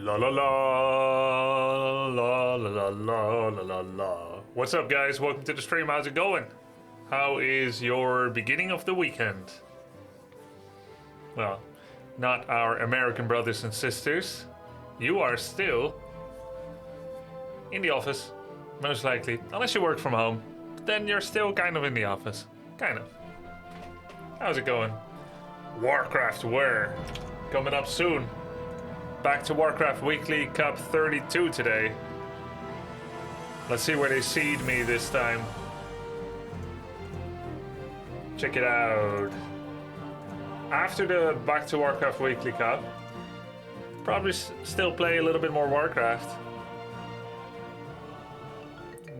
La la la la la la la la la la. What's up, guys? Welcome to the stream. How's it going? How is your beginning of the weekend? Well, not our American brothers and sisters. You are still in the office, most likely, unless you work from home. Then you're still kind of in the office, kind of. How's it going? Warcraft Wear coming up soon. Back to Warcraft Weekly Cup 32 today. Let's see where they seed me this time. Check it out. After the Back to Warcraft Weekly Cup, probably still play a little bit more Warcraft.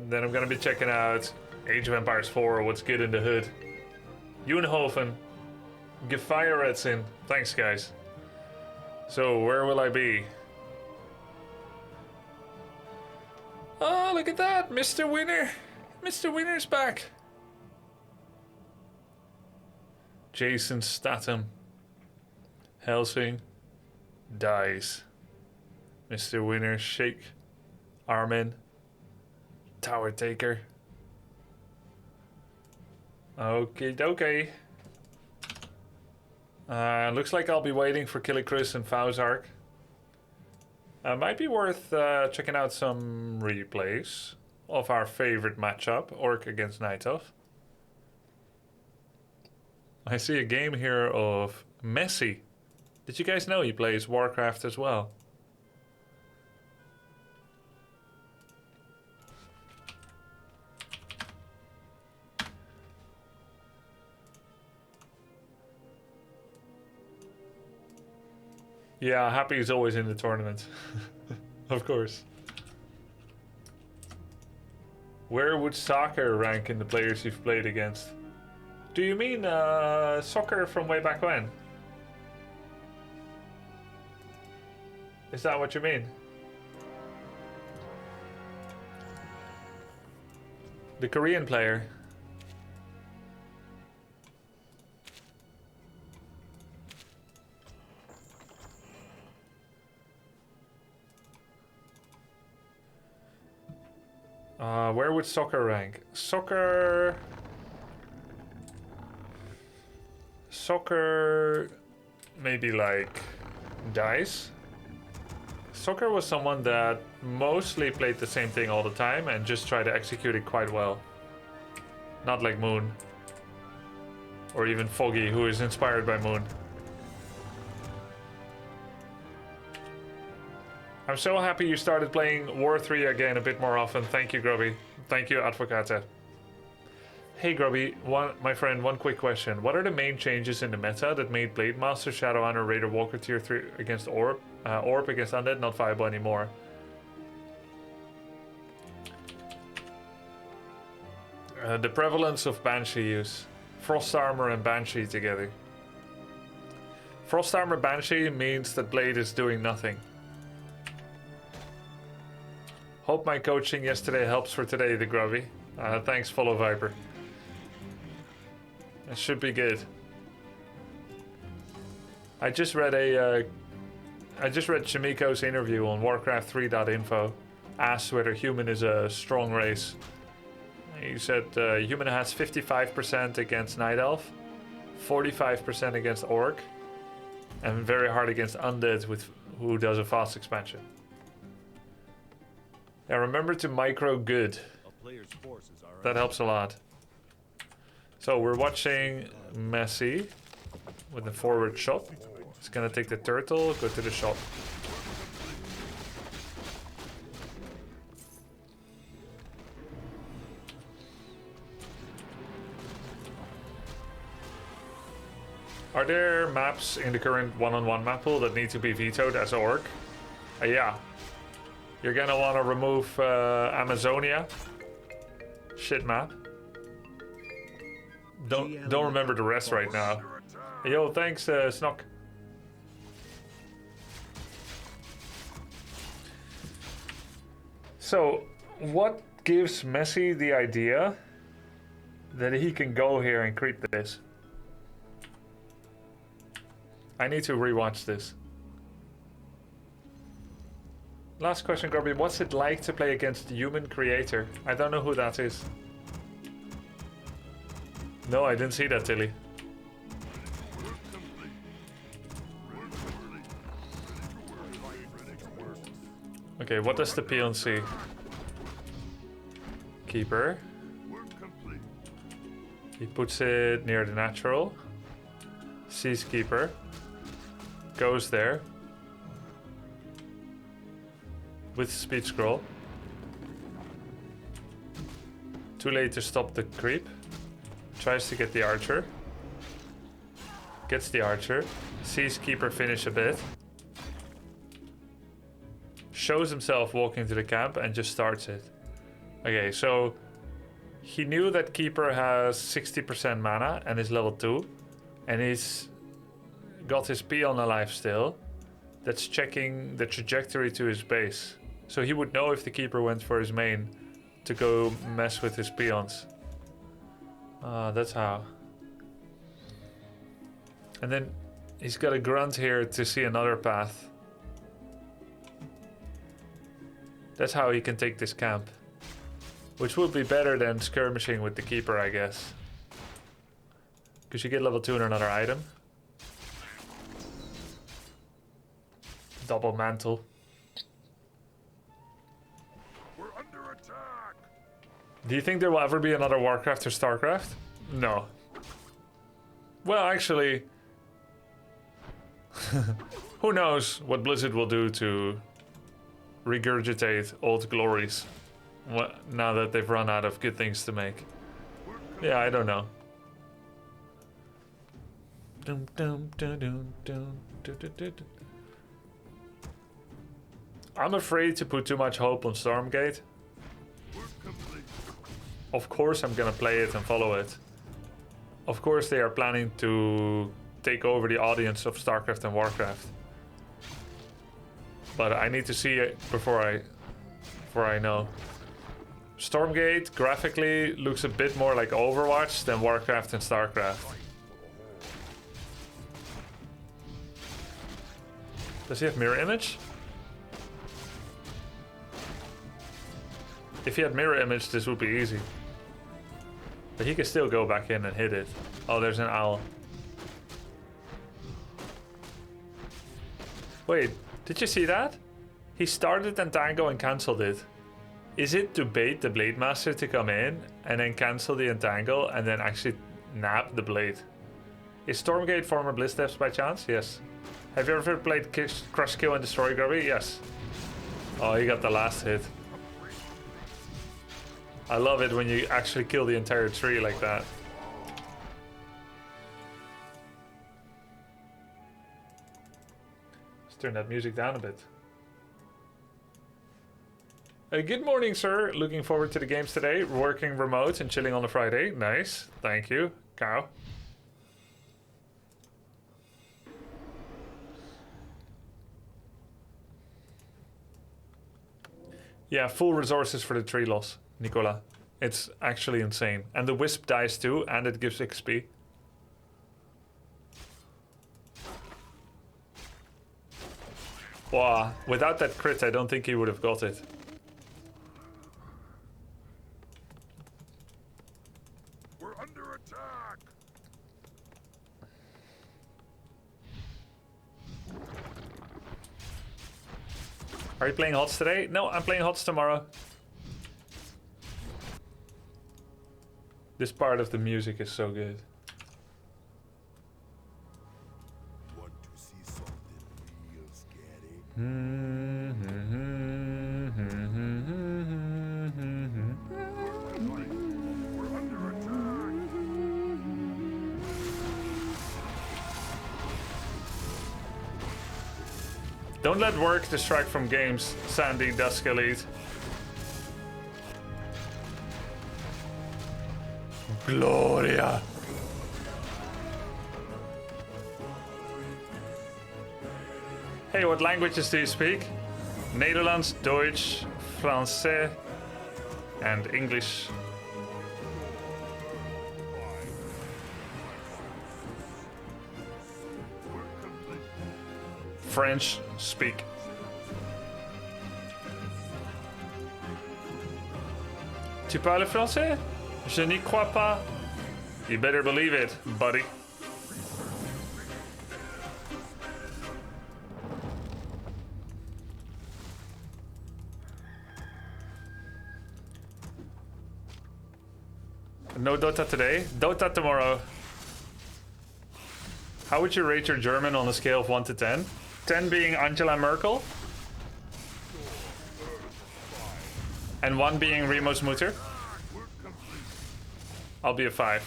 Then I'm gonna be checking out Age of Empires 4, what's good in the hood. Unhoven, Gefeiret's in. Thanks, guys. So, where will I be? Oh, look at that! Mr. Winner! Mr. Winner's back! Jason Statham. Helsing. Dies. Mr. Winner, Shake. Armin. Tower Taker. Okay. Looks like I'll be waiting for Killicris and Fauzark. Might be worth checking out some replays of our favorite matchup, Orc against Night Elf. I see a game here of Messi. Did you guys know he plays Warcraft as well? Yeah, Happy is always in the tournament. Of course. Where would soccer rank in the players you've played against? Do you mean soccer from way back when? Is that what you mean? The Korean player. Where would soccer rank? Soccer, maybe like Dice. Soccer was someone that mostly played the same thing all the time and just tried to execute it quite well. Not like Moon. Or even Foggy, who is inspired by Moon. I'm so happy you started playing War 3 again a bit more often. Thank you, Grubby. Thank you, Advocate. Hey, Grubby, my friend, one quick question. What are the main changes in the meta that made Blade Master, Shadowhunter, Raider, Walker tier 3 against Orb? Orb against Undead not viable anymore. The prevalence of Banshee use. Frost Armor and Banshee together. Frost Armor Banshee means that Blade is doing nothing. Hope my coaching yesterday helps for today, the Grubby. Thanks, Follow Viper. It should be good. I just read Shimiko's interview on Warcraft3.info. Asked whether human is a strong race. He said human has 55% against Night Elf, 45% against Orc, and very hard against Undead who does a fast expansion. Yeah, remember to micro good. That helps a lot. So we're watching Messi with the forward shot. He's gonna take the turtle, go to the shop. Are there maps in the current one-on-one map pool that need to be vetoed as Orc? Yeah. You're gonna want to remove Amazonia. Shit map. Don't remember the rest right now. Yo, thanks, Snock. So, what gives Messi the idea that he can go here and creep this? I need to rewatch this. Last question, Grubby. What's it like to play against the human creator? I don't know who that is. No, I didn't see that, Tilly. Okay, what does the peon see? Keeper. He puts it near the natural. Sees keeper. Goes there. With speed scroll. Too late to stop the creep. Tries to get the archer. Gets the archer. Sees keeper finish a bit. Shows himself walking to the camp and just starts it. Okay, so he knew that keeper has 60% mana and is level 2. And he's got his peon alive still. That's checking the trajectory to his base. So he would know if the keeper went for his main to go mess with his peons. That's how. And then he's got a grunt here to see another path. That's how he can take this camp. Which would be better than skirmishing with the keeper, I guess. Because you get level 2 and another item. Double mantle. We're under attack. Do you think there will ever be another Warcraft or Starcraft? No. Well, actually... who knows what Blizzard will do to regurgitate old glories now that they've run out of good things to make. Yeah, I don't know. I'm afraid to put too much hope on Stormgate. Of course I'm gonna play it and follow it. Of course they are planning to take over the audience of StarCraft and Warcraft. But I need to see it before I know. Stormgate graphically looks a bit more like Overwatch than Warcraft and StarCraft. Does he have mirror image? If he had mirror image, this would be easy. But he can still go back in and hit it. Oh, there's an owl. Wait, did you see that? He started Entangle and cancelled it. Is it to bait the Blade Master to come in and then cancel the Entangle and then actually nab the blade? Is Stormgate former Blizz devs by chance? Yes. Have you ever played Crush, Kill and Destroy, Grubby? Yes. Oh, he got the last hit. I love it when you actually kill the entire tree like that. Let's turn that music down a bit. Good morning, sir. Looking forward to the games today. Working remote and chilling on a Friday. Nice. Thank you, cow. Yeah, full resources for the tree loss, Nicola. It's actually insane. And the wisp dies too, and it gives XP. Wow, without that crit, I don't think he would have got it. We're under attack. Are you playing HOTS today? No, I'm playing HOTS tomorrow. This part of the music is so good. Want to see something real scary? We're under attack. Don't let work distract from games, Sandy Dusk Elite. Gloria. Hey, what languages do you speak? Nederlands, Deutsch, Français, and English. French speak. Tu parles français? Je n'y crois pas. You better believe it, buddy. No Dota today, Dota tomorrow. How would you rate your German on a scale of 1 to 10? 10 being Angela Merkel. And 1 being Remus Mutter. I'll be a 5.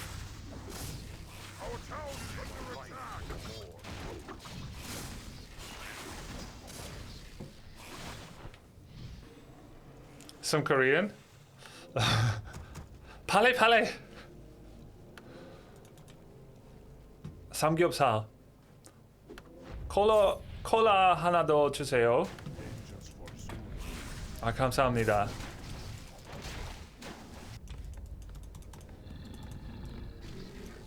Some Korean. Pale pale. 삼겹살. 콜라 하나 더 주세요. 아, 감사합니다.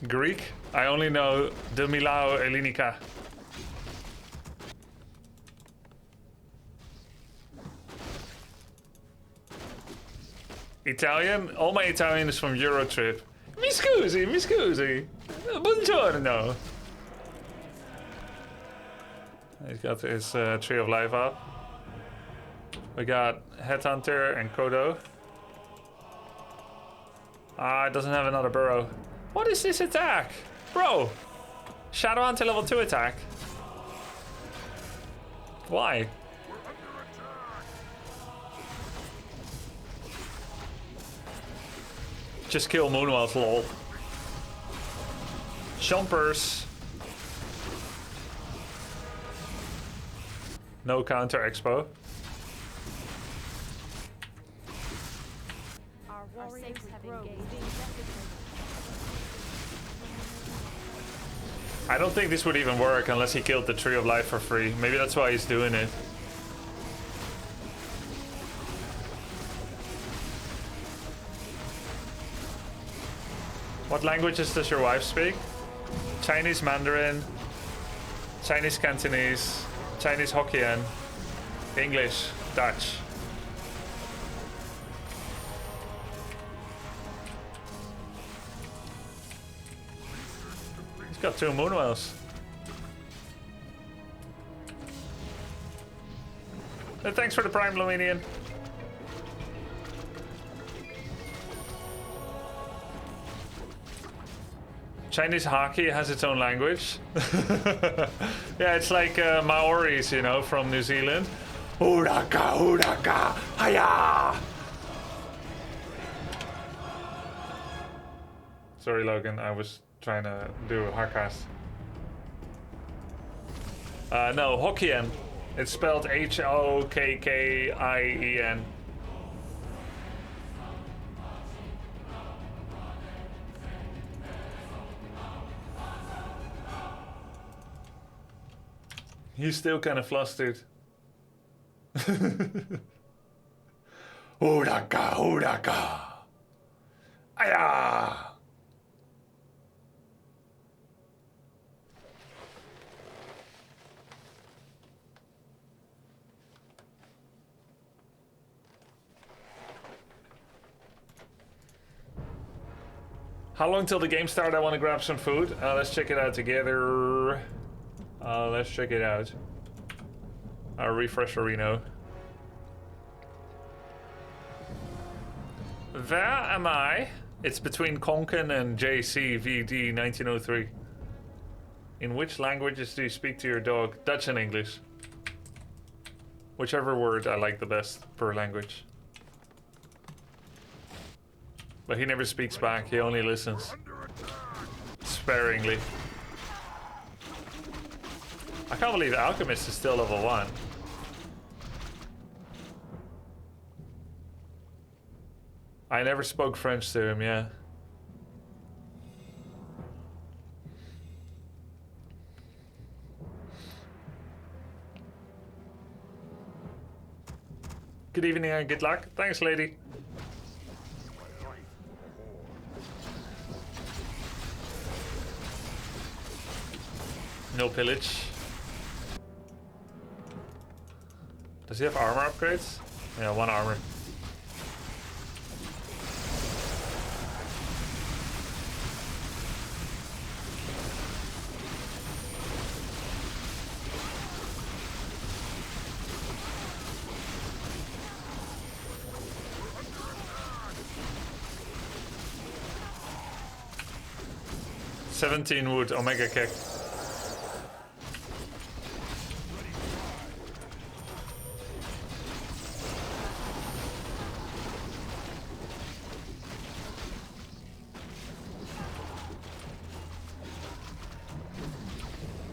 Greek? I only know de Milao Elinica. Italian? All my Italian is from Eurotrip. Mi scusi, mi scusi. Buongiorno. He's got his Tree of Life up. We got Headhunter and Kodo. Ah, it doesn't have another burrow. What is this attack? Bro! Shadow Hunter level 2 attack. Why? Just kill Moonwells, lol. Chompers. No counter expo. Our warriors have engaged. I don't think this would even work unless he killed the Tree of Life for free. Maybe that's why he's doing it. What languages does your wife speak? Chinese Mandarin, Chinese Cantonese, Chinese Hokkien, English, Dutch. He's got 2 Moonwells. And thanks for the Prime, Luminian. Chinese hockey has its own language. Yeah, it's like Maoris, you know, from New Zealand. Uraka, uraka, haya! Sorry, Logan, I was trying to do Hakas. No, Hokkien. It's spelled Hokkien. He's still kind of flustered. Uraka, uraka. Aya! How long till the game start? I want to grab some food. Let's check it out together. Let's check it out. Our refresher Reno. Where am I? It's between Konkan and JCVD 1903. In which languages do you speak to your dog? Dutch and English. Whichever word I like the best per language. But he never speaks back, he only listens. Sparingly. I can't believe Alchemist is still level 1. I never spoke French to him, yeah. Good evening and good luck. Thanks, lady. No pillage. Does he have armor upgrades? Yeah, 1 armor. 17 wood, Omega kick.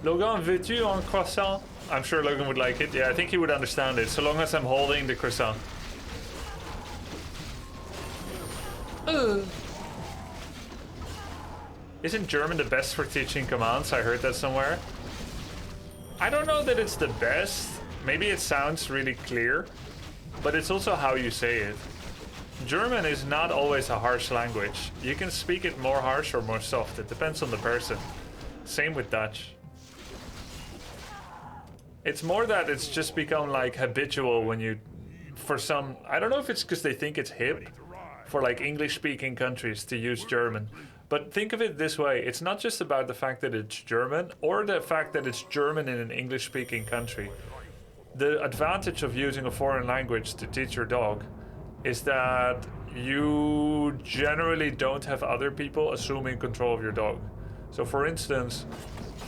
Logan, veux-tu un croissant? I'm sure Logan would like it. Yeah, I think he would understand it, so long as I'm holding the croissant. Isn't German the best for teaching commands? I heard that somewhere. I don't know that it's the best. Maybe it sounds really clear, but it's also how you say it. German is not always a harsh language. You can speak it more harsh or more soft. It depends on the person. Same with Dutch. It's more that it's just become like habitual when you, for some, I don't know if it's because they think it's hip for like English speaking countries to use German. But think of it this way, it's not just about the fact that it's German or the fact that it's German in an English speaking country. The advantage of using a foreign language to teach your dog is that you generally don't have other people assuming control of your dog. So for instance,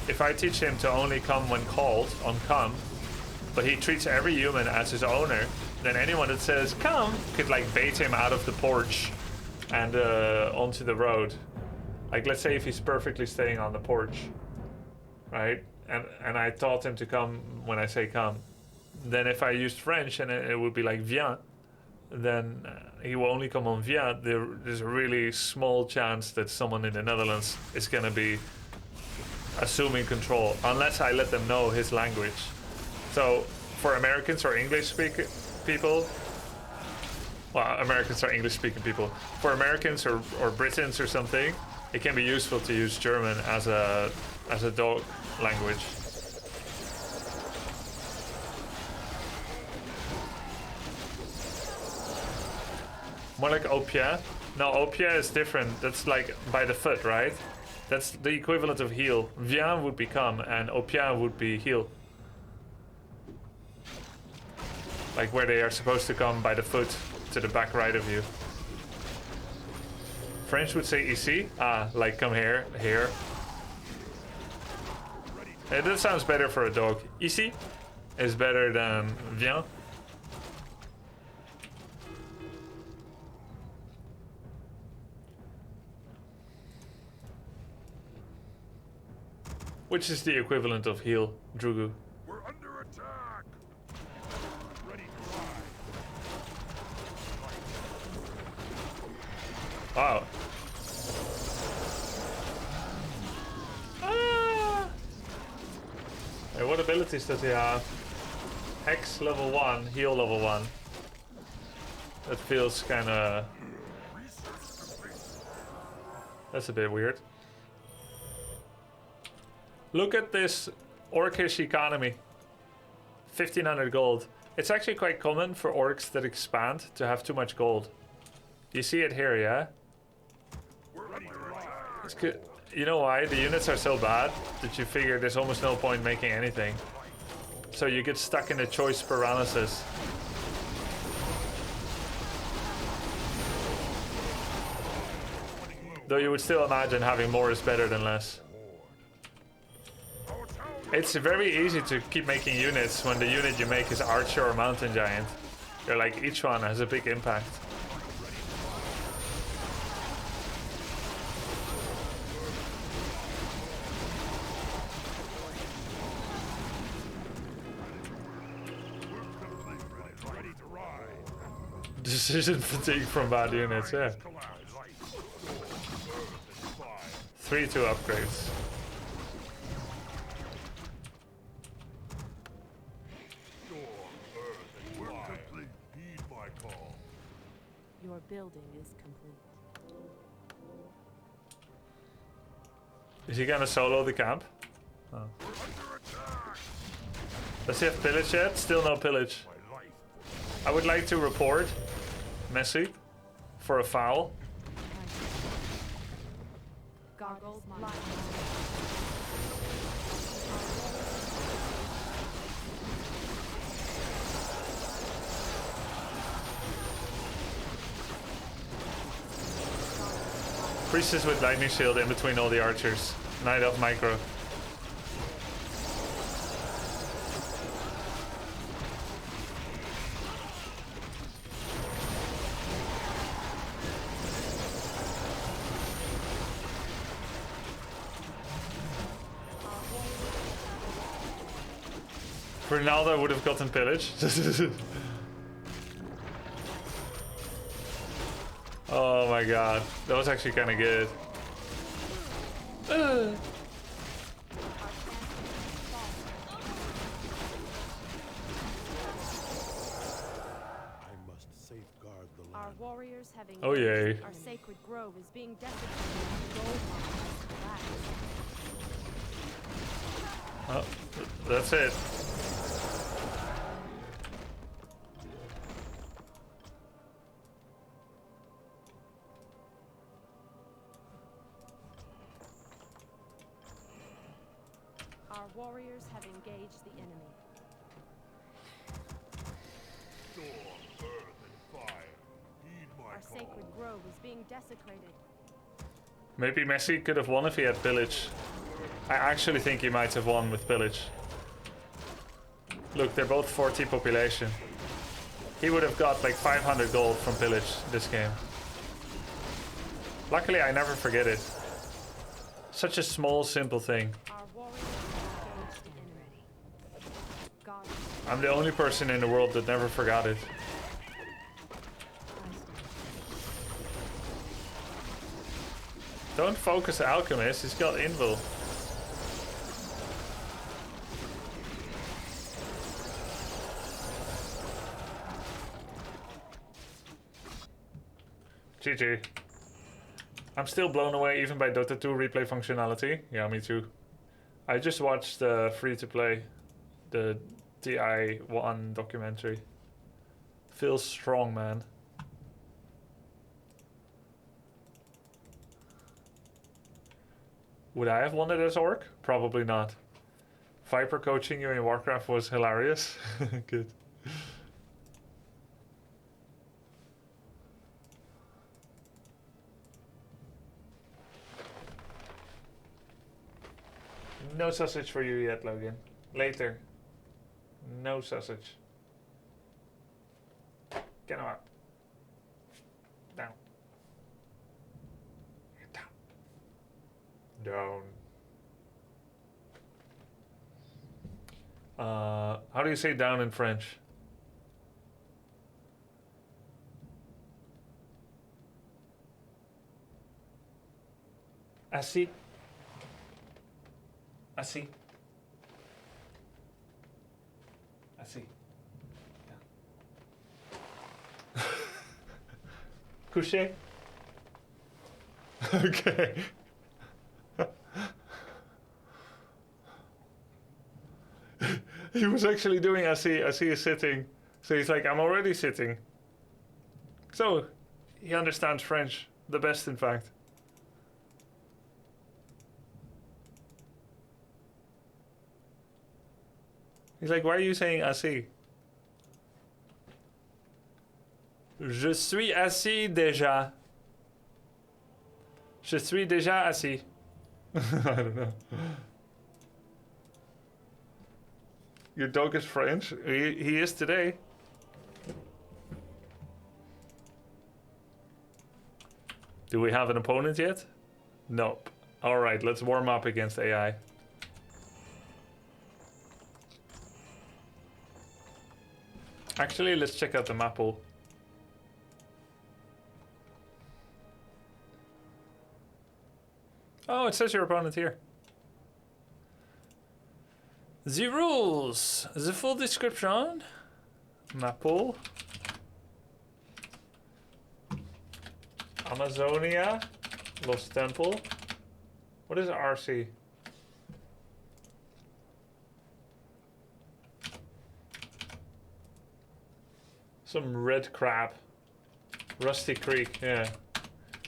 if I teach him to only come when called on come, but he treats every human as his owner, then anyone that says come could like bait him out of the porch and onto the road. Like let's say if he's perfectly staying on the porch, right? And I taught him to come when I say come. Then if I used French and it would be like viens, then he will only come on viens. There's a really small chance that someone in the Netherlands is gonna be assuming control, unless I let them know his language. So for Americans or English speaking people, well, Americans are English speaking people. For Americans or Britons or something, it can be useful to use German as a dog language. More like au pied. No, au pied is different. That's like by the foot, right? That's the equivalent of heel. Viens would be come, and au pied would be heel. Like where they are supposed to come by the foot to the back right of you. French would say ici. Ah, like come here, here. Yeah, that sounds better for a dog. Ici is better than viens. Which is the equivalent of heel, Drugu. We're under attack. Ready to ride. Wow. Ah! Hey, what abilities does he have? Hex level 1, heal level 1. That feels kinda... That's a bit weird. Look at this orcish economy. 1500 gold. It's actually quite common for orcs that expand to have too much gold. You see it here, yeah? It's good. You know why? The units are so bad that you figure there's almost no point making anything. So you get stuck in a choice paralysis. Though you would still imagine having more is better than less. It's very easy to keep making units when the unit you make is Archer or Mountain Giant. They're like, each one has a big impact. Decision fatigue from bad units, yeah. 3-2 upgrades. Your building is complete. Is he gonna solo the camp? Oh. Does he have pillage yet? Still no pillage. I would like to report Messi for a foul. Goggles line. Priestess with lightning shield in between all the archers. Night of micro. Ronaldo would have gotten pillage. Oh my god, that was actually kind of good. I must safeguard the Our land. warriors have engaged. Oh yay. Our sacred grove is being desecrated. Gold mine has collapsed. Oh, that's it. Our warriors have engaged the enemy. Storm, earth, and fire. Heed my Our call. sacred grove is being desecrated. Maybe Messi could have won if he had pillage. I actually think he might have won with pillage. Look, they're both 40 population. He would have got like 500 gold from pillage this game. Luckily, I never forget it. Such a small, simple thing. Our warriors have engaged the enemy. God, I'm the only person in the world that never forgot it. Don't focus the alchemist, he's got invul. GG. I'm still blown away even by Dota 2 replay functionality. Yeah, me too. I just watched the free-to-play, the TI1 documentary. Feels strong, man. Would I have won it as Orc? Probably not. Viper coaching you in Warcraft was hilarious. Good. No sausage for you yet, Logan. Later. No sausage. Get him up. Down. Down. Down. How do you say down in French? Assis. Assis. Assis. Yeah. Couché. Okay. He was actually doing assis. Assis is sitting. So he's like, I'm already sitting. So he understands French. The best, in fact. He's like, why are you saying assis? Je suis assis déjà. Je suis déjà assis. I don't know. Your dog is French? He is today. Do we have an opponent yet? Nope. Alright, let's warm up against AI. Actually, let's check out the map pool. Oh, it says your opponent here. The rules. The full description. Map pool. Amazonia. Lost Temple. What is RC? Some red crab. Rusty Creek, yeah.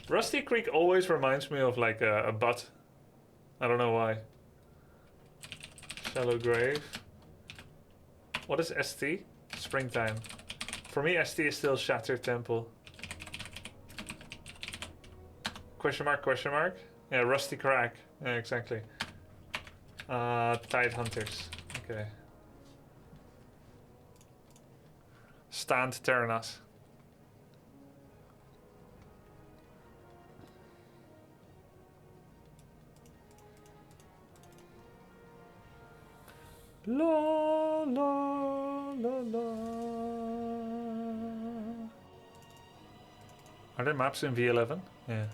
Rusty Creek always reminds me of like a butt. I don't know why. Shallow Grave. What is ST? Springtime. For me, ST is still Shattered Temple. Question mark, question mark? Yeah, Rusty Crack. Yeah, exactly. Tide Hunters. Okay. Stand Terranas. La la la la. Are there maps in V11? Yeah.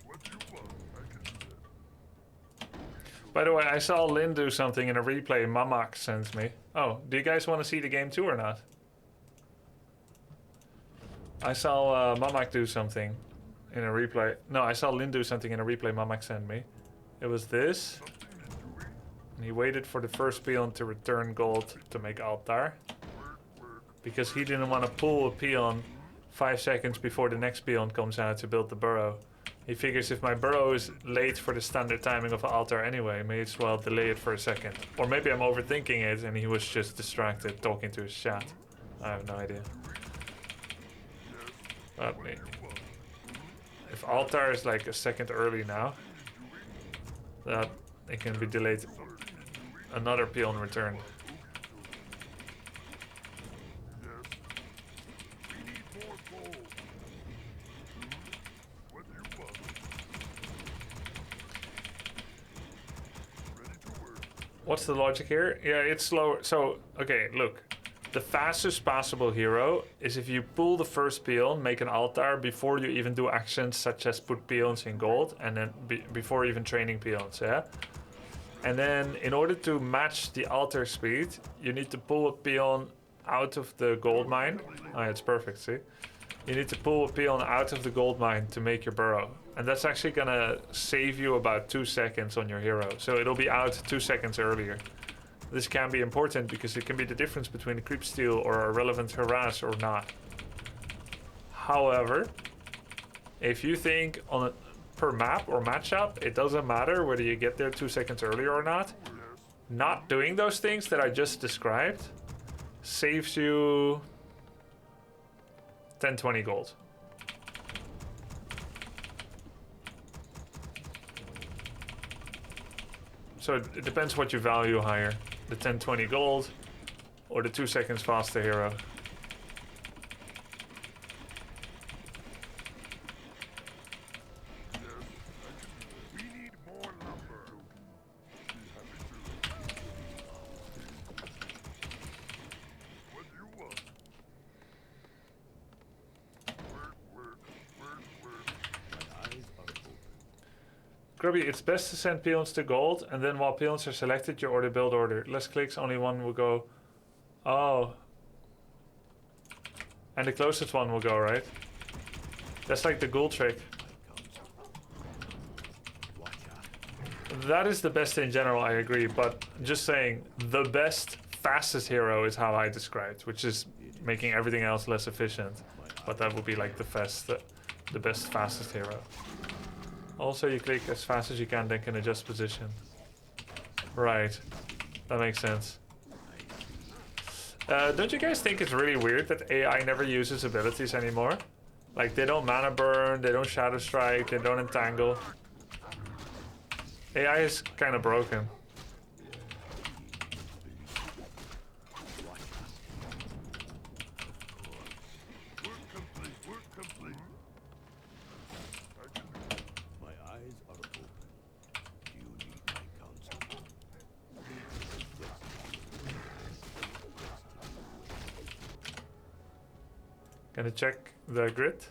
What you want, I can do that. By the way, I saw Lynn do something in a replay Mamak sent me. Oh, do you guys want to see the game too or not? I saw Mamak do something in a replay. No, I saw Lynn do something in a replay Mamak sent me. It was this. And he waited for the first peon to return gold to make altar. Because he didn't want to pull a peon 5 seconds before the next peon comes out to build the burrow. He figures if my burrow is late for the standard timing of an altar anyway, may as well delay it for a second. Or maybe I'm overthinking it and he was just distracted talking to his chat. I have no idea. But if altar is like a second early now, that it can be delayed another peon return. What's the logic here? Yeah, it's slower. So, okay, look. The fastest possible hero is if you pull the first peon, make an altar before you even do actions such as put peons in gold, and then before even training peons, yeah? And then in order to match the altar speed, you need to pull a peon out of the gold mine. Oh, yeah, it's perfect, see? You need to pull a peon out of the gold mine to make your burrow. And that's actually gonna save you about 2 seconds on your hero. So it'll be out 2 seconds earlier. This can be important because it can be the difference between a creep steal or a relevant harass or not. However, if you think on a per map or matchup, it doesn't matter whether you get there 2 seconds earlier or not doing those things that I just described saves you 10-20 gold. So it depends what you value higher. The 10-20 gold or the 2 seconds faster hero. We need more lumber. What do you want? Work. My eyes are open. Grubby, it's best to send peons to gold, and then while peons are selected, you order build order. Less clicks, only one will go. Oh. And the closest one will go, right? That's like the ghoul trick. That is the best in general, I agree, but just saying, the best, fastest hero is how I described, which is making everything else less efficient. But that would be like the best, fastest hero. Also, you click as fast as you can, then can adjust position. Right. That makes sense. Don't you guys think it's really weird that AI never uses abilities anymore? Like, they don't mana burn, they don't shadow strike, they don't entangle. AI is kind of broken. Work complete. My eyes are open. Do you need my counsel? Gonna check the grid.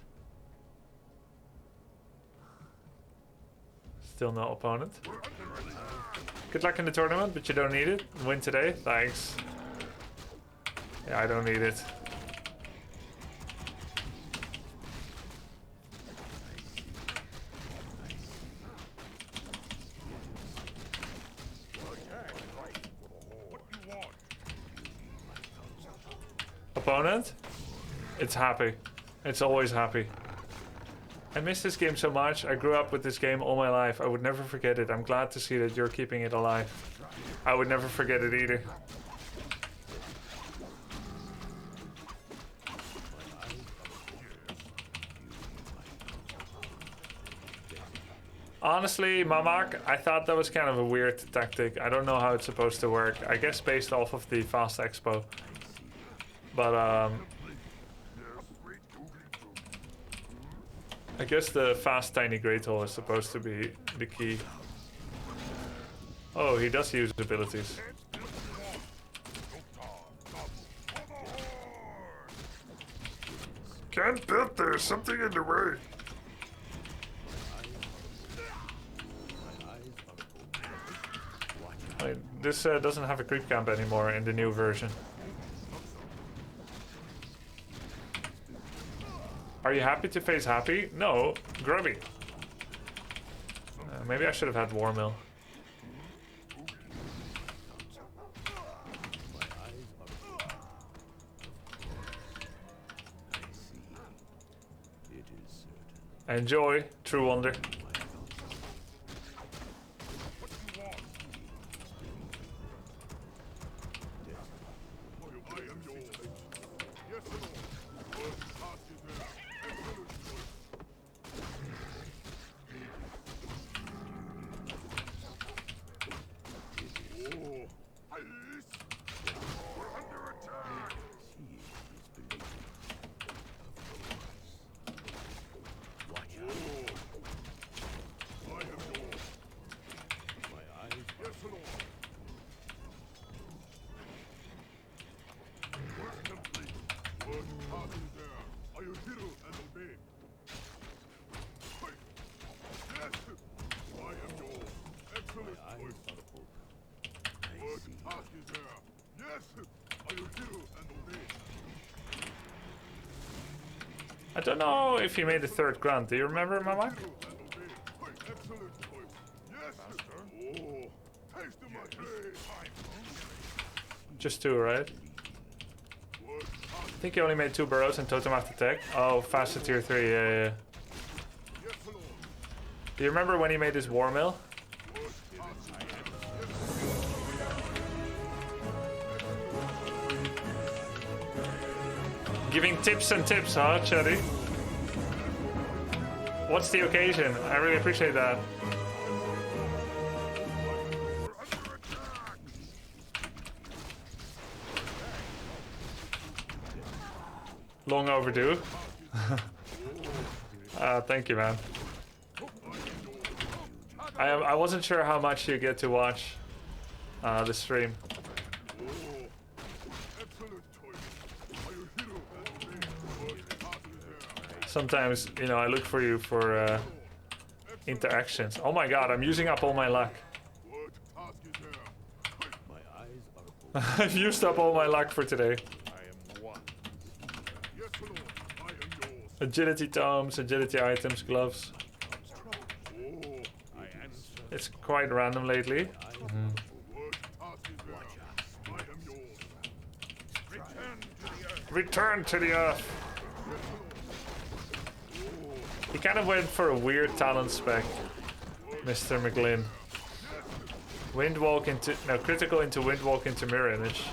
Still no opponent. Good luck in the tournament, but you don't need it. Win today, thanks. Yeah, I don't need it. What do you want? Opponent? It's happy. It's always happy. I miss this game so much. I grew up with this game all my life. I would never forget it. I'm glad to see that you're keeping it alive. I would never forget it either. Honestly, Mamak, I thought that was kind of a weird tactic. I don't know how it's supposed to work. I guess based off of the Fast Expo. But, I guess the fast tiny great hole is supposed to be the key. Oh, he does use abilities. Can't build there, something in the way. Wait, this doesn't have a creep camp anymore in the new version. Are you happy to face happy? No, grubby. Maybe I should have had War Mill. Enjoy, True Wonder. I don't know if he made a third grunt. Do you remember, Mama? Just two, right? I think he only made 2 burrows and totem after tech. Oh, faster tier 3, yeah. Do you remember when he made his War Mill? Giving tips and tips, huh, Chetty? What's the occasion? I really appreciate that. Long overdue. Thank you, man. I wasn't sure how much you get to watch the stream. Sometimes, you know, I look for you for interactions. Oh my god, I'm using up all my luck. I've used up all my luck for today. Agility tomes, agility items, gloves. It's quite random lately. Return to the earth. He kind of went for a weird talent spec, Mr. McGlynn. Windwalk into... No, critical into Windwalk into Mirror Image.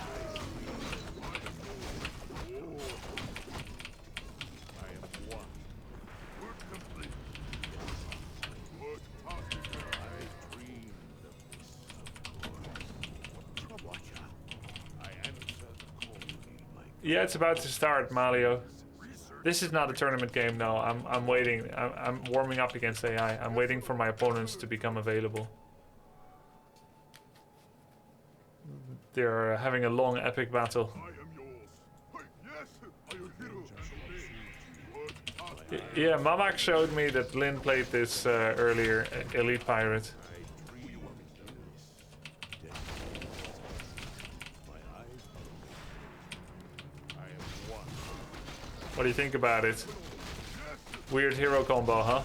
Yeah, it's about to start, Malio. This is not a tournament game, no. I'm waiting. I'm warming up against AI. I'm waiting for my opponents to become available. They're having a long, epic battle. Yeah, Mamak showed me that Lynn played this earlier, Elite Pirate. What do you think about it? Weird hero combo, huh?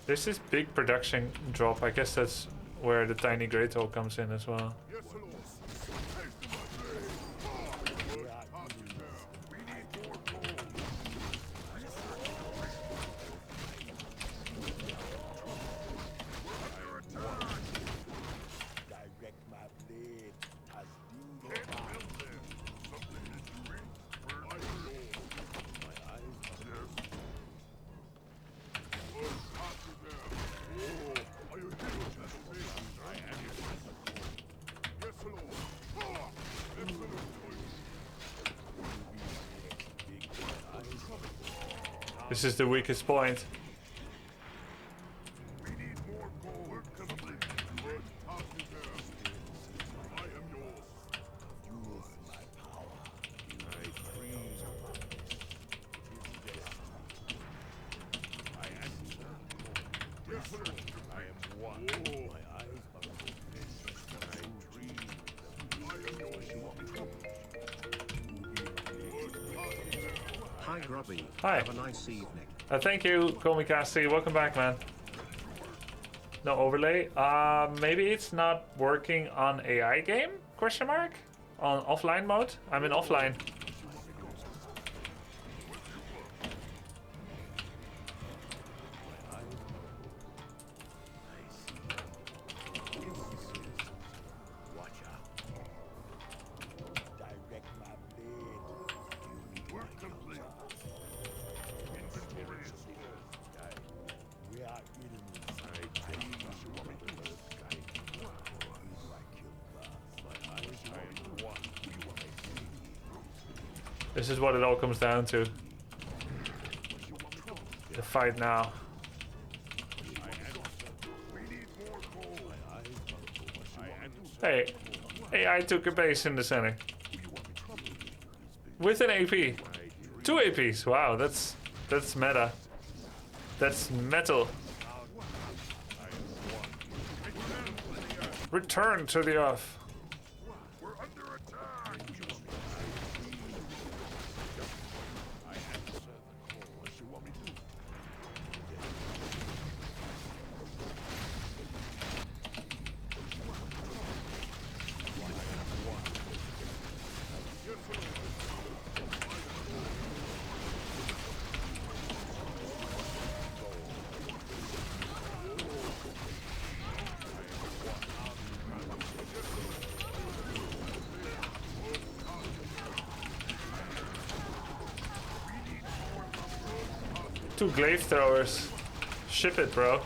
There's this big production drop. I guess that's where the tiny great hole comes in as well. This is the weakest point. We need more gold. Complete. Good talking there. I am yours. Use my power. I freeze upon this. It is destiny. I answer. Yes, sir. I am one. My eyes are open. I dream. I am yours. You want me trouble? Hi Grubby. Hi. Have a nice evening. Thank you, Comicasti. Welcome back, man. No overlay. Maybe it's not working on AI game? Question mark? On offline mode? I'm in offline. Watch out. Direct my blade. Work complete. Inventory is full. We are enemies. I dream. You want me to do this? I kill gods. My eyes are one. You are a This is what it all comes down to. The fight now. We need more gold. My eyes are open. I answer. Hey, AI took a base in the center. With an AP. 2 APs. Wow, that's meta. That's metal. Return to the earth. We're under attack. I answer the call. What you want me to do? Two glaive throwers. Ship it, bro.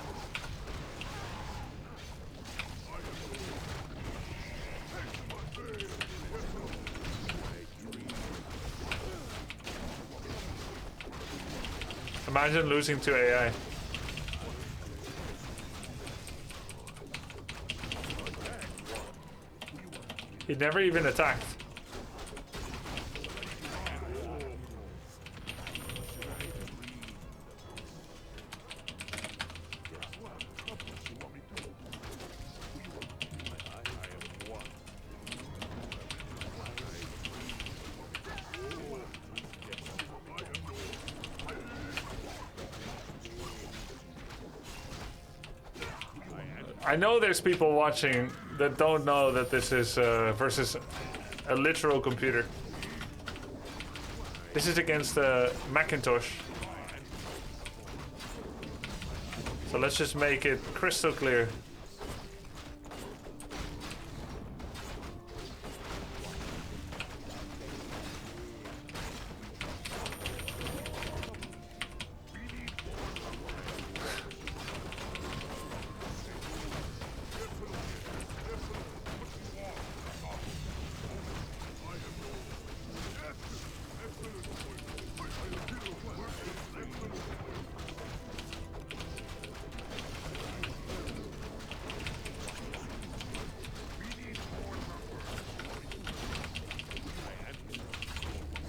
Imagine losing to AI. He never even attacked. I know there's people watching that don't know that this is versus a literal computer. This is against Macintosh. So let's just make it crystal clear.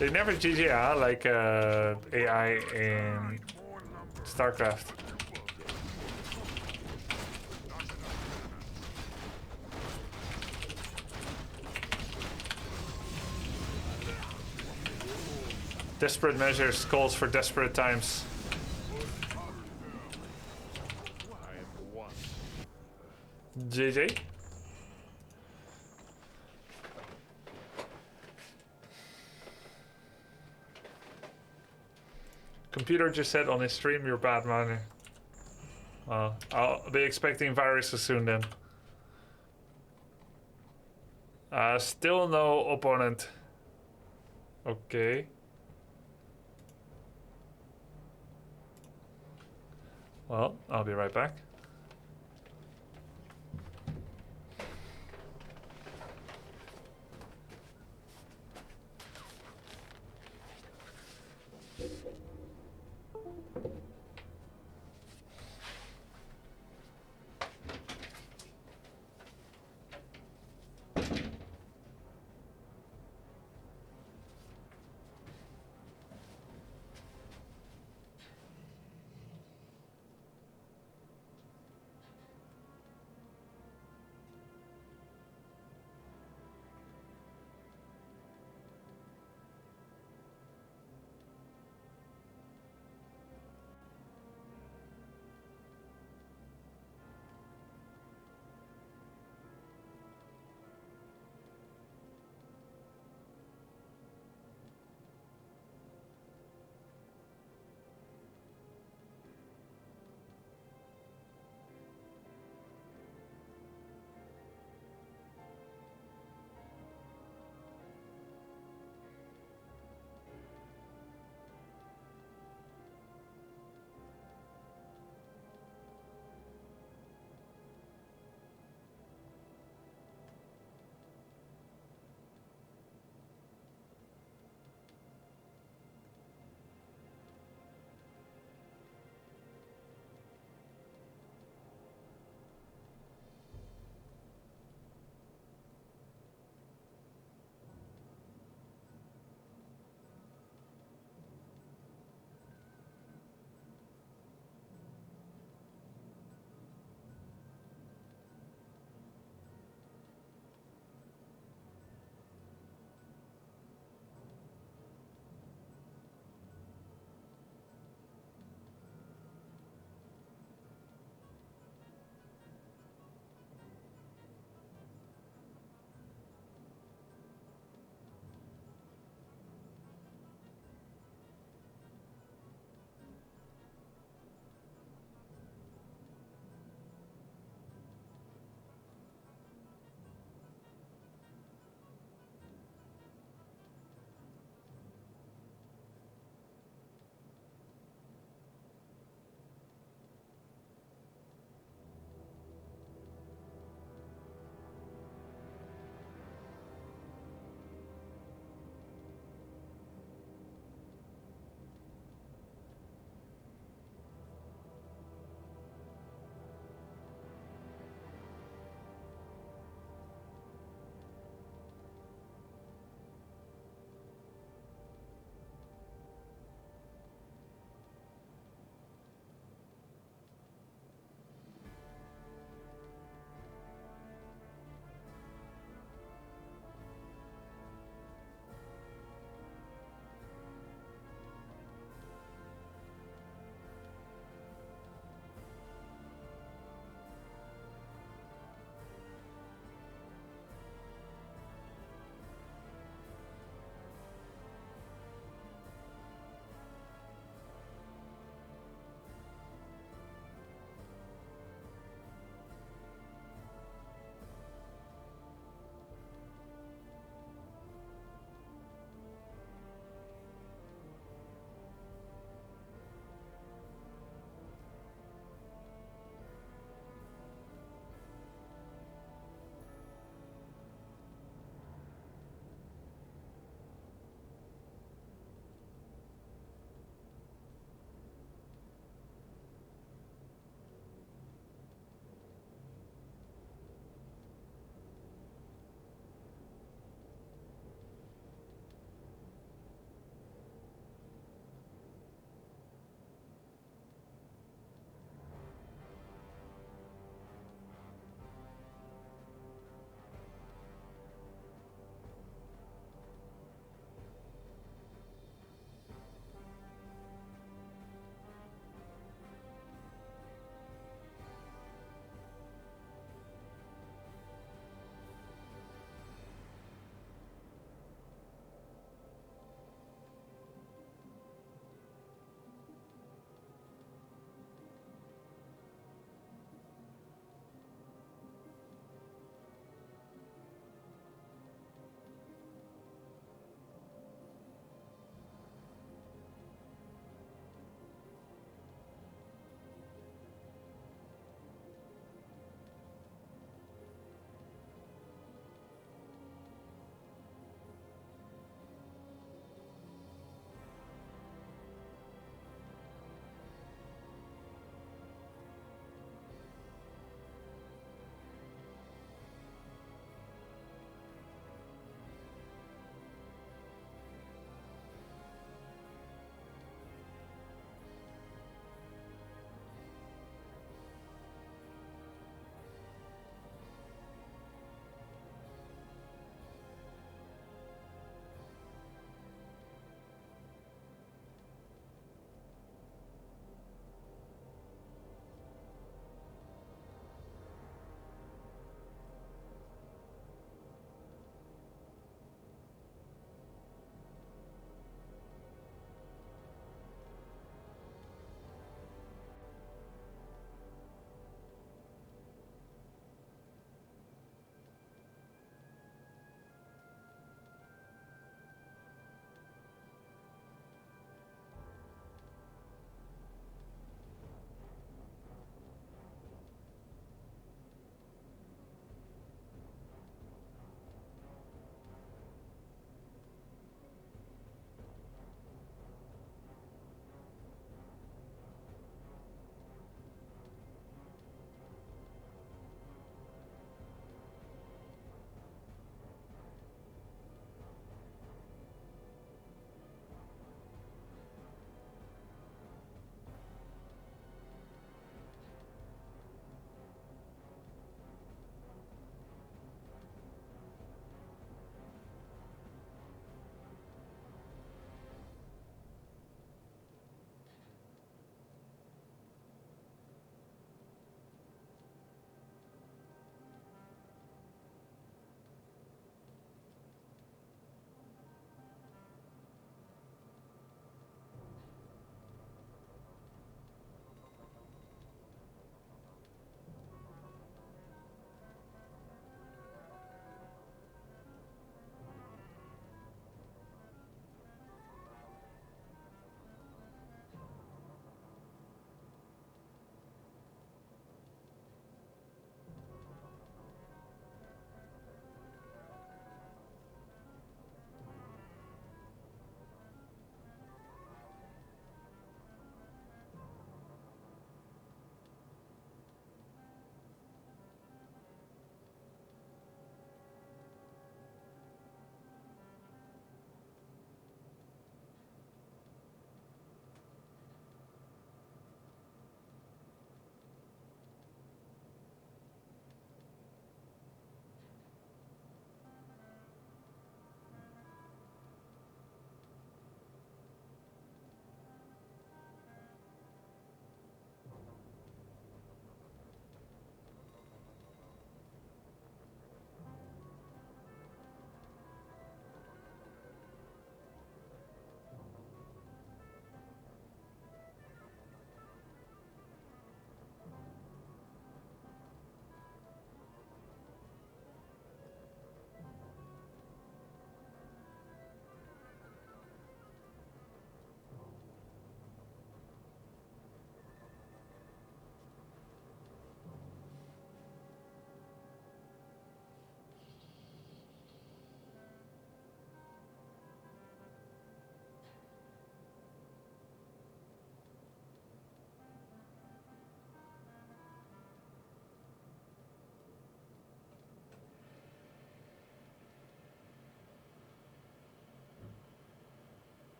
They never GG like AI in StarCraft. Desperate measures calls for desperate times. JJ? Computer just said on his stream you're bad miner. Well, I'll be expecting viruses soon then. Still no opponent. Okay. Well, I'll be right back.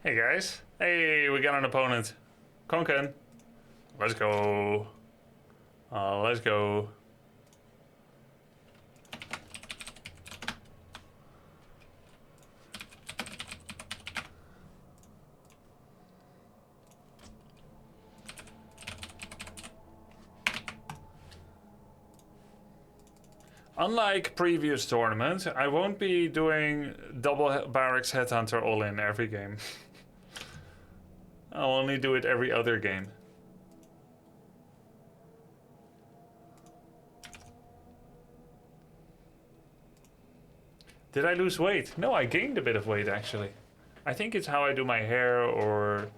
Hey guys. Hey, we got an opponent. Konkan. Let's go. Let's go. Unlike previous tournaments, I won't be doing double barracks headhunter all in every game. I'll only do it every other game. Did I lose weight? No, I gained a bit of weight actually. I think it's how I do my hair or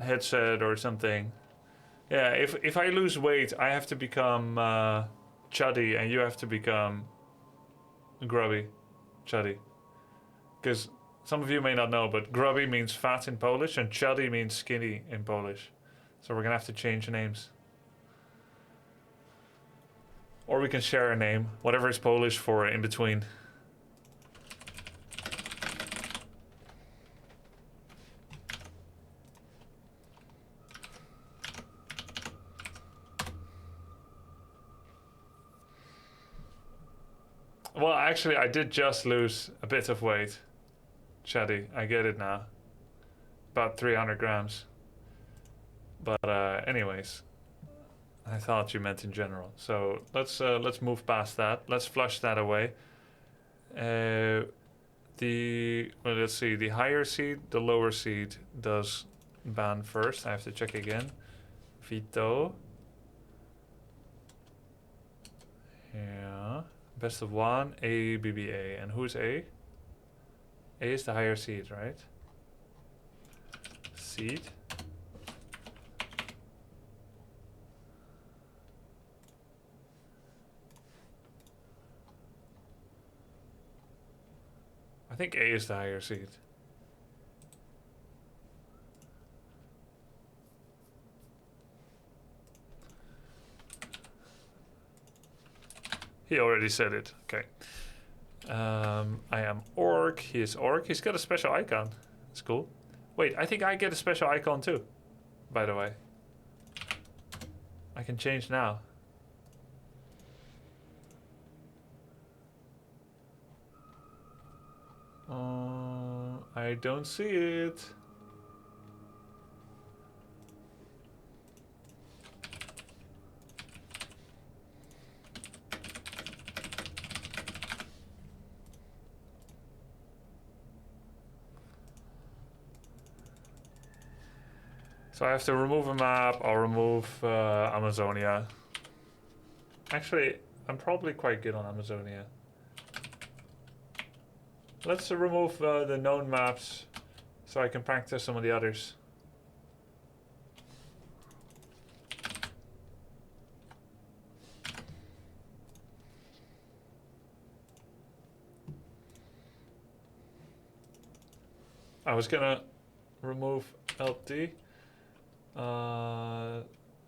headset or something. Yeah, if I lose weight, I have to become chuddy and you have to become grubby, chuddy. Because some of you may not know, but grubby means fat in Polish and chuddy means skinny in Polish. So we're gonna have to change names. Or we can share a name, whatever is Polish for in between. Well, actually, I did just lose a bit of weight. Chatty, I get it now. About 300 grams. But anyways, I thought you meant in general. So let's move past that. Let's flush that away. Let's see. The higher seed, the lower seed does ban first. I have to check again. Veto. Yeah. Best of one. A, BBA. And who's A? A is the higher seed, right? Seed. I think A is the higher seed. He already said it. Okay. I am Orc. He is Orc. He's got a special icon. That's cool. Wait, I think I get a special icon too. By the way. I can change now. I don't see it. So I have to remove a map. I'll remove Amazonia. Actually, I'm probably quite good on Amazonia. Let's remove the known maps so I can practice some of the others. I was gonna remove LT.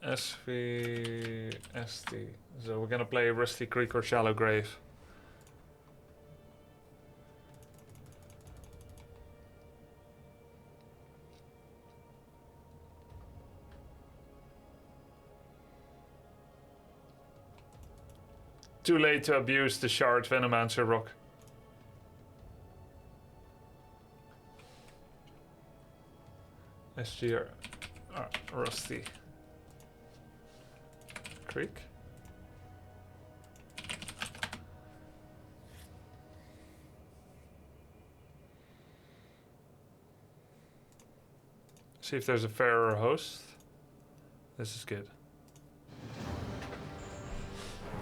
SV, ST. So we're gonna play Rusty Creek or Shallow Grave. Too late to abuse the shard Venomancer rock. SGR. Rusty Creek. See if there's a fairer host. This is good.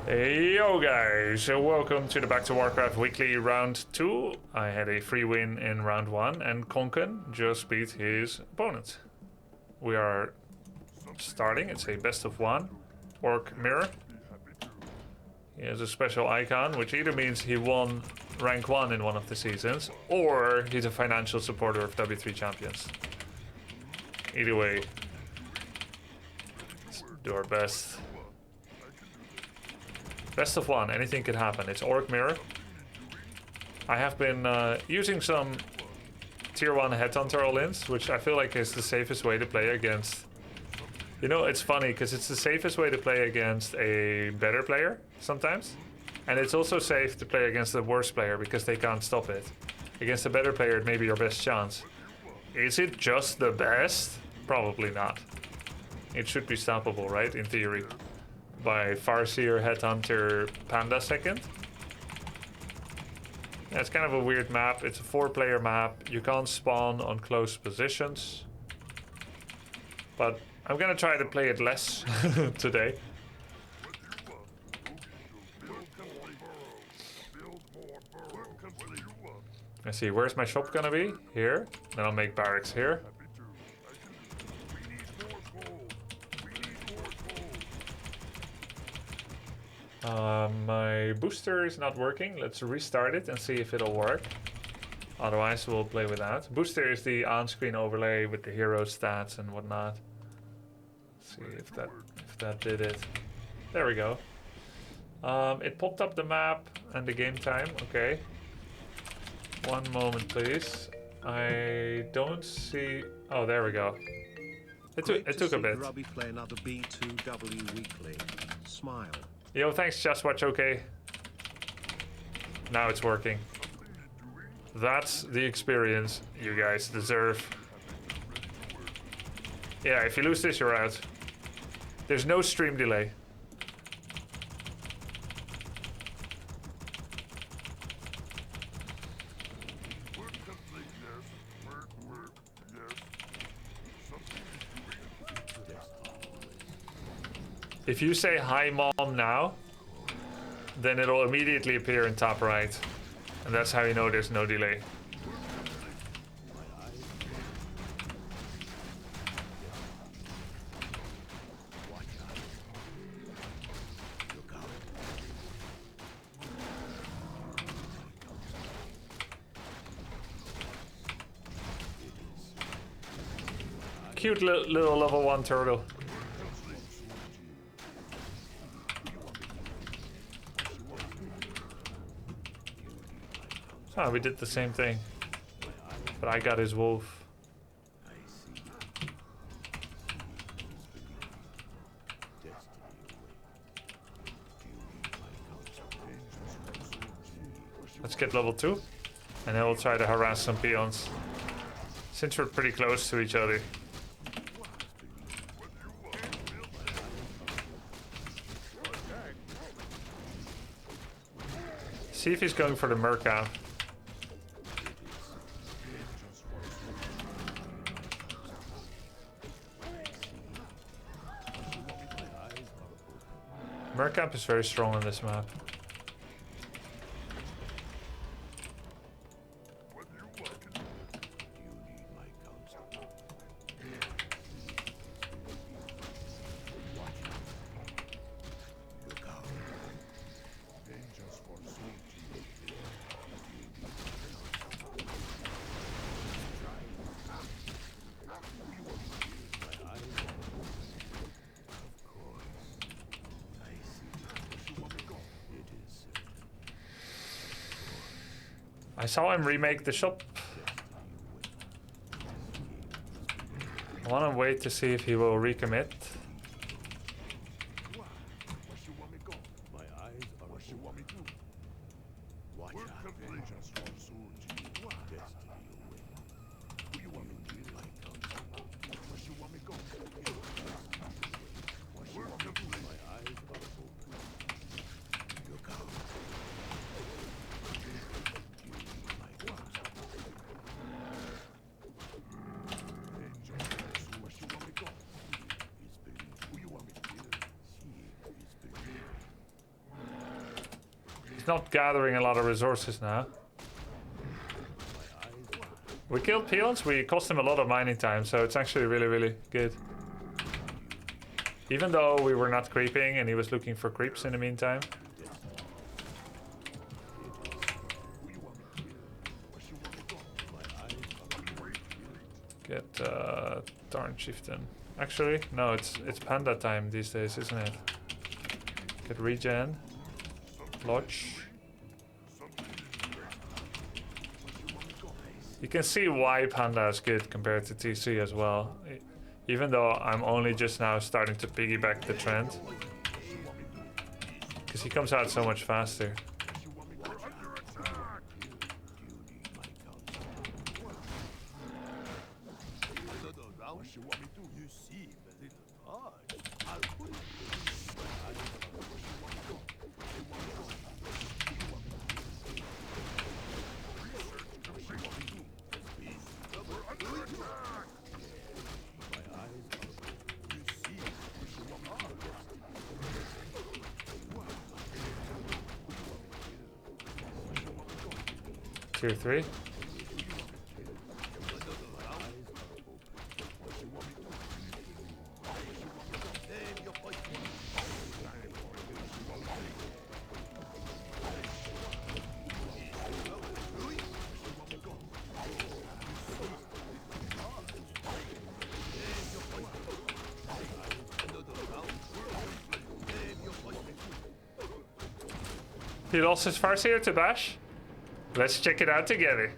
Hey yo guys, welcome to the Back to Warcraft Weekly Round 2. I had a free win in Round 1 and Konkan just beat his opponent. We are starting, it's a best of one. Orc Mirror. He has a special icon, which either means he won rank 1 in one of the seasons, or he's a financial supporter of W3 champions. Either way, let's do our best. Best of one, anything could happen. It's Orc Mirror. I have been using some tier 1 headhunter all-ins, which I feel like is the safest way to play against. You know, it's funny because it's the safest way to play against a better player sometimes. And it's also safe to play against the worst player because they can't stop it. Against a better player, it may be your best chance. Is it just the best? Probably not. It should be stoppable, right? In theory. By Farseer, Headhunter, Panda second. Yeah, it's kind of a weird map. It's a 4-player map. You can't spawn on close positions. But I'm gonna try to play it less today. Let's see, where's my shop gonna be? Here. Then I'll make barracks here. My booster is not working. Let's restart it and see if it'll work. Otherwise, we'll play with that. Booster is the on-screen overlay with the hero stats and whatnot. Let's see if that did it. There we go. It popped up the map and the game time. Okay. One moment, please. I don't see. Oh, there we go. It took a bit. Grubby play another B2W weekly. Smile. Yo, thanks, Just Watch. Okay. Now it's working. That's the experience you guys deserve. Yeah, if you lose this, you're out. There's no stream delay. If you say hi mom now, then it'll immediately appear in top right. And that's how you know there's no delay. Cute little level 1 turtle. Oh, we did the same thing. But I got his wolf. Let's get level 2. And then we'll try to harass some peons. Since we're pretty close to each other. See if he's going for the Merca. Mercamp is very strong on this map. I saw him remake the shop. I want to wait to see if he will recommit. Not gathering a lot of resources now. We killed peons, we cost him a lot of mining time, so it's actually really good. Even though we were not creeping and he was looking for creeps in the meantime. Get Tarn Chieftain. Actually, no, it's panda time these days, isn't it? Get regen. Lodge. You can see why Panda is good compared to TC as well. Even though I'm only just now starting to piggyback the trend. Because he comes out so much faster. Tier 3. He lost his Farseer to Bash. Let's check it out together.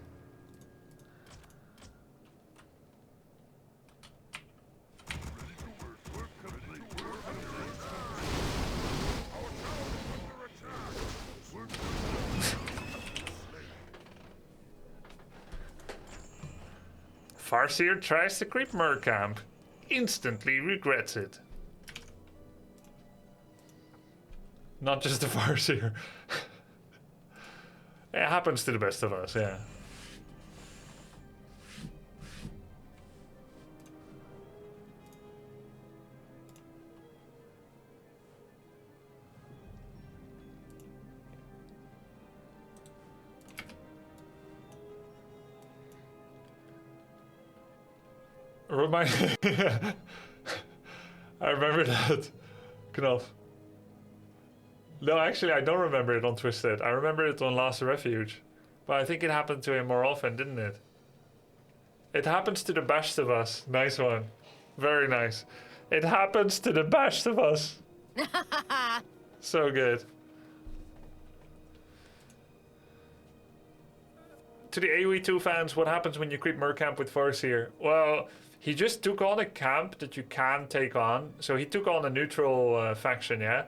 Farseer tries to creep Mercamp. Instantly regrets it. Not just the Farseer. It happens to the best of us, yeah. Remind I remember that. Knopf. No, actually, I don't remember it on Twisted. I remember it on Last Refuge. But I think it happened to him more often, didn't it? It happens to the best of us. Nice one. Very nice. It happens to the best of us. So good. To the AoE2 fans, what happens when you creep Mercamp with Farseer? Well, he just took on a camp that you can take on. So he took on a neutral faction, yeah?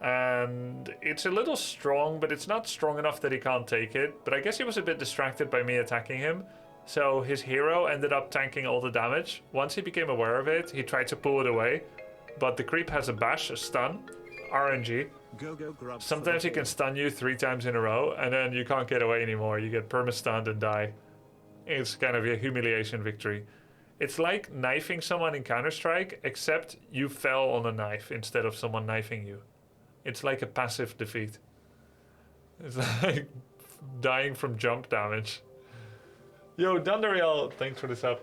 And it's a little strong, but it's not strong enough that he can't take it. But I guess he was a bit distracted by me attacking him. So his hero ended up tanking all the damage. Once he became aware of it, he tried to pull it away. But the creep has a bash, a stun, RNG. Sometimes he can stun you 3 times in a row, and then you can't get away anymore. You get perma-stunned and die. It's kind of a humiliation victory. It's like knifing someone in Counter-Strike, except you fell on a knife instead of someone knifing you. It's like a passive defeat. It's like dying from jump damage. Yo, Dundariel, thanks for the sub.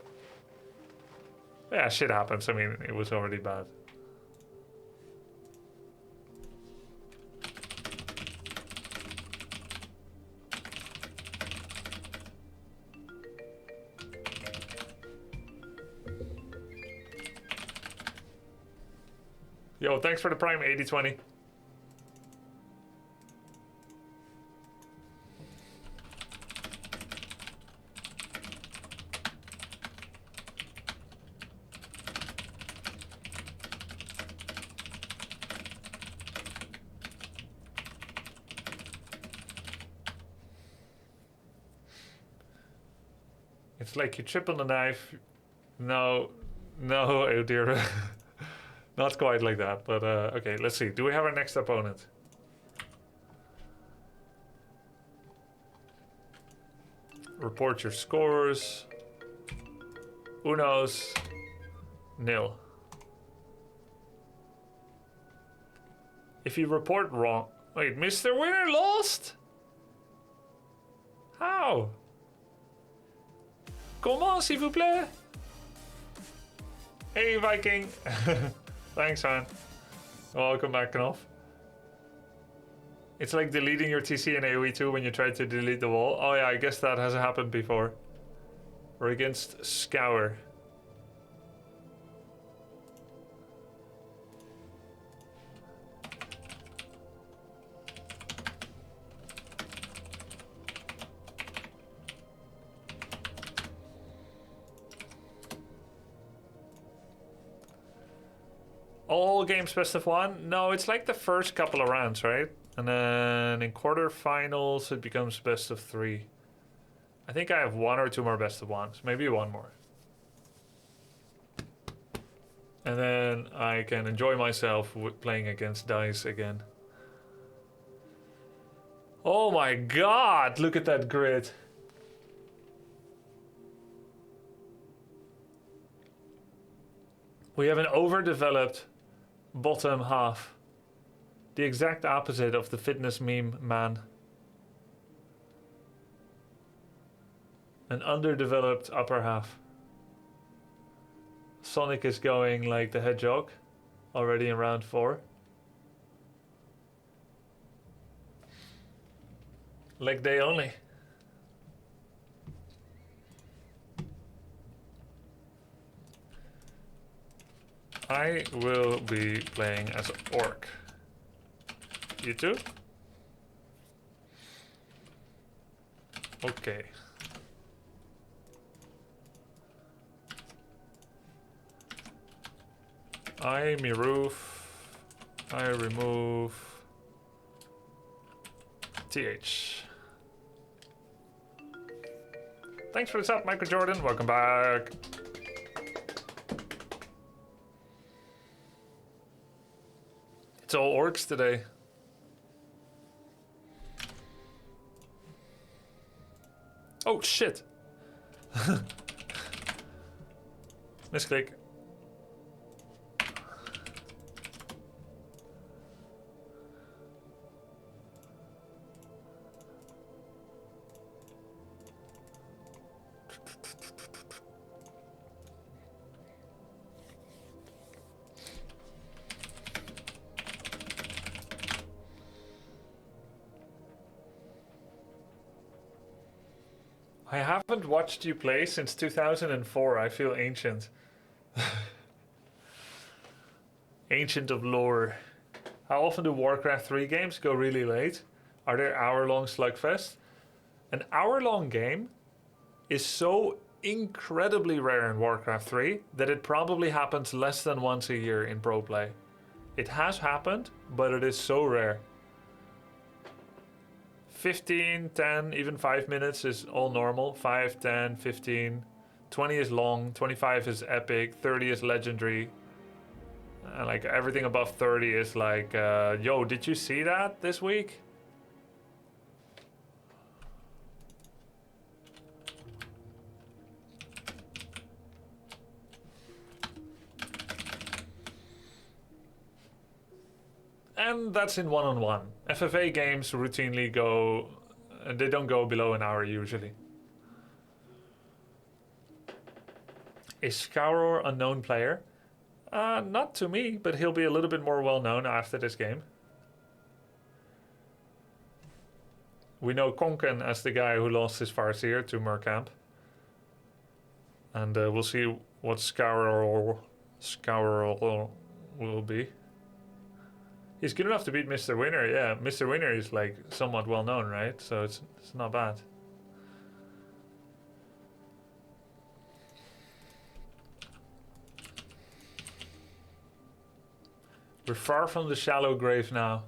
Yeah, shit happens. I mean, it was already bad. Yo, thanks for the Prime 8020. It's like you trip on the knife. No, oh dear. Not quite like that, but okay, let's see. Do we have our next opponent? Report your scores. Unos. 0. If you report wrong... Wait, Mr. Winner lost? How? Comment, s'il vous plaît? Hey, Viking. Thanks, man. Welcome back, Knopf. It's like deleting your TC in AoE2 when you try to delete the wall. Oh yeah, I guess that has happened before. We're against Scour. All games best of one? No, it's like the first couple of rounds, right? And then in quarterfinals it becomes best of 3. I think I have 1 or 2 more best of ones, maybe 1 more. And then I can enjoy myself with playing against dice again. Oh my god, look at that grid. We have an overdeveloped bottom half. The exact opposite of the fitness meme man. An underdeveloped upper half. Sonic is going like the hedgehog already in round 4. Leg day only. I will be playing as orc. You too? Okay. I remove TH. Thanks for the sub, Michael Jordan. Welcome back. It's all orcs today. Oh shit. Misclick. I haven't watched you play since 2004. I feel ancient. Ancient of lore. How often do Warcraft 3 games go really late? Are there hour-long slugfest? An hour-long game is so incredibly rare in Warcraft 3 that it probably happens less than once a year in pro play. It has happened, but it is so rare. 15, 10, even 5 minutes is all normal. 5, 10, 15. 20 is long, 25 is epic, 30 is legendary. Like everything above 30 is like, yo, did you see that this week? And that's in one-on-one. FFA games routinely go, they don't go below an hour usually. Is Scouror a known player? Not to me, but he'll be a little bit more well known after this game. We know Konken as the guy who lost his Farseer to Merkamp. And we'll see what Scouror will be. He's good enough to beat Mr. Winner, yeah. Mr. Winner is like somewhat well known, right? So it's not bad. We're far from the shallow grave now.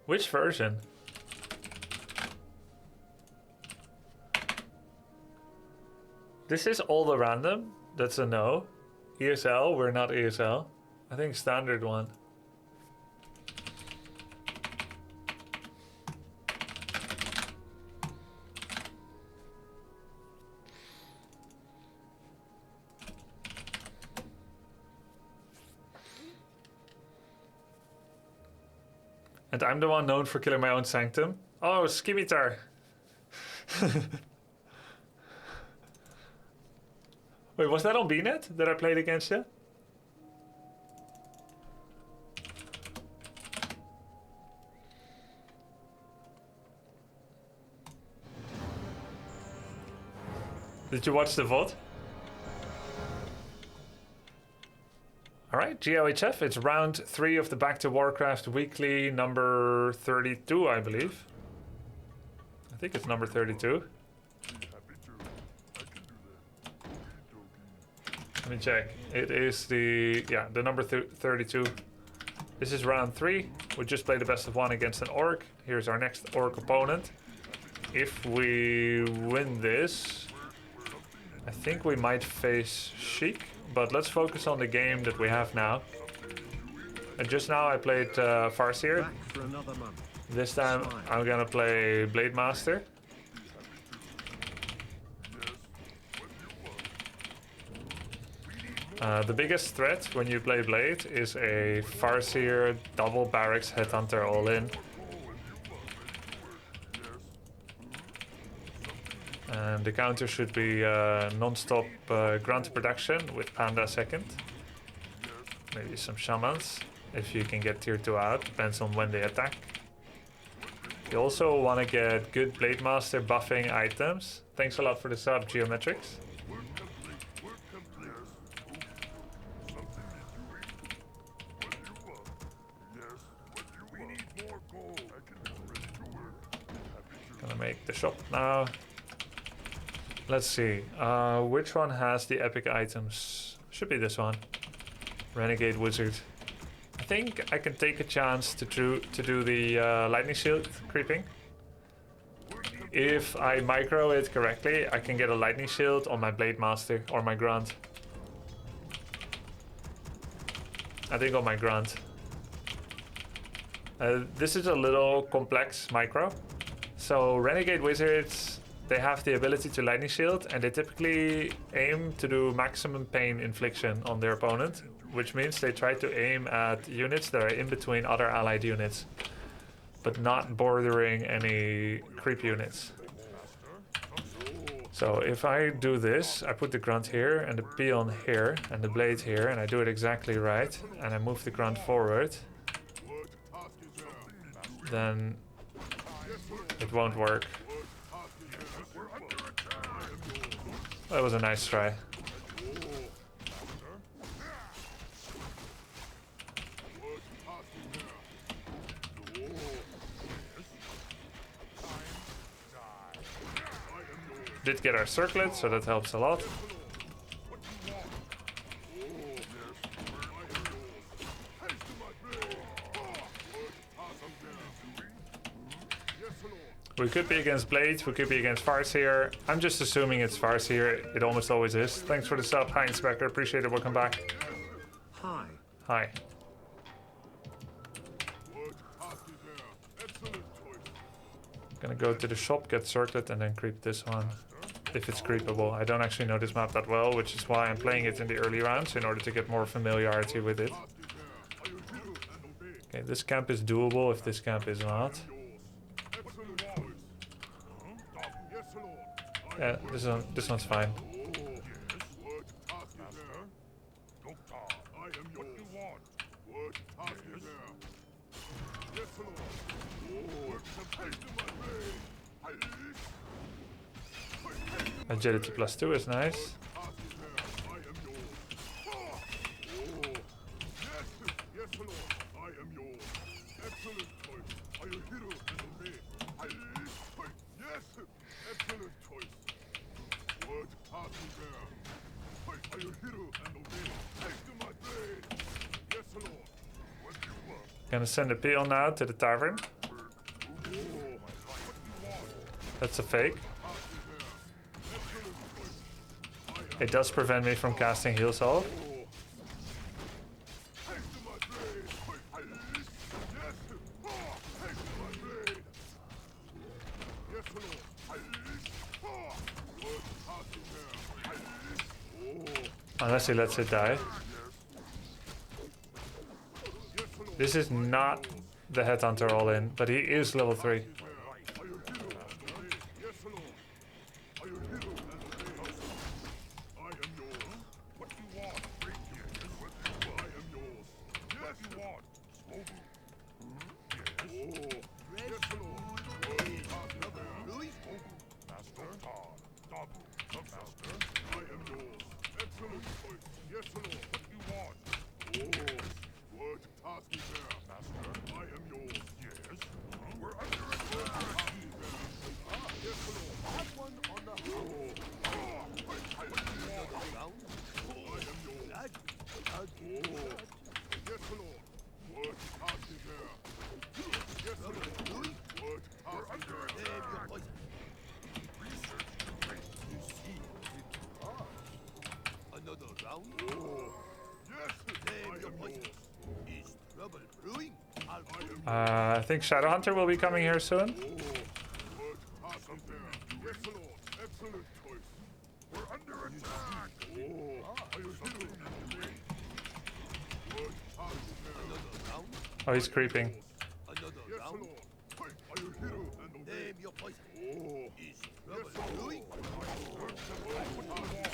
Which version? This is all the random. That's a no. ESL, we're not ESL. I think standard one. And I'm the one known for killing my own sanctum. Oh, Skimitar. Wait, was that on BNet that I played against you? Did you watch the VOD? Alright, GOHF, it's round 3 of the Back to Warcraft weekly, number 32, I believe. I think it's number 32. Happy to. I can do that. Okie dokie. Let me check. It is the number 32. This is round 3. We just played the best of 1 against an orc. Here's our next orc opponent. If we win this, I think we might face Sheik, but let's focus on the game that we have now. And just now I played Farseer. Back for another month. This time I'm gonna play Blade Master. The biggest threat when you play Blade is a Farseer double barracks headhunter all in. And the counter should be non-stop grunt production with Panda second. Maybe some shamans if you can get tier 2 out, depends on when they attack. You also want to get good Blade Master buffing items. Thanks a lot for the sub, Geometrics. Gonna make the shop now. Let's see, which one has the epic items? Should be this one. Renegade Wizard. I think I can take a chance to do the lightning shield creeping. If I micro it correctly, I can get a lightning shield on my Blade Master or my Grunt. I think on my Grunt. This is a little complex micro. So Renegade Wizards, they have the ability to lightning shield, and they typically aim to do maximum pain infliction on their opponent, which means they try to aim at units that are in between other allied units, but not bordering any creep units. So if I do this, I put the Grunt here and the Peon here and the Blade here, and I do it exactly right, and I move the Grunt forward, then it won't work. That was a nice try. Did get our circlet, so that helps a lot. We could be against Blades, we could be against Farseer. I'm just assuming it's Farseer. It almost always is. Thanks for the sub. Hi, Inspector. Appreciate it. Welcome back. Hi. Hi. Gonna go to the shop, get circlet, and then creep this one. If it's creepable. I don't actually know this map that well, which is why I'm playing it in the early rounds, in order to get more familiarity with it. Okay, this camp is doable if this camp is not. Yeah, this one's fine. Agility +2 is nice. Gonna send a peon now to the tavern. That's a fake. It does prevent me from casting heal salve. Unless he lets it die. This is not the headhunter all in, but he is level 3. think Shadowhunter will be coming here soon. Word awesome there. Yes, Lord. Excellent choice. We're under attack. Are you something new? Word awesome there. Oh, he's creeping. Yes, Lord. Hey, are you hero and obey? Yes, Lord.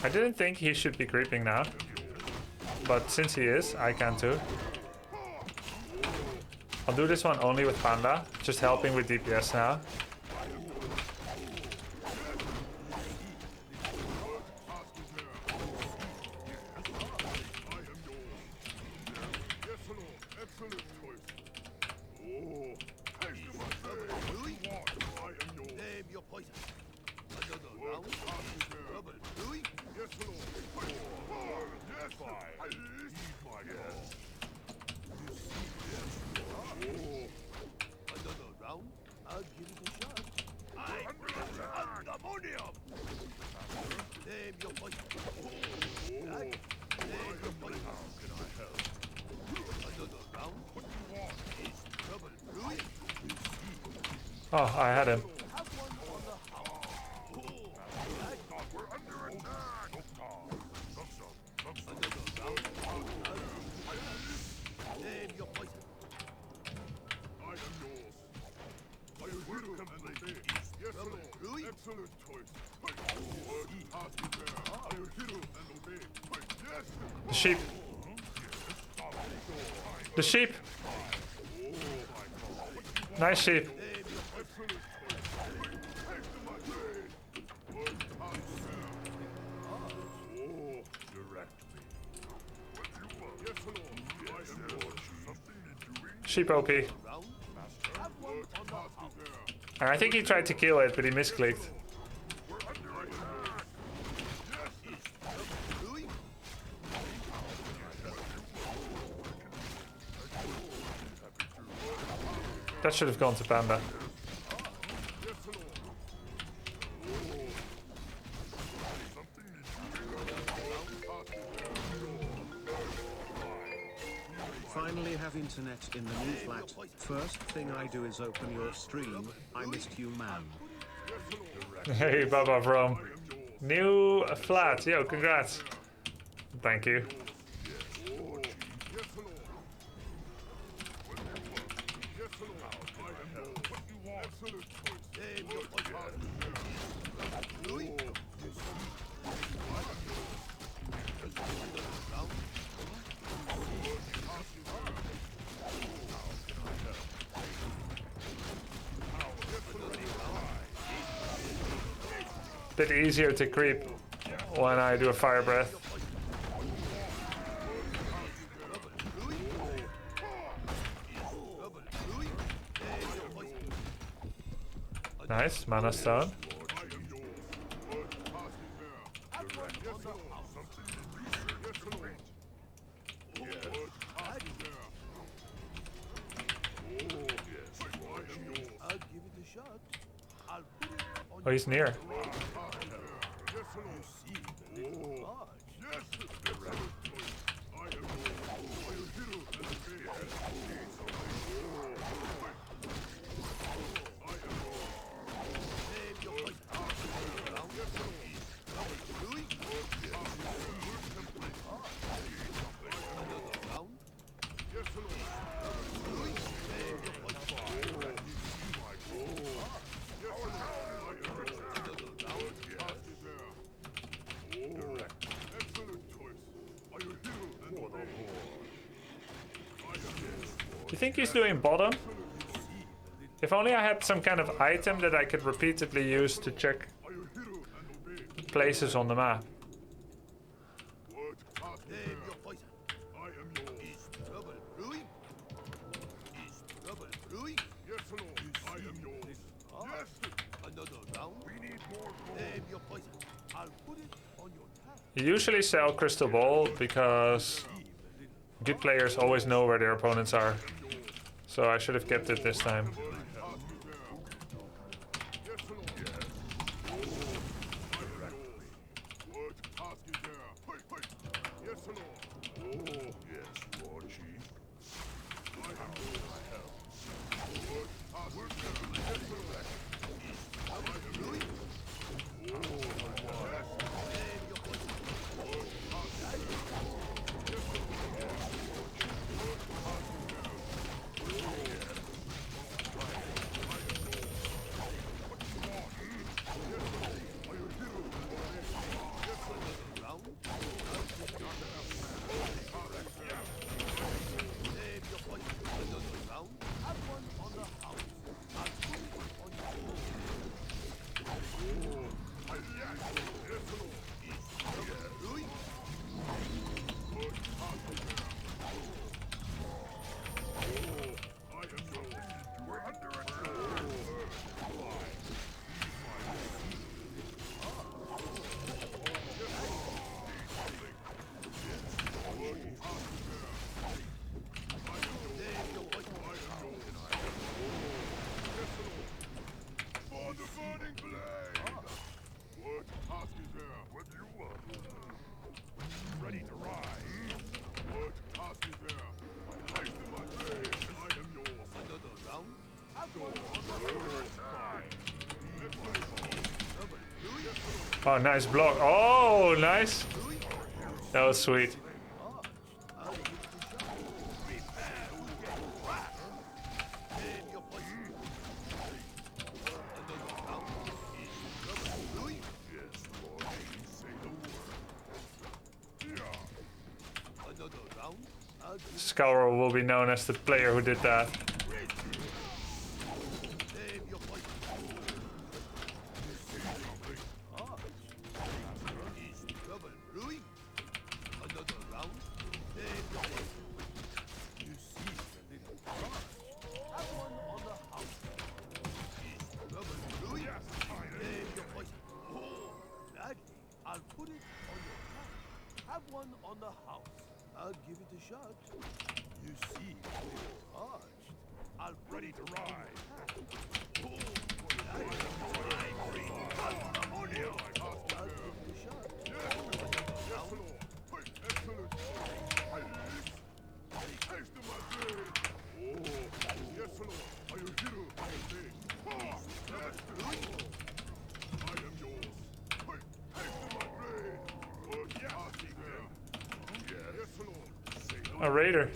I didn't think he should be creeping now. But since he is, I can too. I'll do this one only with Panda, just helping with DPS now. Oh, I had him. Excellent choice. Are you hero and obey? Yes. The sheep. The sheep. Nice sheep. Sheep OP. And I think he tried to kill it, but he misclicked. That should have gone to Panda. Finally have internet in the new flat. First thing I do is open your stream. I missed you, man. Hey, Baba from new flat. Yo, congrats. Thank you. Bit easier to creep when I do a fire breath. Nice, mana stone. Oh, he's near. You think he's doing bottom? If only I had some kind of item that I could repeatedly use to check places on the map. You usually sell Crystal Ball because good players always know where their opponents are. So I should have kept it this time. Oh, nice block. Oh, nice. That was sweet. Scour will be known as the player who did that. I'll put it on your hand. Have one on the house. I'll give it a shot. You see, charged. I'll ready to ride. A raider.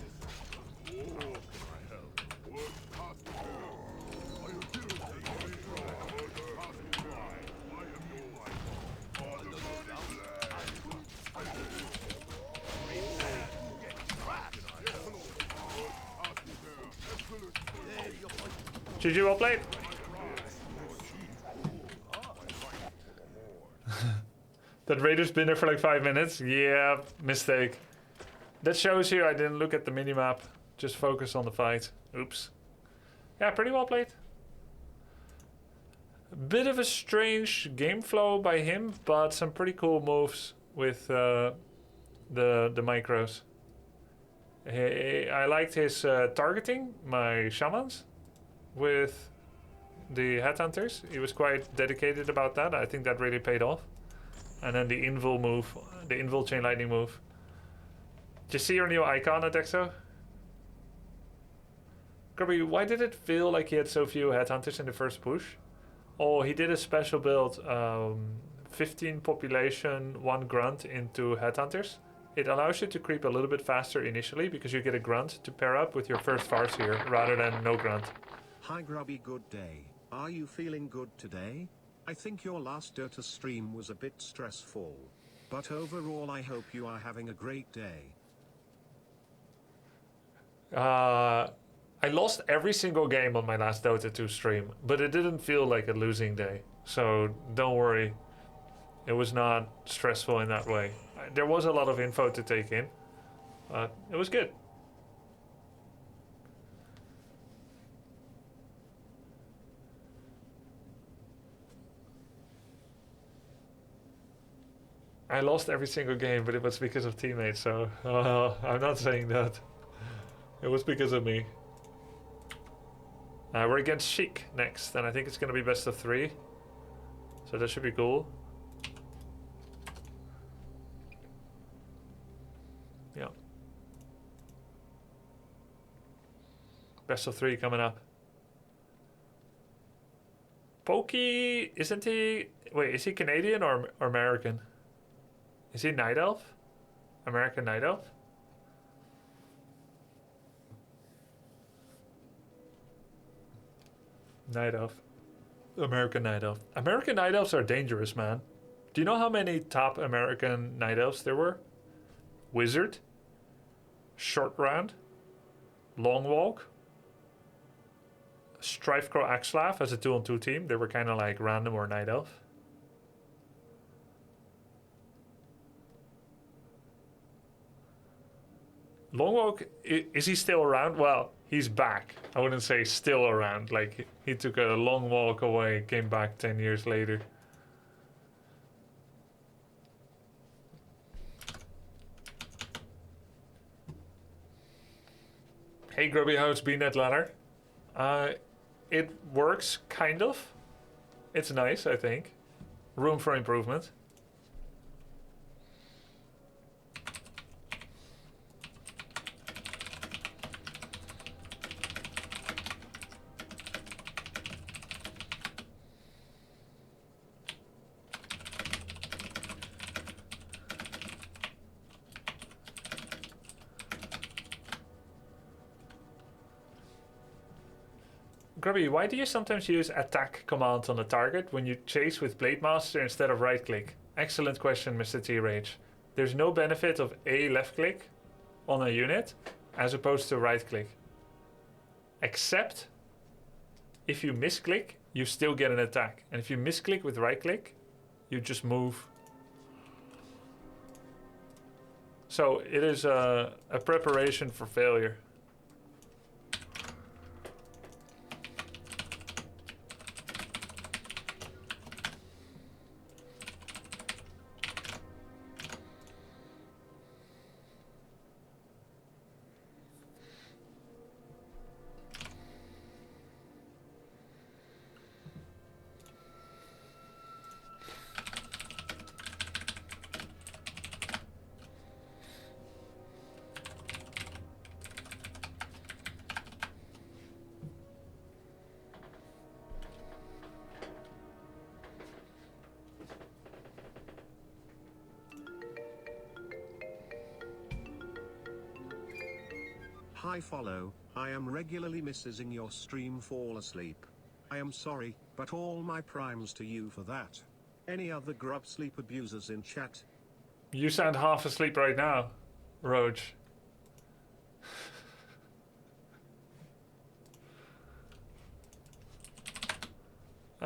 GG, well played. That raider's been there for like 5 minutes. Yeah, mistake. That shows you I didn't look at the minimap. Just focus on the fight. Oops. Yeah, pretty well played. A bit of a strange game flow by him, but some pretty cool moves with the micros. I liked his targeting my shamans with the headhunters. He was quite dedicated about that. I think that really paid off. And then the invul move, the invul chain lightning move. Did you see your new icon at Exo? Kirby, why did it feel like he had so few headhunters in the first push? Oh, he did a special build, 15 population, 1 grunt into headhunters. It allows you to creep a little bit faster initially because you get a grunt to pair up with your first Farseer rather than no grunt. Hi Grubby, good day. Are you feeling good today? I think your last Dota stream was a bit stressful. But overall I hope you are having a great day. I lost every single game on my last Dota 2 stream, but it didn't feel like a losing day. So don't worry. It was not stressful in that way. There was a lot of info to take in, but it was good. I lost every single game, but it was because of teammates, so I'm not saying that. It was because of me. We're against Sheik next, and I think it's going to be best of 3. So that should be cool. Yeah. Best of 3 coming up. Pokey, isn't he... Wait, is he Canadian or American? Is he Night Elf? American Night Elf? Night Elf. American Night Elf. American Night Elves are dangerous, man. Do you know how many top American Night Elves there were? Wizard, Short Round, Long Walk, Strifecrow Axlav as a 2-on-2 team. They were kind of like random or Night Elf. Longwalk, is he still around? Well, he's back. I wouldn't say still around. Like, he took a long walk away, came back 10 years later. Hey Grubby, how's been at ladder? It works, kind of. It's nice, I think. Room for improvement. Grubby, why do you sometimes use attack command on a target when you chase with Blade Master instead of right click? Excellent question, Mr. T-Rage. There's no benefit of a left click on a unit as opposed to right click. Except if you misclick, you still get an attack. And if you misclick with right click, you just move. So it is a preparation for failure. Hi follow, I am regularly missing your stream fall asleep. I am sorry, but all my primes to you for that. Any other grub sleep abusers in chat? You sound half asleep right now, Roach.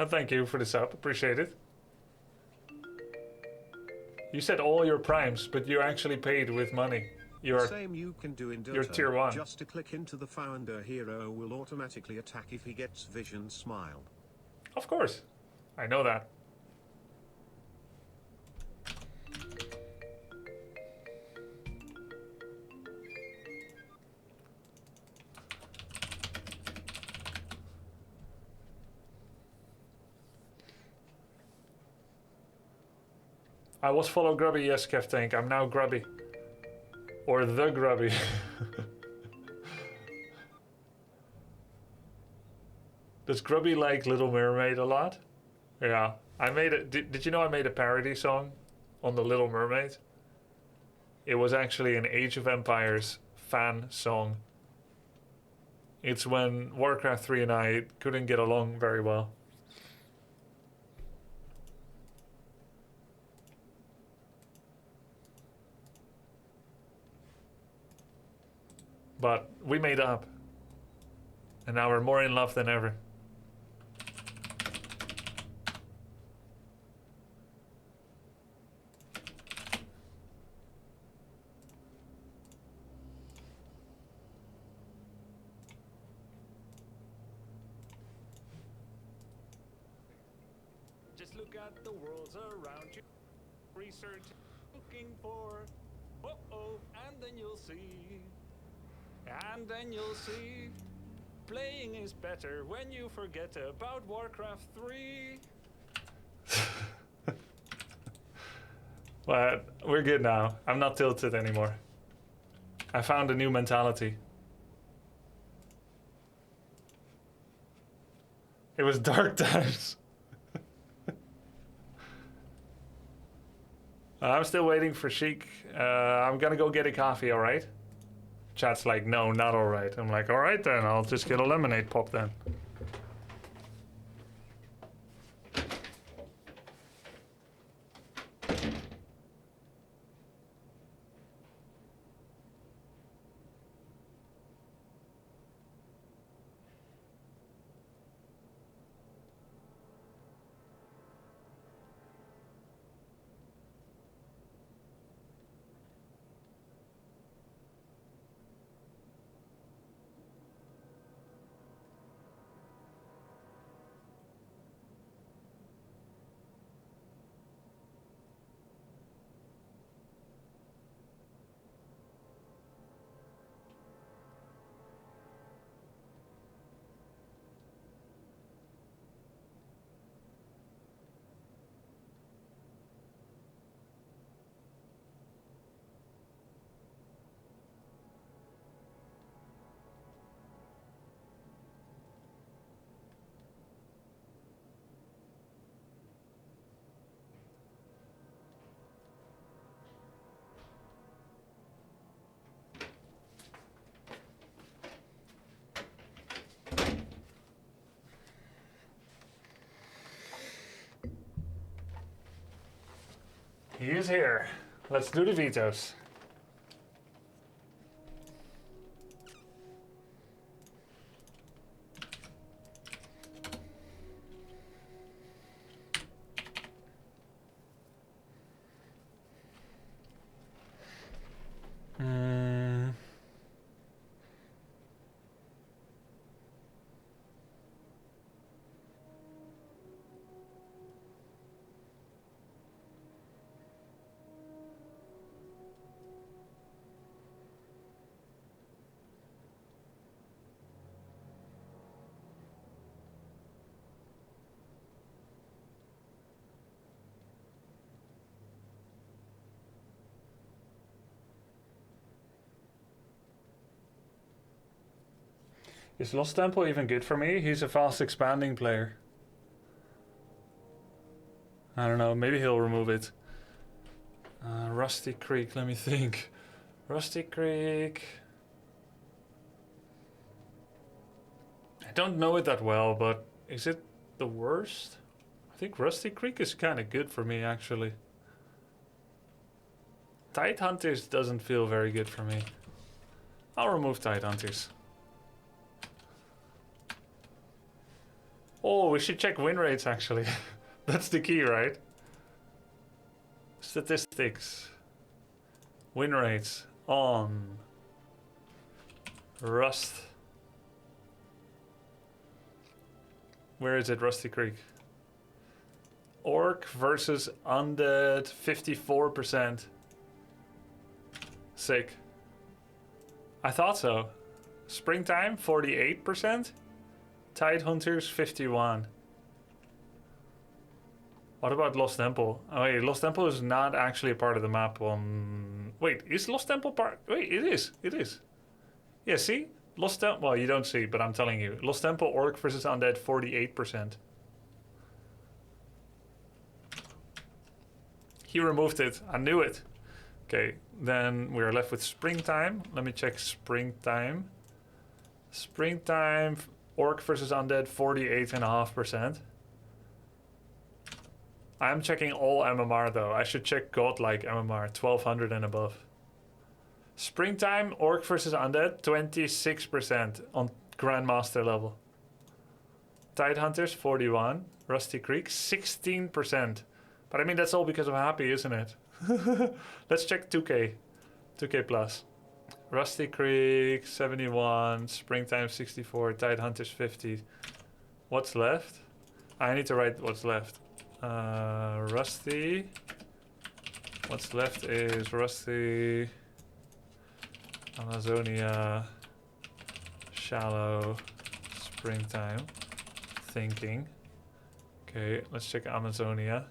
Thank you for the sub, appreciate it. You said all your primes, but you actually paid with money. You're Same you can do in Dota. you're tier 1. Just to click into the founder hero will automatically attack if he gets vision smile. Of course, I know that. I was follow Grubby, yes, Kev Tank. I'm now Grubby. Or the Grubby. Does Grubby like Little Mermaid a lot? Yeah. I made it. Did you know I made a parody song on the Little Mermaid? It was actually an Age of Empires fan song. It's when Warcraft 3 and I couldn't get along very well. But we made up. And now we're more in love than ever. Just look at the worlds around you. Research, looking for. Uh-oh, and then you'll see. And then you'll see. Playing is better when you forget about Warcraft 3. But we're good now. I'm not tilted anymore. I found a new mentality. It was dark times. I'm still waiting for Sheik. I'm gonna go get a coffee, alright? Chat's like, no, not alright. I'm like, alright then, I'll just get a lemonade pop then. He is here. Let's do the vetoes. Is Lost Temple even good for me? He's a fast expanding player. I don't know, maybe he'll remove it. Rusty Creek, let me think. Rusty Creek. I don't know it that well, but is it the worst? I think Rusty Creek is kind of good for me, actually. Tide Hunters doesn't feel very good for me. I'll remove Tide Hunters. Oh, we should check win rates, actually. That's the key, right? Statistics. Win rates on Rust. Where is it? Rusty Creek. Orc versus Undead, 54%. Sick. I thought so. Springtime, 48%. Tide Hunters, 51. What about Lost Temple? Oh wait, Lost Temple is not actually a part of the map on... Wait, is Lost Temple part... Wait, it is. It is. Yeah, see? Lost Temple... Well, you don't see, but I'm telling you. Lost Temple, Orc versus Undead, 48%. He removed it. I knew it. Okay, then we're left with Springtime. Let me check Springtime. Springtime... Orc versus Undead, 48.5%. I'm checking all MMR though. I should check Godlike MMR, 1200 and above. Springtime, Orc versus Undead, 26% on Grandmaster level. Tide Hunters, 41. Rusty Creek, 16%. But I mean, that's all because I'm happy, isn't it? Let's check 2K. 2K plus. Rusty Creek, 71. Springtime, 64. Tide Hunters, 50. What's left? I need to write what's left. Rusty. What's left is Rusty, Amazonia, Shallow, Springtime, Thinking. Okay, let's check Amazonia.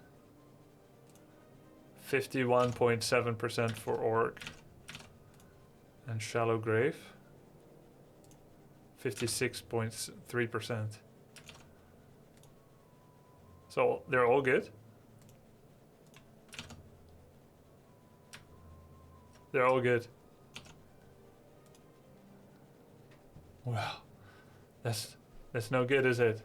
51.7% for Orc. And Shallow Grave. 56.3%. So they're all good. They're all good. Wow. That's no good, is it?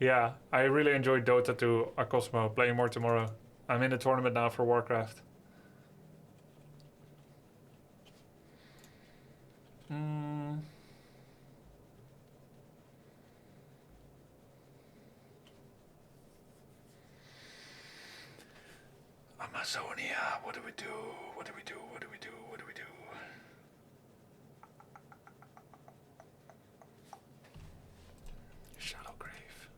Yeah, I really enjoyed Dota 2 Cosmo. Playing more tomorrow. I'm in a tournament now for Warcraft. Amazonia, what do we do? What do we do? What do we do? What do we do? Shallow Grave.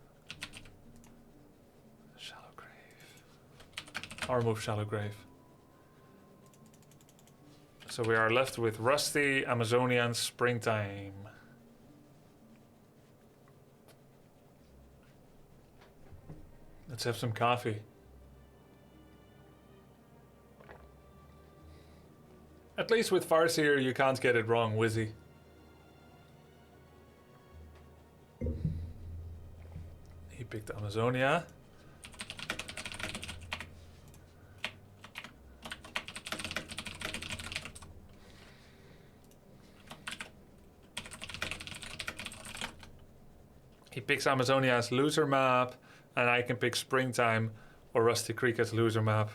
Shallow Grave. I'll remove Shallow Grave. So we are left with Rusty, Amazonian, Springtime. Let's have some coffee. At least with Farseer you can't get it wrong, Wizzy. He picked Amazonia. He picks Amazonia as loser map, And I can pick Springtime or Rusty Creek as loser map.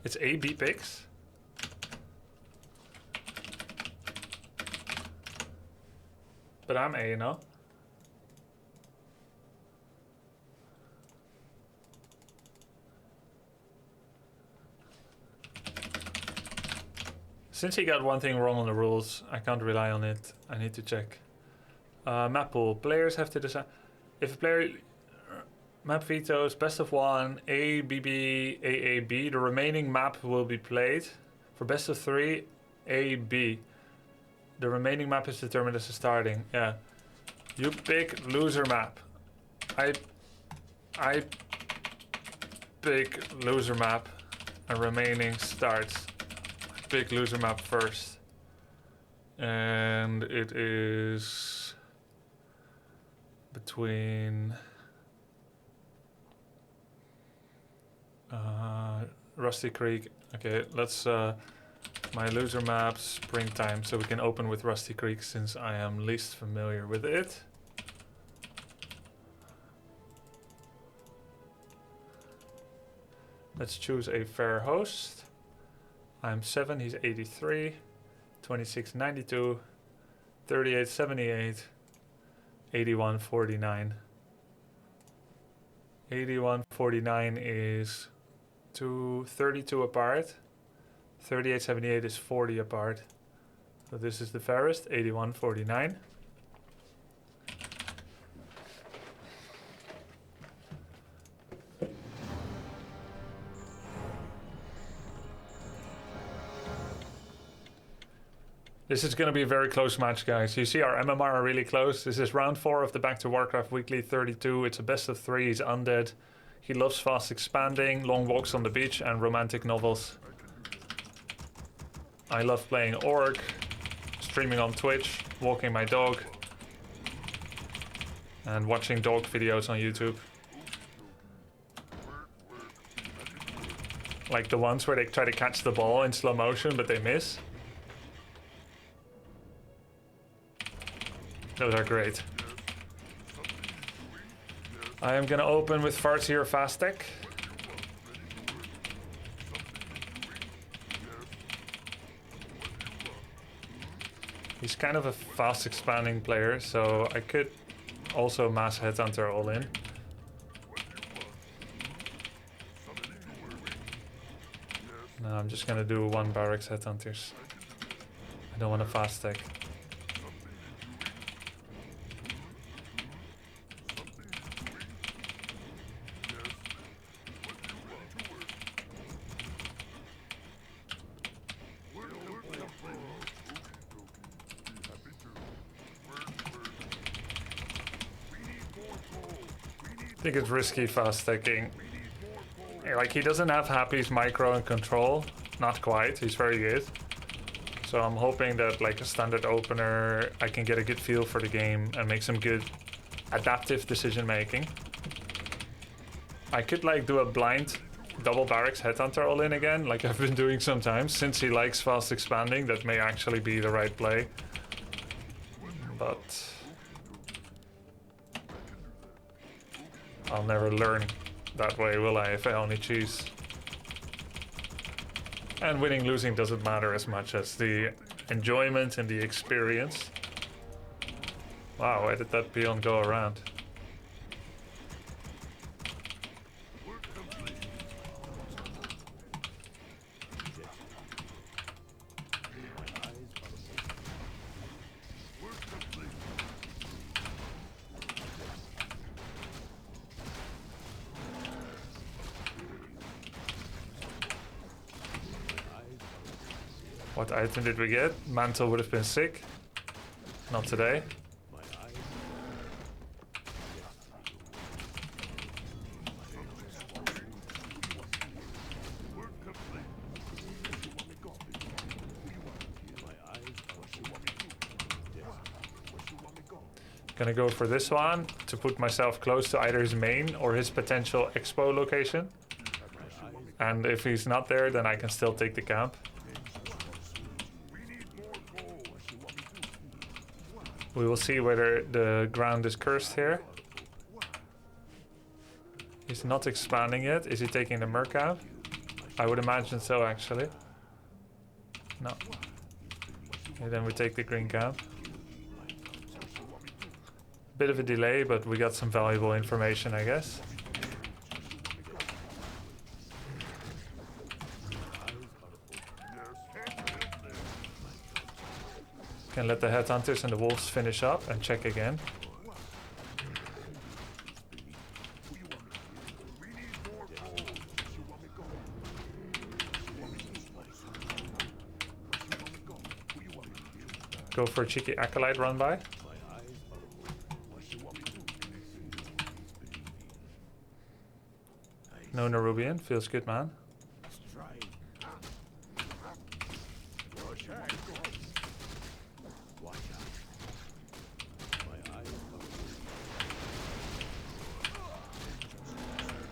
It's A, B picks. But I'm A, no? Since he got one thing wrong on the rules, I can't rely on it. I need to check. Map pool. Players have to decide. If a player map vetoes best of one, A, B, B, A, A, B, the remaining map will be played. For best of three, A, B. The remaining map is determined as a starting. Yeah. You pick loser map. I pick loser map and remaining starts. Pick loser map first. And it is between Rusty Creek. Okay, let's my loser map Springtime, so we can open with Rusty Creek since I am least familiar with it. Let's choose a fair host. I'm 7, he's 83, 2692, 3878, 8149. 8149 is 32 apart. 3878 is 40 apart. So this is the fairest, 8149. This is going to be a very close match, guys. You see our MMR are really close. This is round 4 of the Back to Warcraft Weekly 32. It's a best of 3. He's undead. He loves fast expanding, long walks on the beach, and romantic novels. I love playing Orc, streaming on Twitch, walking my dog, and watching dog videos on YouTube. Like the ones where they try to catch the ball in slow motion, but they miss. Those are great. I am gonna open with Farseer Fastek. He's kind of a fast expanding player, so I could also mass headhunter all in. No, I'm just gonna do 1 barracks headhunters. I don't want a fast tech. I think it's risky fast stacking. Like, he doesn't have Happy's micro and control. Not quite, he's very good. So I'm hoping that, like a standard opener, I can get a good feel for the game and make some good adaptive decision making. I could like do a blind double barracks headhunter all in again, like I've been doing sometimes. Since he likes fast expanding, that may actually be the right play. But I'll never learn that way, will I, if I only choose. And winning, losing doesn't matter as much as the enjoyment and the experience. Wow, why did that peon go around? What item did we get? Mantle would have been sick. Not today. Gonna go for this one to put myself close to either his main or his potential expo location. And if he's not there, then I can still take the camp. We need more gold. We will see whether the ground is cursed here. He's not expanding yet. Is he taking the merc out? I would imagine so, actually. No. Okay, then we take the green camp. Bit of a delay, but we got some valuable information, I guess. Can let the headhunters and the wolves finish up and check again. Go for a cheeky acolyte run by. No Nerubian, feels good, man.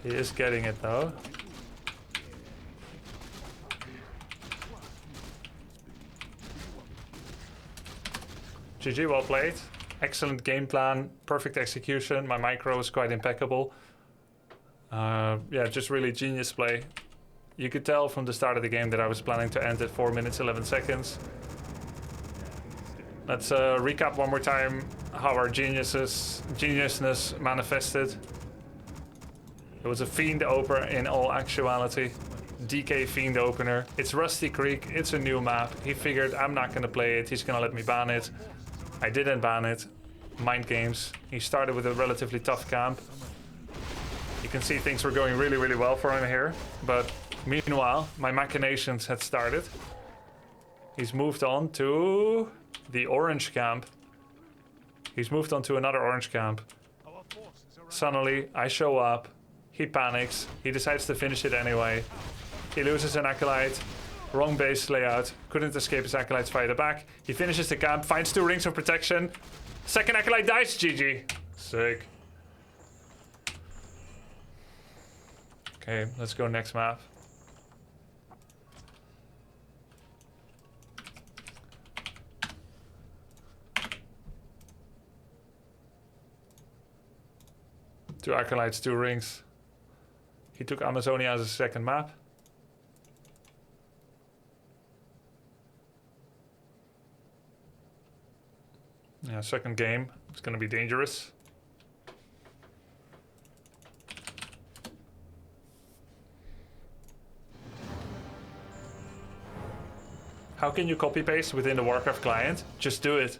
He is getting it though. GG, well played. Excellent game plan, perfect execution. My micro was quite impeccable. Yeah, just really genius play. You could tell from the start of the game that I was planning to end at 4 minutes 11 seconds. Let's recap one more time how our geniusness manifested. It was a Fiend opener in all actuality. DK Fiend opener. It's Rusty Creek, it's a new map. He figured I'm not gonna play it, he's gonna let me ban it. I didn't ban it. Mind games. He started with a relatively tough camp. You can see things were going really, really well for him here. But meanwhile, my machinations had started. He's moved on to the orange camp. He's moved on to another orange camp. Suddenly, I show up. He panics. He decides to finish it anyway. He loses an acolyte. Wrong base layout. Couldn't escape his acolytes via the back. He finishes the camp. Finds 2 rings of protection. Second acolyte dies. GG. Sick. Okay, let's go next map. Two acolytes, 2 rings. He took Amazonia as a second map. Yeah, second game. It's gonna be dangerous. How can you copy paste within the Warcraft client? Just do it.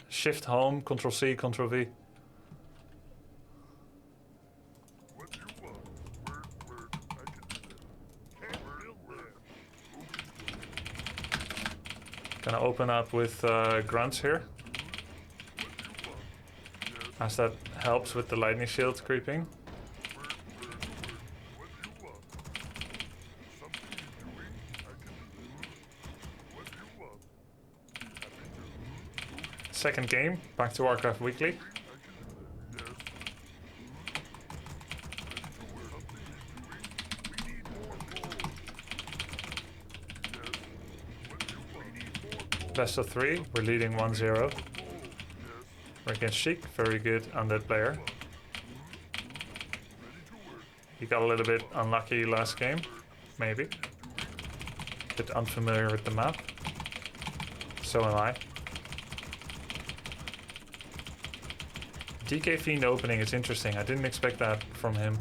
Shift home, Control C, Control V. What do you want? Word, I can do that. Can't build that. Gonna open up with grunts here. As that helps with the lightning shield creeping. Second game, back to Warcraft Weekly. Best of 3, we're leading 1-0. We're against Sheik, very good undead player. He got a little bit unlucky last game, maybe. Bit unfamiliar with the map. So am I. DK Fiend opening is interesting, I didn't expect that from him.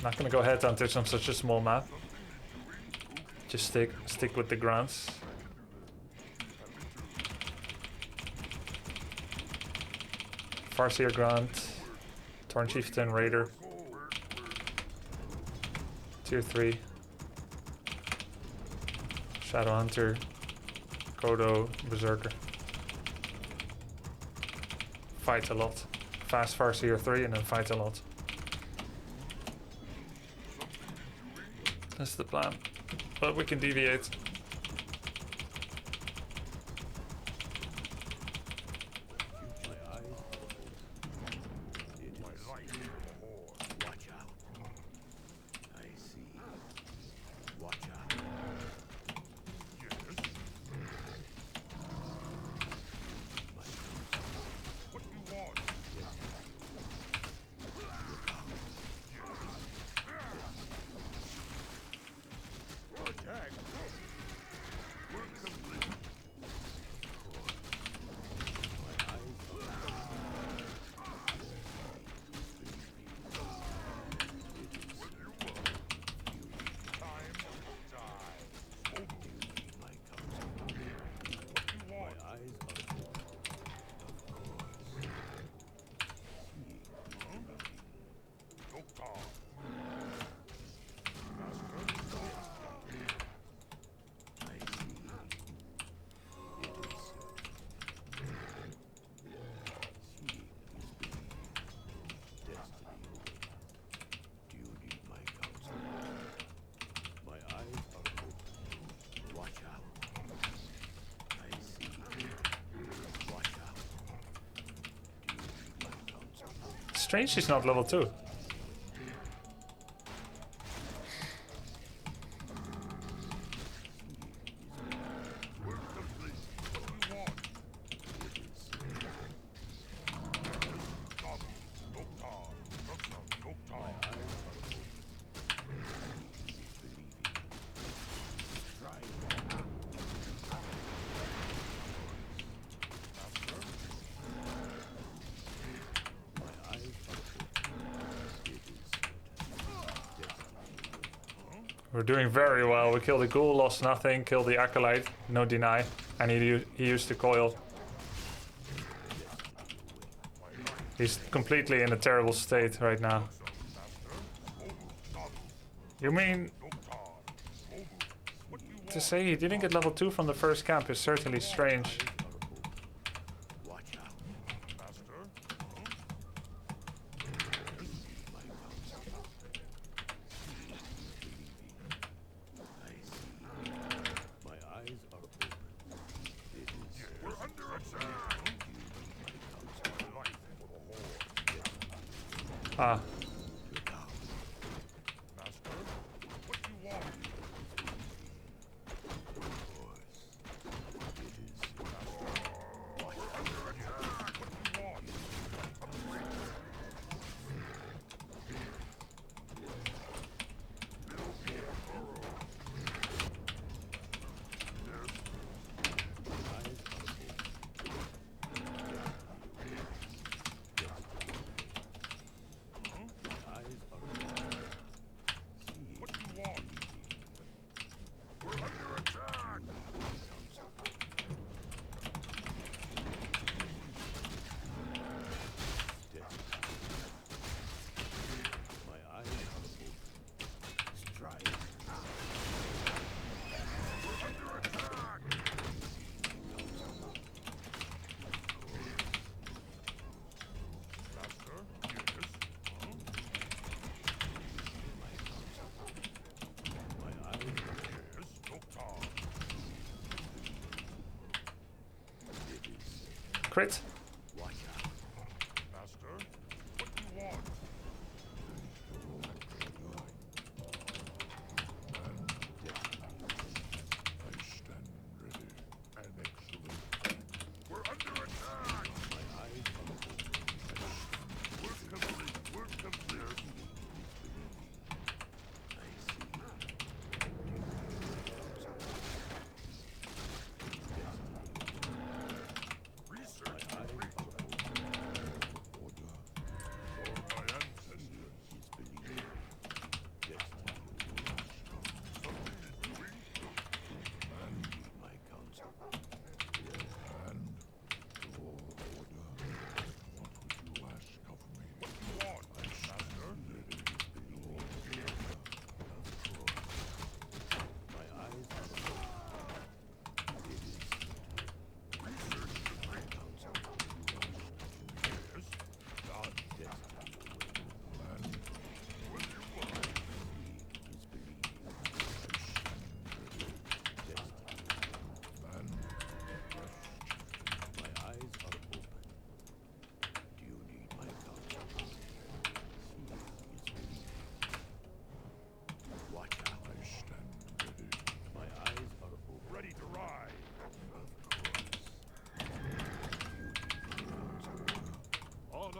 Not gonna go headhunters on such a small map. Just stick with the grunts. Farseer Grunt, Torn Chieftain, Raider, Tier 3, Shadow Hunter, Kodo, Berserker. Fight a lot. fast Farseer 3 and then fight a lot. That's the plan. But we can deviate. Watch out. I see. Watch out. Yes. What do you want? Attack. Work complete. Time to die. My eyes are Doctor. I see. It is destiny. Do you need my counsel? My eyes are open. Watch out. I see. Watch out. Do you need my counsel? Strange she's not level 2. Work complete. What do you want? We're doing very well. We killed the ghoul, lost nothing, killed the acolyte, no deny, and he used the coil. He's completely in a terrible state right now. You mean to say he didn't get level 2 from the first camp is certainly strange. Watch out. Master? I see. My eyes are open. It is. We're under attack. Life for the Horde. Ah, Master, what do you want? crit. Watch out. Master, what do you want? I stand ready and excellent. We're under attack! My eyes are open. Work complete. Work complete. I see. Research. My eyes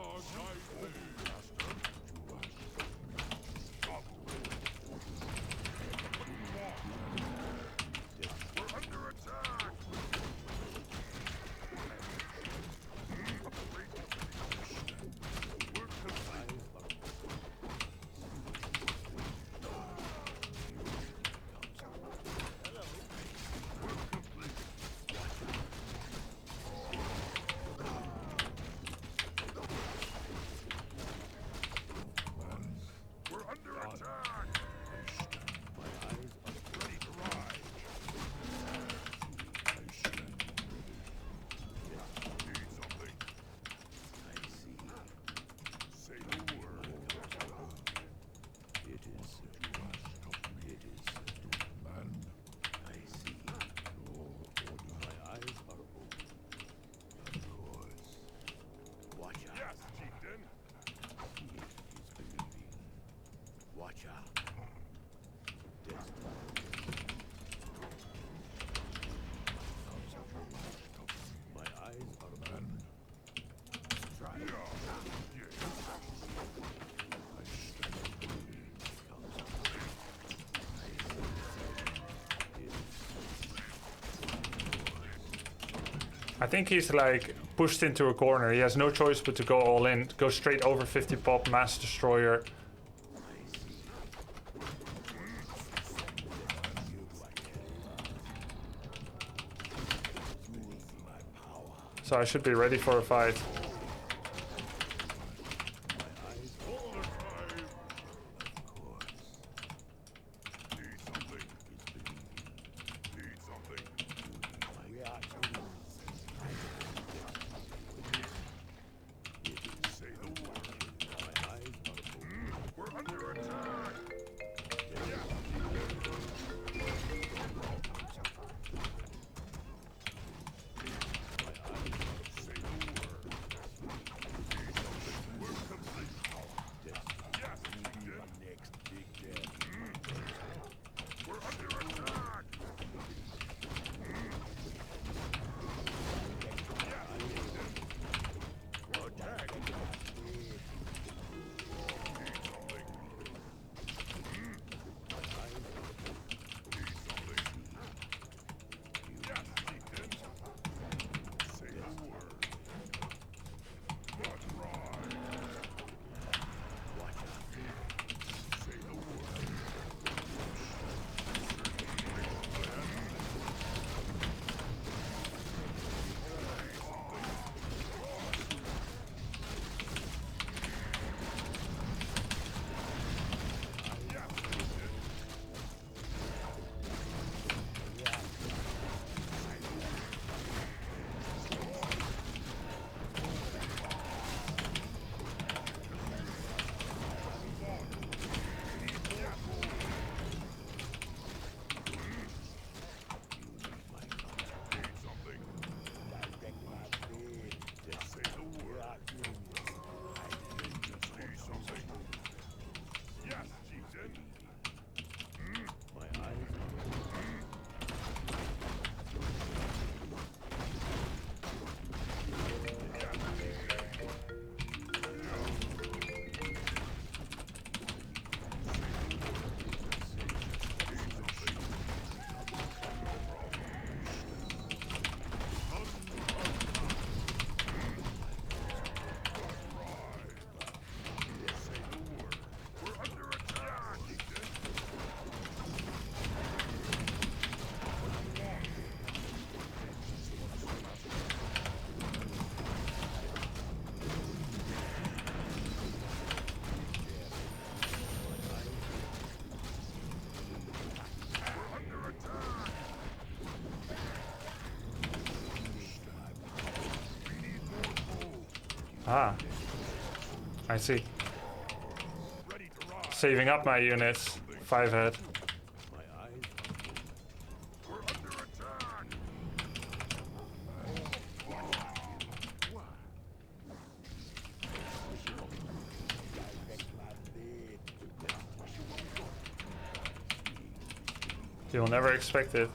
our guide way, Master. We're under attack! We're complete. We're under attack! My eyes are ready to ride. Need something? I see. Say the word. It is It is man. I see. My eyes are open. Of course. Watch out. Yes, chieftain. He is believing. Watch out. My eyes are man. Try. Yes. I think he's like pushed into a corner. He has no choice but to go all in, go straight over 50 pop, mass destroyer. So I should be ready for a fight. Need something. Need something. Say the word. My eyes are open. We're under attack. Say the word. Need something. We're complete. Yes, chieftain. Next big death. We're under attack. Attack. Need something. Need something. Yes, chieftain. Say the word. Let's ride. Watch out. Say the word. Need something. Say the word. Need something. Yes, chieftain. My eyes Say the word. We're under attack, chieftain. We're under attack. We need more gold. Ah, I see. Ready to ride. Saving up my units. 5 head. My eyes. We're under attack. You'll never expect it.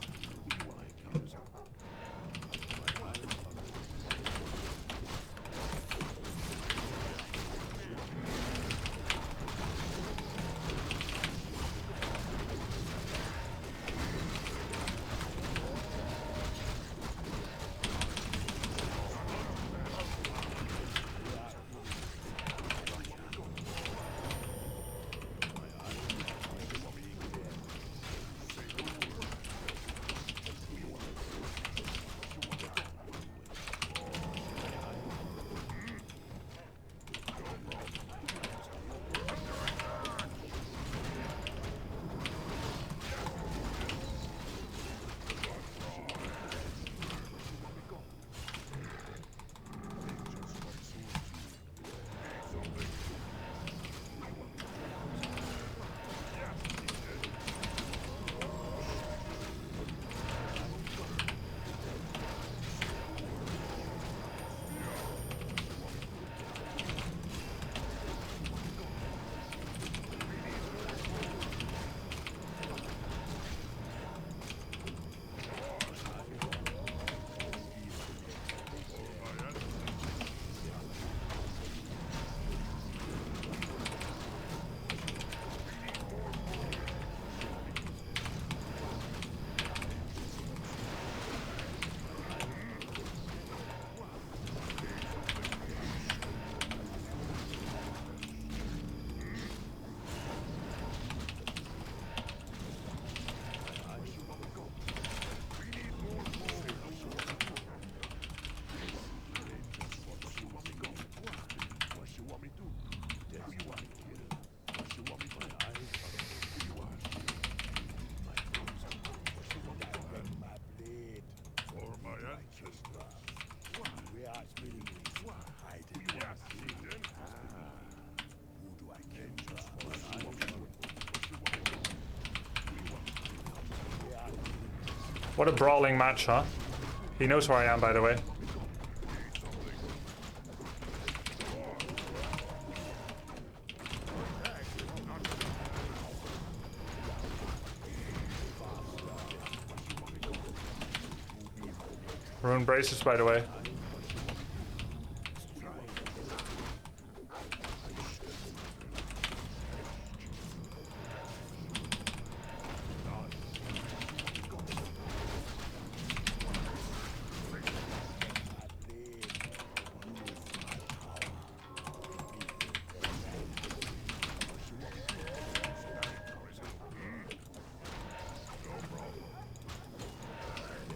For my ancestors. Yes, Eden. What a brawling match, huh? He knows where I am, by the way. Rune braces, by the way.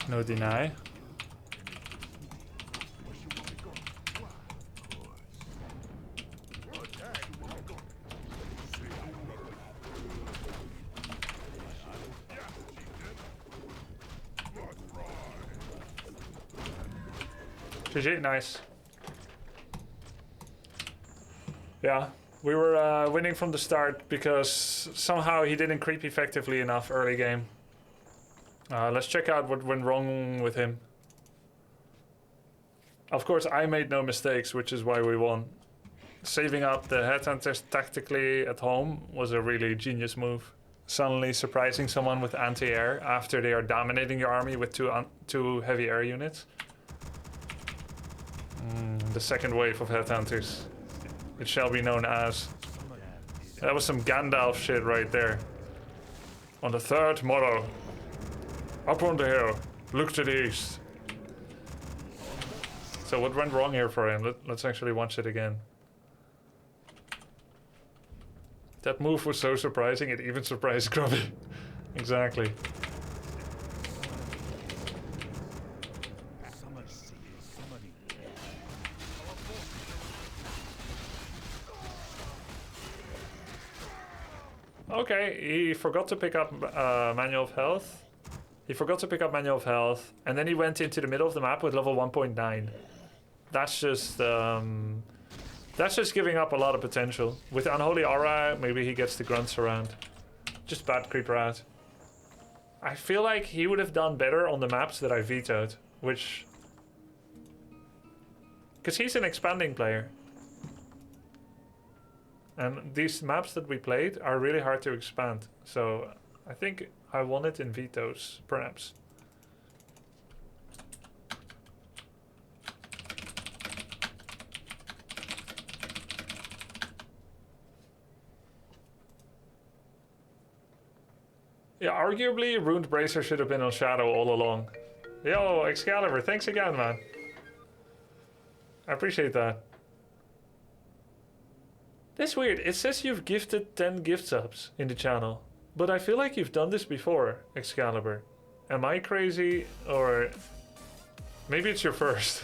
No deny. GG, nice. Yeah, we were winning from the start because somehow he didn't creep effectively enough early game. Let's check out what went wrong with him. Of course, I made no mistakes, which is why we won. Saving up the headhunters tactically at home was a really genius move. Suddenly surprising someone with anti-air after they are dominating your army with two heavy air units. The second wave of headhunters. It shall be known as. That was some Gandalf shit right there. On the third motto. Up on the hill. Look to the east. So what went wrong here for him? Let's actually watch it again. That move was so surprising, it even surprised Grubby. Exactly. Okay, he forgot to pick up Manual of Health. He forgot to pick up Manual of Health, and then he went into the middle of the map with level 1.9. That's just giving up a lot of potential. With Unholy Aura, maybe he gets the grunts around. Just bad creeper out. I feel like he would have done better on the maps that I vetoed, which... Because he's an expanding player. And these maps that we played are really hard to expand. So I think I won it in vetoes, perhaps. Yeah, arguably, Ruined Bracer should have been on Shadow all along. Yo, Excalibur, thanks again, man. I appreciate that. That's weird. It says you've gifted 10 gift subs in the channel. But I feel like you've done this before, Excalibur. Am I crazy? Or... Maybe it's your first.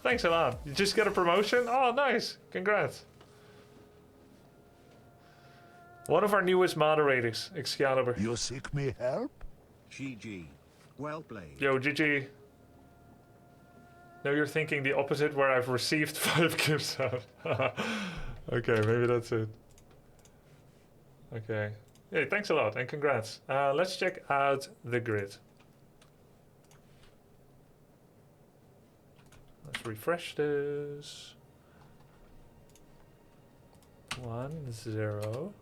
Thanks a lot. You just got a promotion? Oh, nice. Congrats. One of our newest moderators, Excalibur. You seek me help? GG. Well played. Yo, GG. No, you're thinking the opposite, where I've received 5 gifts out. Okay, maybe that's it. Okay. Hey, thanks a lot and congrats. Let's check out the grid. Let's refresh this. 1, 0.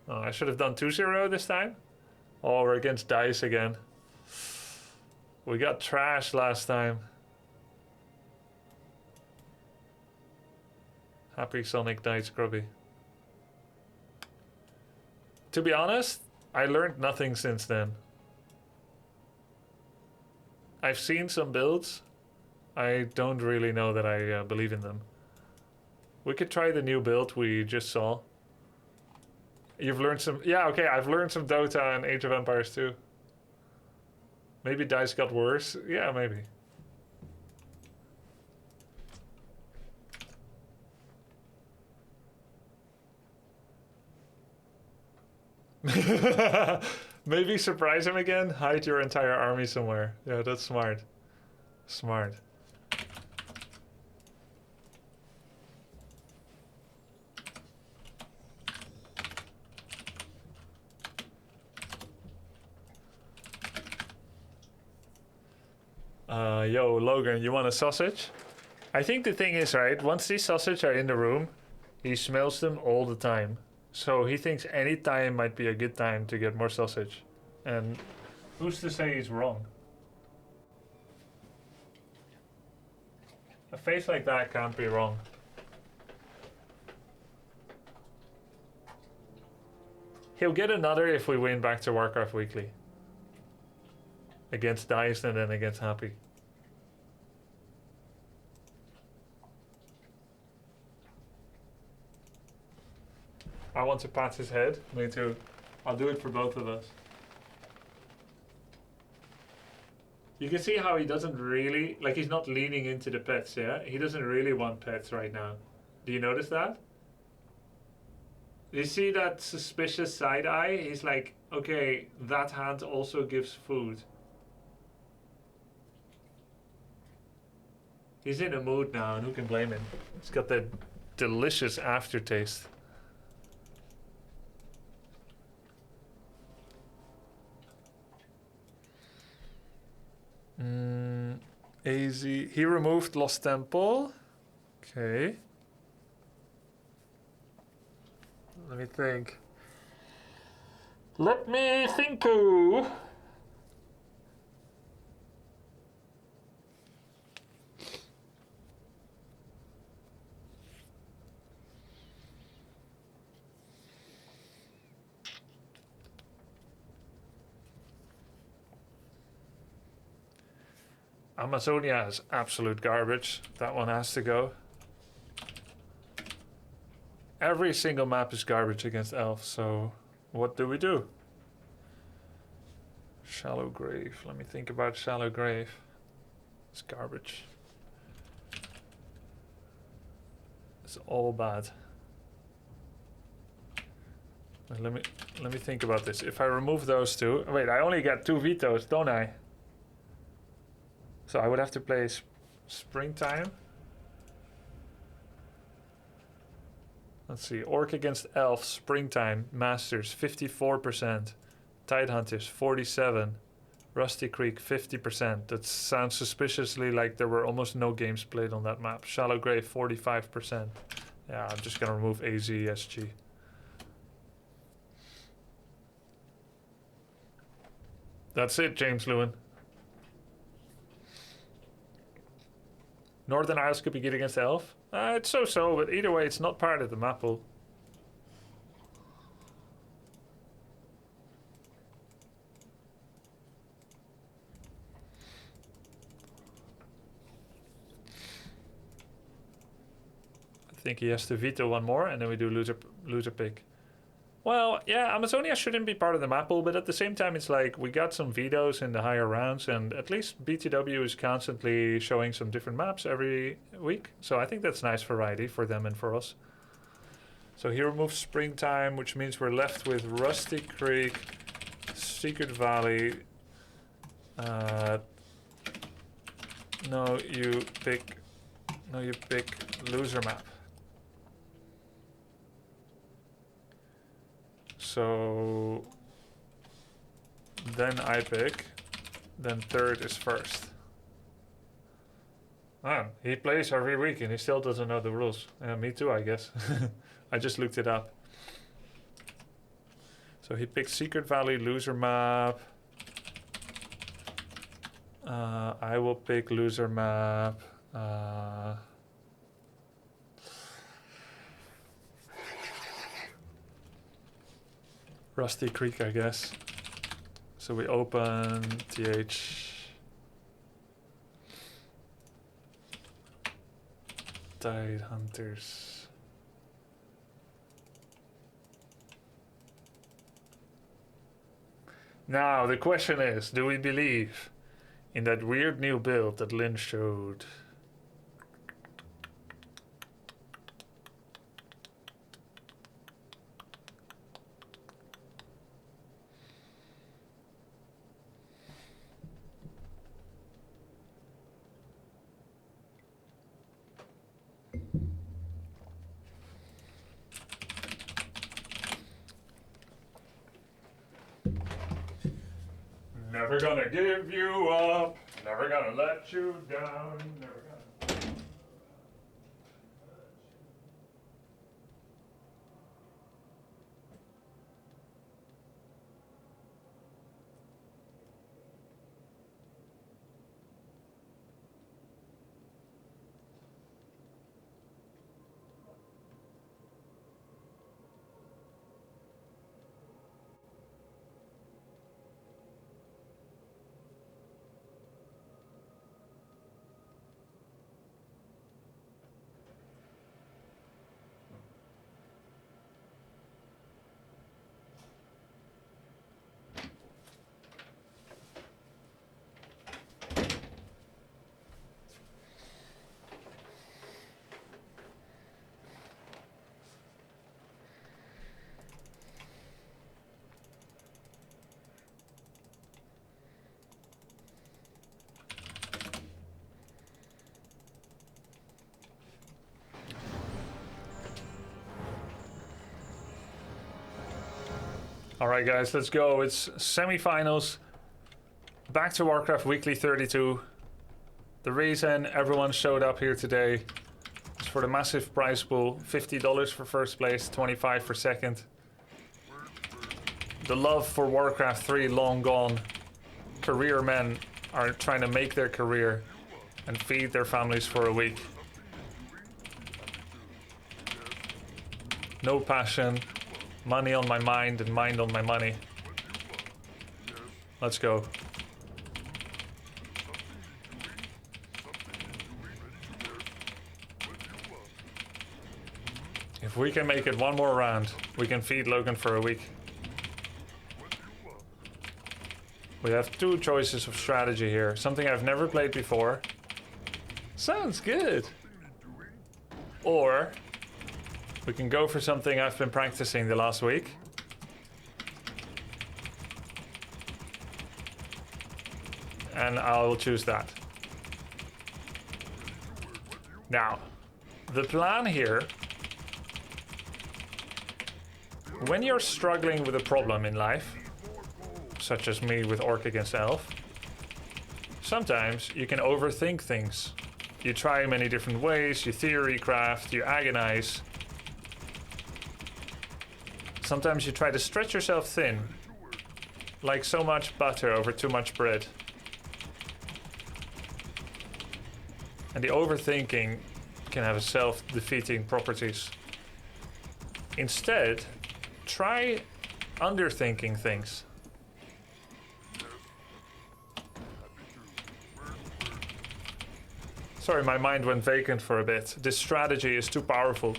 Oh, I should have done 2-0 this time. Oh, we're against Dice again. We got trashed last time. Happy Sonic Dice Grubby. To be honest, I learned nothing since then. I've seen some builds. I don't really know that I believe in them. We could try the new build we just saw. You've learned some... Yeah, okay, I've learned some Dota and Age of Empires too. Maybe dice got worse. Yeah, maybe. Maybe surprise him again. Hide your entire army somewhere. Yeah, that's smart. Smart. Yo, Logan, you want a sausage? I think the thing is, right, once these sausage are in the room, he smells them all the time. So he thinks any time might be a good time to get more sausage. And who's to say he's wrong? A face like that can't be wrong. He'll get another if we win back to Warcraft Weekly. Against Dice and then against Happy. I want to pat his head. Me too. I'll do it for both of us. You can see how he doesn't really, like he's not leaning into the pets, yeah? He doesn't really want pets right now. Do you notice that? You see that suspicious side eye? He's like, okay, that hand also gives food. He's in a mood now, and who can blame him? He's got that delicious aftertaste. AZ. He removed Lost Temple. Okay. Let me think. Let me think. Amazonia is absolute garbage. That one has to go. Every single map is garbage against elves, so what do we do? Shallow Grave. Let me think about Shallow Grave. It's garbage. It's all bad. Let me think about this. If I remove those two, wait, I only get 2 vetoes, don't I? So I would have to play Springtime. Let's see. Orc against Elf, Springtime, Masters, 54%. Tidehunters, 47%. Rusty Creek, 50%. That sounds suspiciously like there were almost no games played on that map. Shallow Grave, 45%. Yeah, I'm just gonna remove AZSG. That's it, James Lewin. Northern Isles could be good against Elf. It's so-so, but either way, it's not part of the map pool. I think he has to veto one more, and then we do loser pick. Well, yeah, Amazonia shouldn't be part of the map pool, but at the same time, it's like we got some vetoes in the higher rounds, and at least BTW is constantly showing some different maps every week. So I think that's nice variety for them and for us. So he removes Springtime, which means we're left with Rusty Creek, Secret Valley. No, you pick loser map. So then I pick, then third is first. Man, he plays every week and he still doesn't know the rules. Me too, I guess. I just looked it up. So he picked Secret Valley, loser map. I will pick loser map. Rusty Creek, I guess. So we open TH. Tide Hunters. Now the question is, do we believe in that weird new build that Lynn showed. Never gonna give you up, never gonna let you down, never gonna... Alright guys, let's go. It's semi-finals. Back to Warcraft Weekly 32. The reason everyone showed up here today is for the massive prize pool. $50 for first place, $25 for second. The love for Warcraft 3 long gone. Career men are trying to make their career and feed their families for a week. No passion. Money on my mind and mind on my money. Let's go. If we can make it one more round, we can feed Logan for a week. We have two choices of strategy here. Something I've never played before. Sounds good. Or we can go for something I've been practicing the last week. And I'll choose that. Now, the plan here, when you're struggling with a problem in life, such as me with Orc against Elf, sometimes you can overthink things. You try many different ways, you theory craft, you agonize. Sometimes you try to stretch yourself thin, like so much butter over too much bread. And the overthinking can have self-defeating properties. Instead, try underthinking things. Sorry, my mind went vacant for a bit. This strategy is too powerful.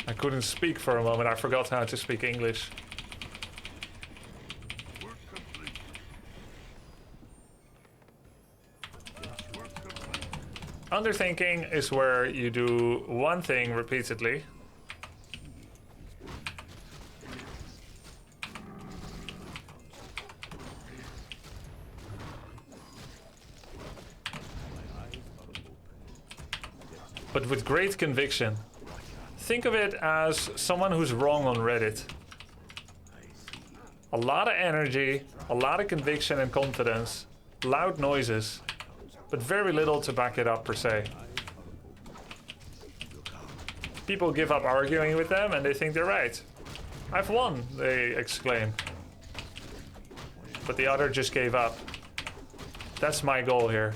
I couldn't speak for a moment. I forgot how to speak English. Underthinking is where you do one thing repeatedly. But with great conviction. Think of it as someone who's wrong on Reddit. A lot of energy, a lot of conviction and confidence, loud noises, but very little to back it up per se. People give up arguing with them and they think they're right. I've won, they exclaim. But the other just gave up. That's my goal here.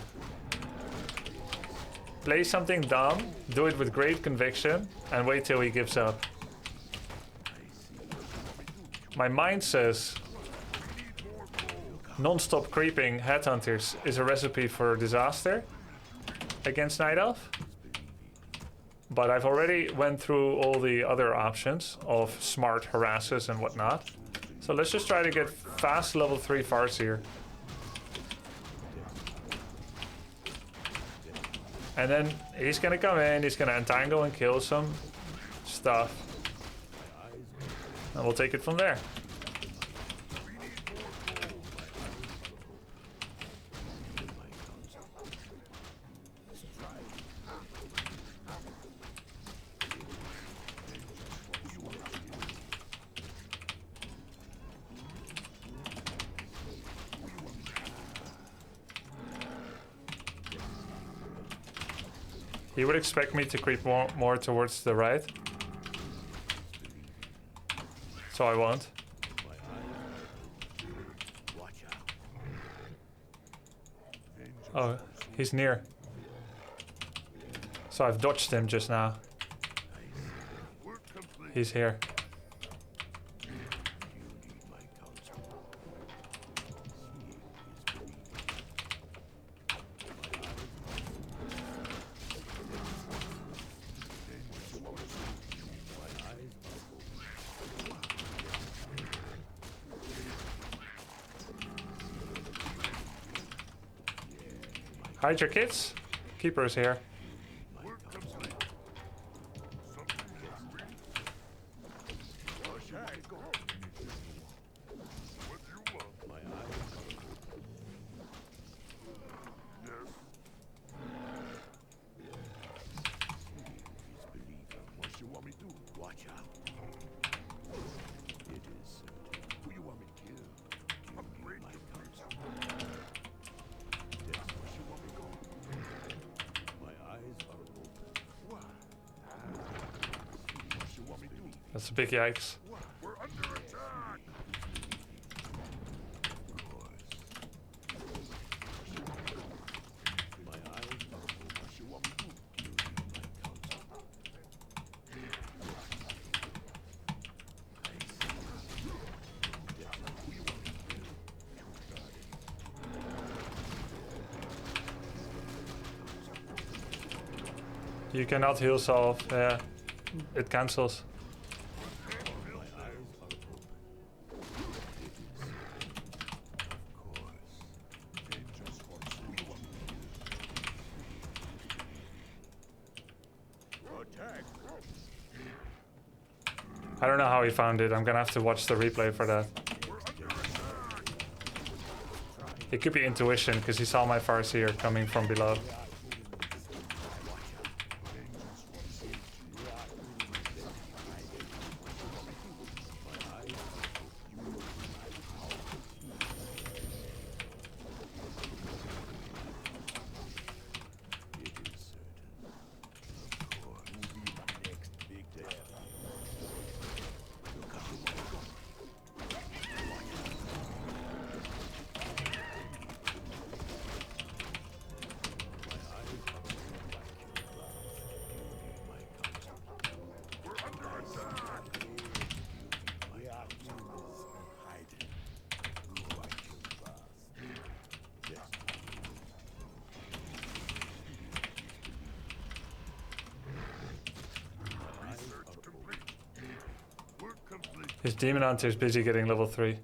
Play something dumb, do it with great conviction, and wait till he gives up. My mind says non-stop creeping headhunters is a recipe for disaster against Night Elf. But I've already went through all the other options of smart harasses and whatnot. So let's just try to get fast level 3 farts here. And then he's gonna come in, he's gonna entangle and kill some stuff. And we'll take it from there. He would expect me to creep more towards the right. So I won't. Oh, he's near. So I've dodged him just now. He's here. Hide your kids. Keeper is here. That's a big yikes. We're under attack. You cannot heal solve. Yeah, it cancels. I don't know how he found it. I'm gonna have to watch the replay for that. It could be intuition because he saw my Farseer coming from below. His Demon Hunter is busy getting level 3.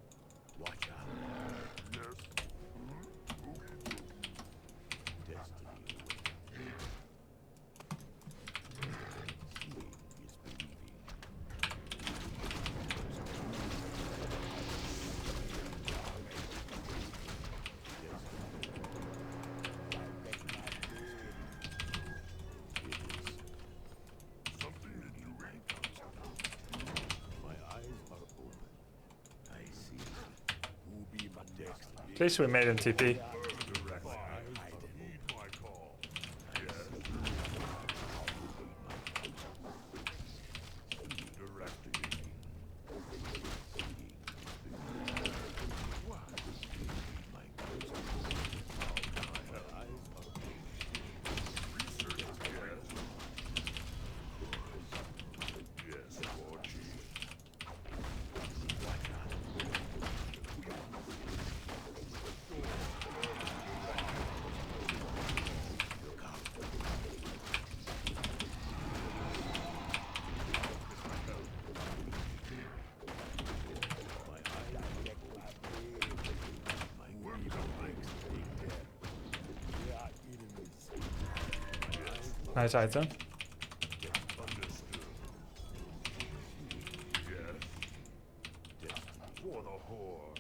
At least we made him TP. Nice item. Understood. Yes. For the Horde.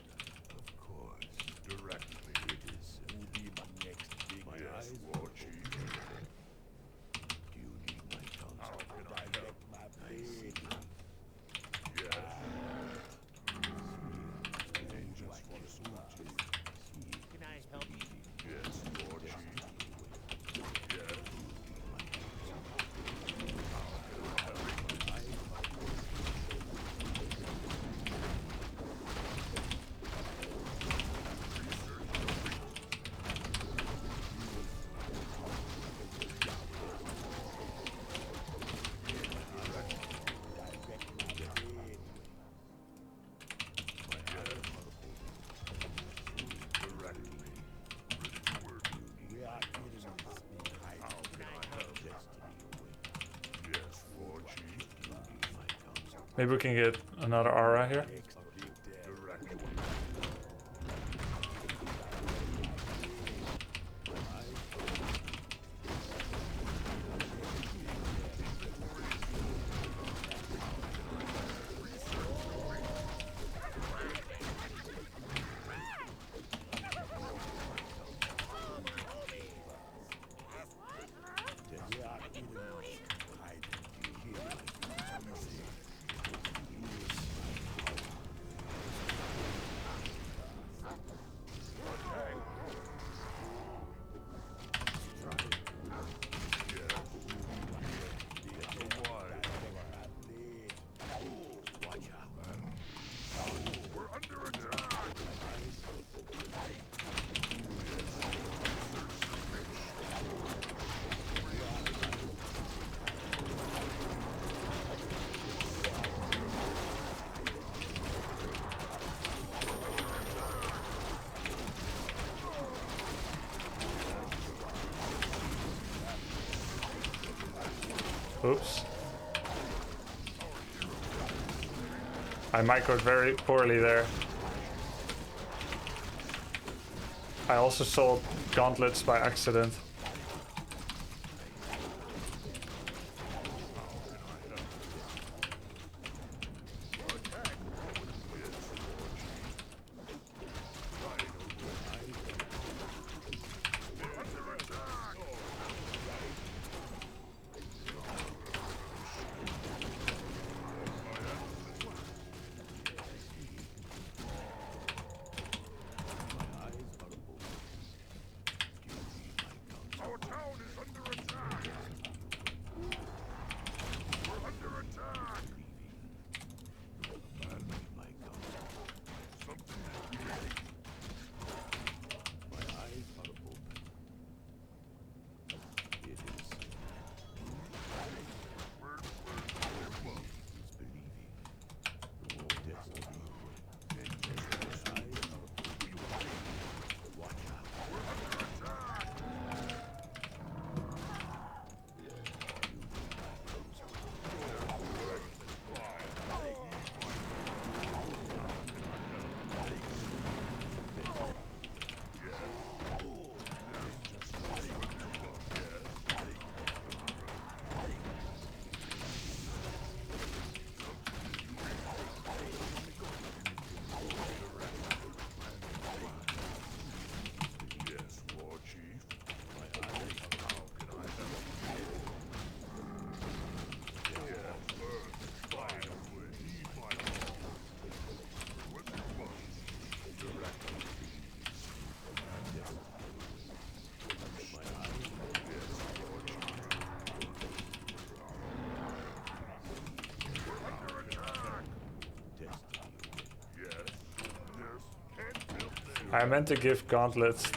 Of course. Directly. It is. Will be my next big yes, War Chief. Do you need my counsel? How can I help? My blade. Yes. Angels for the soldier. Can I help you? Yes, War Chief. Yes. Maybe we can get another aura here. Oops. I microed very poorly there. I also sold gauntlets by accident. Our town is under attack! We're under attack! Something is giving. My eyes are open. It is. Word, well. He's believing. Oh, destiny. Dangerous. Eyes are open. Watch out. We're under attack! Yes, War Chief. My eyes. How can I help? Yes, finally. Need my help. With funds. Directly. My eyes. Yes, War Chief. We're under attack. Yes. There's can't build there. I meant to give gauntlets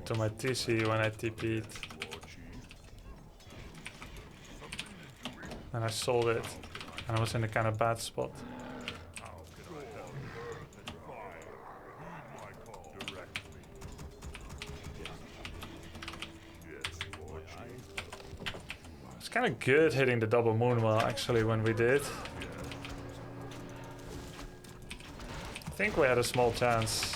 to my TC when I TP'd, War Chief. and I sold it, and I was in a kind of bad spot. How can I help? Earth and fire. Heed my call directly. Yes, War Chief. It's kind of good hitting the double moonwell actually when we did. I think we had a small chance.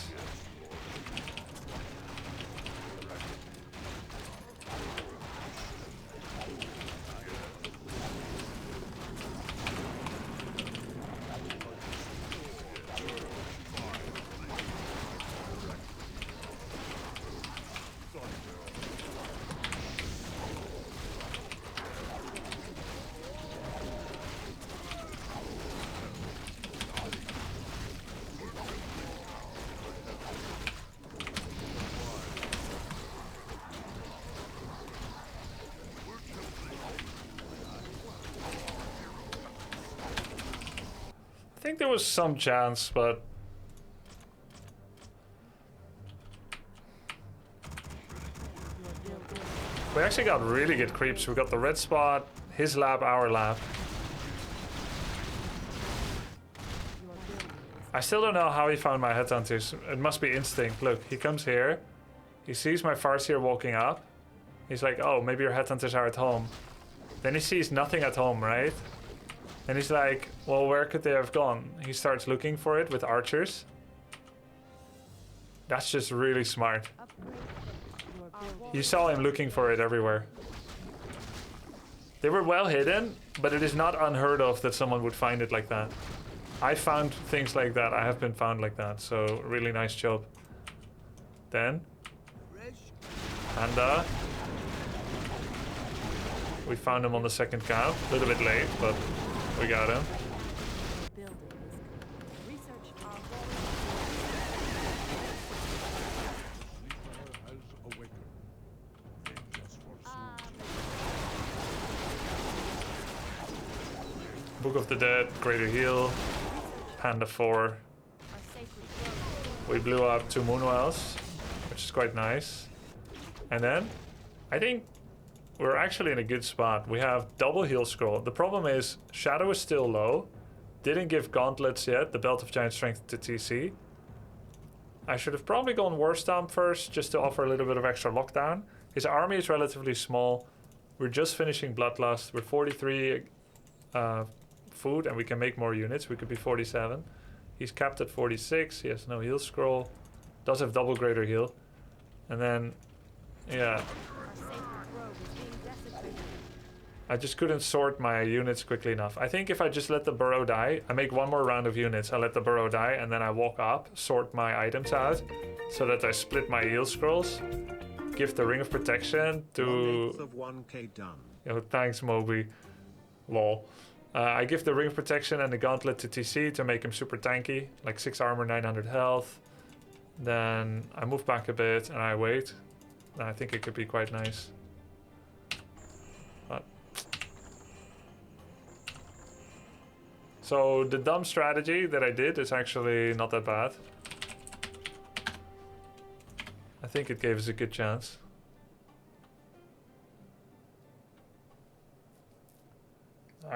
think there was some chance, but we actually got really good creeps. We got the red spot, his lab, our lab. I still don't know how he found my headhunters. It must be instinct. Look, he comes here. He sees my Farseer walking up. He's like, oh, maybe your headhunters are at home. Then he sees nothing at home, right? And he's like, well, where could they have gone? He starts looking for it with archers. That's just really smart. You saw him looking for it everywhere. They were well hidden, but it is not unheard of that someone would find it like that. I found things like that. I have been found like that. So really nice job. Then, and we found him on the second count. A little bit late, but we got him. Book of the Dead, Greater Heal, Panda 4. We blew up 2 Moonwells, which is quite nice. And then, I think we're actually in a good spot. We have double heal scroll. The problem is, Shadow is still low. Didn't give gauntlets yet, the Belt of Giant Strength to TC. I should have probably gone War Stomp first, just to offer a little bit of extra lockdown. His army is relatively small. We're just finishing Bloodlust. We're 43 food, and we can make more units. We could be 47. He's capped at 46. He has no heal scroll. Does have double greater heal. And then, yeah. I just couldn't sort my units quickly enough. I think if I just let the burrow die, I make one more round of units, I let the burrow die, and then I walk up, sort my items out, so that I split my heal scrolls, give the Ring of Protection to... 1/8 of 1k done. Oh, thanks, Moby. Lol. I give the Ring of Protection and the Gauntlet to TC to make him super tanky, like 6 armor, 900 health. Then I move back a bit and I wait. And I think it could be quite nice. But... So the dumb strategy that I did is actually not that bad. I think it gave us a good chance.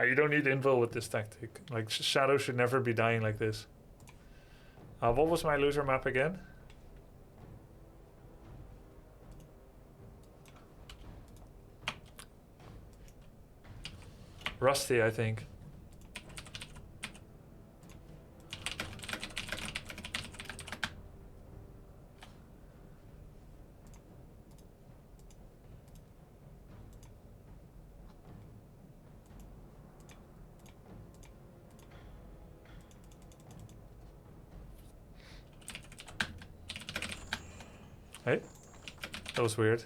You don't need invul with this tactic. Like, Shadow should never be dying like this. What was my loser map again? Rusty, I think. Hey, that was weird.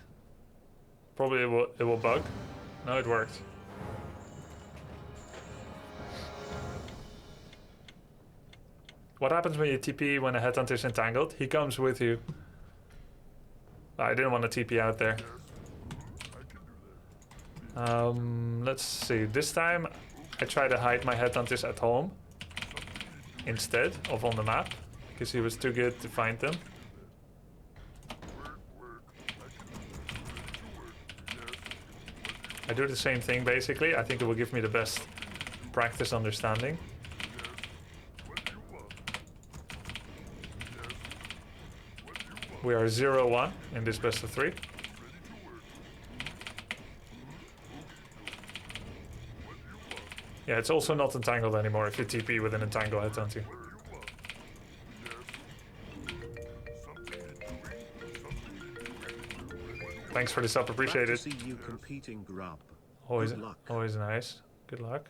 Probably it will bug. No, it worked. What happens when you TP when a headhunter is entangled? He comes with you. I didn't want to TP out there. Let's see. This time I try to hide my headhunters at home instead of on the map, because he was too good to find them. I do the same thing basically. I think it will give me the best practice understanding. We are 0-1 in this best of 3. Yeah, it's also not entangled anymore if you TP with an entangle headhunter. Thanks for the sub, appreciate Glad it. to see you competing, Grub. Always, Good luck. always nice. Good luck.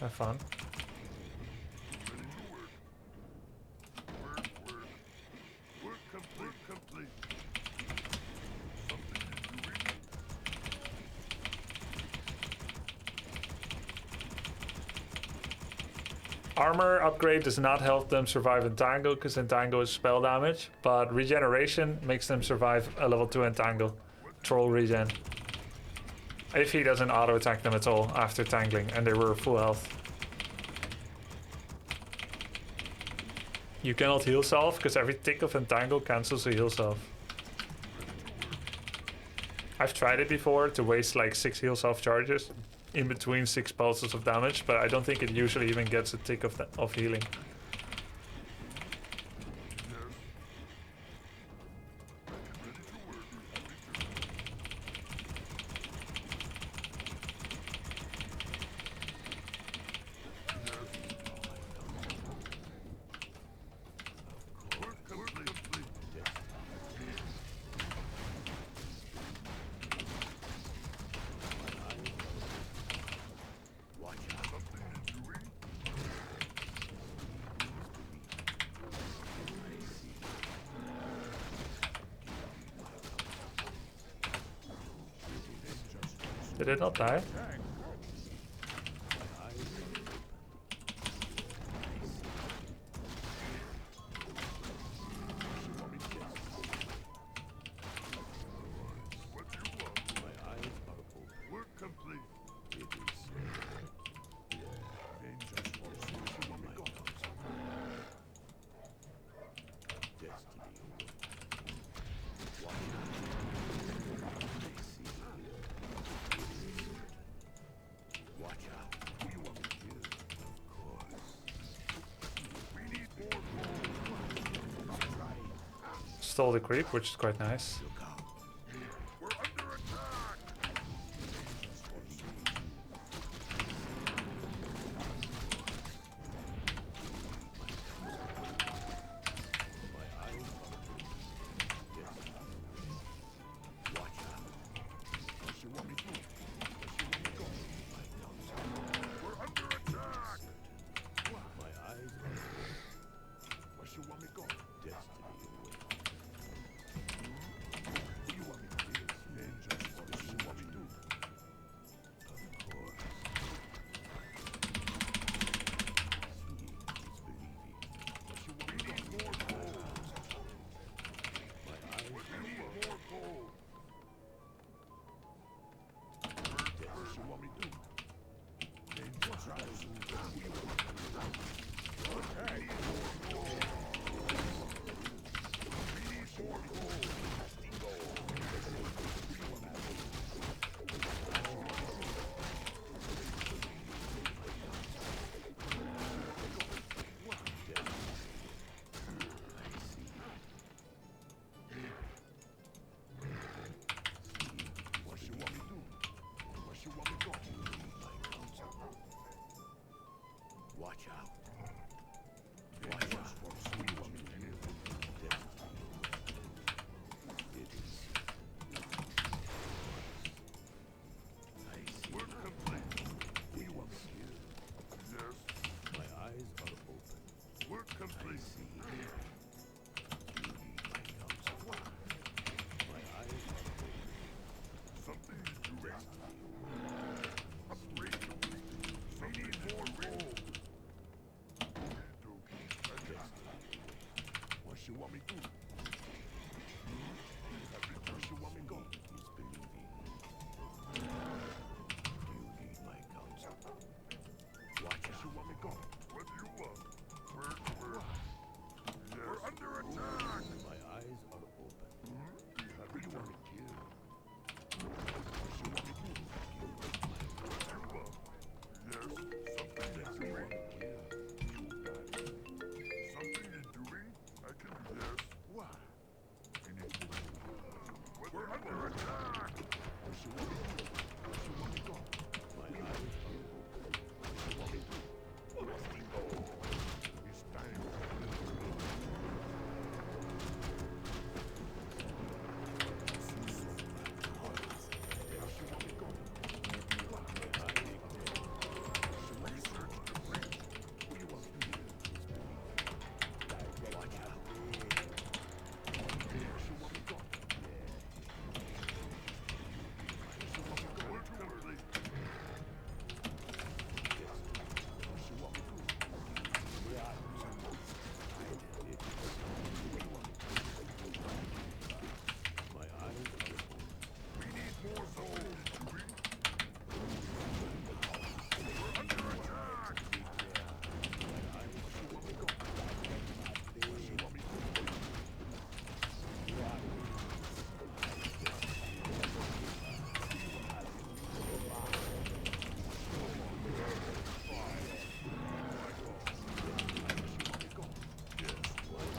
Have fun. Armor upgrade does not help them survive Entangle, because Entangle is spell damage, but regeneration makes them survive a level 2 Entangle. Troll regen. If he doesn't auto attack them at all after tangling and they were full health. You cannot heal self because every tick of entangle cancels a heal self. I've tried it before to waste like 6 heal self charges in between 6 pulses of damage, but I don't think it usually even gets a tick of healing. Did it not die? Stole the creep, which is quite nice.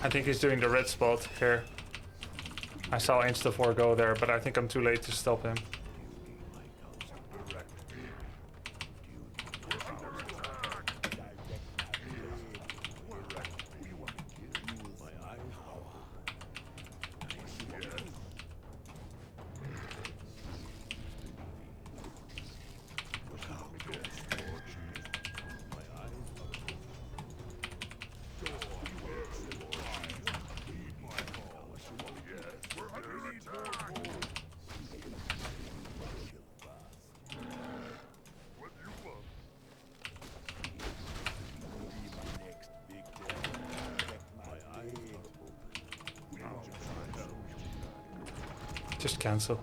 I think he's doing the red spot here. I saw Insta4 go there, but I think I'm too late to stop him. Just cancel.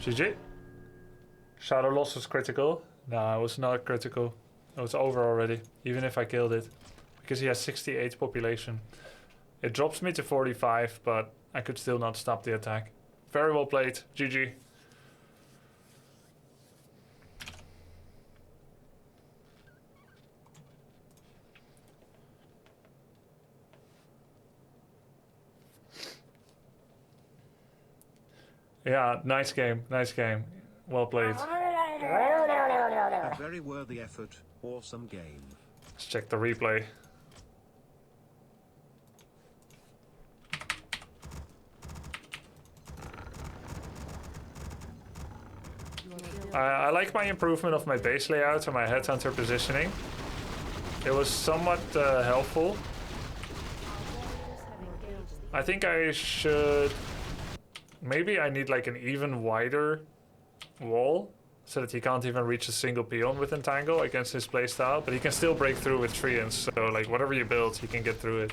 GG. Shadow loss was critical. No, it was not critical. It was over already, even if I killed it. Because he has 68 population. It drops me to 45, but I could still not stop the attack. Very well played. GG. Yeah, nice game. Nice game. Well played. A very worthy effort. Awesome game. Let's check the replay. I like my improvement of my base layout and my headhunter positioning. It was somewhat helpful. I think I should... Maybe I need like an even wider wall so that he can't even reach a single peon with Entangle against his playstyle, but he can still break through with treants, so like whatever you build, he can get through it.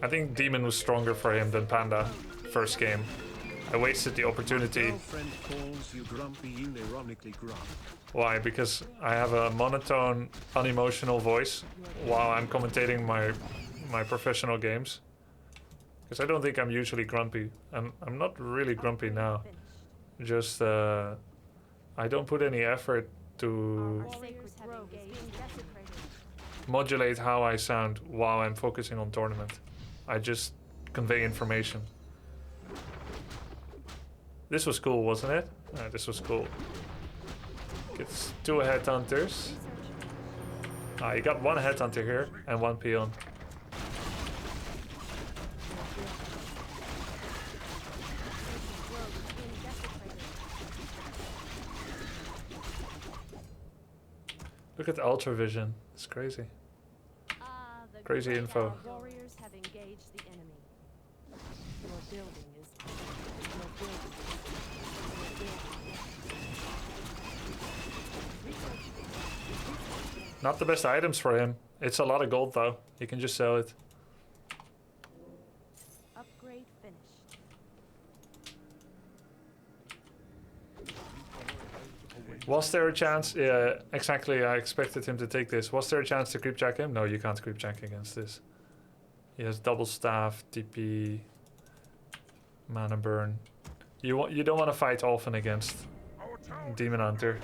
I think Demon was stronger for him than Panda first game. I wasted the opportunity. Girlfriend calls you grumpy, unironically grump. Why? Because I have a monotone, unemotional voice while I'm commentating my professional games. Because I don't think I'm usually grumpy. I'm not really grumpy now. Just I don't put any effort to modulate how I sound while I'm focusing on tournament. I just convey information. This was cool, wasn't it? This was cool. Gets 2 headhunters. You got 1 headhunter here and 1 peon. Look at the ultra vision. It's crazy. Crazy info. Warriors have engaged the enemy. Your building is Not the best items for him. It's a lot of gold though. He can just sell it. upgrade finished. Was there a chance? Yeah, exactly. I expected him to take this. Was there a chance to creep check him? No, you can't creep check against this. He has double staff, TP, mana burn. You don't want to fight often against Demon Hunter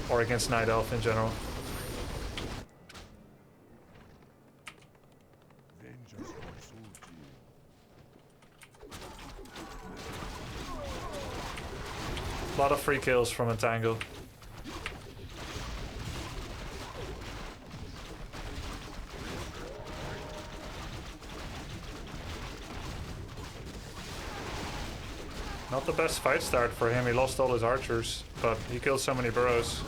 or against Night Elf in general. Vengeance consumes you. A lot of free kills from Entangle. Not the best fight start for him. He lost all his archers, but he killed so many burrows.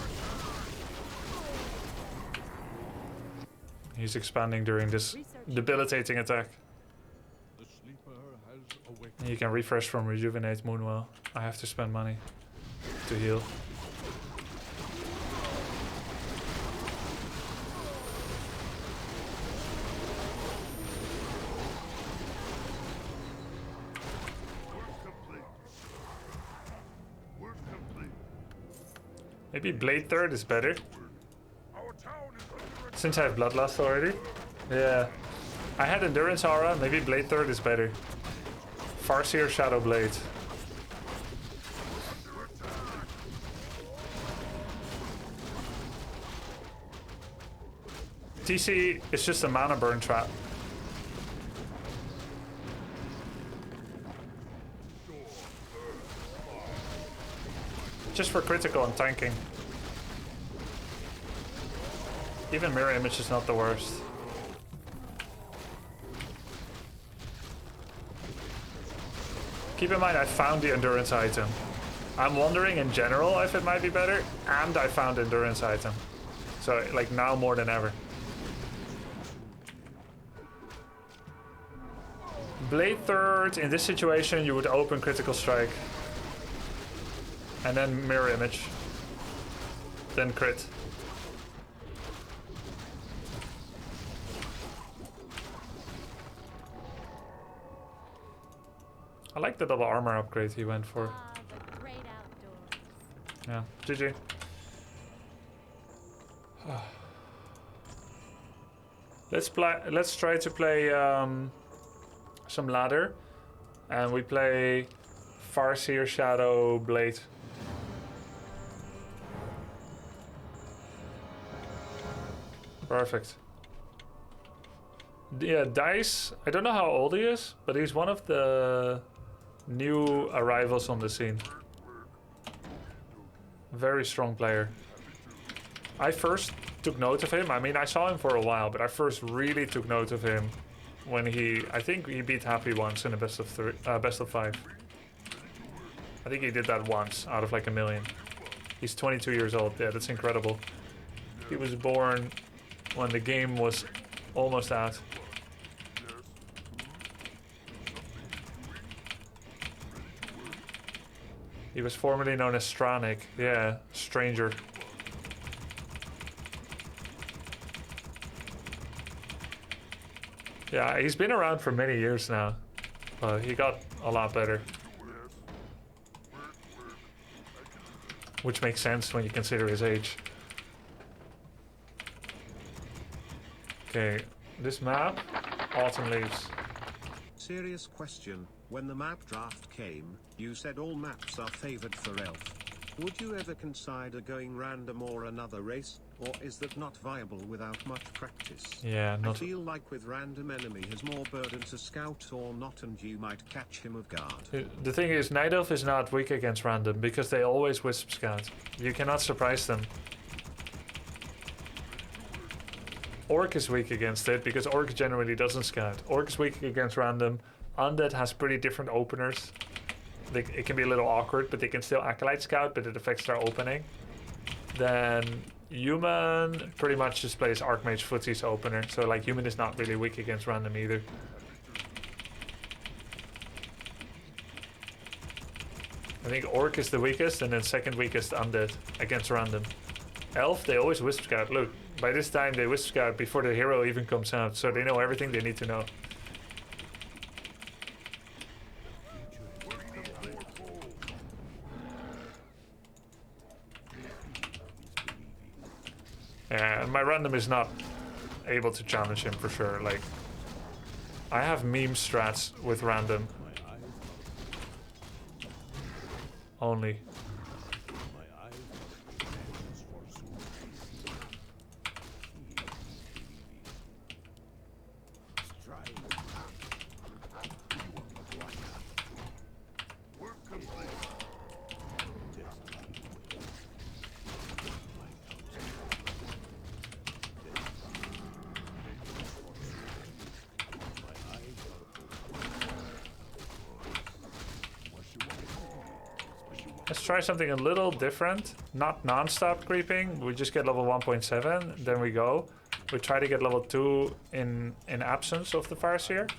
He's expanding during this debilitating attack. The sleeper has awakened. You can refresh from Rejuvenate Moonwell. I have to spend money to heal. Work complete. Maybe Blade Third is better. Our town is under attack. Since I have Bloodlust already. Yeah. I had Endurance Aura, maybe Blade Third is better. Farseer Shadow Blade. TC is just a mana burn trap. Just for critical and tanking. Even Mirror Image is not the worst. Keep in mind I found the Endurance item. I'm wondering in general if it might be better, and I found Endurance item. So like now more than ever. Blade Third, in this situation you would open Critical Strike. And then Mirror Image. then crit. I like the double armor upgrade he went for. Ah, the great outdoors. Yeah, GG. Let's try to play some ladder, and we play Farseer Shadow Blade. Perfect. Yeah, Dice. I don't know how old he is, but he's one of the new arrivals on the scene. Very strong player. I first took note of him. I mean, I saw him for a while, but I first really took note of him when I think he beat Happy once in a best of 5. I think he did that once out of like a million. He's 22 years old. Yeah, that's incredible. He was born when the game was almost out. He was formerly known as Stranik. Yeah, Stranger. Yeah, he's been around for many years now, but he got a lot better. Which makes sense when you consider his age. Okay, this map, Autumn Leaves. Serious question. When the map draft came, you said all maps are favored for elf. Would you ever consider going random or another race, or is that not viable without much practice? Yeah, I not. feel like with random enemy has more burden to scout or not, and you might catch him off guard. The thing is, Night Elf is not weak against random because they always wisp scout. You cannot surprise them. Orc is weak against it because Orc generally doesn't scout. Orc is weak against random. Undead has pretty different openers. It can be a little awkward, but they can still Acolyte scout, but it affects their opening. Then Human pretty much just plays Archmage Footsy's opener, so like Human is not really weak against random either. I think Orc is the weakest, and then second weakest Undead against random. Elf, they always Wisp Scout. Look, by this time they Wisp Scout before the hero even comes out, so they know everything they need to know. And my random is not able to challenge him for sure. Like, I have meme strats with random. Only. Let's try something a little different. Not non-stop creeping. We just get level 1.7, then we go. We try to get level 2 in absence of the Farseer.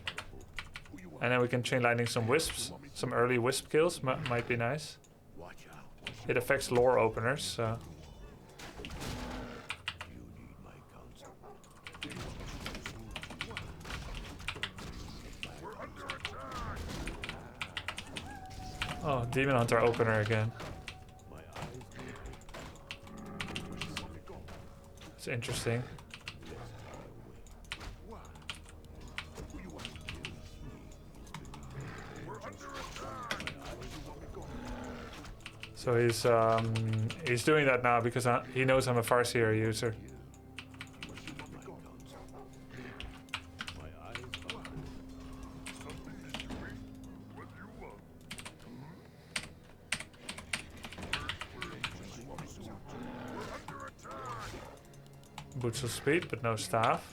And then we can chain lightning some wisps. Some early wisp kills might be nice. It affects lore openers, so... Oh, Demon Hunter opener again. It's interesting. So he's doing that now because he knows I'm a Farseer user. Boots of speed, but no staff.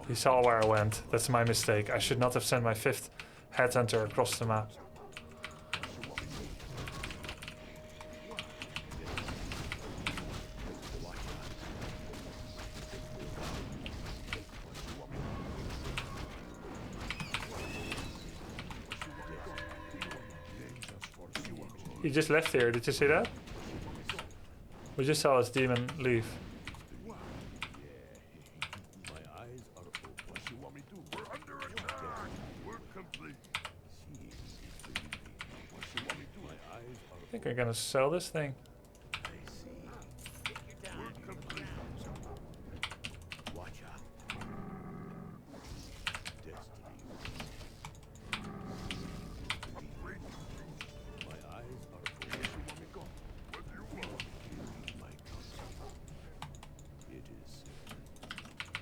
He saw where I went. That's my mistake. I should not have sent my 5th headhunter across the map. He just left here. Did you see that? We just saw his demon leave. My eyes are open. What you want me to do? We're under attack. Work complete. What you want me to do? My eyes are I think I'm gonna sell this thing. work complete. Watch out. Destiny. My eyes are open. Where you want me to go? What do you want? My counsel. It is.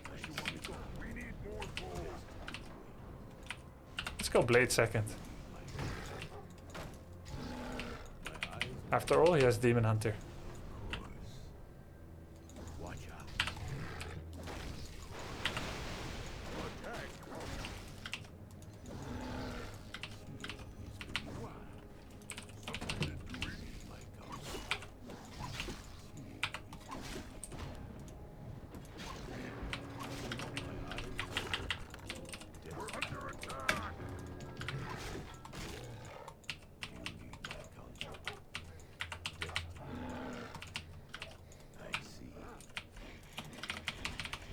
Where you want me to go? We need more gold. Let's go Blade second. My eyes. After all, he has Demon Hunter. Watch out. Attack. Something is doing my counsel. We're under attack. You need my counsel. I see.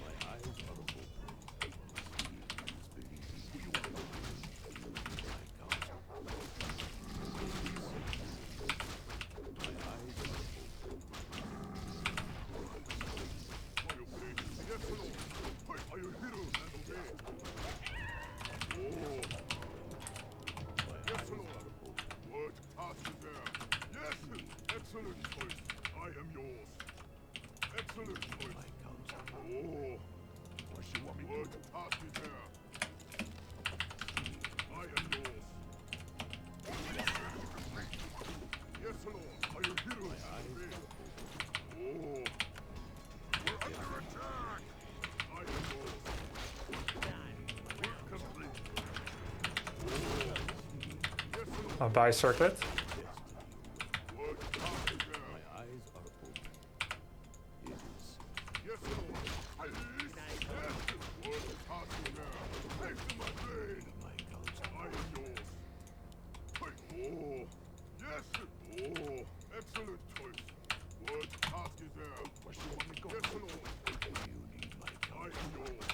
My eyes are open. Who you want to know? You need my counsel. My eyes are open. Are you ready? Yes or no? Hey, are you hero and obey? Oh. Yes or no? What path is there? Yes! Excellent choice. I am yours. Excellent choice. My counsel. Oh. What you want me to do? What path is there? I am yours. Yes or no? Are you hero and obey? Oh. We're under attack. I am yours. Work complete. Oh. Yes or no? I'll buy Circlet. What path is there? My eyes are open. It is. Yes or no? Yes. What path is there? Take to my blade. My counsel. I am yours. Hey. Oh. Yes. Oh. Excellent choice. What path is there? Where you want me to go? Yes or no? You need my counsel. I am yours.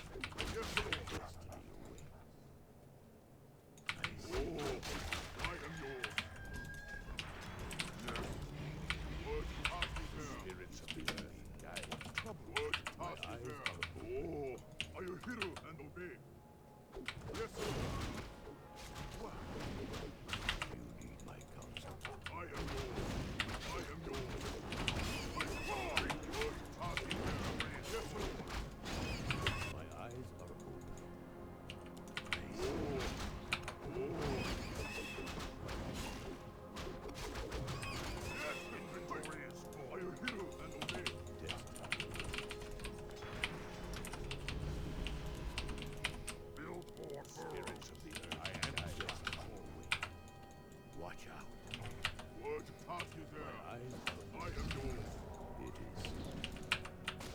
Yes or no? Destiny away. I see. Oh. I am yours. Yes. What path is there? Spirits of the earth. What's trouble? What path is there? Oh. Are you hero and obey? Yes or no? What? You need my counsel. I am yours. I am yours. What path is there? Yes or no? My eyes are open. Oh. Oh. Yes, inventory is full. Are you hero and obey? Build more spirits of the earth. I am just always. Watch out. What path is there? I am yours. It is.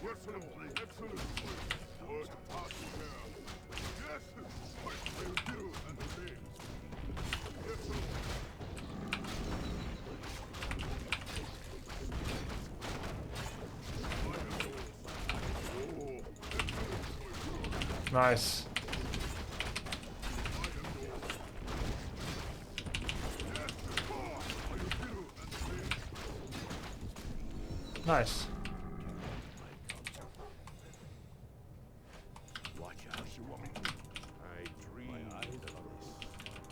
Excellent. Excellent. What path is there? Yes. I am hero and obey. Yes, sir. Nice. Nice. Watch out. You want me to? I dream. My eyes are this.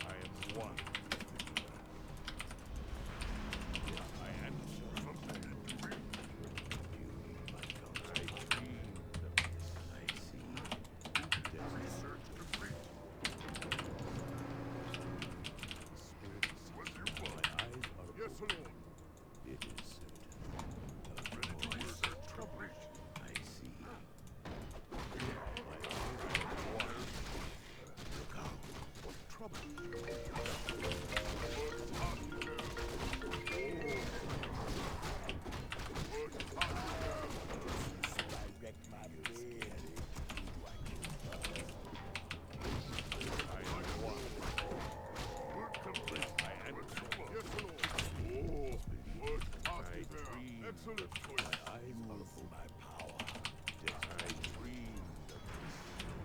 I am one. I answer. Something in dream. You need my counsel. I dream. I see. Research complete. Spirits. What you want? My eyes are yes, Lord. It is certain. Ready to Excellent choice. My eyes follow my power. Yes, I dreamed of this.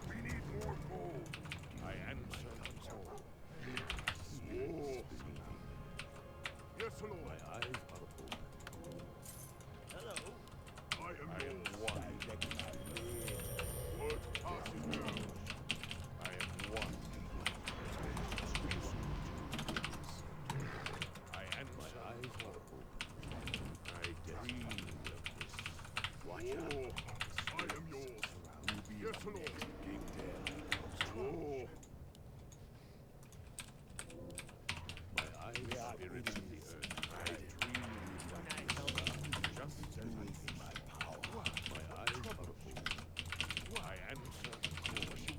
We need more gold. I answer the call. Oh. Yes, Lord. My eyes are open. Hello. I am I am yours. one. Word passes down. I am one. I answer. My eyes are open. I dreamed of this. Watch out. Oh, I am yours. Ruby Yes, Lord. Pigtail. Oh, My eyes are spirits of the earth. I dreamed of Can I help you? just as I see my power. My eyes are open. I answer the call.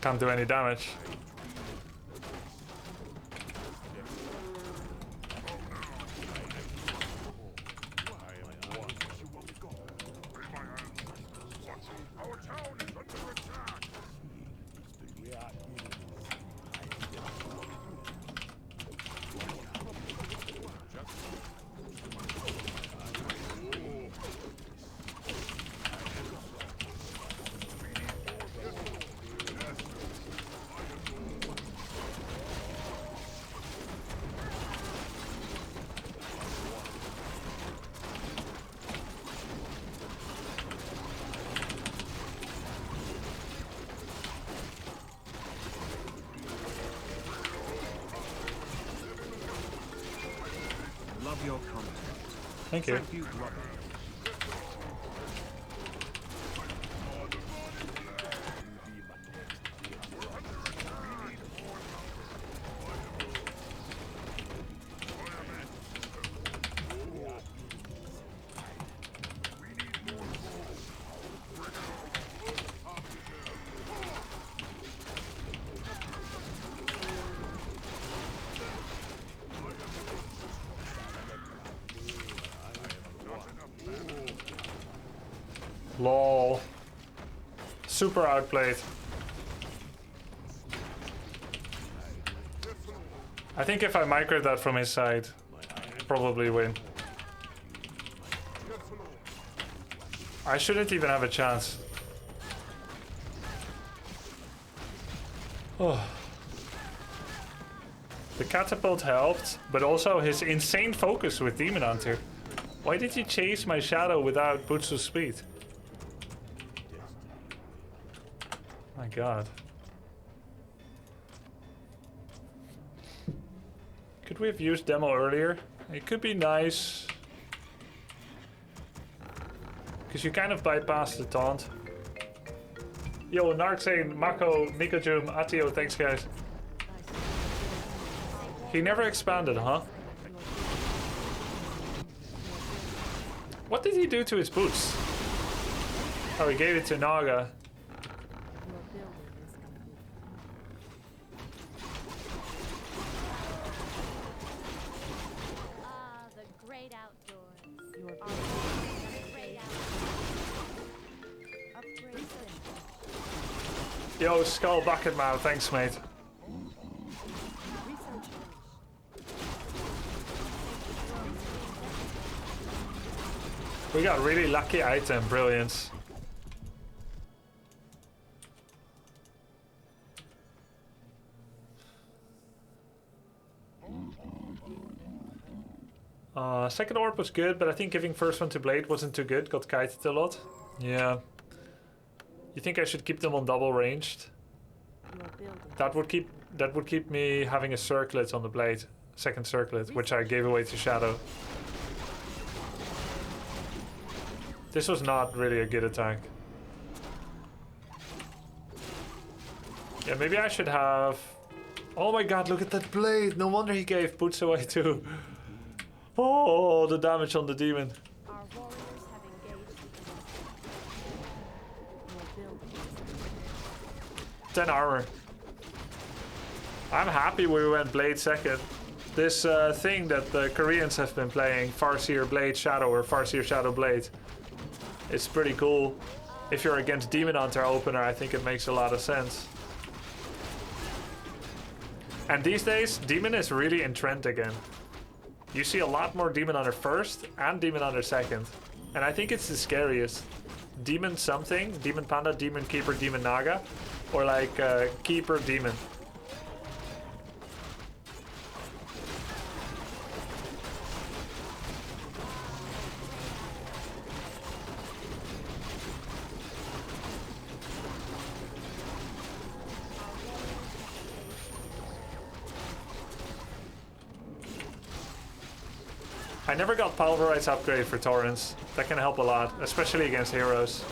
Can't do any damage. Our town is under attack! We are Love your content. Thank you. Thank you, brother. Lol. Super outplayed. I think if I micro that from his side, probably win. I shouldn't even have a chance. Oh. The catapult helped, but also his insane focus with Demon Hunter. Why did he chase my shadow without Butsu's speed? My god. Could we have used demo earlier? It could be nice. Because you kind of bypassed the taunt. Yo, Narc saying Mako, Nikojum, Atio, thanks guys. He never expanded, huh? What did he do to his boots? Oh, he gave it to Naga. Yo, Skull Bucket Mouth, thanks mate. We got really lucky item, brilliance. Second orb was good, but I think giving first one to Blade wasn't too good, got kited a lot. Yeah. You think I should keep them on double ranged? That would keep me having a circlet on the blade, second circlet, which I gave away to Shadow. This was not really a good attack. Yeah, maybe I should have... Oh my god, look at that blade! No wonder he gave Boots away too. Oh, the damage on the demon. 10 armor. I'm happy we went Blade second. This thing that the Koreans have been playing, Farseer Blade Shadow or Farseer Shadow Blade, it's pretty cool. If you're against Demon Hunter opener, I think it makes a lot of sense. And these days, Demon is really in trend again. You see a lot more Demon Hunter first and Demon Hunter second. And I think it's the scariest. Demon something, Demon Panda, Demon Keeper, Demon Naga. Or like Keeper Demon. I never got Pulverize upgrade for Torrents. That can help a lot, especially against heroes.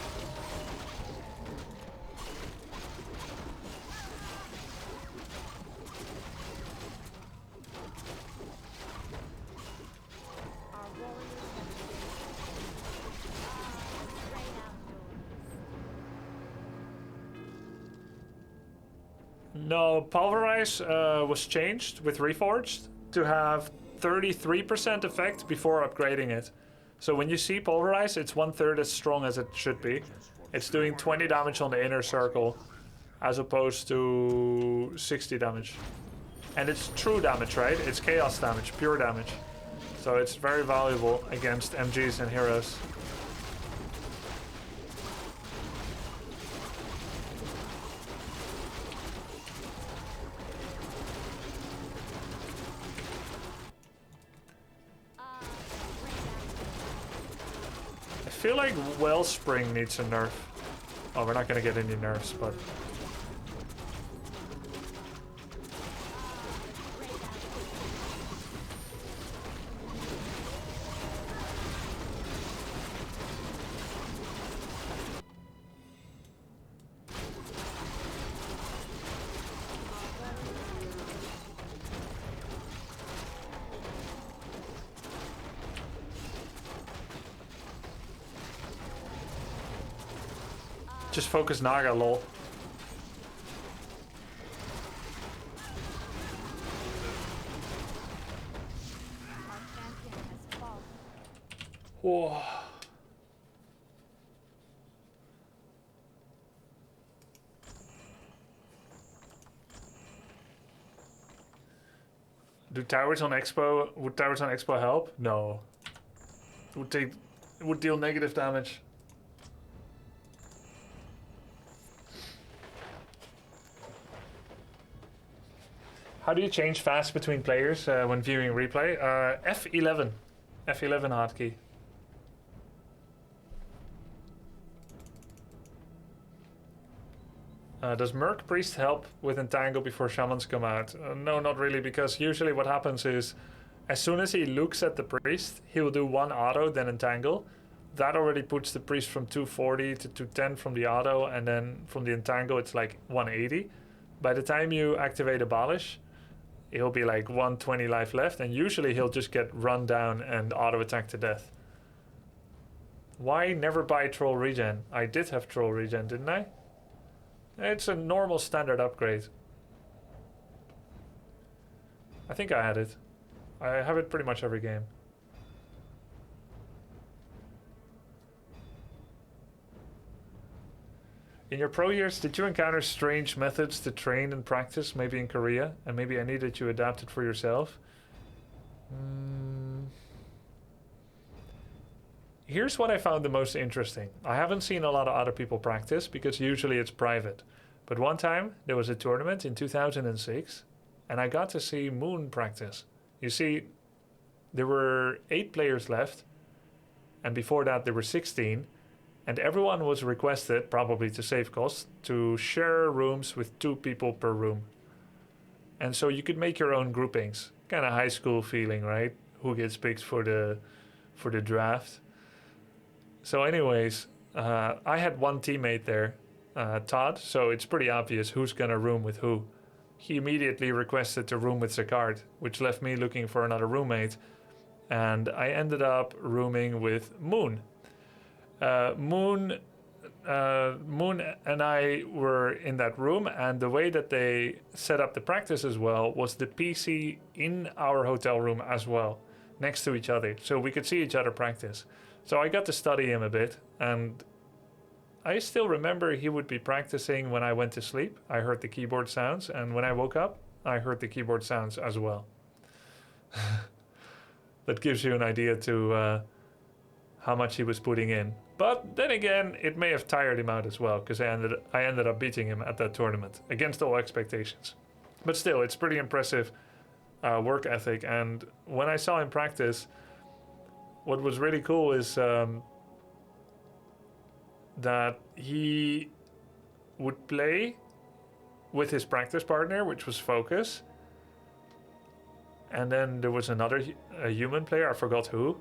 No, Pulverize was changed with Reforged to have 33% effect before upgrading it. So when you see Pulverize, it's 1/3 as strong as it should be. It's doing 20 damage on the inner circle as opposed to 60 damage. And it's true damage, right? It's chaos damage, pure damage. So it's very valuable against MGs and heroes. I feel like Wellspring needs a nerf. Oh, we're not gonna get any nerfs, but... Just focus Naga, lol. Our champion has fallen. Whoa. Would towers on Expo help? No. It would deal negative damage. How do you change fast between players when viewing replay? F11. F11 hotkey. Does Merc Priest help with Entangle before Shamans come out? No, not really, because usually what happens is as soon as he looks at the Priest, he will do one auto, then Entangle. That already puts the Priest from 240 to 210 from the auto, and then from the Entangle it's like 180. By the time you activate Abolish, he'll be like 120 life left, and usually he'll just get run down and auto attack to death. Why never buy Troll Regen? I did have Troll Regen, didn't I? It's a normal standard upgrade. I think I had it. I have it pretty much every game. In your pro years, did you encounter strange methods to train and practice, maybe in Korea? And maybe any that you adapted for yourself? Here's what I found the most interesting. I haven't seen a lot of other people practice because usually it's private. But one time there was a tournament in 2006 and I got to see Moon practice. You see, there were 8 players left and before that there were 16. And everyone was requested, probably to save costs, to share rooms with 2 people per room. And so you could make your own groupings. Kind of high school feeling, right? Who gets picked for the draft. So anyways, I had one teammate there, Todd, so it's pretty obvious who's gonna room with who. He immediately requested to room with Zakard, which left me looking for another roommate. And I ended up rooming with Moon. Moon and I were in that room, and the way that they set up the practice as well was the PC in our hotel room as well, next to each other, so we could see each other practice. So I got to study him a bit, and I still remember he would be practicing when I went to sleep. I heard the keyboard sounds, and when I woke up, I heard the keyboard sounds as well. That gives you an idea to how much he was putting in. But then again, it may have tired him out as well, because I ended up beating him at that tournament, against all expectations. But still, it's pretty impressive work ethic, and when I saw him practice, what was really cool is that he would play with his practice partner, which was Focus, and then there was a human player, I forgot who.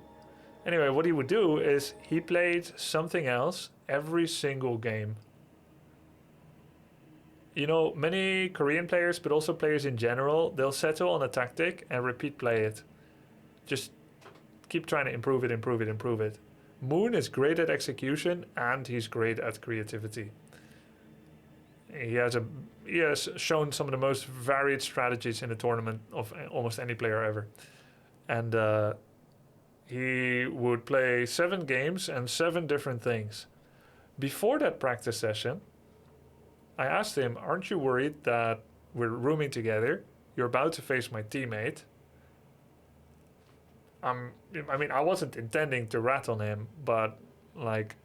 Anyway, what he would do is he played something else every single game. You know, many Korean players, but also players in general, they'll settle on a tactic and repeat play it. Just keep trying to improve it. Moon is great at execution and he's great at creativity. he has shown some of the most varied strategies in the tournament of almost any player ever. And he would play 7 games and 7 different things. Before that practice session, I asked him, aren't you worried that we're rooming together? You're about to face my teammate. I mean, I wasn't intending to rat on him, but like,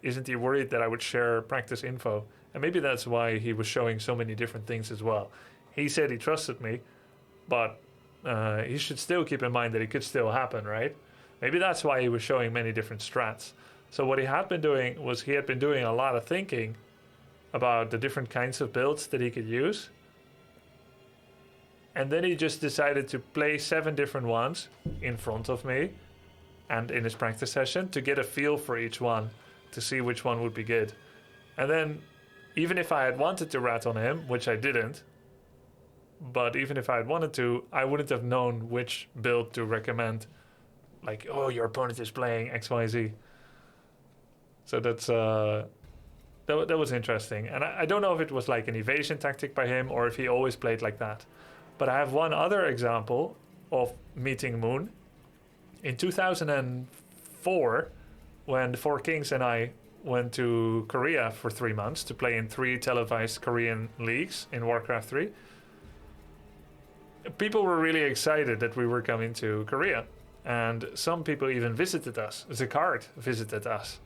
isn't he worried that I would share practice info? And maybe that's why he was showing so many different things as well. He said he trusted me, but he should still keep in mind that it could still happen, right? Maybe that's why he was showing many different strats. So what he had been doing was he had been doing a lot of thinking about the different kinds of builds that he could use. And then he just decided to play 7 different ones in front of me and in his practice session to get a feel for each one, to see which one would be good. And then even if I had wanted to rat on him, which I didn't, but even if I had wanted to, I wouldn't have known which build to recommend. Like, oh, your opponent is playing XYZ. So that's that was interesting. And I don't know if it was like an evasion tactic by him or if he always played like that. But I have one other example of meeting Moon. In 2004, when the 4 Kings and I went to Korea for 3 months to play in 3 televised Korean leagues in Warcraft 3, people were really excited that we were coming to Korea. And some people even visited us. Zakard visited us.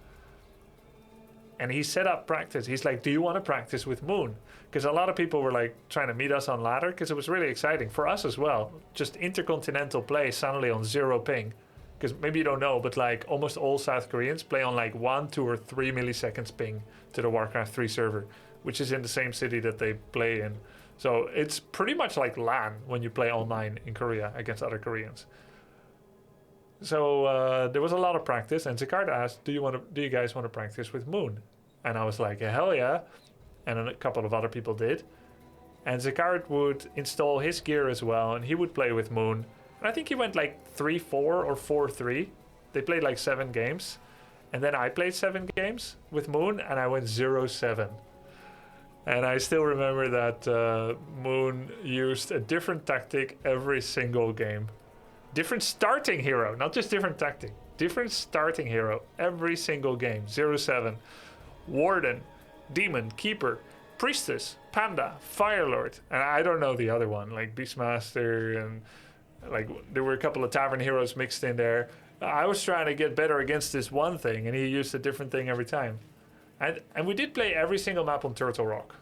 And he set up practice. He's like, do you want to practice with Moon? Because a lot of people were like trying to meet us on ladder because it was really exciting for us as well. Just intercontinental play suddenly on 0 ping. Because maybe you don't know, but like almost all South Koreans play on like 1, 2, or 3 milliseconds ping to the Warcraft 3 server, which is in the same city that they play in. So it's pretty much like LAN when you play online in Korea against other Koreans. So there was a lot of practice, and Zakard asked, do you guys want to practice with Moon? And I was like, hell yeah. And then a couple of other people did. And Zakard would install his gear as well, and he would play with Moon. And I think he went like 3-4 or 4-3. They played like 7 games. And then I played 7 games with Moon, and I went 0-7. And I still remember that Moon used a different tactic every single game. Different starting hero, not just different tactic. Different starting hero every single game. 0-7. Warden, Demon, Keeper, Priestess, Panda, Firelord. And I don't know the other one, like Beastmaster, and like there were a couple of Tavern heroes mixed in there. I was trying to get better against this one thing, and he used a different thing every time. And we did play every single map on Turtle Rock.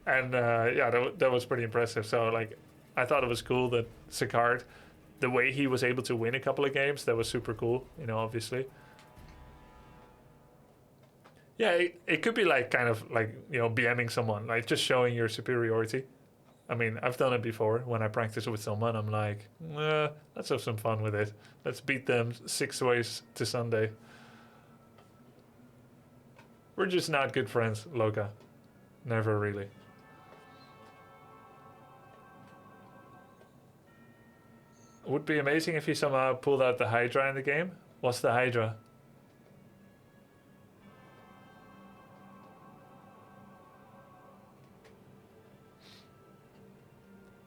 And yeah, that was pretty impressive. So like, I thought it was cool that Zakard, the way he was able to win a couple of games, that was super cool, you know, obviously. Yeah, it could be like kind of like, you know, BMing someone, like just showing your superiority. I mean, I've done it before when I practice with someone. I'm like, let's have some fun with it. Let's beat them 6 ways to Sunday. We're just not good friends, Loka. Never really. Would be amazing if he somehow pulled out the Hydra in the game. What's the Hydra?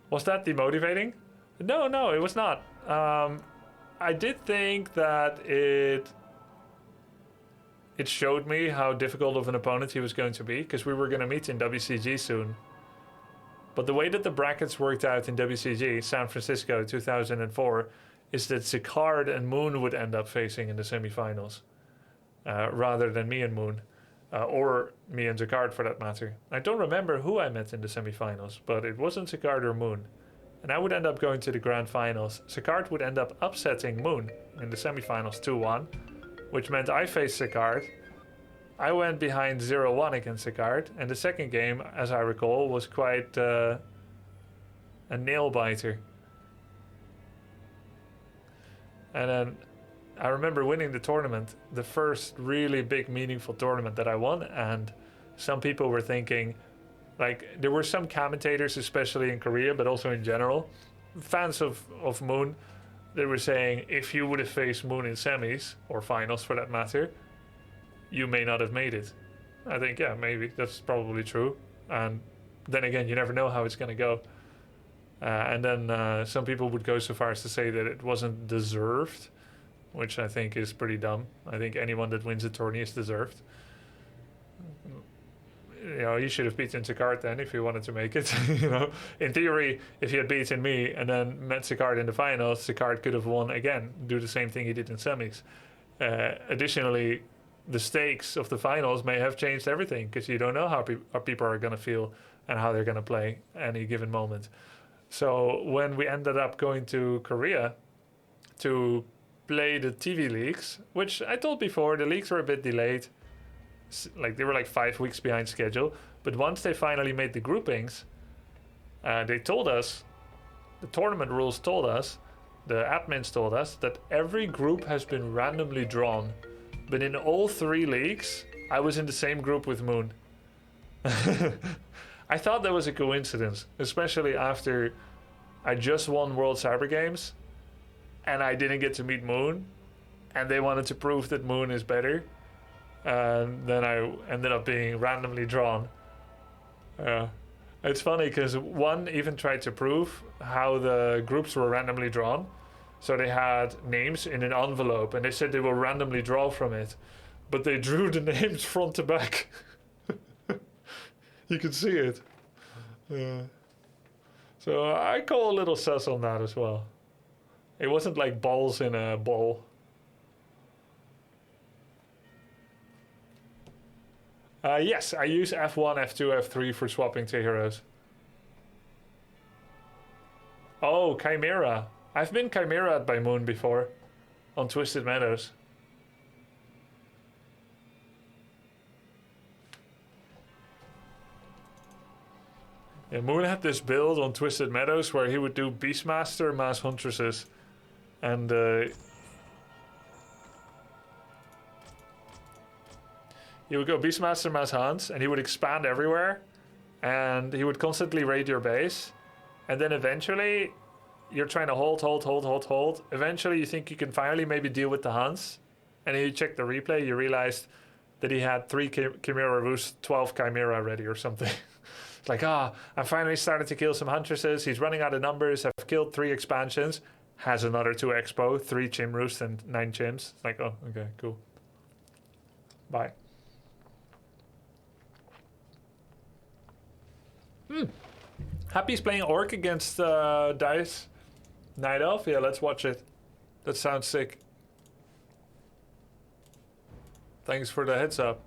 Was that demotivating? No, it was not. I did think that it showed me how difficult of an opponent he was going to be, because we were going to meet in WCG soon. But the way that the brackets worked out in WCG, San Francisco 2004, is that Zakard and Moon would end up facing in the semifinals, rather than me and Moon, or me and Zakard for that matter. I don't remember who I met in the semifinals, but it wasn't Zakard or Moon. And I would end up going to the grand finals. Zakard would end up upsetting Moon in the semifinals 2-1, which meant I faced Zakard. I went behind 0-1 against Zakard, and the second game, as I recall, was quite a nail-biter. And then I remember winning the tournament, the first really big, meaningful tournament that I won, and some people were thinking, like, there were some commentators, especially in Korea, but also in general, fans of Moon, they were saying, if you would have faced Moon in semis, or finals for that matter, you may not have made it. I think, yeah, maybe that's probably true. And then again, you never know how it's going to go. And then some people would go so far as to say that it wasn't deserved, which I think is pretty dumb. I think anyone that wins a tourney is deserved. You know, he should have beaten Zakard then if he wanted to make it. You know, in theory, if he had beaten me and then met Zakard in the finals, Zakard could have won again, do the same thing he did in semis. Additionally, the stakes of the finals may have changed everything because you don't know how people are going to feel and how they're going to play any given moment. So when we ended up going to Korea to play the TV leagues, which I told before, the leagues were a bit delayed. Like they were like 5 weeks behind schedule. But once they finally made the groupings, they told us, the tournament rules told us, the admins told us that every group has been randomly drawn. But in all 3 leagues, I was in the same group with Moon. I thought that was a coincidence, especially after I just won World Cyber Games and I didn't get to meet Moon, and they wanted to prove that Moon is better. And then I ended up being randomly drawn. It's funny because one even tried to prove how the groups were randomly drawn. So they had names in an envelope and they said they will randomly draw from it. But they drew the names front to back. You can see it. So I call a little sus on that as well. It wasn't like balls in a bowl. Yes, I use F1, F2, F3 for swapping to heroes. Oh, Chimera. I've been Chimera by Moon before. On Twisted Meadows. Yeah, Moon had this build on Twisted Meadows where he would do Beastmaster, Mass Huntresses. And he would go Beastmaster, Mass Hunts, and he would expand everywhere. And he would constantly raid your base. And then eventually, you're trying to hold. Eventually, you think you can finally maybe deal with the Hunts. And then you check the replay, you realized that he had 3 Chimera Roosts, 12 Chimera ready or something. It's like, I'm finally starting to kill some Huntresses. He's running out of numbers. I've killed 3 expansions. Has another 2 Expo, 3 Chim Roosts and 9 Chims. It's like, oh, okay, cool. Bye. Happy's playing Orc against Dice Night Elf. Yeah, let's watch it. That sounds sick. Thanks for the heads up.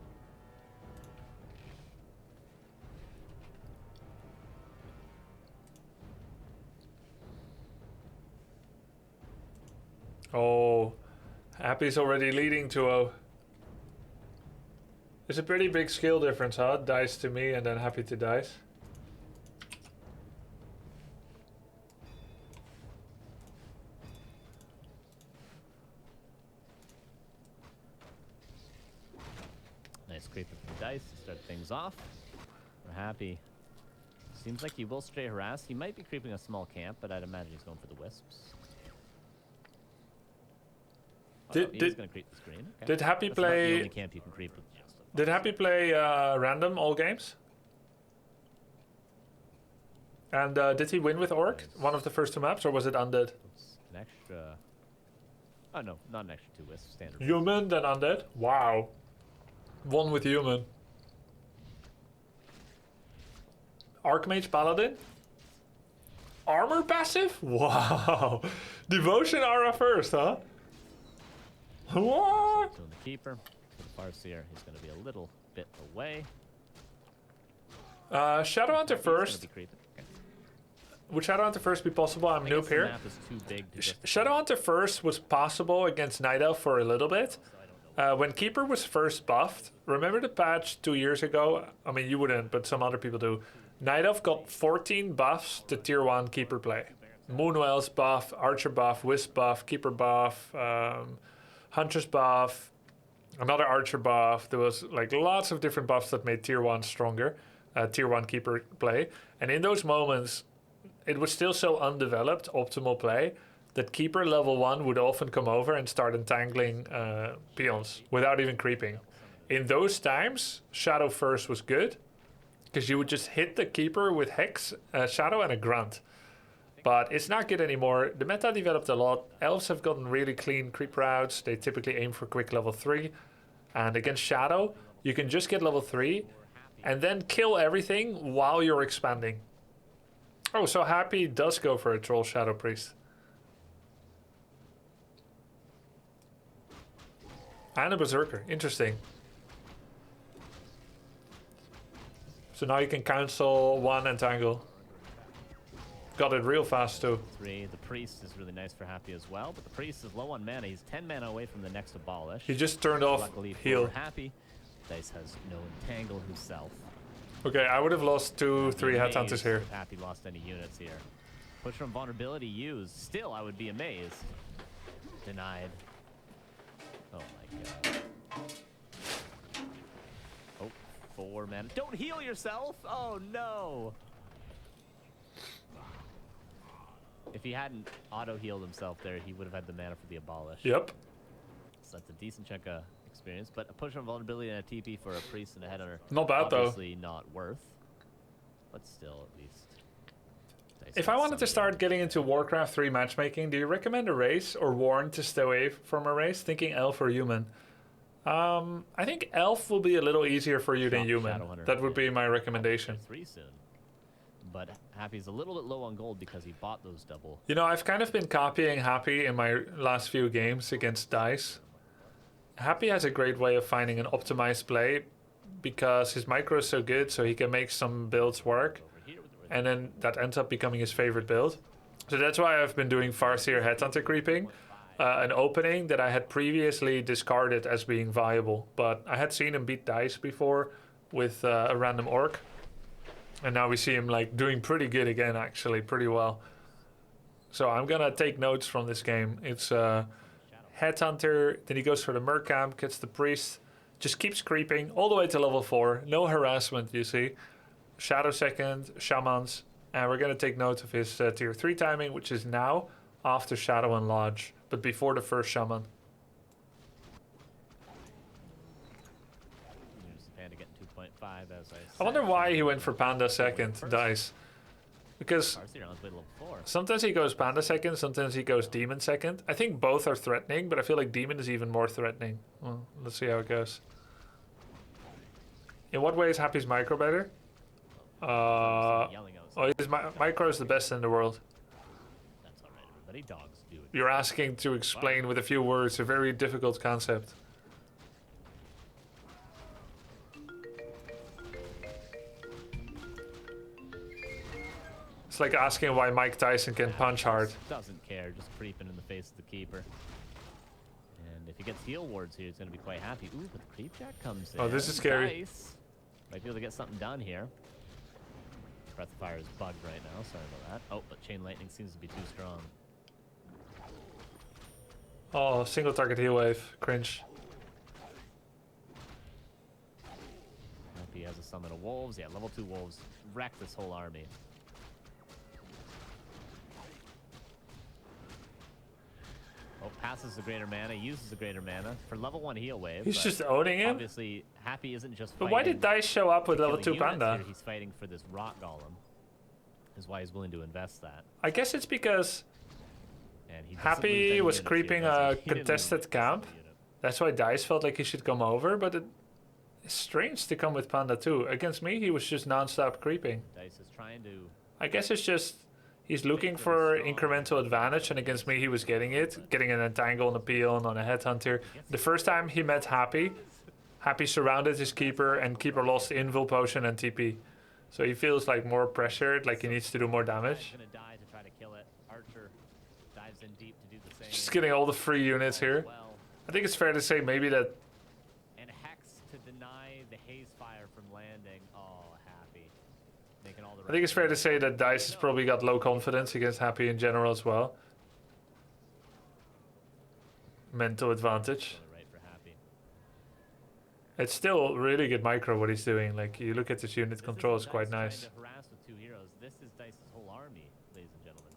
Oh, Happy's already leading 2-0. It's a pretty big skill difference, huh? Dice to me and then Happy to Dice. Nice creeping from Dice to start things off. We're Happy. Seems like he will stray harass. He might be creeping a small camp, but I'd imagine he's going for the wisps. He's going to creep the screen. Okay. Did Happy That's not the play? only camp you can creep with just a Did Happy play random all games? And did he win with Orc? One of the first 2 maps, or was it Undead? Oops, an extra. Oh no, not an extra 2 wisps. Standard. Human, then Undead? Wow. One with Human. Archmage Paladin? Armor passive? Wow. Devotion Aura first, huh? What? Doing the keeper. The Farseer, he's going to be a little bit away. Shadowhunter He's first. gonna be creeping. Okay. Would Shadowhunter first be possible? I'm I noob guess the here. map is too big to just Shadowhunter first was possible against Night Elf for a little bit. When Keeper was first buffed, remember the patch 2 years ago? I mean, you wouldn't, but some other people do. Night Elf got 14 buffs to tier 1 Keeper play. Moonwell's buff, Archer buff, Wisp buff, Keeper buff, Huntress buff, another Archer buff. There was like lots of different buffs that made tier 1 stronger, tier 1 Keeper play. And in those moments, it was still so undeveloped, optimal play, that Keeper level 1 would often come over and start entangling peons without even creeping. in those times, Shadow first was good. Because you would just hit the keeper with Hex, Shadow, and a Grunt. But it's not good anymore. The meta developed a lot. Elves have gotten really clean creep routes. They typically aim for quick level 3. And against Shadow, you can just get level 3 and then kill everything while you're expanding. Oh, so Happy does go for a Troll Shadow Priest. And a Berserker. Interesting. So now you can cancel one Entangle. Got it real fast too. 3. The Priest is really nice for Happy as well, but the Priest is low on mana. He's 10 mana away from the next Abolish. He just turned off Luckily heal. for Happy, Dice has no Entangle himself. Okay, I would have lost 2-3 Headhunters Amazed here. if Happy lost any units here. Push from Vulnerability used. Still, I would be amazed. Denied. Oh my god. Oh, 4 mana. Don't heal yourself! Oh no! If he hadn't auto-healed himself there, he would have had the mana for the Abolish. Yep. So that's a decent chunk of experience, but a push on Vulnerability and a TP for a Priest and a Headhunter. Not bad, though. Obviously not worth, but still at least. Dice If got I wanted some to start damage. getting into Warcraft 3 matchmaking, do you recommend a race or warn to stay away from a race? Thinking elf or human. I think elf will be a little easier for you than Shop human. Shadowhunter. That would be my recommendation. 3 soon. But Happy's a little bit low on gold because he bought those double. You know, I've kind of been copying Happy in my last few games against Dice. Happy has a great way of finding an optimized play because his micro is so good, so he can make some builds work. Over here with the And then that ends up becoming his favorite build. So that's why I've been doing Farseer Headhunter creeping. An opening that I had previously discarded as being viable. But I had seen him beat Dice before with a random orc. And now we see him like doing pretty good again, actually, pretty well. So I'm gonna take notes from this game. It's Headhunter, then he goes for the Merc Camp, gets the Priest, just keeps creeping all the way to level 4. No harassment, you see. Shadow second, Shamans, and we're gonna take note of his tier 3 timing, which is now after Shadow and Lodge, but before the first Shaman. There's Panda getting 2.5 as I wonder why he went for Panda second, Dice. Because Farseer on his way to level 4. sometimes he goes Panda second, sometimes he goes Demon second. I think both are threatening, but I feel like Demon is even more threatening. Well, let's see how it goes. In what way is Happy's micro better? Yelling outside. His micro is the best in the world. That's alright, everybody. Dogs do it. You're asking to explain with a few words a very difficult concept. It's like asking why Mike Tyson can punch hard. Doesn't care, just creeping in the face of the keeper. And if he gets heal wards here, he's going to be quite happy. Ooh, but the creep jack comes in. Oh, this is scary. Nice. Might be able to get something done here. Breath of Fire is bugged right now, sorry about that. Oh, but Chain Lightning seems to be too strong. Oh, single target heal wave. Cringe. Happy has a summon of wolves. Yeah, level 2 wolves wreck this whole army. Oh, passes the greater mana, uses the greater mana for level 1 heal wave. He's but just owning him? obviously, Happy isn't just But why did Dice show up with level 2 killing units Panda? here, he's fighting for this rock golem. Is why he's willing to invest that. I guess it's because And he doesn't lose Happy any was units creeping here, does a he? He didn't lose contested a single camp. unit. That's why Dice felt like he should come over, but it's strange to come with Panda too. Against me, he was just non-stop creeping. Dice is trying to. I guess it's just he's looking for incremental advantage, and against me, he was getting it, getting an entangle on a peon on a headhunter. The first time he met Happy, Happy surrounded his keeper, and keeper lost invul potion and TP. So he feels like more pressured, like he needs to do more damage. He's gonna die to try to kill it. Archer dives in deep to do the same. Just getting all the free units here. Well, I think it's fair to say maybe that and Hex to deny the haze fire from landing. Oh, Happy. Making all the I think it's fair to say that Dice has probably got low confidence against Happy in general as well. Mental advantage. right for Happy. It's still really good micro what he's doing. Like you look at his unit This control, isn't it's quite Dice trying nice. to harass with 2 heroes. This is Dice's whole army, ladies and gentlemen.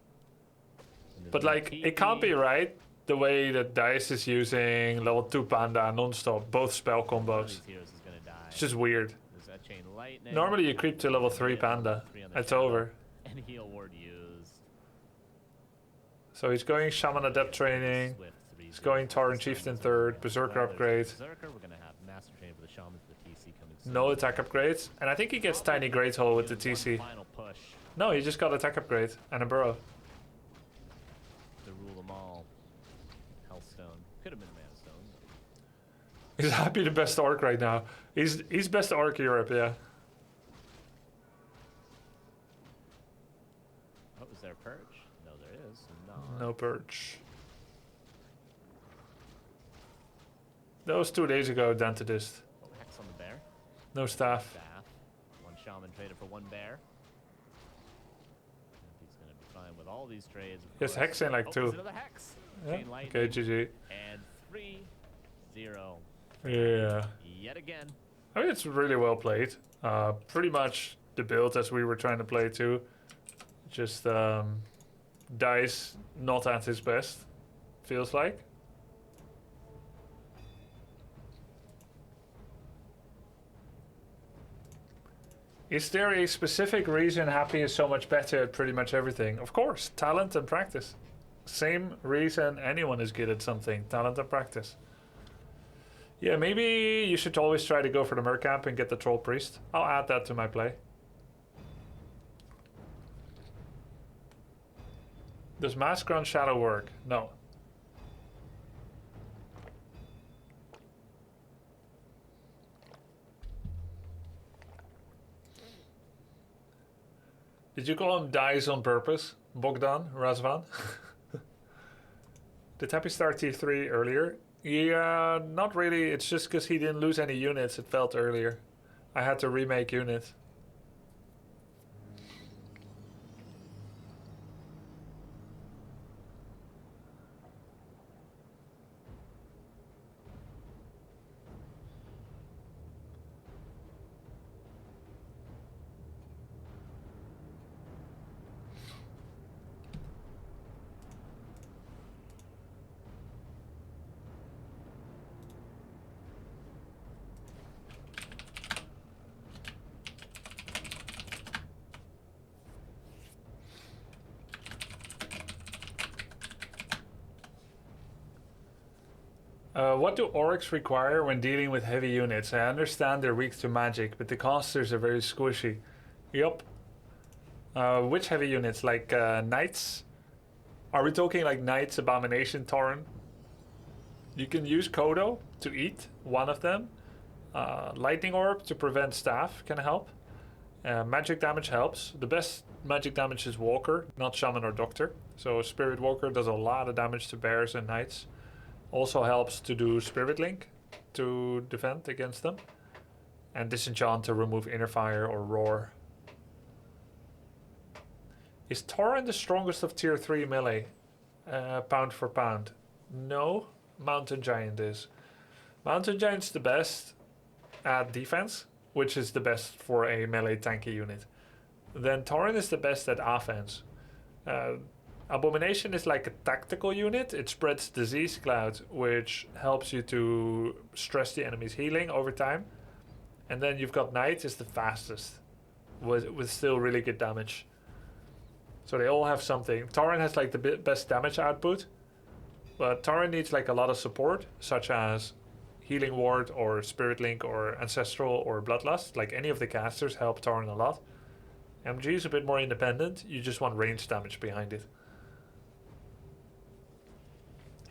And there's But no like it can't be TP. right the way that Dice is using level 2 Panda non-stop, both spell One of combos. these heroes is gonna die. It's just weird. There's that chain lightning. Normally you creep to level 3 Yeah, Panda. 3 on the It's shadow, over. And heal ward used. So he's going Shaman Adept training. Swift 3 He's going Tauren Chieftain 3rd, Berserker upgrade. Berserker, we're gonna have Master Training for the Shamans, the TC coming soon. No attack upgrades. And I think he gets Tiny Great Hole with the Gives TC. one final push No, he just got attack upgrade and a burrow. to rule them all. Hellstone. Could have been a Manstone. He's happy the best orc right now. He's best orc Europe, yeah. Oh, is there a purge? No, there is. No purge. That was 2 days ago, Dentist. Oh, Hex on the bear. No staff. Staff. One shaman traded for one bear. And he's gonna be fine with all these trades. Of Yes, course. Hex in like Oh, 2. there's another Hex. Yeah. Chain lightning. Okay, GG. And 3-0. Yeah. Yet again. I mean, it's really well played. Pretty much the build as we were trying to play too. Just Dice not at his best, feels like. Is there a specific reason Happy is so much better at pretty much everything? Of course, talent and practice. Same reason anyone is good at something, talent and practice. Yeah, maybe you should always try to go for the Mercamp and get the Troll Priest. I'll add that to my play. Does Mask on Shadow work? No. Did you call him Dice on purpose? Bogdan? Razvan? Did Happy start T3 earlier? Yeah, not really. It's just because he didn't lose any units, it felt earlier. I had to remake units. What do orcs require when dealing with heavy units? I understand they're weak to magic, but the casters are very squishy. Yup. Which heavy units? Like knights? Are we talking like knights, abomination, Tauren? You can use Kodo to eat one of them. Lightning orb to prevent staff can help. Magic damage helps. The best magic damage is Walker, not Shaman or Doctor. So Spirit Walker does a lot of damage to bears and knights. Also helps to do Spirit Link to defend against them. And Disenchant to remove Inner Fire or Roar. Is Tauren the strongest of tier 3 melee? Pound for pound. No, Mountain Giant is. Mountain Giant's the best at defense, which is the best for a melee tanky unit. Then Tauren is the best at offense. Abomination is like a tactical unit. It spreads disease cloud, which helps you to stress the enemy's healing over time. And then you've got Knight is the fastest, with still really good damage. So they all have something. Tauren has like the best damage output, but Tauren needs like a lot of support, such as Healing Ward or Spirit Link or Ancestral or Bloodlust. Like any of the casters help Tauren a lot. MG is a bit more independent. You just want range damage behind it.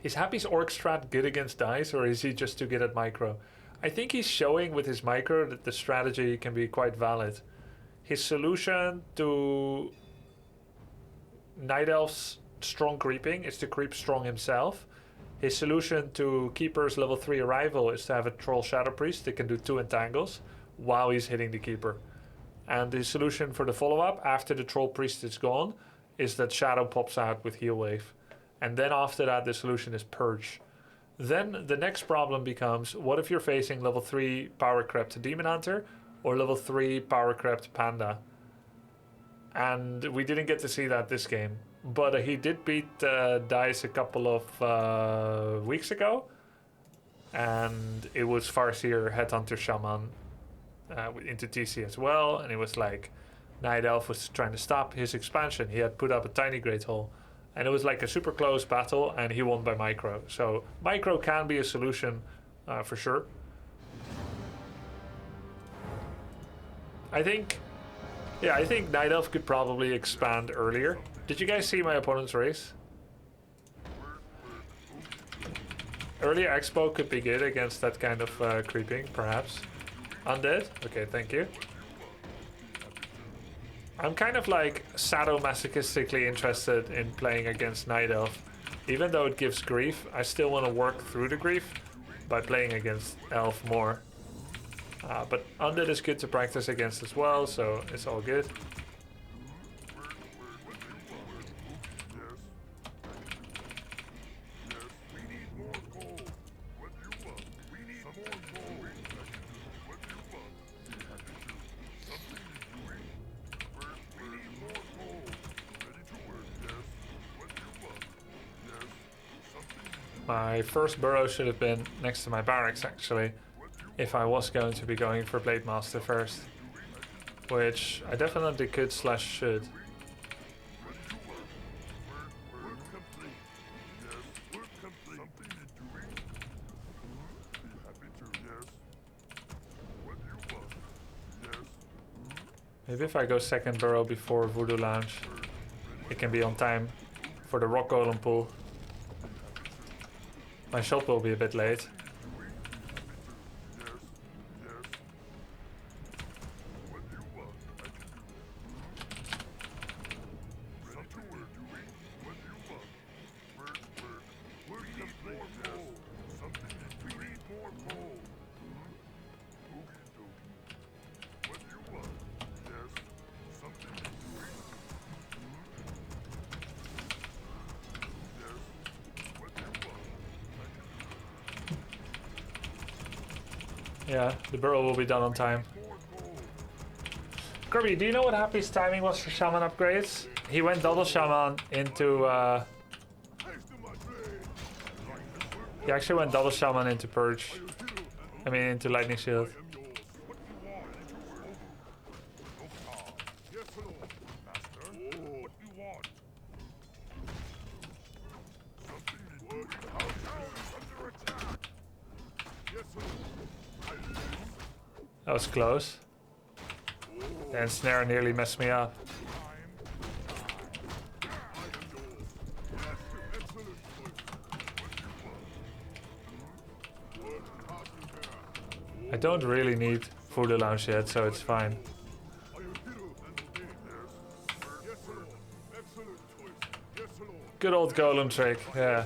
Is Happy's Orc strat good against dice, or is he just too good at micro? I think he's showing with his micro that the strategy can be quite valid. His solution to Night Elf's strong creeping is to creep strong himself. His solution to Keeper's level 3 arrival is to have a Troll Shadow Priest that can do 2 entangles while he's hitting the Keeper. And the solution for the follow-up after the Troll Priest is gone is that Shadow pops out with Heal Wave. And then after that, the solution is Purge. Then the next problem becomes, what if you're facing level 3 Power Crept Demon Hunter or level 3 Power Crept Panda? And we didn't get to see that this game. but he did beat Dice a couple of weeks ago, and it was Farseer, Headhunter, Shaman into TC as well, and it was like Night Elf was trying to stop his expansion. He had put up a tiny Great Hall, and it was like a super close battle, and he won by micro. So micro can be a solution for sure. I think Night Elf could probably expand earlier. Did you guys see my opponent's race? Earlier Expo could be good against that kind of creeping, perhaps. Undead? Okay, thank you. I'm kind of like sadomasochistically interested in playing against Night Elf. Even though it gives grief, I still want to work through the grief by playing against Elf more. But Undead is good to practice against as well, so it's all good. My first burrow should have been next to my barracks, actually, if I was going to be going for Blade Master first. Which I definitely could / should. Maybe if I go second burrow before Voodoo Lounge, it can be on time for the Rock Golem pool. My shot will be a bit late. Yeah, the burrow will be done on time. Kirby, do you know what Happy's timing was for Shaman upgrades? He went double Shaman into... He actually went double Shaman into Purge. I mean, into Lightning Shield. That was close. And Snare nearly messed me up. I don't really need Voodoo Lounge yet, so it's fine. Good old golem trick, yeah.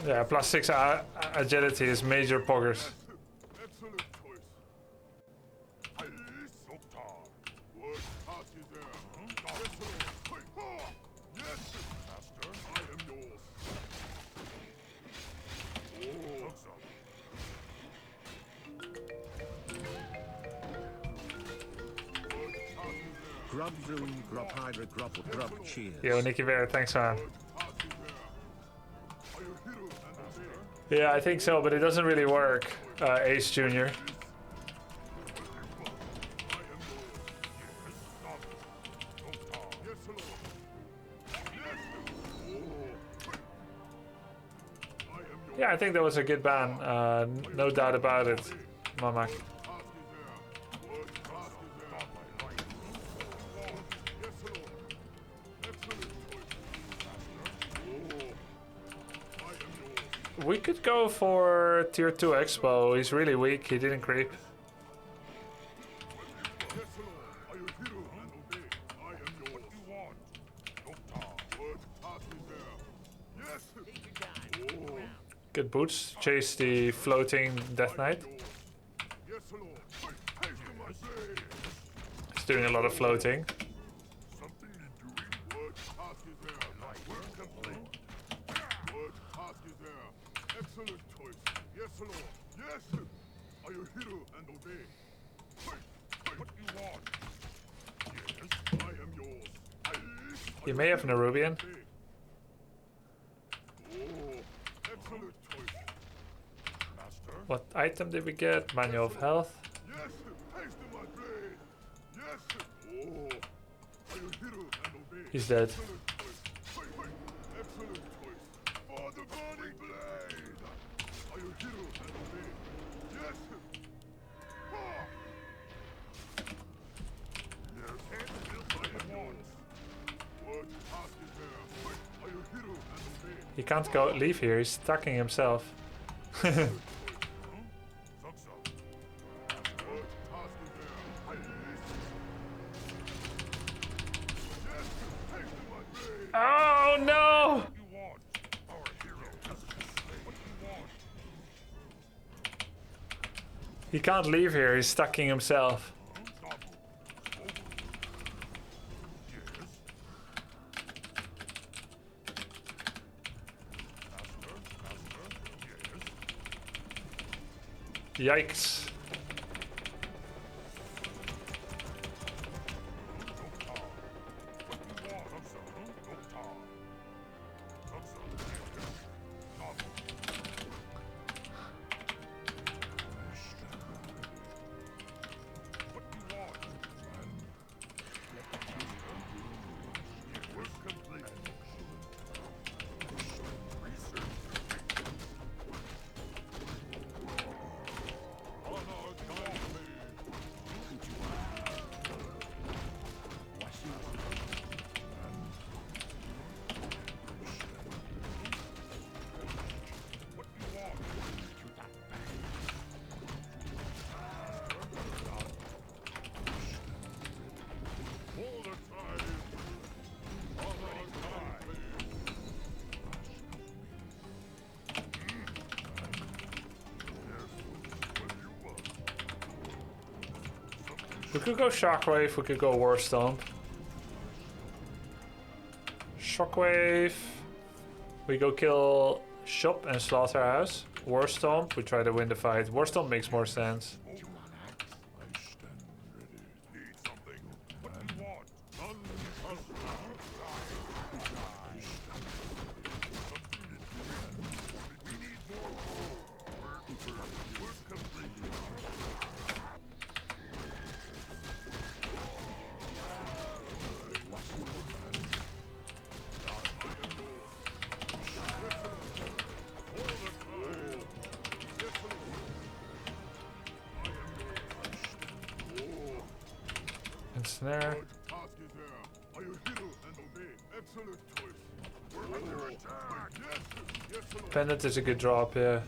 Yeah, +6 agility is major poggers. Grub Vroom, Grub Hydra, Grub Cheers. Yo, Nicky Bear, thanks man. Yeah, I think so, but it doesn't really work, Ace Jr. Yeah, I think that was a good ban, no doubt about it, Mamak. We could go for tier 2 Expo. He's really weak. He didn't creep. Good boots. Chase the floating Death Knight. He's doing a lot of floating. Excellent choice. Yes, Lord. Yes. Are you hero and obey? Hey, what do you want? Yes, I am yours. You may have Nerubian. Oh, excellent choice. Master. What item did we get? Manual of Health. Yes, haste in my blade. Yes. Oh, are you hero and obey? He's dead. Excellent choice. Excellent choice. For the burning blade. Are you hero and obey? Yes. Ah. Yes, and I am yours. What task is there? Are you hero and obey? He can't go leave here. He's stucking himself. Oh no! He can't leave here. He's stucking himself. Yikes. We could go Shockwave, we could go War Stomp. Shockwave. We go kill Shop and Slaughterhouse. War Stomp, we try to win the fight. War Stomp makes more sense. And snare. Pendant is a good drop, yeah.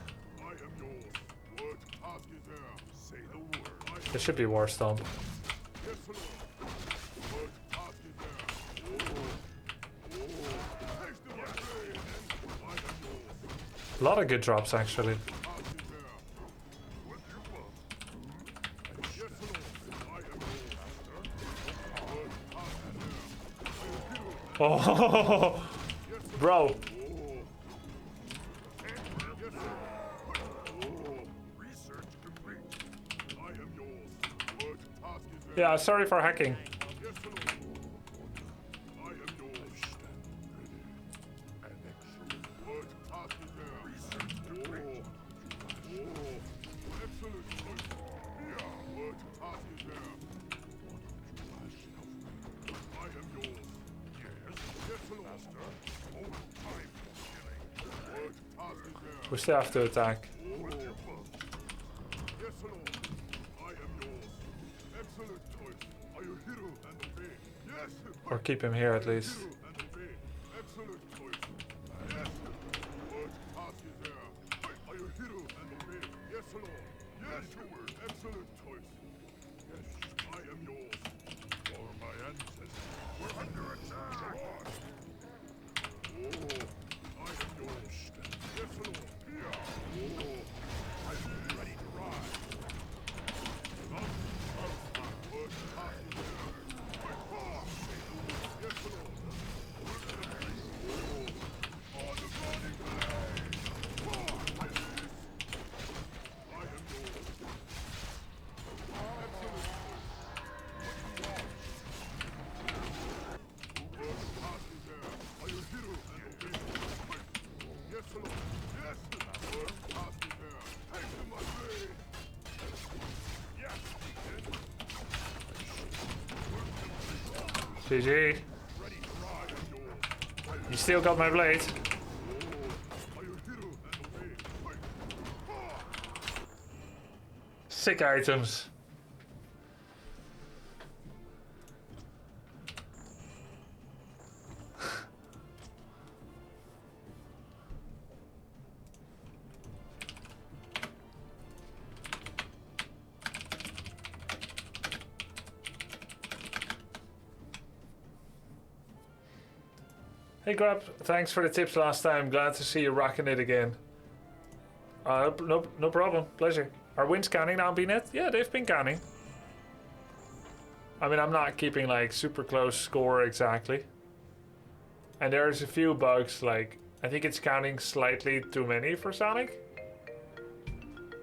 There should be War Stomp. A lot of good drops, actually. Oh, bro. Yeah, sorry for hacking. We still have to attack. Or keep him here at least. GG. You still got my blade. Sick items. Hey Grab, thanks for the tips last time. Glad to see you rocking it again. No problem. Pleasure. Are wins counting now, BNet? Yeah, they've been counting. I mean, I'm not keeping like super close score exactly. And there's a few bugs, like I think it's counting slightly too many for Sonic.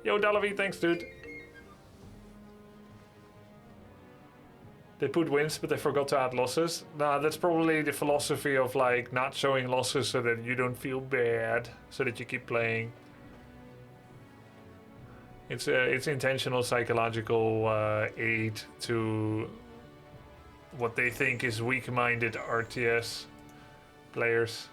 Yo, Dalavi, thanks, dude. They put wins, but they forgot to add losses. Nah, that's probably the philosophy of like not showing losses so that you don't feel bad, so that you keep playing. It's intentional psychological aid to what they think is weak-minded RTS players.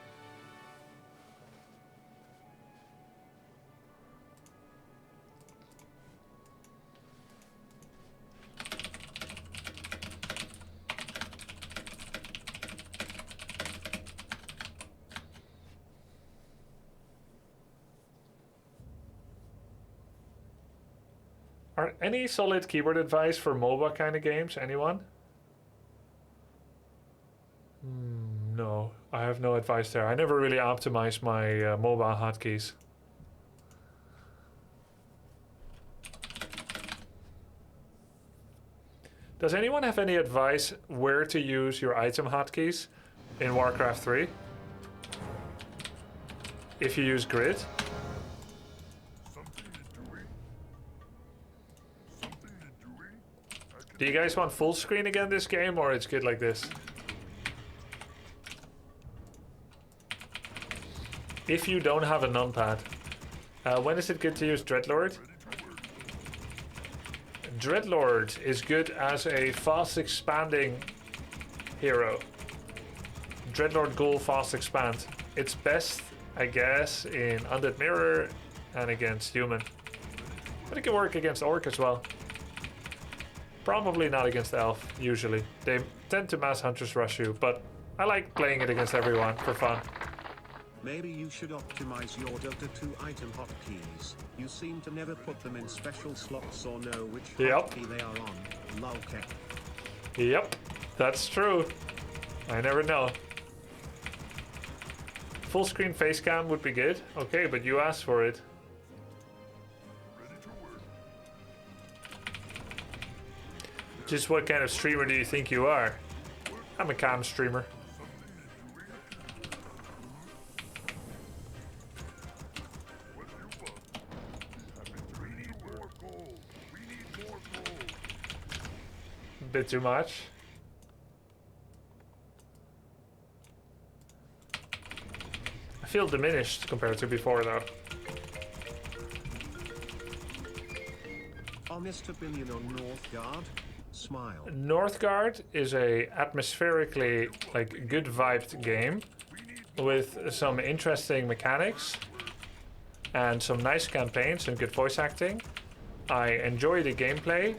Are any solid keyboard advice for MOBA kind of games? Anyone? No, I have no advice there. I never really optimized my MOBA hotkeys. Does anyone have any advice where to use your item hotkeys in Warcraft 3? If you use grid? Do you guys want full screen again this game, or it's good like this? If you don't have a numpad, when is it good to use Dreadlord? Dreadlord is good as a fast expanding hero. Dreadlord Ghoul fast expand. It's best, I guess, in Undead Mirror and against human. But it can work against Orc as well. Probably not against Elf, usually. They tend to mass hunters rush you, but I like playing it against everyone for fun. Maybe you should optimize your Dota 2 item hotkeys. You seem to never put them in special slots or know which hotkey they are on. Lolcat. Yep, that's true. I never know. Full screen face cam would be good. Okay, but you asked for it. Just what kind of streamer do you think you are? I'm a cam streamer. A bit too much. I feel diminished compared to before though. Honest opinion on Northgard? Smile. Northgard is a atmospherically like good vibed game with some interesting mechanics and some nice campaigns and good voice acting. I enjoy the gameplay,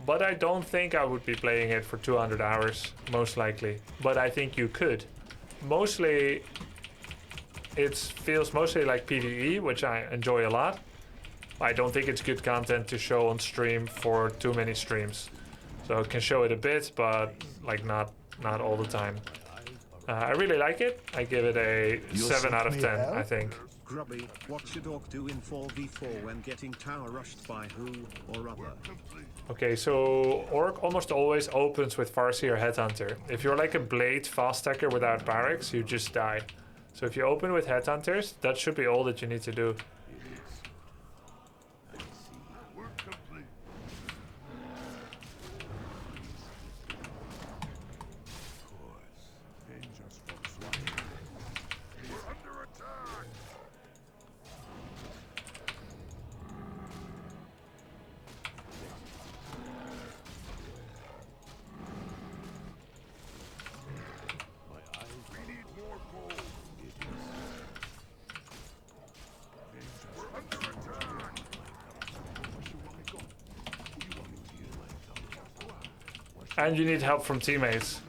but I don't think I would be playing it for 200 hours, most likely. But I think you could. Mostly, it feels mostly like PvE, which I enjoy a lot. I don't think it's good content to show on stream for too many streams. So I can show it a bit, but like not all the time. I really like it. I give it a 7 out of 10, I think. Grubby, what should Orc do in 4v4 when getting tower rushed by who or other? Okay, so Orc almost always opens with Farsi or Headhunter. If you're like a Blade fast stacker without barracks, you just die. So if you open with Headhunters, that should be all that you need to do. And you need help from teammates.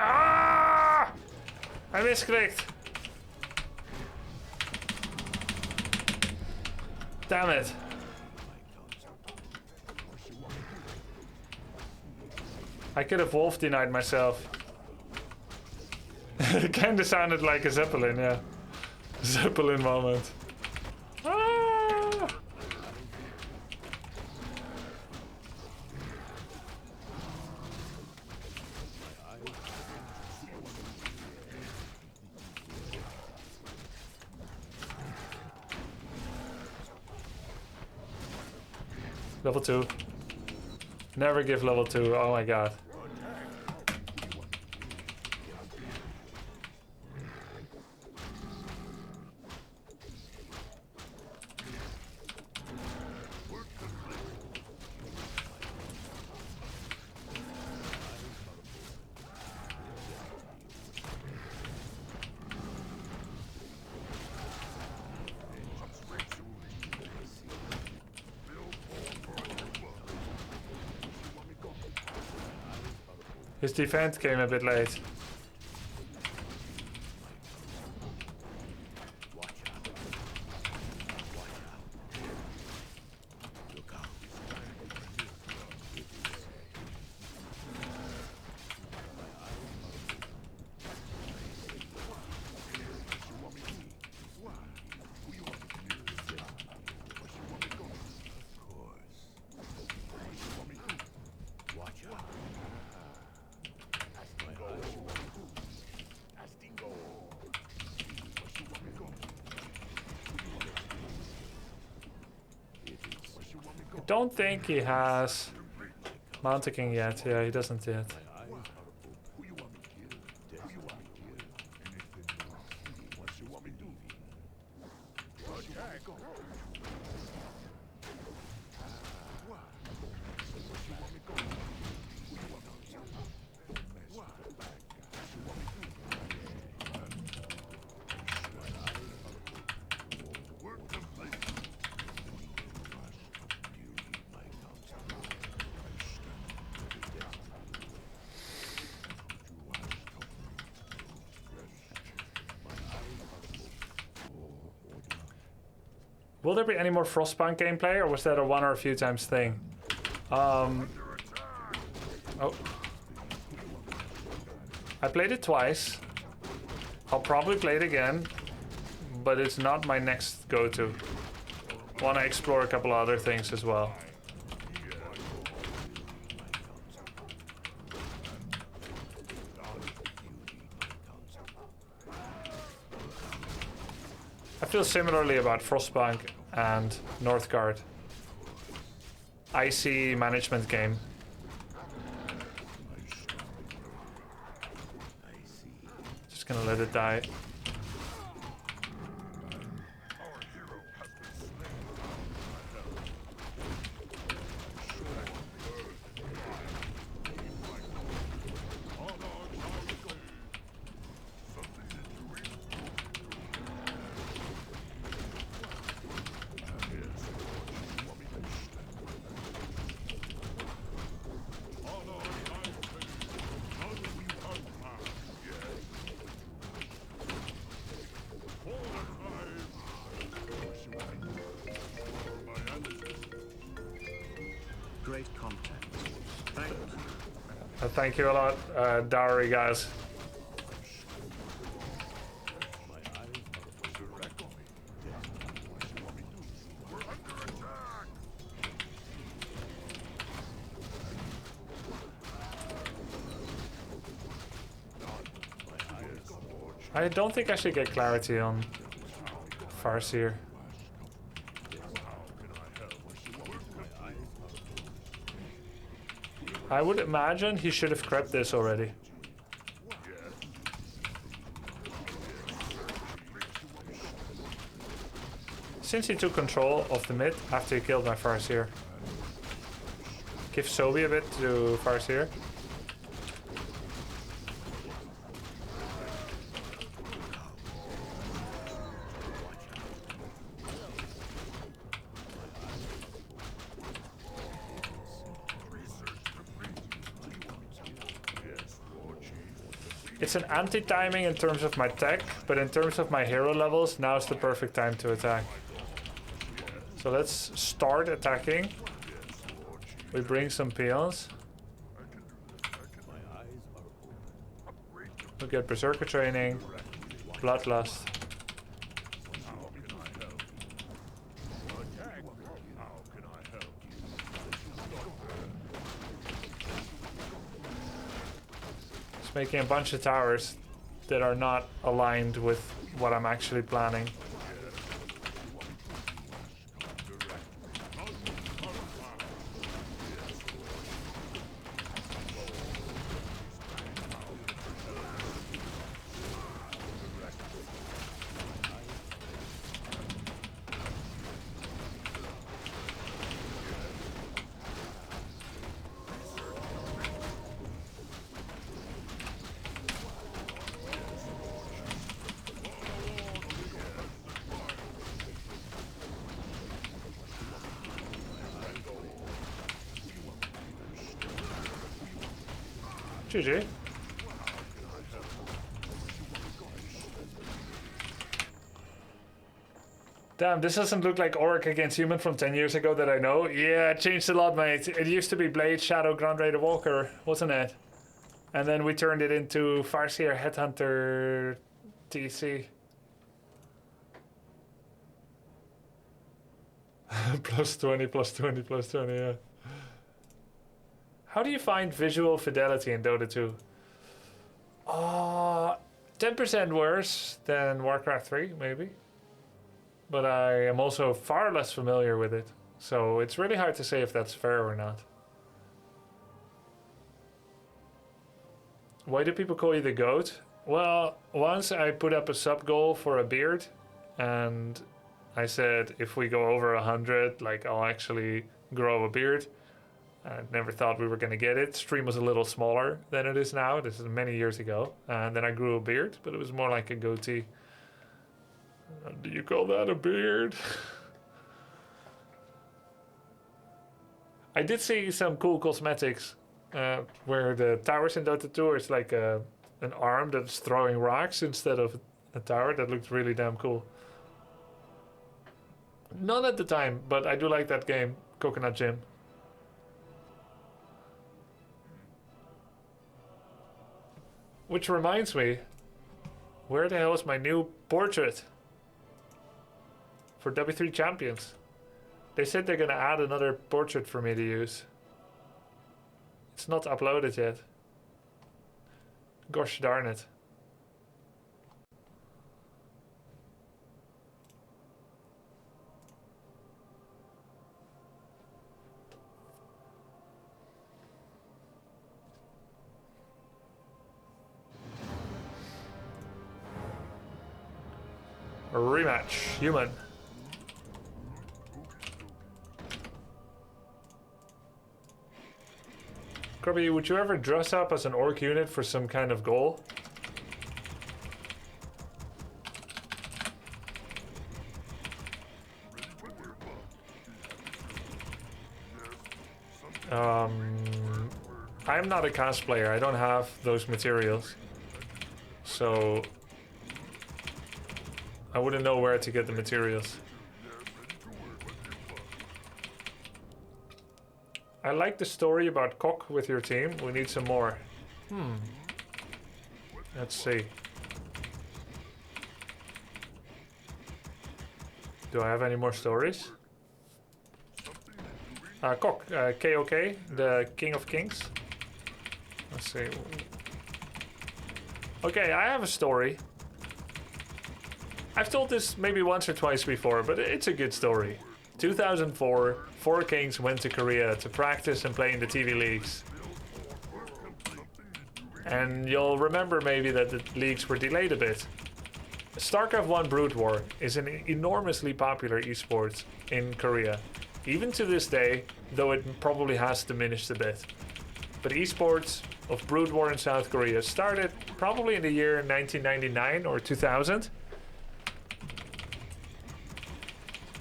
Ah! I misclicked. Damn it. I could have wolf denied myself. It kinda sounded like a Zeppelin, yeah. Zeppelin moment. Ah! Level 2. Never give level 2, oh my god. His defense came a bit late. I don't think he has Mountain King yet. Yeah, he doesn't yet. Will there be any more Frostpunk gameplay, or was that a one or a few times thing? Oh. I played it twice. I'll probably play it again, but it's not my next go-to. Want to explore a couple other things as well. I feel similarly about Frostpunk and Northgard. Icy management game. Just gonna let it die. Great content. Thank you. Thank you a lot, Dowry guys. I don't think I should get clarity on Farseer. I would imagine he should have crept this already. Since he took control of the mid after he killed my Farseer. Give Sobi a bit to Farseer. It's an anti-timing in terms of my tech, but in terms of my hero levels, now is the perfect time to attack. So let's start attacking. We bring some peons. We get Berserker training, Bloodlust. Just making a bunch of towers that are not aligned with what I'm actually planning. GG. Damn, this doesn't look like Orc against Human from 10 years ago that I know. Yeah, it changed a lot, mate. It used to be Blade, Shadow, Grand Raider, Walker, wasn't it? And then we turned it into Farseer, Headhunter, TC. Plus 20, plus 20, plus 20, yeah. How do you find visual fidelity in Dota 2? 10% worse than Warcraft 3, maybe. But I am also far less familiar with it. So it's really hard to say if that's fair or not. Why do people call you the GOAT? Well, once I put up a sub goal for a beard. And I said, if we go over 100, like I'll actually grow a beard. I never thought we were going to get it. Stream was a little smaller than it is now. This is many years ago. And then I grew a beard, but it was more like a goatee. Do you call that a beard? I did see some cool cosmetics where the towers in Dota 2 is like an arm that's throwing rocks instead of a tower. That looked really damn cool. Not at the time, but I do like that game, Coconut Gym. Which reminds me, where the hell is my new portrait for W3 Champions? They said they're gonna add another portrait for me to use. It's not uploaded yet. Gosh darn it. A rematch, Human. Grubby, would you ever dress up as an orc unit for some kind of goal? I'm not a cosplayer. I don't have those materials. So I wouldn't know where to get the materials. I like the story about Cock with your team. We need some more. Let's see. Do I have any more stories? Cock, KOK, the King of Kings. Let's see. Okay, I have a story. I've told this maybe once or twice before, but it's a good story. 2004, 4 Kings went to Korea to practice and play in the TV leagues. And you'll remember maybe that the leagues were delayed a bit. StarCraft 1 Brood War is an enormously popular esport in Korea. Even to this day, though it probably has diminished a bit. But esports of Brood War in South Korea started probably in the year 1999 or 2000.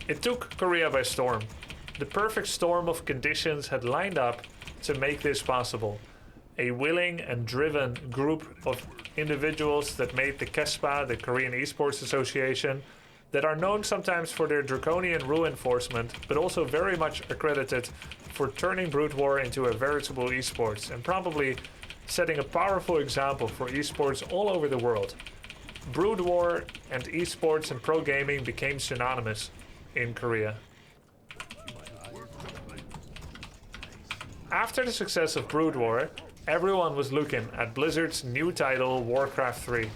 It took Korea by storm. The perfect storm of conditions had lined up to make this possible. A willing and driven group of individuals that made the KESPA, the Korean Esports Association, that are known sometimes for their draconian rule enforcement, but also very much accredited for turning Brood War into a veritable esports and probably setting a powerful example for esports all over the world. Brood War and esports and pro gaming became synonymous in Korea. After the success of Brood War, everyone was looking at Blizzard's new title, Warcraft 3.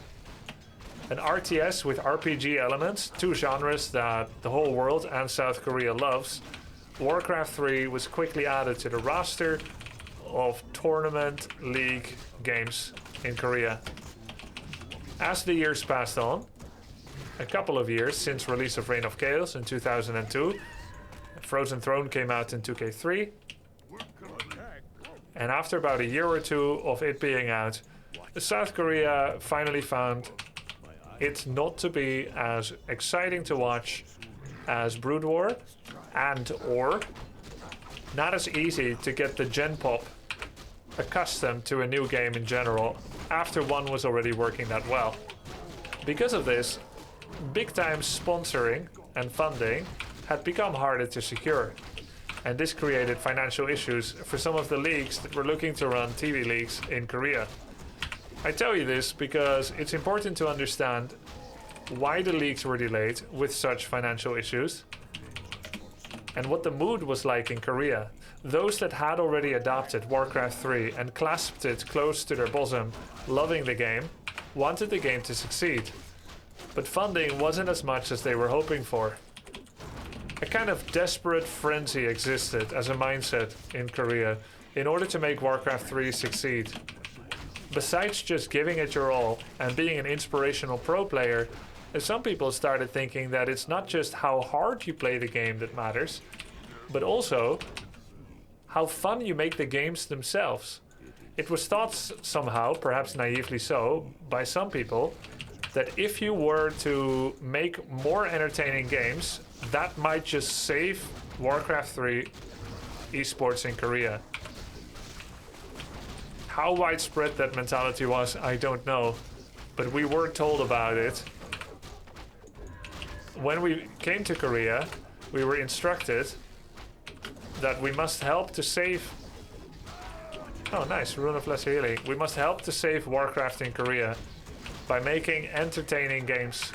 An RTS with RPG elements, 2 genres that the whole world and South Korea loves, Warcraft 3 was quickly added to the roster of tournament league games in Korea. As the years passed on, a couple of years since release of Reign of Chaos in 2002, Frozen Throne came out in 2K3, and after about a year or two of it being out, South Korea finally found it not to be as exciting to watch as Brood War, and or not as easy to get the Gen Pop accustomed to a new game in general after one was already working that well. Because of this, big-time sponsoring and funding had become harder to secure. And this created financial issues for some of the leagues that were looking to run TV leagues in Korea. I tell you this because it's important to understand why the leagues were delayed with such financial issues and what the mood was like in Korea. Those that had already adopted Warcraft 3 and clasped it close to their bosom, loving the game, wanted the game to succeed. But funding wasn't as much as they were hoping for. A kind of desperate frenzy existed as a mindset in Korea in order to make Warcraft 3 succeed. Besides just giving it your all and being an inspirational pro player, some people started thinking that it's not just how hard you play the game that matters, but also how fun you make the games themselves. It was thought somehow, perhaps naively so, by some people, that if you were to make more entertaining games, that might just save Warcraft 3 esports in Korea. How widespread that mentality was, I don't know, but we were told about it. When we came to Korea, we were instructed that we must help to save... Oh nice, Rune of Lesser Healing. We must help to save Warcraft in Korea by making entertaining games.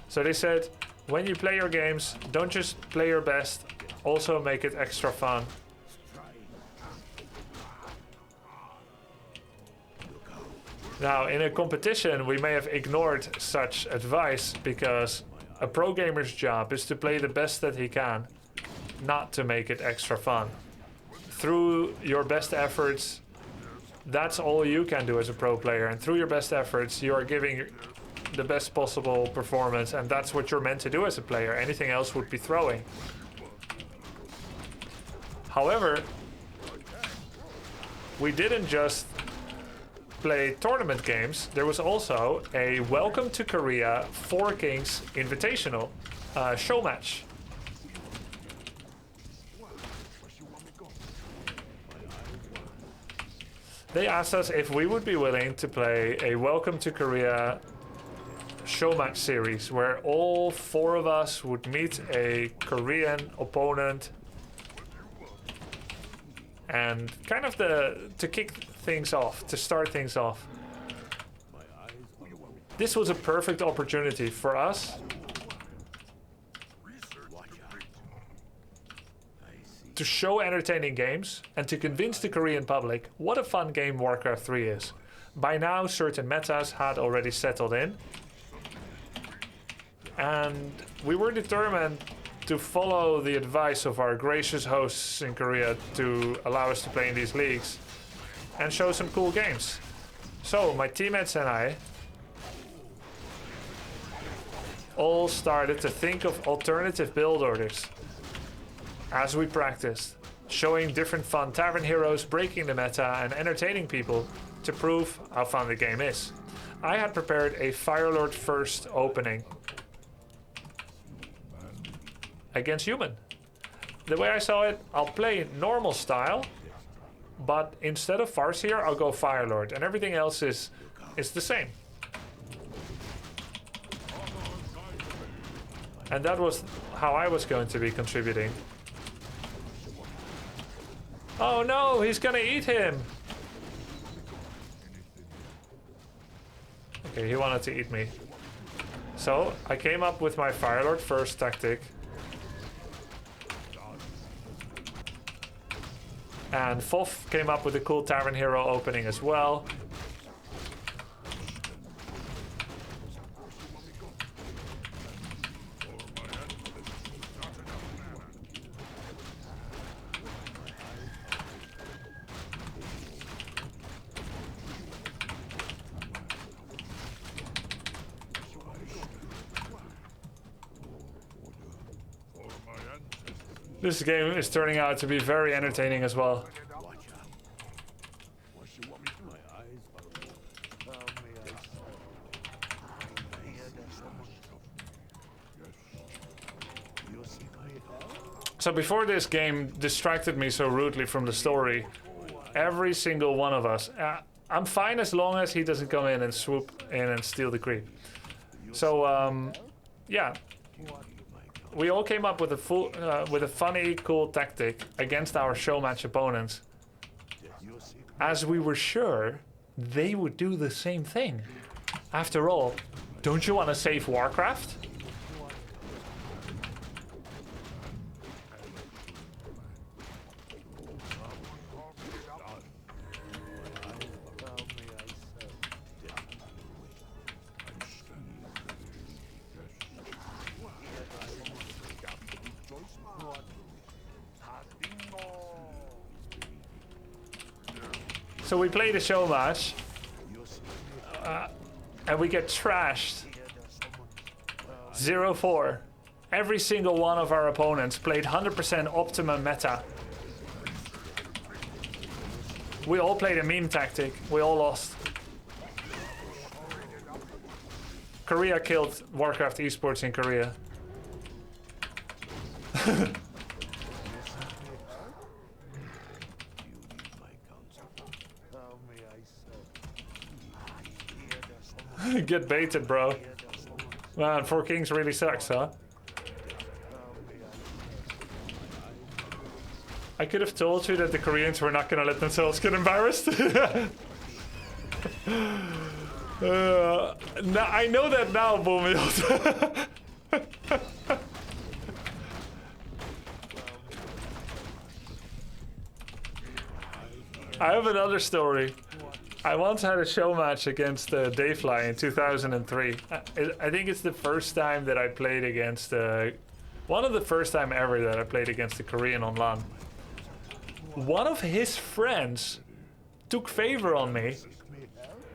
So they said, when you play your games, don't just play your best, also make it extra fun. Now, in a competition, we may have ignored such advice because a pro gamer's job is to play the best that he can, not to make it extra fun. Through your best efforts, that's all you can do as a pro player, and through your best efforts, you are giving the best possible performance, and that's what you're meant to do as a player. Anything else would be throwing. However, we didn't just play tournament games. There was also a Welcome to Korea 4 Kings Invitational show match. They asked us if we would be willing to play a Welcome to Korea show match series where all 4 of us would meet a Korean opponent and kind of to kick things off, to start things off. This was a perfect opportunity for us to show entertaining games and to convince the Korean public what a fun game Warcraft 3 is. By now, certain metas had already settled in, And we were determined to follow the advice of our gracious hosts in Korea to allow us to play in these leagues and show some cool games. So my teammates and I all started to think of alternative build orders as we practiced, showing different fun tavern heroes, breaking the meta and entertaining people to prove how fun the game is. I had prepared a Firelord first opening against human. The way I saw it, I'll play normal style, but instead of Farseer, I'll go Firelord, and everything else is the same. And that was how I was going to be contributing. Oh no, he's gonna eat him! Okay, he wanted to eat me. So, I came up with my Firelord first tactic. And Fof came up with a cool Tavern Hero opening as well. This game is turning out to be very entertaining as well. So before this game distracted me so rudely from the story, every single one of us, I'm fine as long as he doesn't come in and swoop in and steal the creep. So yeah, we all came up with a funny, cool tactic against our show match opponents, as we were sure they would do the same thing. After all, don't you want to save Warcraft? So we play the show match, and we get trashed. 0-4. Every single one of our opponents played 100% optimum meta. We all played a meme tactic. We all lost. Korea killed Warcraft esports in Korea. Get baited, bro. Man, 4 Kings really sucks, huh? I could have told you that the Koreans were not gonna let themselves get embarrassed. I know that now, Boomfield. I have another story. I once had a show match against Dayfly in 2003. I think it's the first time that I played against... one of the first time ever that I played against a Korean on LAN. One of his friends took favor on me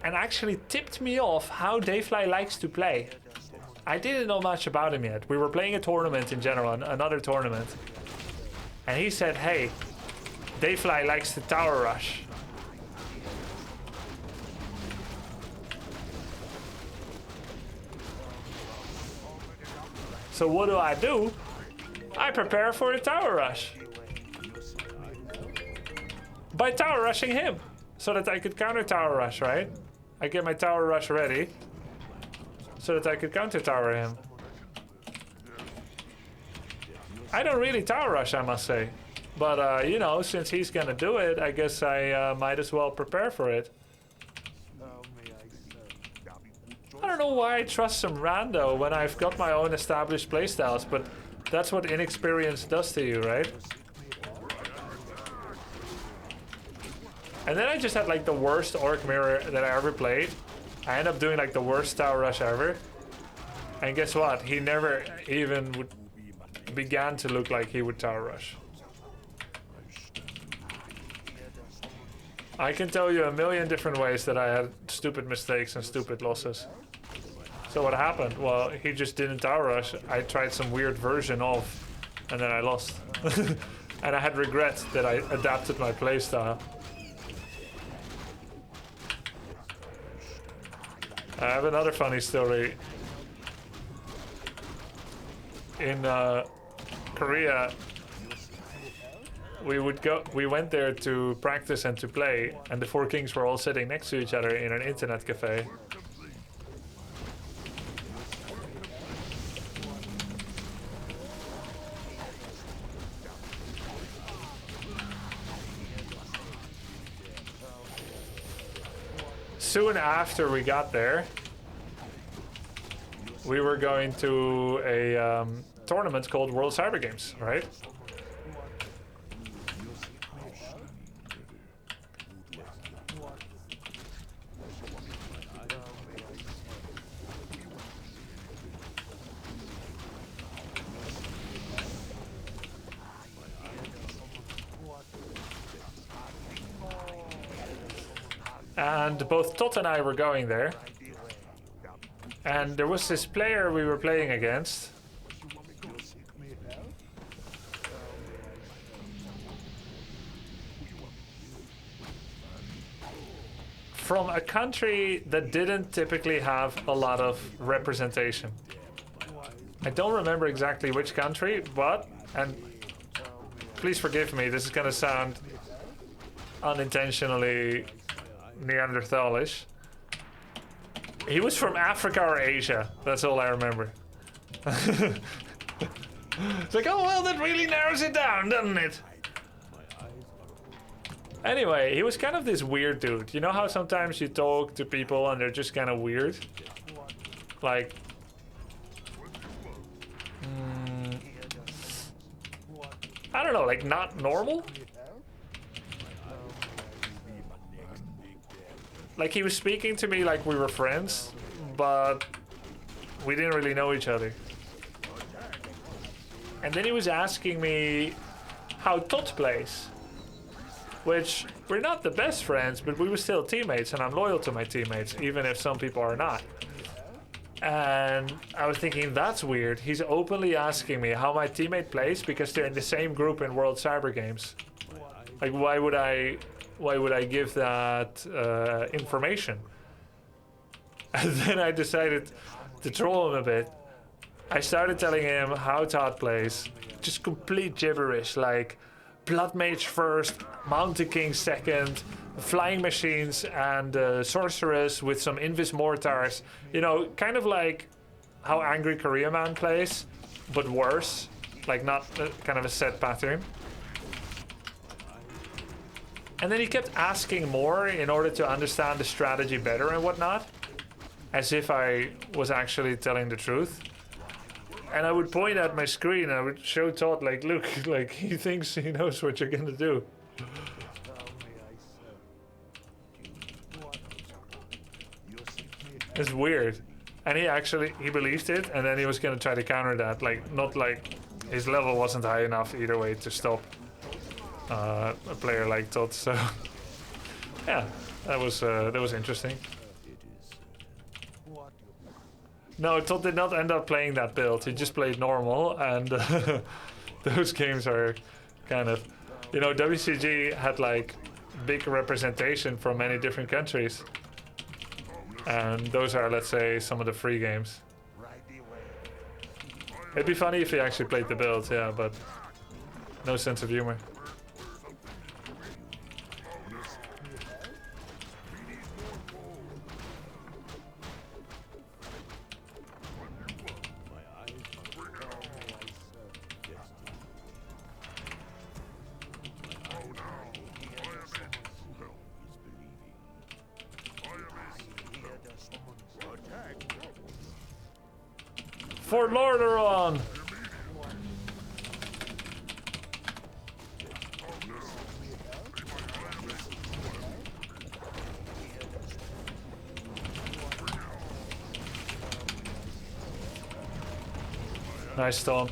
and actually tipped me off how Dayfly likes to play. I didn't know much about him yet. We were playing a tournament in general, another tournament. And he said, hey, Dayfly likes to tower rush. So what do? I prepare for a tower rush. By tower rushing him. So that I could counter tower rush, right? I get my tower rush ready. So that I could counter tower him. I don't really tower rush, I must say. But, you know, since he's gonna do it, I guess I might as well prepare for it. I don't know why I trust some rando when I've got my own established playstyles, but that's what inexperience does to you, right? And then I just had like the worst orc mirror that I ever played. I ended up doing like the worst tower rush ever. And guess what? He never even began to look like he would tower rush. I can tell you a million different ways that I had stupid mistakes and stupid losses. So what happened? Well, he just didn't tower rush. I tried some weird version of, and then I lost. And I had regret that I adapted my playstyle. I have another funny story. In Korea, we went there to practice and to play, and the four kings were all sitting next to each other in an internet cafe. Soon after we got there, we were going to a tournament called World Cyber Games, right? And both Todd and I were going there. And there was this player we were playing against. From a country that didn't typically have a lot of representation. I don't remember exactly which country, but, and please forgive me, this is gonna sound unintentionally Neanderthalish. He was from Africa or Asia. That's all I remember. It's like, oh well, that really narrows it down, doesn't it? Anyway, he was kind of this weird dude. You know how sometimes you talk to people and they're just kind of weird? Like... I don't know, like not normal? Like he was speaking to me like we were friends, but we didn't really know each other. And then he was asking me how Todd plays. Which, we're not the best friends, but we were still teammates, and I'm loyal to my teammates, even if some people are not. And I was thinking, that's weird. He's openly asking me how my teammate plays because they're in the same group in World Cyber Games. Like, why would I give that information? And then I decided to troll him a bit. I started telling him how Todd plays. Just complete gibberish, like Blood Mage first, Mountain King second, Flying Machines and Sorceress with some Invis Mortars. You know, kind of like how Angry Korea Man plays, but worse. Like not kind of a set pattern. And then he kept asking more in order to understand the strategy better and whatnot. As if I was actually telling the truth. And I would point at my screen and I would show Todd, like, look, like, he thinks he knows what you're gonna do. It's weird. And he believed it, and then he was gonna try to counter that. Like, not like his level wasn't high enough either way to stop a player like Todd, so... yeah, that was interesting. No, Todd did not end up playing that build. He just played normal, and those games are kind of... You know, WCG had, like, big representation from many different countries. And those are, let's say, some of the free games. It'd be funny if he actually played the build, yeah, but no sense of humor. For Lordaeron! Nice storm.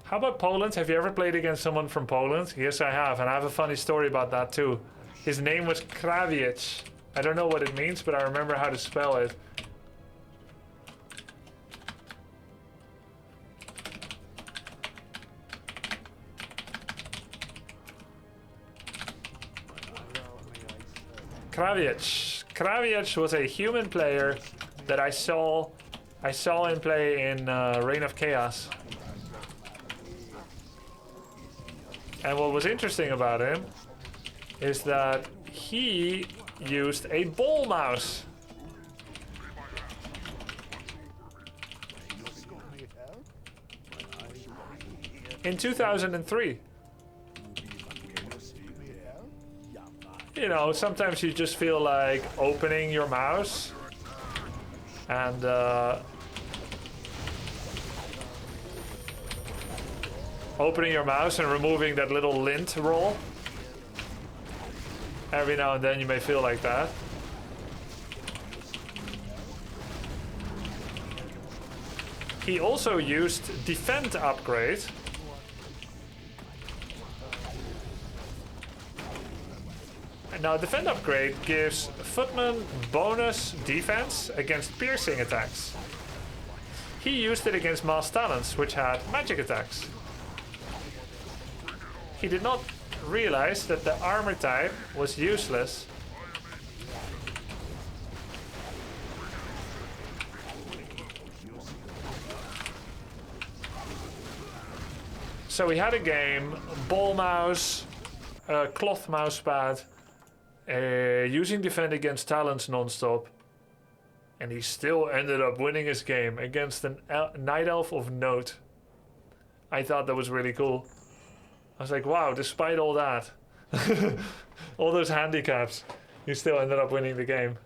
How about Poland? Have you ever played against someone from Poland? Yes, I have, and I have a funny story about that too. His name was Krawiec. I don't know what it means, but I remember how to spell it. Krawiec. Krawiec was a human player that I saw him play in Reign of Chaos. And what was interesting about him is that he used a ball mouse. In 2003. You know, sometimes you just feel like opening your mouse and opening your mouse and removing that little lint roll. Every now and then you may feel like that. He also used Defend upgrade. And now Defend upgrade gives Footman bonus defense against piercing attacks. He used it against Mass Talents, which had magic attacks. He did not realize that the armor type was useless. So we had a game, ball mouse, cloth mousepad, using defend against talents non-stop, and he still ended up winning his game against a night elf of note. I thought that was really cool. I was like, wow, despite all that, all those handicaps, you still ended up winning the game.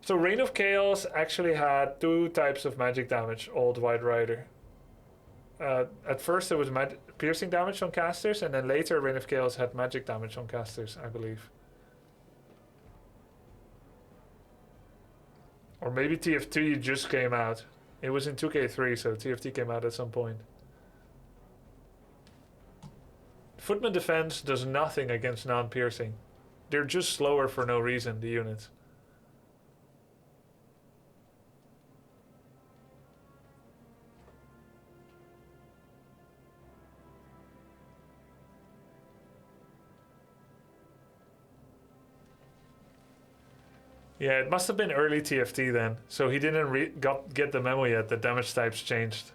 So Reign of Chaos actually had two types of magic damage, Old White Rider. At first it was piercing damage on casters, and then later Reign of Chaos had magic damage on casters, I believe. Or maybe TFT just came out. It was in 2K3, so TFT came out at some point. Footman defense does nothing against non-piercing. They're just slower for no reason, the units. Yeah, it must have been early TFT then, so he didn't get the memo yet that damage types changed.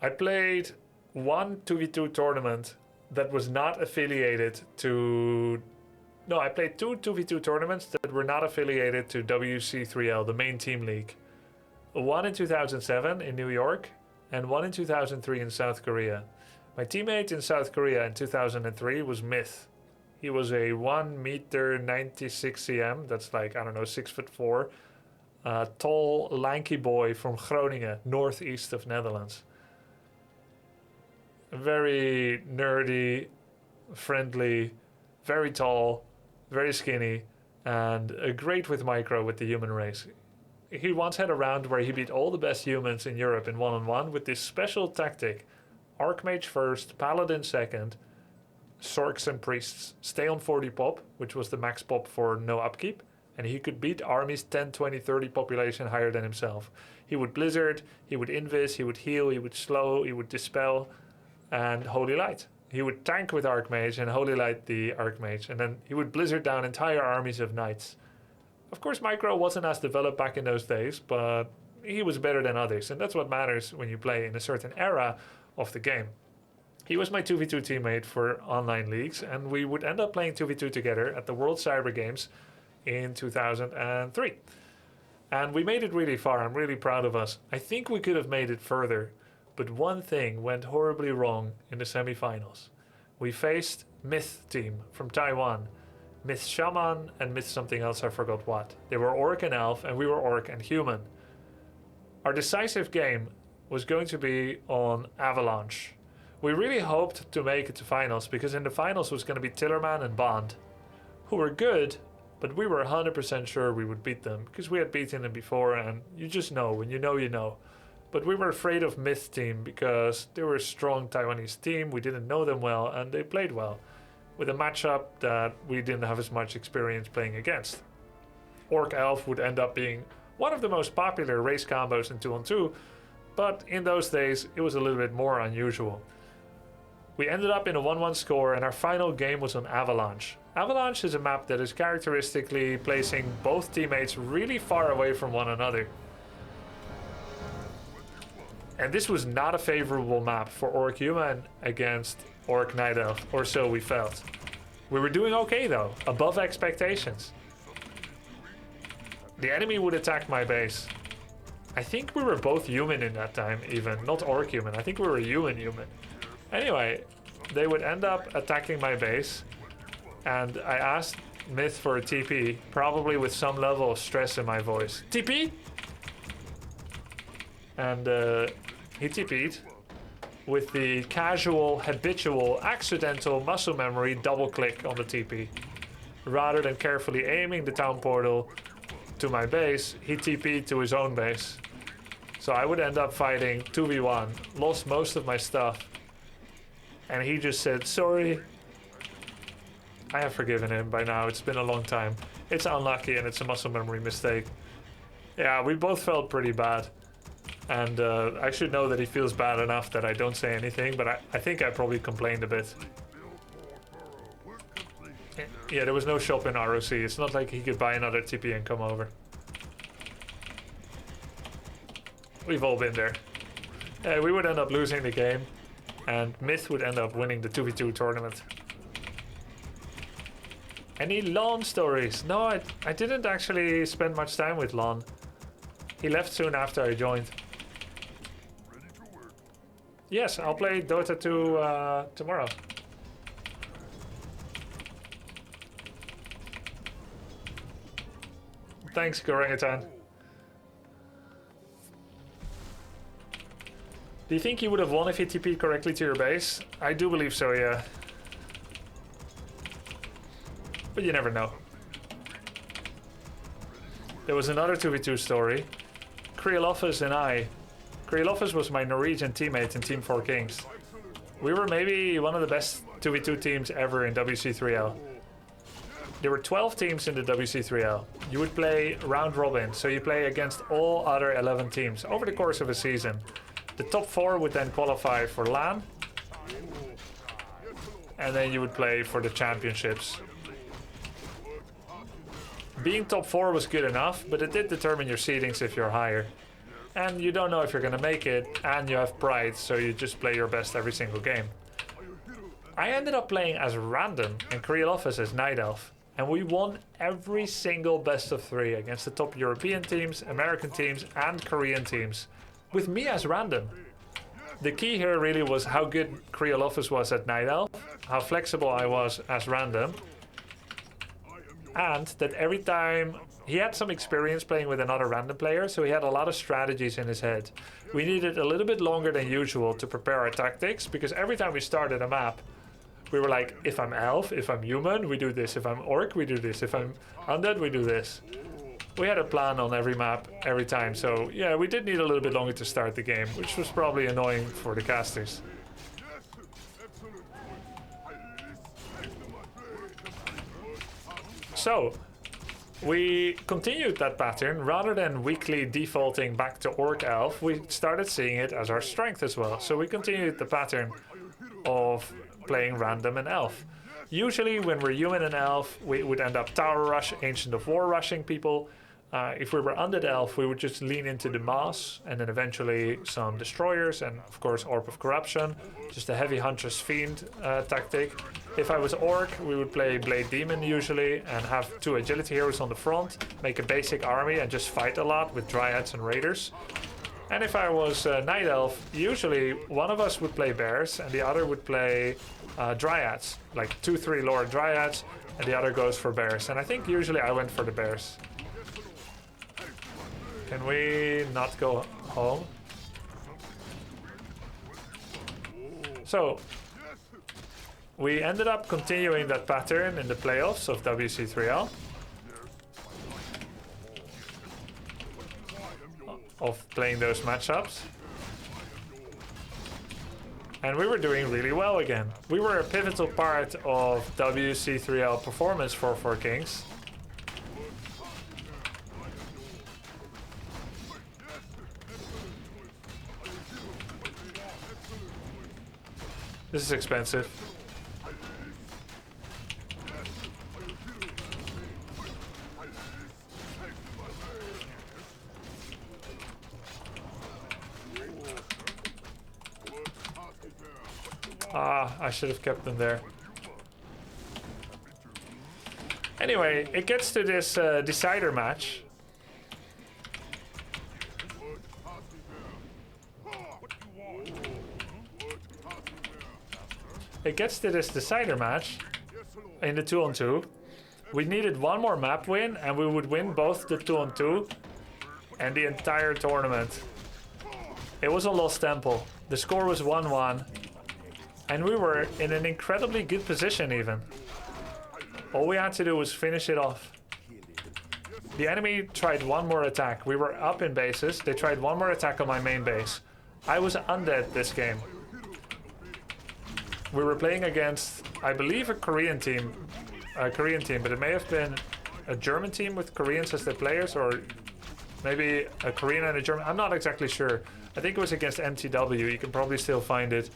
I played one 2v2 tournament that was not affiliated to... No, I played two 2v2 tournaments that were not affiliated to WC3L, the main team league. One in 2007 in New York, and one in 2003 in South Korea. My teammate in South Korea in 2003 was Myth. He was a 1 meter 96 cm, that's like, I don't know, 6'4", tall, lanky boy from Groningen, northeast of Netherlands. Very nerdy, friendly, very tall, very skinny, and great with micro with the human race. He once had a round where he beat all the best humans in Europe in one-on-one with this special tactic. Archmage first, Paladin second, Sorks and Priests stay on 40 pop, which was the max pop for no upkeep, and he could beat armies 10, 20, 30 population higher than himself. He would Blizzard, he would Invis, he would heal, he would slow, he would Dispel, and Holy Light. He would tank with Archmage and Holy Light the Archmage, and then he would Blizzard down entire armies of Knights. Of course, micro wasn't as developed back in those days, but he was better than others, and that's what matters when you play in a certain era of the game. He was my 2v2 teammate for online leagues, and we would end up playing 2v2 together at the World Cyber Games in 2003. And we made it really far. I'm really proud of us. I think we could have made it further, but one thing went horribly wrong in the semifinals. We faced Myth team from Taiwan. Myth Shaman and Myth something else, I forgot what. They were Orc and Elf, and we were Orc and Human. Our decisive game was going to be on Avalanche. We really hoped to make it to finals, because in the finals was going to be Tillerman and Bond, who were good, but we were 100% sure we would beat them, because we had beaten them before, and you just know, when you know, you know. But we were afraid of Myth team, because they were a strong Taiwanese team, we didn't know them well, and they played well, with a matchup that we didn't have as much experience playing against. Orc Elf would end up being one of the most popular race combos in 2-on-2, but in those days it was a little bit more unusual. We ended up in a 1-1 score, and our final game was on Avalanche. Avalanche is a map that is characteristically placing both teammates really far away from one another. And this was not a favorable map for Orc Human against Orc Night Elf, or so we felt. We were doing okay though, above expectations. The enemy would attack my base. I think we were both human in that time even, not Orc Human. I think we were human. Anyway, they would end up attacking my base, and I asked Myth for a TP, probably with some level of stress in my voice. TP? And he TP'd with the casual, habitual, accidental muscle memory double click on the TP. Rather than carefully aiming the town portal to my base, he TP'd to his own base. So I would end up fighting 2v1, lost most of my stuff, and he just said, sorry. I have forgiven him by now, it's been a long time. It's unlucky and it's a muscle memory mistake. Yeah, we both felt pretty bad. And I should know that he feels bad enough that I don't say anything, but I think I probably complained a bit. Yeah, there was no shop in ROC. It's not like he could buy another TP and come over. We've all been there. We would end up losing the game, and Myth would end up winning the 2v2 tournament. Any Lon stories? No, I didn't actually spend much time with Lon. He left soon after I joined. Yes, I'll play Dota 2 tomorrow. Thanks, Gorangutan. Do you think you would have won if you TP'd correctly to your base? I do believe so, yeah. But you never know. There was another 2v2 story. Kriolofus and I. Kriolofus was my Norwegian teammate in Team 4 Kings. We were maybe one of the best 2v2 teams ever in WC3L. There were 12 teams in the WC3L. You would play round robin, so you play against all other 11 teams over the course of a season. The top 4 would then qualify for LAN, and then you would play for the championships. Being top 4 was good enough, but it did determine your seedings if you're higher. And you don't know if you're gonna make it, and you have pride, so you just play your best every single game. I ended up playing as Random and Kriolofus as Night Elf, and we won every single best of 3 against the top European teams, American teams, and Korean teams, with me as Random. The key here really was how good Kriolofus was at Night Elf, how flexible I was as Random, and that every time he had some experience playing with another random player, so he had a lot of strategies in his head. We needed a little bit longer than usual to prepare our tactics, because every time we started a map, We were like, if I'm elf, if I'm human, we do this. If I'm orc, we do this. If I'm undead, we do this. We had a plan on every map, every time. So yeah, we did need a little bit longer to start the game, which was probably annoying for the casters. So, we continued that pattern. Rather than weekly defaulting back to Orc Elf, we started seeing it as our strength as well. So we continued the pattern of playing random and Elf. Usually when we're human and Elf, we would end up Tower Rush, Ancient of War rushing people. If we were Undead Elf, we would just lean into the Mass, and then eventually some Destroyers, and of course Orb of Corruption, just a heavy Huntress Fiend tactic. If I was Orc, we would play Blade Demon usually, and have 2 Agility Heroes on the front, make a basic army and just fight a lot with Dryads and Raiders. And if I was Night Elf, usually one of us would play Bears, and the other would play Dryads, like 2-3 Lord Dryads, and the other goes for Bears. And I think usually I went for the Bears. Can we not go home? So, we ended up continuing that pattern in the playoffs of WC3L. Of playing those matchups. And we were doing really well again. We were a pivotal part of WC3L performance for 4 Kings. This is expensive. Ah, I should have kept them there. Anyway, it gets to this decider match. It gets to this decider match in the 2-on-2. We needed one more map win, and we would win both the 2-on-2 and the entire tournament. It was a lost temple. The score was 1-1, and we were in an incredibly good position even. All we had to do was finish it off. The enemy tried one more attack. We were up in bases. They tried one more attack on my main base. I was undead this game. We were playing against, I believe, a Korean team, but it may have been a German team with Koreans as their players, or maybe a Korean and a German. I'm not exactly sure. I think it was against MTW. You can probably still find it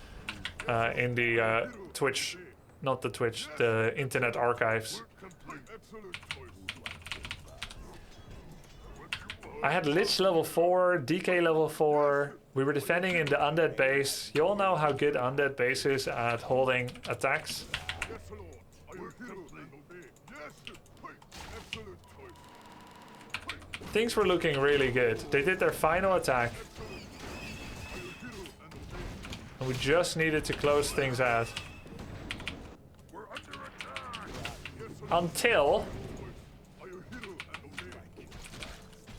in the Twitch, not the Twitch, the Internet Archives. I had Lich level 4, DK level 4. We were defending in the undead base. You all know how good undead base is at holding attacks. Things were looking really good. They did their final attack. And we just needed to close things out. Until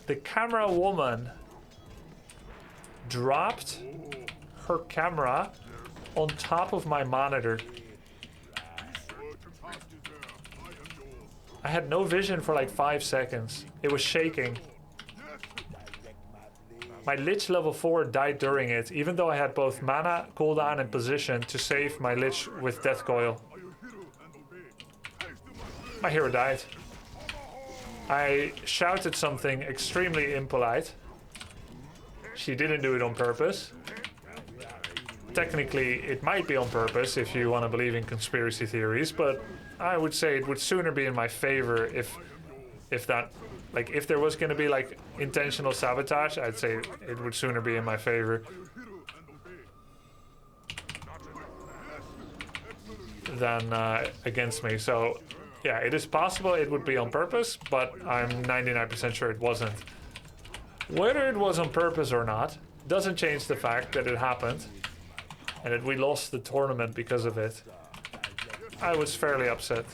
the camera woman dropped her camera on top of my monitor. I had no vision for like 5 seconds. It was shaking. My Lich level 4 died during it, even though I had both mana, cooldown, and position to save my Lich with Death Coil. My hero died. I shouted something extremely impolite. She didn't do it on purpose. Technically, it might be on purpose if you want to believe in conspiracy theories, but I would say it would sooner be in my favor if that, like, if there was going to be like intentional sabotage, I'd say it would sooner be in my favor than against me. So yeah, it is possible it would be on purpose, but I'm 99% sure it wasn't. Whether it was on purpose or not doesn't change the fact that it happened and that we lost the tournament because of it. I was fairly upset.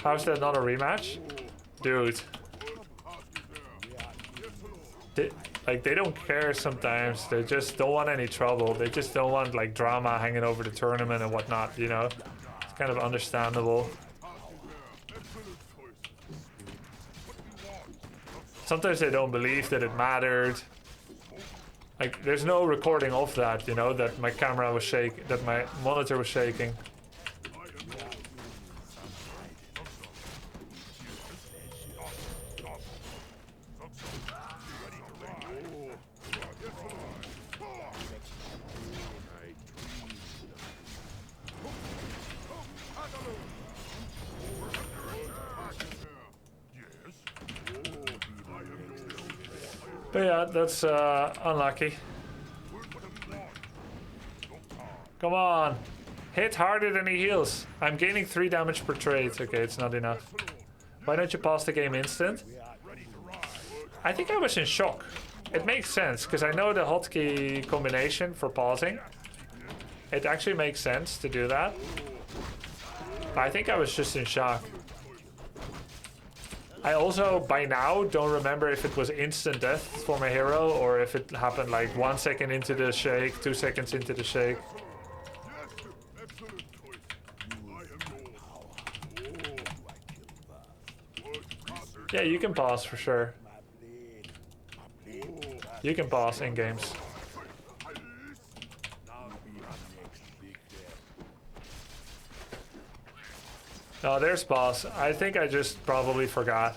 How's that not a rematch? dude. They don't care sometimes. They just don't want any trouble. They just don't want like drama hanging over the tournament and whatnot, you know? It's kind of understandable. Sometimes they don't believe that it mattered. Like, there's no recording of that, you know, that my camera was shaking, that my monitor was shaking. But yeah, that's unlucky. Come on. Hit harder than he heals. I'm gaining 3 damage per trade. Okay, it's not enough. Why don't you pause the game instant? I think I was in shock. It makes sense, because I know the hotkey combination for pausing. It actually makes sense to do that. But I think I was just in shock. I also, by now, don't remember if it was instant death for my hero or if it happened like 1 second into the shake, 2 seconds into the shake. Yeah, you can pause for sure. You can pause in games. Oh, there's pause. I think I just probably forgot.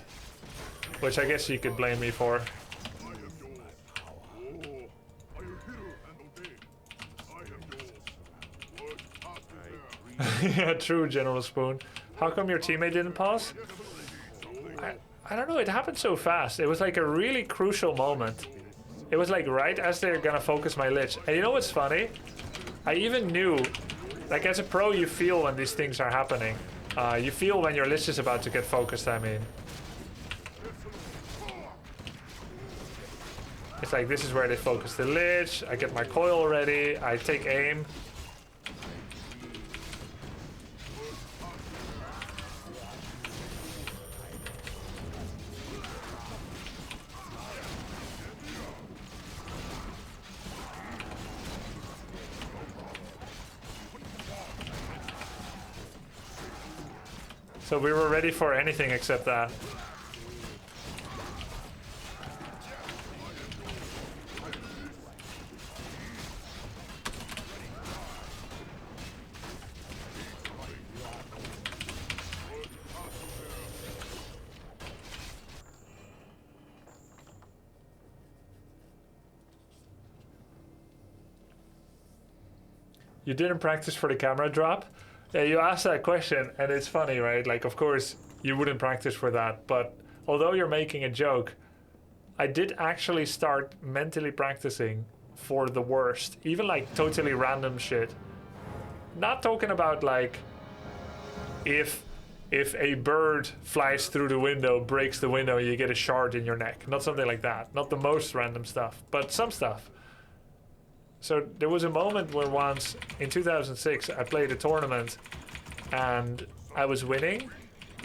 Which I guess you could blame me for. Yeah, true, General Spoon. How come your teammate didn't pause? I don't know, it happened so fast. It was like a really crucial moment. It was like right as they're gonna focus my lich. And you know what's funny? I even knew, like as a pro you feel when these things are happening. You feel when your lich is about to get focused, I mean. It's like this is where they focus the lich, I get my coil ready, I take aim. So we were ready for anything except that. You didn't practice for the camera drop? Yeah, you asked that question, and it's funny, right? Like, of course, you wouldn't practice for that, but although you're making a joke, I did actually start mentally practicing for the worst. Even, like, totally random shit. Not talking about, like, if a bird flies through the window, breaks the window, you get a shard in your neck. Not something like that. Not the most random stuff, but some stuff. So there was a moment where once in 2006 I played a tournament and I was winning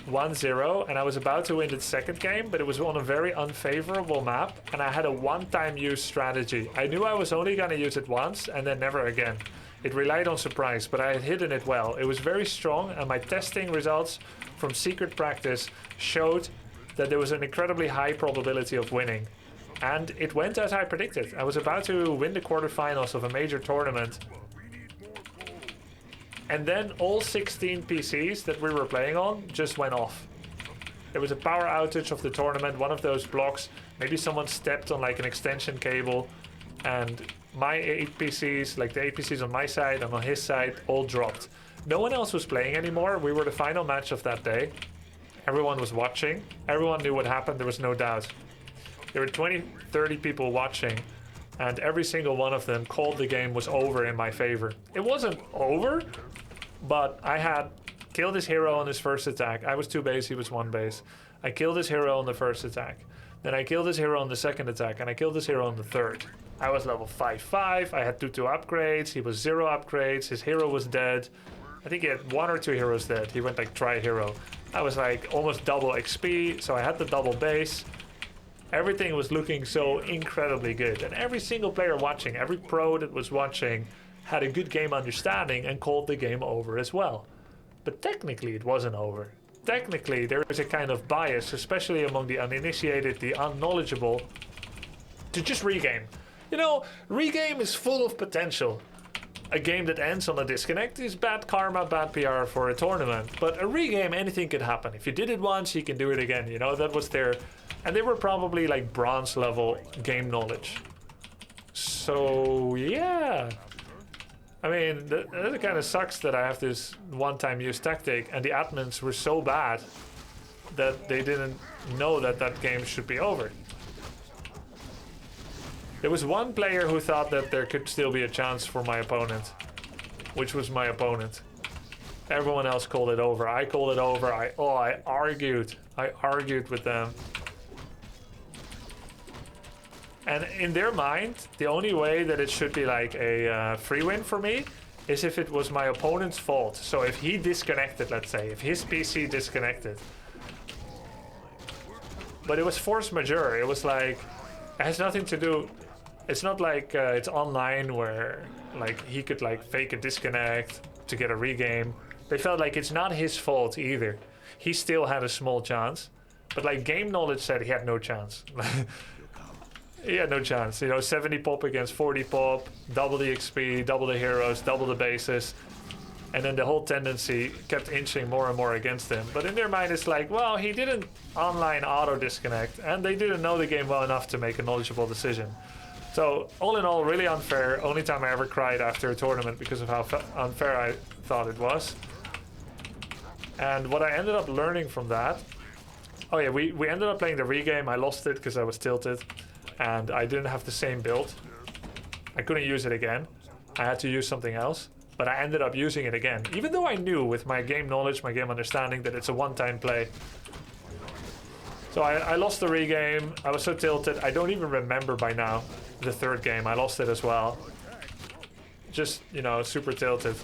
1-0 and I was about to win the second game, but it was on a very unfavorable map and I had a one-time use strategy. I knew I was only going to use it once and then never again. It relied on surprise, but I had hidden it well. It was very strong and my testing results from secret practice showed that there was an incredibly high probability of winning. And it went as I predicted. I was about to win the quarterfinals of a major tournament. And then all 16 PCs that we were playing on just went off. There was a power outage of the tournament, one of those blocks. Maybe someone stepped on like an extension cable. And my 8 PCs, like the 8 PCs on my side and on his side, all dropped. No one else was playing anymore. We were the final match of that day. Everyone was watching. Everyone knew what happened. There was no doubt. There were 20, 30 people watching, and every single one of them called the game was over in my favor. It wasn't over, but I had killed his hero on his first attack. I was 2 base, he was 1 base. I killed his hero on the first attack. Then I killed his hero on the second attack, and I killed his hero on the third. I was level 5-5, I had 2 upgrades, he was 0 upgrades, his hero was dead. I think he had 1 or 2 heroes dead. He went like tri-hero. I was like almost double XP, so I had the double base. Everything was looking so incredibly good. And every single player watching, every pro that was watching, had a good game understanding and called the game over as well. But technically it wasn't over. Technically there is a kind of bias, especially among the uninitiated, the unknowledgeable, to just regame. You know, regame is full of potential. A game that ends on a disconnect is bad karma, bad PR for a tournament. But a regame, anything could happen. If you did it once, you can do it again. You know, that was their... And they were probably like bronze level game knowledge. So, yeah. I mean, it kind of sucks that I have this one-time use tactic and the admins were so bad that they didn't know that that game should be over. There was one player who thought that there could still be a chance for my opponent, which was my opponent. Everyone else called it over. I called it over. I argued. I argued with them. And in their mind, the only way that it should be like a free win for me is if it was my opponent's fault. So if he disconnected, let's say, if his PC disconnected. But it was force majeure. It was like, it has nothing to do. It's not like it's online where like he could like fake a disconnect to get a regame. They felt like it's not his fault either. He still had a small chance, but like game knowledge said he had no chance. He had no chance. You know, 70 pop against 40 pop, double the XP, double the heroes, double the bases. And then the whole tendency kept inching more and more against him. But in their mind, it's like, well, he didn't online auto disconnect, and they didn't know the game well enough to make a knowledgeable decision. So all in all, really unfair. Only time I ever cried after a tournament because of how unfair I thought it was. And what I ended up learning from that... Oh yeah, we ended up playing the regame. I lost it because I was tilted. And I didn't have the same build. I couldn't use it again. I had to use something else. But I ended up using it again. Even though I knew with my game knowledge, my game understanding, that it's a one-time play. So I lost the regame. I was so tilted. I don't even remember by now the third game. I lost it as well. Just, you know, super tilted.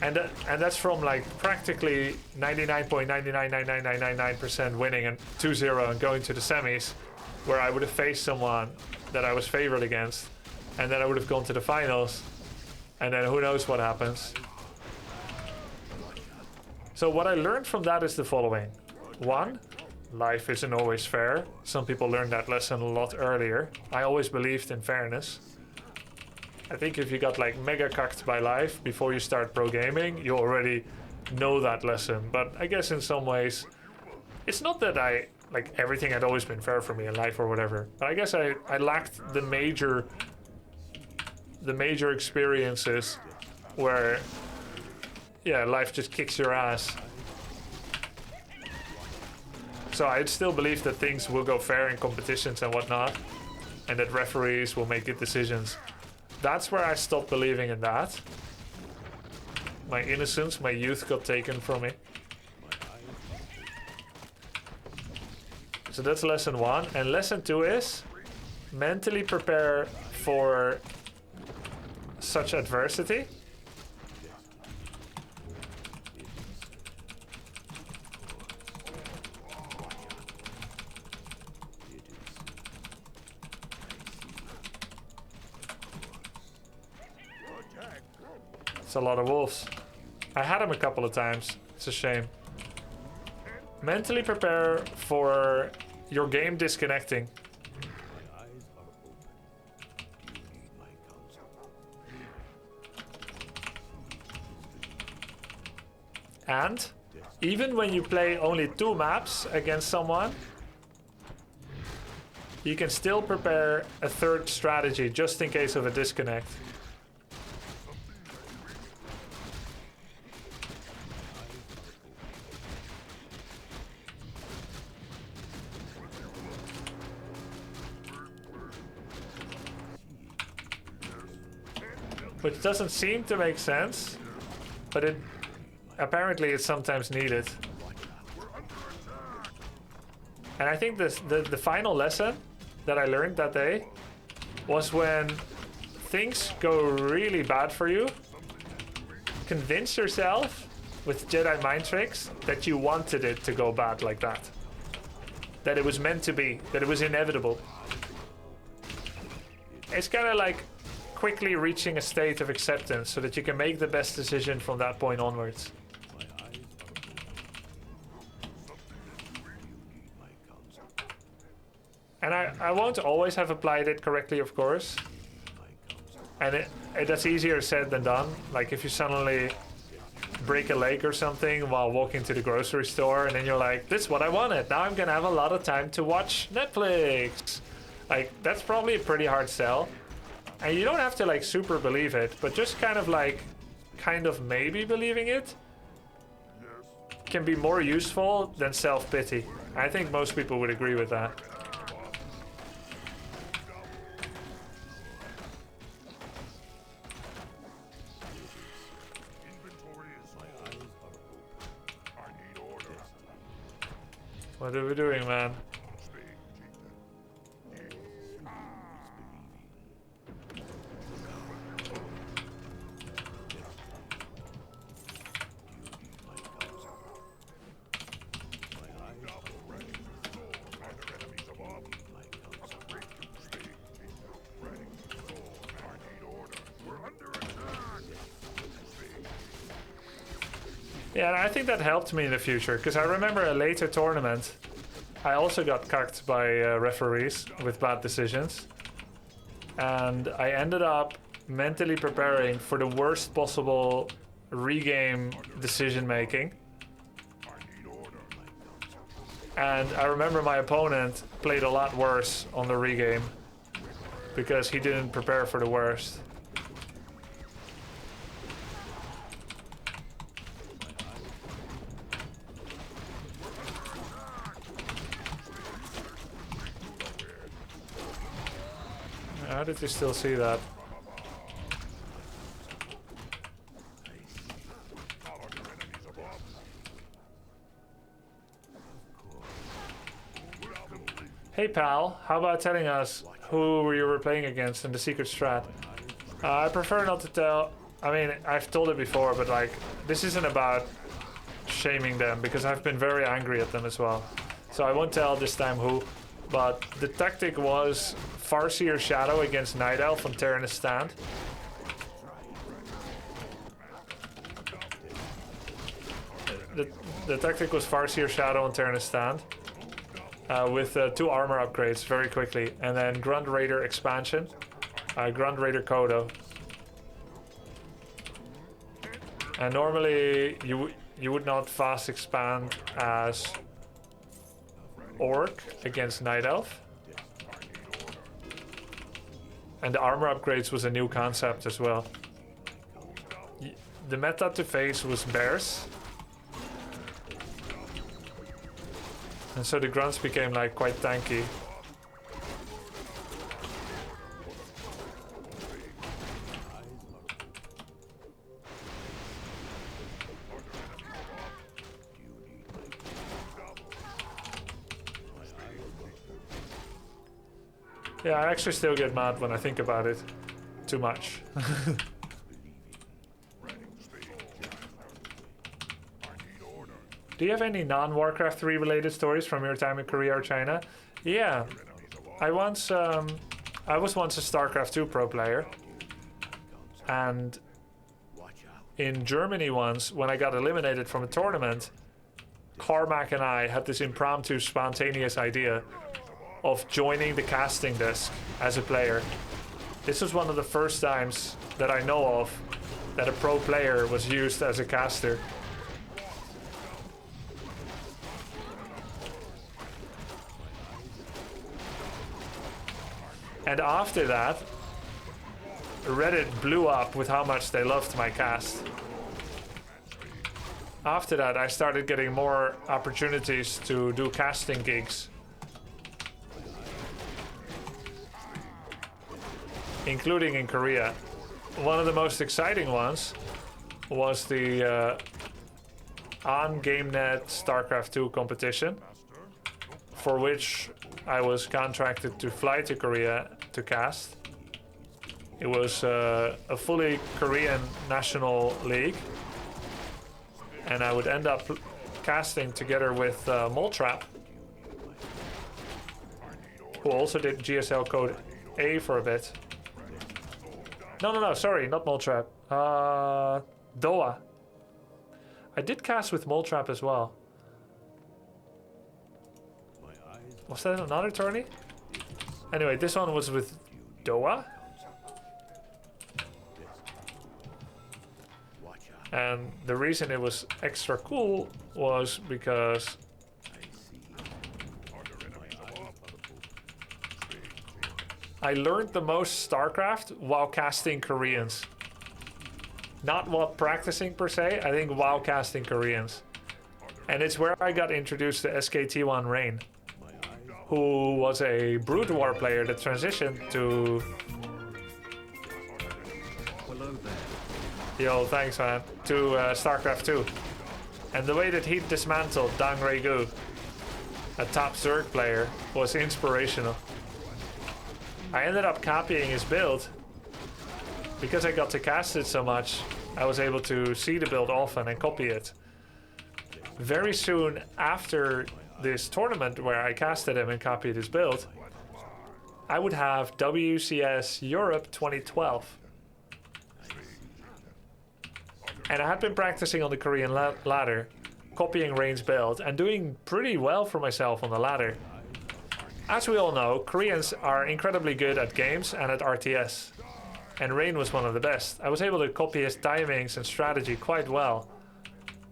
And that's from like practically 99.999999% winning and 2-0 and going to the semis, where I would have faced someone that I was favored against, and then I would have gone to the finals, and then who knows what happens. So what I learned from that is the following. One, life isn't always fair. Some people learned that lesson a lot earlier. I always believed in fairness. I think if you got like mega cucked by life before you start pro gaming, you already know that lesson. But I guess in some ways, it's not that like everything had always been fair for me in life or whatever. But I guess I lacked the major experiences where, yeah, life just kicks your ass. So I still believe that things will go fair in competitions and whatnot, and that referees will make good decisions. That's where I stopped believing in that. My innocence, my youth got taken from me. So that's lesson one. And lesson two is mentally prepare for such adversity. It's a lot of wolves. I had him a couple of times. It's a shame. Mentally prepare for your game disconnecting. My eyes are open. Do you need my counsel? And even when you play only 2 maps against someone, you can still prepare a third strategy just in case of a disconnect. Which doesn't seem to make sense, but it apparently it's sometimes needed. And I think the final lesson that I learned that day was when things go really bad for you, convince yourself with Jedi mind tricks that you wanted it to go bad like that. That it was meant to be, that it was inevitable. It's kind of like quickly reaching a state of acceptance so that you can make the best decision from that point onwards. My eyes are open. You need my counsel. And I won't always have applied it correctly, of course. My counsel. And that's easier said than done. Like if you suddenly break a leg or something while walking to the grocery store, and then you're like, this is what I wanted. Now I'm gonna have a lot of time to watch Netflix. Like, that's probably a pretty hard sell. And you don't have to like super believe it, but just kind of maybe believing it can be more useful than self-pity. I think most people would agree with that. Inventory is My eyes are open. I need order. What are we doing, man? Speak, chieftain. My counsel. My eyes are Ready. Sword. Are there enemies above? my counsel. Speak, chieftain. Ready. Sword. I need order. We're under attack. Speak. Yeah, and I think that helped me in the future, because I remember a later tournament, I also got cucked by referees with bad decisions. And I ended up mentally preparing for the worst possible regame decision making. I need order. And I remember my opponent played a lot worse on the regame because he didn't prepare for the worst. How did you still see that? Are there enemies above? Hey pal, how about telling us who you were playing against in the secret strat? I prefer not to tell. I mean, I've told it before, but like, this isn't about shaming them because I've been very angry at them as well. So I won't tell this time who, but the tactic was Farseer Shadow against Night Elf on Terranus Stand. The tactic was Farseer Shadow on Terranus Stand. With 2 armor upgrades very quickly, and then Grunt Raider expansion, Grunt Raider Kodo. And normally you would not fast expand as Orc against Night Elf. And the armor upgrades was a new concept as well. The meta to face was Bears. And so the grunts became like quite tanky. Yeah, I actually still get mad when I think about it. Too much. Do you have any non-Warcraft 3 related stories from your time in Korea or China? Yeah, I was once a StarCraft 2 pro player, and in Germany once, when I got eliminated from a tournament, Carmack and I had this impromptu, spontaneous idea of joining the casting desk as a player. This was one of the first times that I know of that a pro player was used as a caster. And after that, Reddit blew up with how much they loved my cast. After that, I started getting more opportunities to do casting gigs, including in Korea. One of the most exciting ones was the on GameNet StarCraft 2 competition, for which I was contracted to fly to Korea to cast. It was a fully Korean national league. and I would end up casting together with Moltrap, who also did GSL code A for a bit. No, sorry, not Moltrap. Doa. I did cast with Moltrap as well. Was that another tourney? Anyway, this one was with Doa. And the reason it was extra cool was because I learned the most StarCraft while casting Koreans. Not while practicing per se, I think while casting Koreans. And it's where I got introduced to SKT1 Rain, who was a Brood War player that transitioned to... Hello there. Yo, thanks man. To StarCraft 2. And the way that he dismantled Dang Regu, a top Zerg player, was inspirational. I ended up copying his build. Because I got to cast it so much, I was able to see the build often and copy it. Very soon after this tournament where I casted him and copied his build, I would have WCS Europe 2012. And I had been practicing on the Korean ladder, copying Rain's build, and doing pretty well for myself on the ladder. As we all know, Koreans are incredibly good at games and at RTS. And Rain was one of the best. I was able to copy his timings and strategy quite well.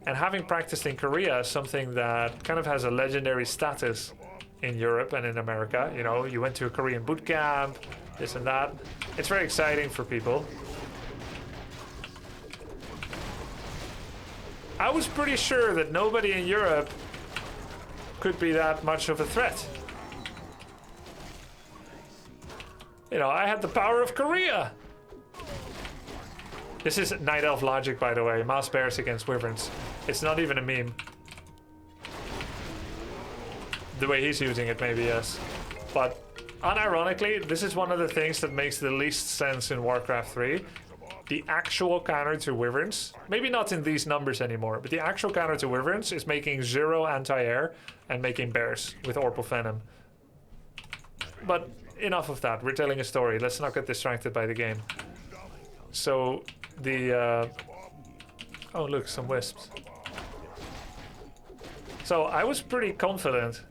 And having practiced in Korea is something that kind of has a legendary status in Europe and in America. You know, you went to a Korean boot camp, this and that. It's very exciting for people. I was pretty sure that nobody in Europe could be that much of a threat. You know, I had the power of Korea. This is Night Elf logic, by the way. Mouse bears against wyverns. It's not even a meme. The way he's using it, maybe, yes. But unironically, this is one of the things that makes the least sense in Warcraft 3. The actual counter to wyverns, maybe not in these numbers anymore, but the actual counter to wyverns is making 0 anti-air and making bears with Orpal Venom. But enough of that. We're telling a story. Let's not get distracted by the game. So the oh look, some wisps. So I was pretty confident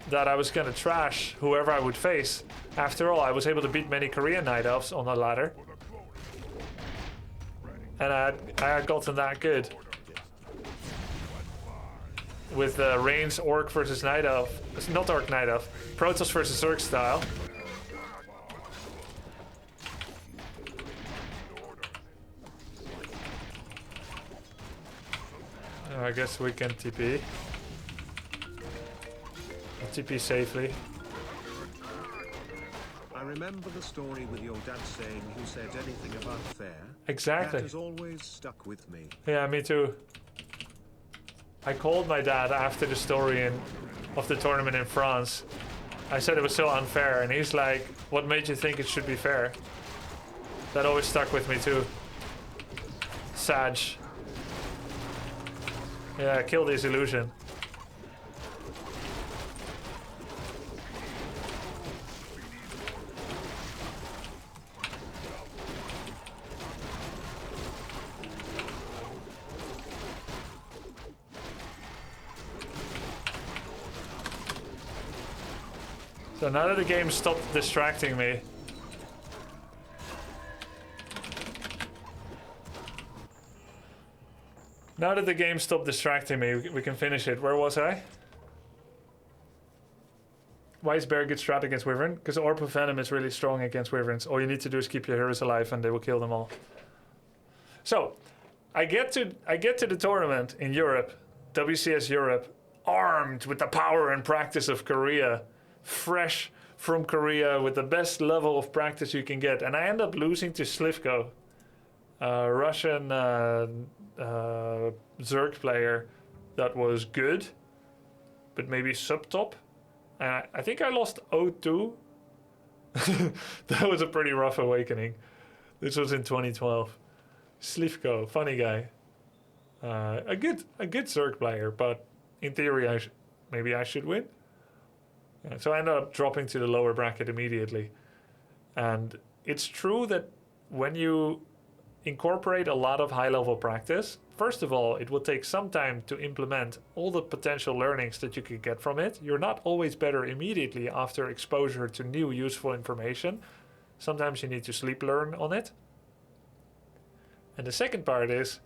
that I was gonna trash whoever I would face. After all, I was able to beat many Korean Night Elves on the ladder. And I had gotten that good. With Rain's Orc versus Night Elf. It's not Orc Night Elf. Protoss versus Zerg style. I guess we can TP. TP safely. I remember the story with your dad saying who said anything about fair. Exactly. That has always stuck with me. Yeah, me too. I called my dad after the story of the tournament in France. I said it was so unfair, and he's like, what made you think it should be fair? That always stuck with me too. Sag. Yeah, kill this illusion. So now that the game stopped distracting me, we can finish it. Where was I? Why is Bear good strat against Wyvern? Because Orb of Venom is really strong against Wyverns. All you need to do is keep your heroes alive and they will kill them all. So, I get to the tournament in Europe, WCS Europe, armed with the power and practice of Korea, fresh from Korea with the best level of practice you can get, and I end up losing to Slivko, a Russian Zerg player that was good, but maybe sub-top. And I think I lost 0-2. That was a pretty rough awakening. This was in 2012. Slivko, funny guy. A good Zerg player, but in theory, maybe I should win. Yeah, so I ended up dropping to the lower bracket immediately. And it's true that when you incorporate a lot of high-level practice, first of all, it will take some time to implement all the potential learnings that you could get from it. You're not always better immediately after exposure to new useful information. Sometimes you need to sleep learn on it. And the second part is,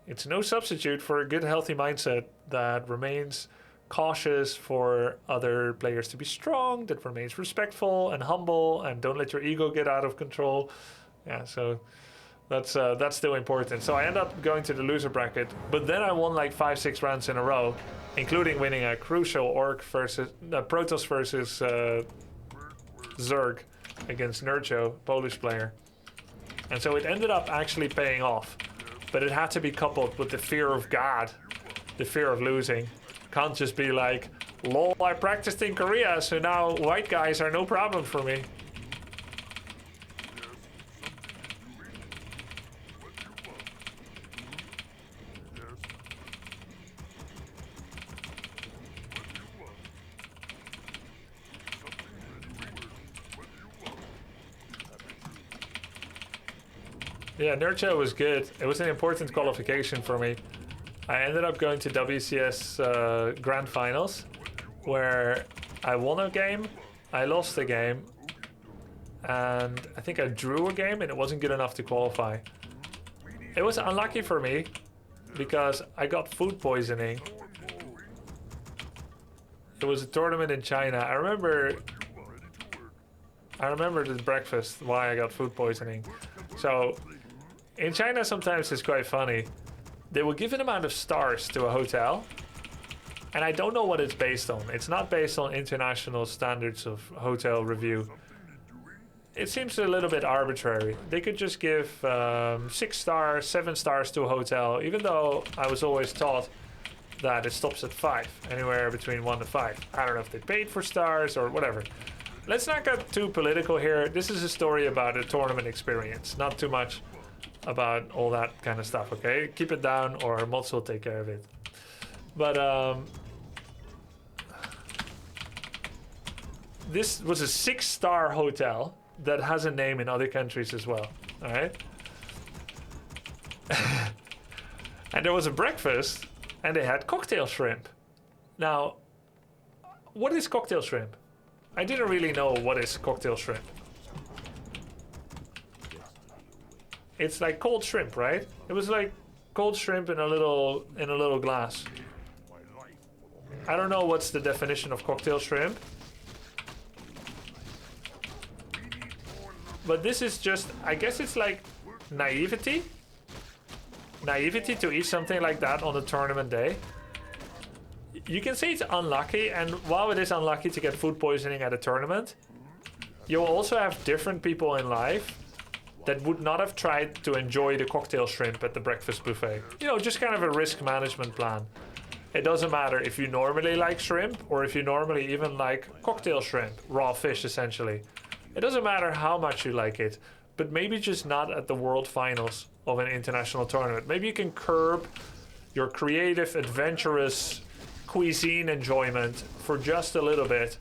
it's no substitute for a good, healthy mindset that remains cautious for other players to be strong, that remains respectful and humble, and don't let your ego get out of control. Yeah, so that's still important. So I end up going to the loser bracket, but then I won like 5-6 rounds in a row, including winning a crucial Orc versus Protoss versus Zerg against Nurcho, Polish player. And so it ended up actually paying off, but it had to be coupled with the fear of God, the fear of losing. Can't just be like, lol, I practiced in Korea, so now white guys are no problem for me. Yeah, Nurture was good. It was an important qualification for me. I ended up going to WCS Grand Finals, where I won a game, I lost a game, and I think I drew a game, and it wasn't good enough to qualify. It was unlucky for me, because I got food poisoning. It was a tournament in China. I remember the breakfast, why I got food poisoning. So, in China sometimes it's quite funny. They will give an amount of stars to a hotel, and I don't know what it's based on. It's not based on international standards of hotel review. It seems a little bit arbitrary. They could just give 6 stars, 7 stars to a hotel, even though I was always taught that it stops at 5, anywhere between 1 to 5. I don't know if they paid for stars or whatever. Let's not get too political here. This is a story about a tournament experience, not too much about all that kind of stuff, okay? Keep it down or mods will take care of it. But this was a 6-star hotel that has a name in other countries as well, all right? And there was a breakfast and they had cocktail shrimp. Now, what is cocktail shrimp? I didn't really know what is cocktail shrimp. It's like cold shrimp, right? It was like cold shrimp in a little glass. I don't know what's the definition of cocktail shrimp. But this is just, I guess it's like naivety. Naivety to eat something like that on a tournament day. You can say it's unlucky, and while it is unlucky to get food poisoning at a tournament, you'll also have different people in life that would not have tried to enjoy the cocktail shrimp at the breakfast buffet. You know, just kind of a risk management plan. It doesn't matter if you normally like shrimp or if you normally even like cocktail shrimp, raw fish essentially. It doesn't matter how much you like it, but maybe just not at the world finals of an international tournament. Maybe you can curb your creative, adventurous cuisine enjoyment for just a little bit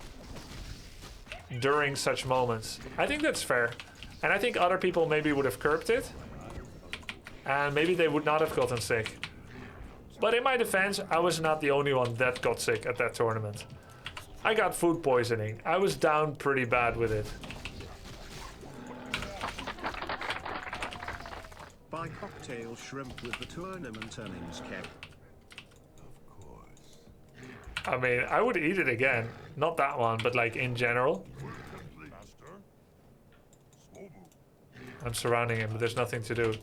during such moments. I think that's fair. And I think other people maybe would have curbed it, and maybe they would not have gotten sick. But in my defense, I was not the only one that got sick at that tournament. I got food poisoning. I was down pretty bad with it. Buy cocktail shrimp with the tournament earnings kept. Of course. I mean, I would eat it again. Not that one, but like in general. I'm surrounding him, but there's nothing to do.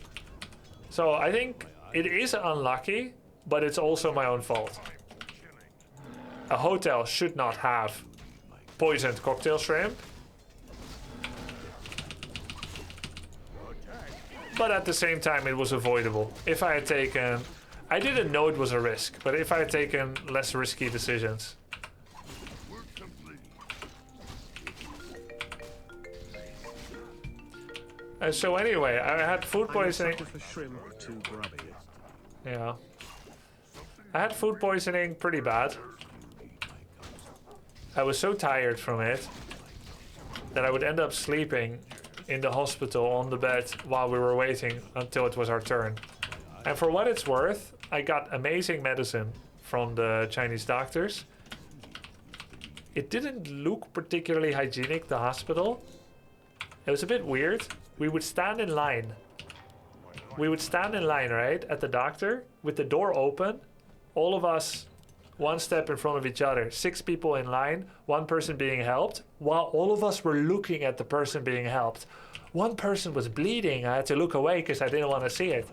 So I think it is unlucky, but it's also my own fault. A hotel should not have poisoned cocktail shrimp. But at the same time, it was avoidable. If I had taken... I didn't know it was a risk, but if I had taken less risky decisions... So anyway, I had food I'm a poisoning. sucker for shrimp, too grubby. Yeah. I had food poisoning pretty bad. I was so tired from it that I would end up sleeping in the hospital on the bed while we were waiting until it was our turn. And for what it's worth, I got amazing medicine from the Chinese doctors. It didn't look particularly hygienic, the hospital. It was a bit weird. We would stand in line. Right, at the doctor with the door open. All of us one step in front of each other. 6 people in line, one person being helped, while all of us were looking at the person being helped. One person was bleeding. I had to look away because I didn't want to see it.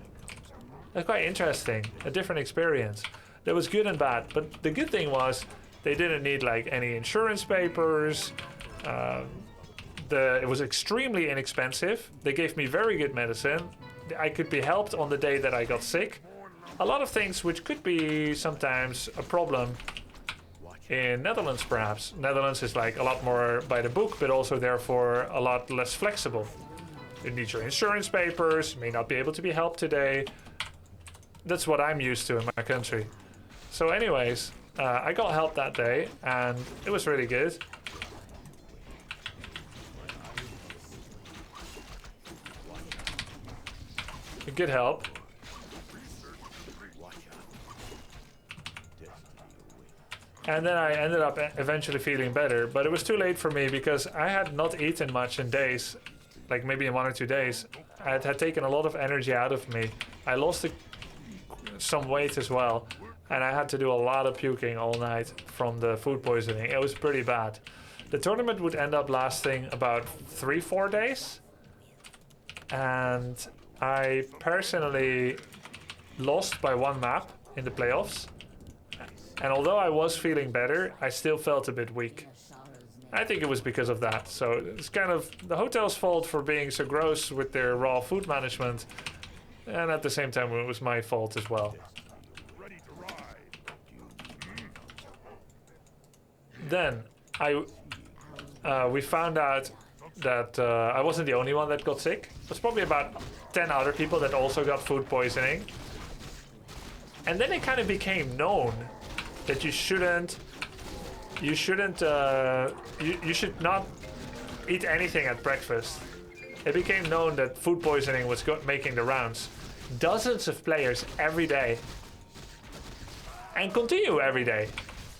That's quite interesting. A different experience. That was good and bad. But the good thing was they didn't need like any insurance papers. It was extremely inexpensive. They gave me very good medicine. I could be helped on the day that I got sick. A lot of things which could be sometimes a problem in Netherlands, perhaps. Netherlands is like a lot more by the book, but also therefore a lot less flexible. You need your insurance papers, may not be able to be helped today. That's what I'm used to in my country. So anyways, I got help that day and it was really good. Good help. And then I ended up eventually feeling better, but it was too late for me because I had not eaten much in days, like maybe in 1 or 2 days. It had taken a lot of energy out of me. I lost some weight as well, and I had to do a lot of puking all night from the food poisoning. It was pretty bad. The tournament would end up lasting about 3-4 days, and I personally lost by 1 map in the playoffs. And although I was feeling better, I still felt a bit weak. I think it was because of that. So it's kind of the hotel's fault for being so gross with their raw food management. And at the same time, it was my fault as well. Then we found out that I wasn't the only one that got sick. There's probably about 10 other people that also got food poisoning. And then it kind of became known that you should not eat anything at breakfast. It became known that food poisoning was making the rounds. Dozens of players every day. And continue every day.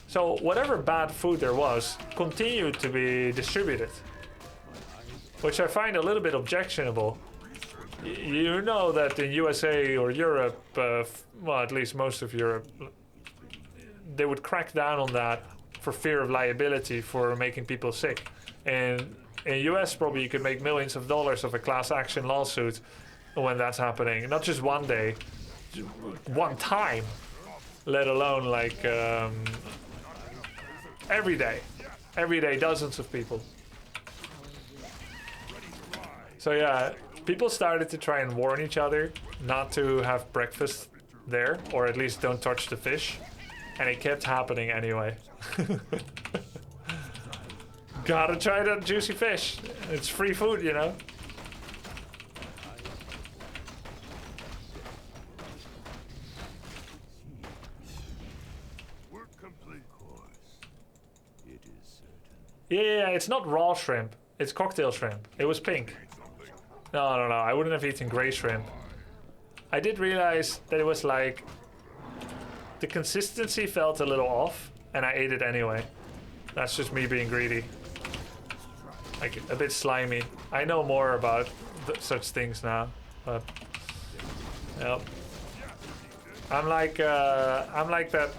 So whatever bad food there was continued to be distributed. Which I find a little bit objectionable. You know that in USA or Europe, well, at least most of Europe, they would crack down on that for fear of liability for making people sick. And in US, probably you could make millions of dollars of a class action lawsuit when that's happening. Not just one day, one time, let alone like every day. Every day, dozens of people. So yeah, people started to try and warn each other not to have breakfast there, or at least don't touch the fish. And it kept happening anyway. Gotta try that juicy fish. It's free food, you know? Work complete. It is certain. Yeah, it's not raw shrimp. It's cocktail shrimp. It was pink. No, I wouldn't have eaten gray shrimp. I did realize that it was like... the consistency felt a little off, and I ate it anyway. That's just me being greedy. Like, a bit slimy. I know more about such things now, but... Yep. I'm like that...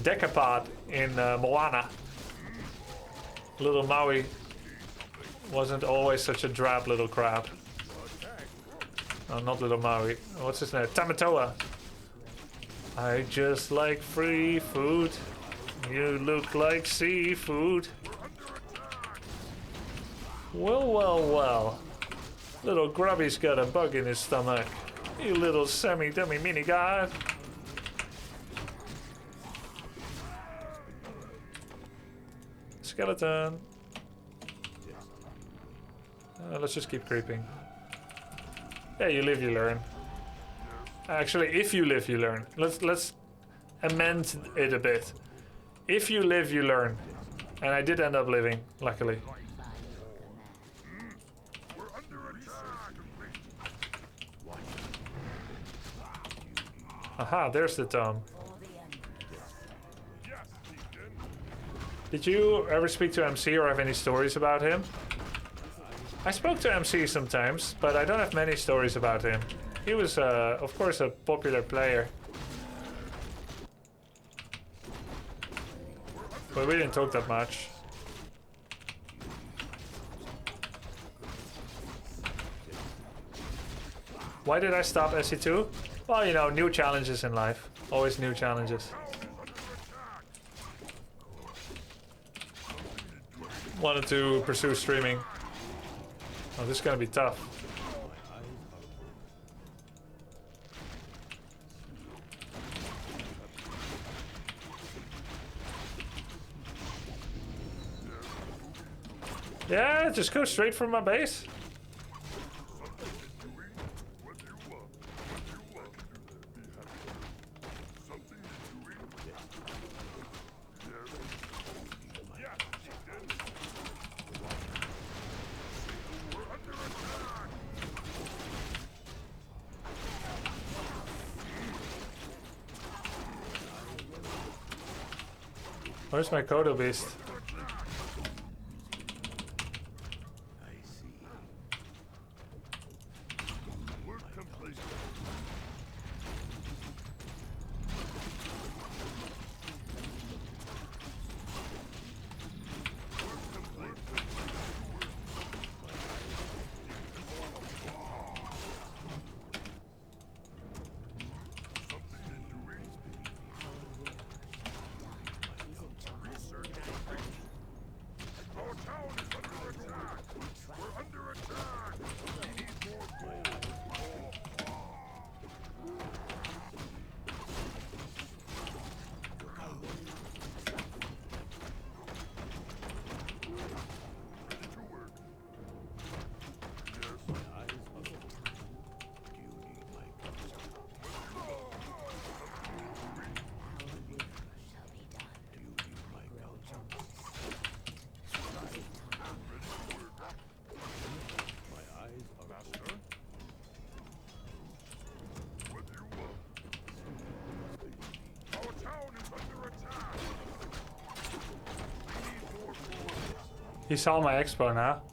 decapod in Moana. Little Maui wasn't always such a drab little crab. Oh, not little Maui. What's his name? Tamatoa. I just like free food. You look like seafood. Well. Little grubby's got a bug in his stomach. You little semi-dummy mini-god. Skeleton. Let's just keep creeping. Yeah, you live, you learn. Actually, if you live, you learn. Let's amend it a bit. If you live, you learn. And I did end up living, luckily. We're under attack. Aha, there's the tome. Yes, Deacon. Did you ever speak to MC or have any stories about him? I spoke to MC sometimes, but I don't have many stories about him. He was, of course, a popular player. But we didn't talk that much. Why did I stop SE2? Well, you know, new challenges in life. Always new challenges. Wanted to pursue streaming. Oh, this is gonna be tough. Yeah, just go straight from my base. Where's my Kodo beast? He saw my expo now.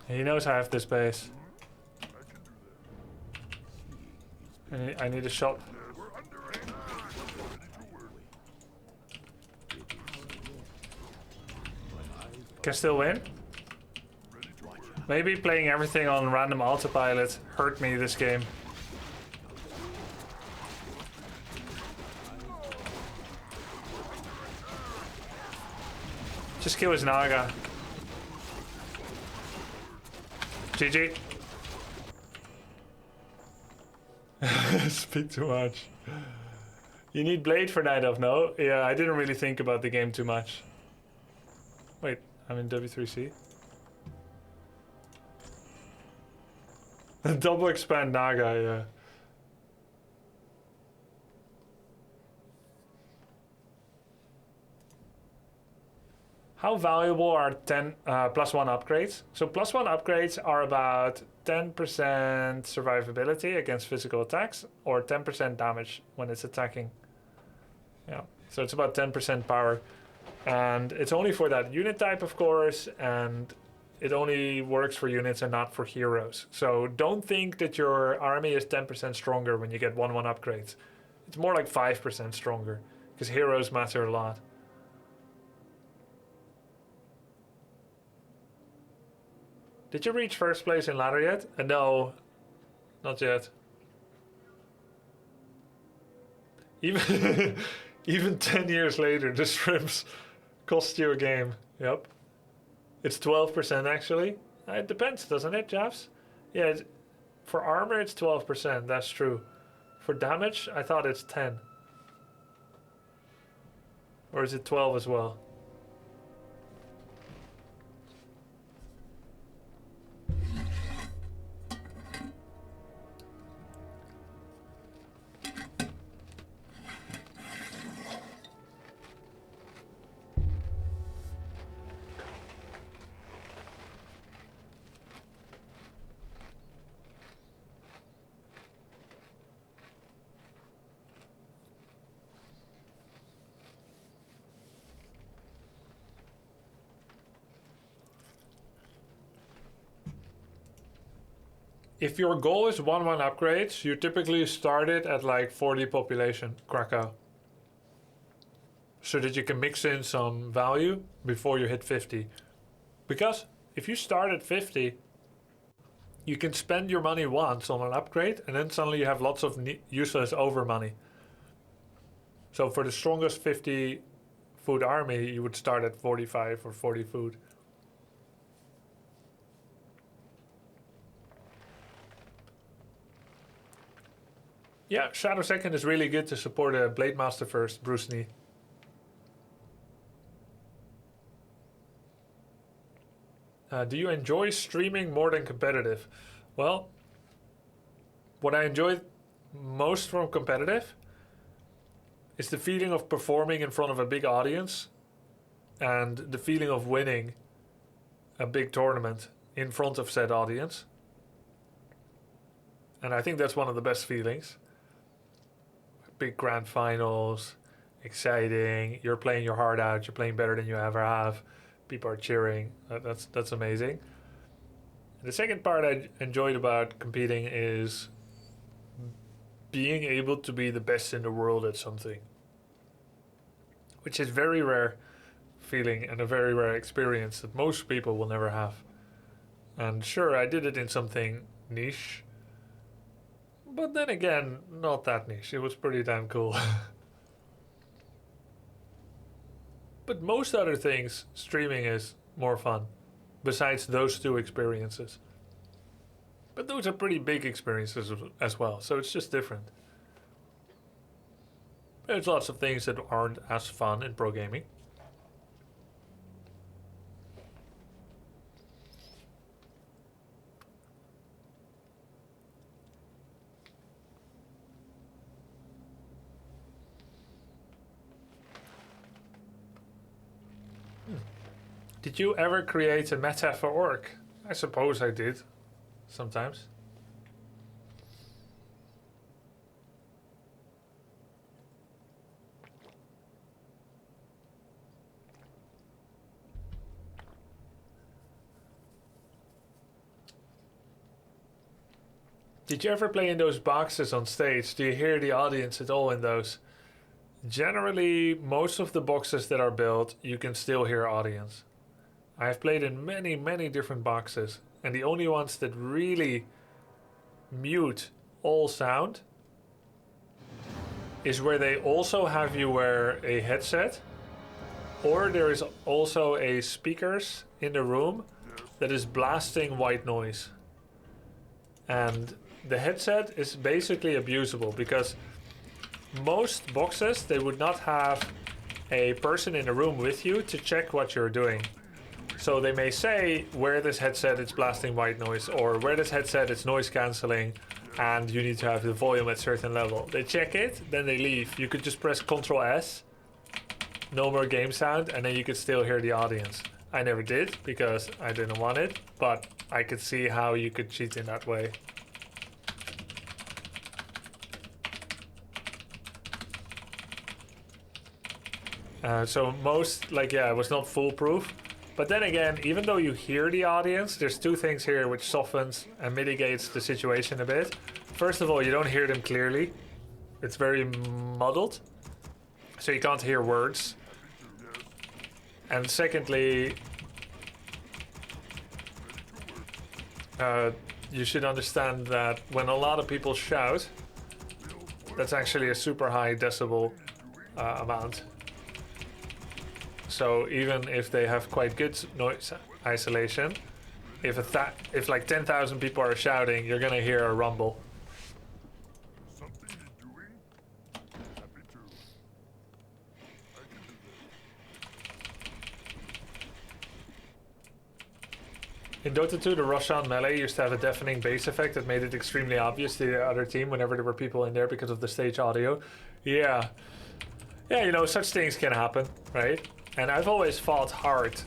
He knows I have this base. I need a shot. Can still win? Maybe playing everything on random autopilot hurt me this game. Just kill his Naga. GG. Speak too much. You need Blade for Night of No? Yeah, I didn't really think about the game too much. Wait, I'm in W3C. Double expand Naga, yeah. How valuable are 10 +1 upgrades? So +1 upgrades are about 10% survivability against physical attacks or 10% damage when it's attacking. Yeah, so it's about 10% power. And it's only for that unit type, of course, and it only works for units and not for heroes. So don't think that your army is 10% stronger when you get 1/1 upgrades. It's more like 5% stronger, because heroes matter a lot. Did you reach first place in ladder yet? No, not yet. Even even 10 years later, the shrimps cost you a game. Yep. It's 12% actually. It depends, doesn't it, Javs? Yeah, for armor it's 12%, that's true. For damage, I thought it's 10. Or is it 12 as well? If your goal is 1/1 upgrades, you typically start it at like 40 population, Krakow. So that you can mix in some value before you hit 50. Because if you start at 50, you can spend your money once on an upgrade and then suddenly you have lots of useless over money. So for the strongest 50 food army, you would start at 45 or 40 food. Yeah, Shadow Second is really good to support a Blade Master first, Bruce Nee. Do you enjoy streaming more than competitive? Well, what I enjoy most from competitive is the feeling of performing in front of a big audience and the feeling of winning a big tournament in front of said audience. And I think that's one of the best feelings. Big grand finals, exciting, you're playing your heart out, you're playing better than you ever have, people are cheering, that's amazing. The second part I enjoyed about competing is being able to be the best in the world at something, which is very rare feeling and a very rare experience that most people will never have. And sure, I did it in something niche, but then again, not that niche. It was pretty damn cool. But most other things, streaming is more fun, besides those two experiences. But those are pretty big experiences as well, so it's just different. There's lots of things that aren't as fun in pro gaming. Did you ever create a meta for Orc? I suppose I did, sometimes. Did you ever play in those boxes on stage? Do you hear the audience at all in those? Generally, most of the boxes that are built, you can still hear audience. I have played in many, many different boxes, and the only ones that really mute all sound is where they also have you wear a headset, or there is also a speakers in the room that is blasting white noise. And the headset is basically abusable because most boxes, they would not have a person in the room with you to check what you're doing. So they may say, wear this headset, it's blasting white noise, or wear this headset, it's noise cancelling, and you need to have the volume at a certain level. They check it, then they leave. You could just press Ctrl S, no more game sound, and then you could still hear the audience. I never did because I didn't want it, but I could see how you could cheat in that way. So most, like, yeah, it was not foolproof. But then again, even though you hear the audience, there's two things here which softens and mitigates the situation a bit. First of all, you don't hear them clearly. It's very muddled, so you can't hear words. And secondly, you should understand that when a lot of people shout, that's actually a super high decibel amount. So even if they have quite good noise isolation, if like 10,000 people are shouting, you're gonna hear a rumble. Something you're doing? Happy to. I can do that. In Dota 2, the Roshan melee used to have a deafening bass effect that made it extremely obvious to the other team whenever there were people in there because of the stage audio. Yeah. Yeah, you know, such things can happen, right? And I've always fought hard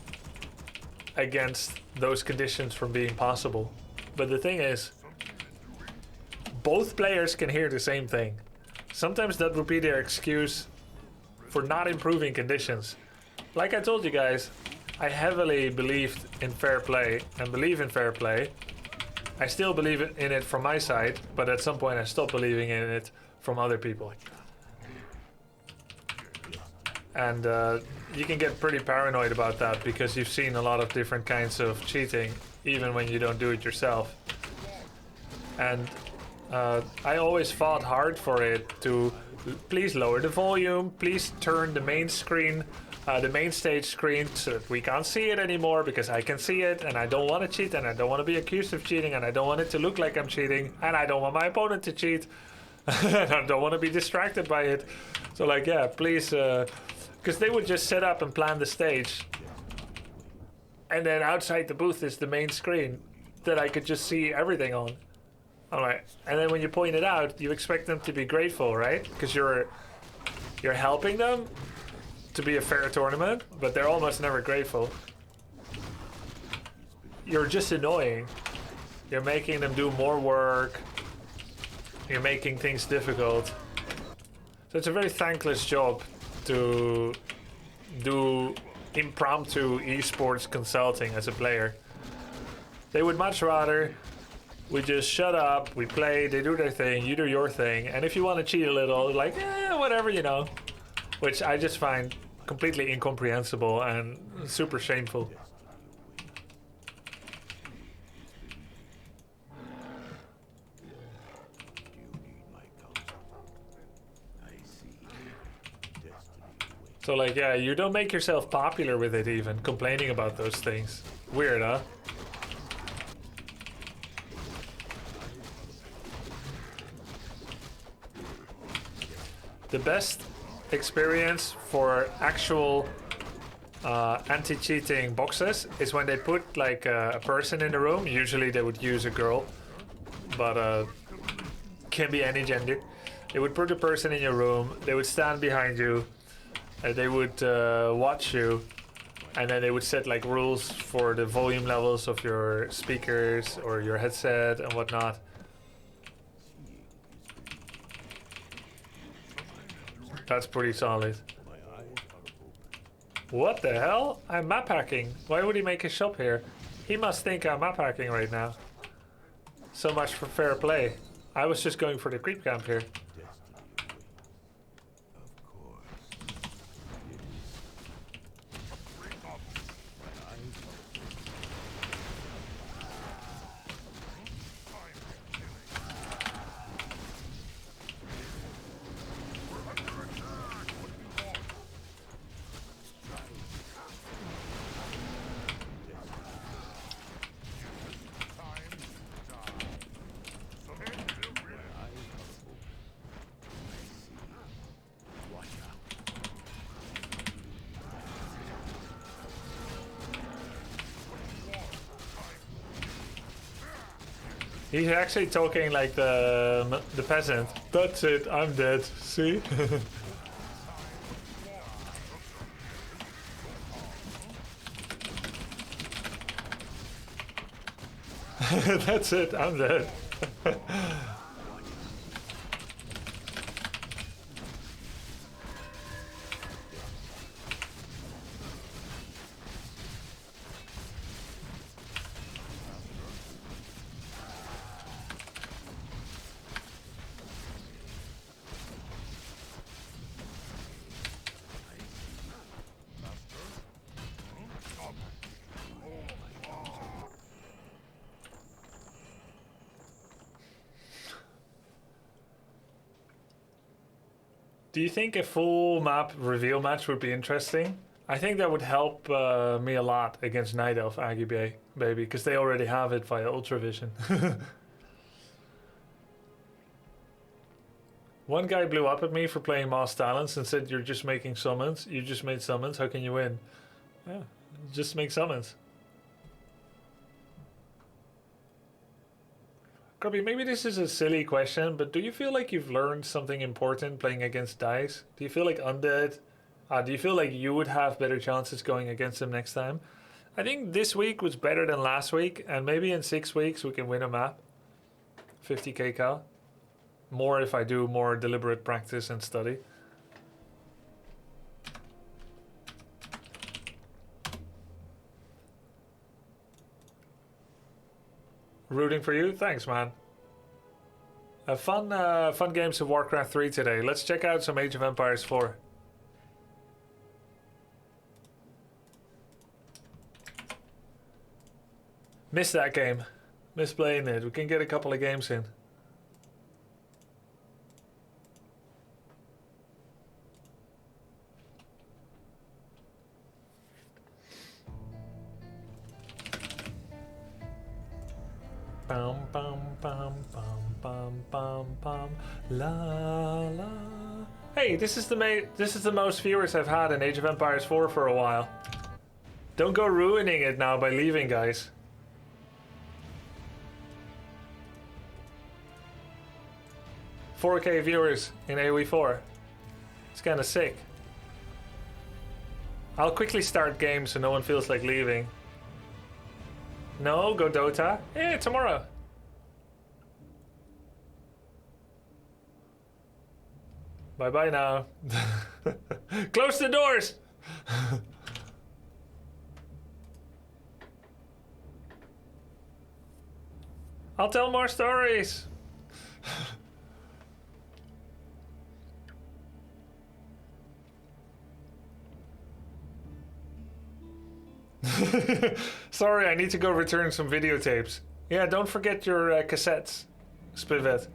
against those conditions from being possible. But the thing is, both players can hear the same thing. Sometimes that would be their excuse for not improving conditions. Like I told you guys, I heavily believed in fair play and believe in fair play. I still believe in it from my side, but at some point I stopped believing in it from other people. And you can get pretty paranoid about that because you've seen a lot of different kinds of cheating, even when you don't do it yourself. And I always fought hard for it to please lower the volume, please turn the main screen, the main stage screen, so that we can't see it anymore because I can see it and I don't want to cheat and I don't want to be accused of cheating and I don't want it to look like I'm cheating and I don't want my opponent to cheat and I don't want to be distracted by it. So like, yeah, please, because they would just set up and plan the stage and then outside the booth is the main screen that I could just see everything on. Alright, and then when you point it out, you expect them to be grateful, right? Because you're helping them to be a fair tournament, but they're almost never grateful. You're just annoying. You're making them do more work. You're making things difficult. So it's a very thankless job to do impromptu esports consulting as a player. They would much rather we just shut up, we play, they do their thing, you do your thing, and if you want to cheat a little, like, whatever, you know. Which I just find completely incomprehensible and super shameful. So like, yeah, you don't make yourself popular with it even, complaining about those things. Weird, huh? The best experience for actual anti-cheating boxes is when they put like a person in the room. Usually they would use a girl, but can be any gender. They would put a person in your room, they would stand behind you, they would watch you, and then they would set like rules for the volume levels of your speakers or your headset and whatnot. That's pretty solid. What the hell? I'm map hacking. Why would he make a shop here? He must think I'm map hacking right now. So much for fair play. I was just going for the creep camp here. He's actually talking like the peasant. That's it, I'm dead. See? That's it, I'm dead. Do you think a full map reveal match would be interesting? I think that would help me a lot against Night Elf Aggie Baby, because they already have it via Ultravision. One guy blew up at me for playing Moss Talents and said, "You're just making summons. You just made summons. How can you win?" Yeah, just make summons. Grubby, maybe this is a silly question, but do you feel like you've learned something important playing against Dice? Do you feel like Undead? Do you feel like you would have better chances going against them next time? I think this week was better than last week, and maybe in 6 weeks we can win a map. 50k cal. More if I do more deliberate practice and study. Rooting for you? Thanks, man. Fun games of Warcraft 3 today. Let's check out some Age of Empires 4. Missed that game. Missed playing it. We can get a couple of games in. Bum bum bum bum bum bum bum la la. Hey, this is the most viewers I've had in Age of Empires 4 for a while. Don't go ruining it now by leaving, guys. "4K viewers in AoE4. It's kinda sick. I'll quickly start games so no one feels like leaving. No, go Dota? Yeah, tomorrow. Bye-bye now. Close the doors! I'll tell more stories. Sorry, I need to go return some videotapes. Yeah, don't forget your cassettes, Spivet.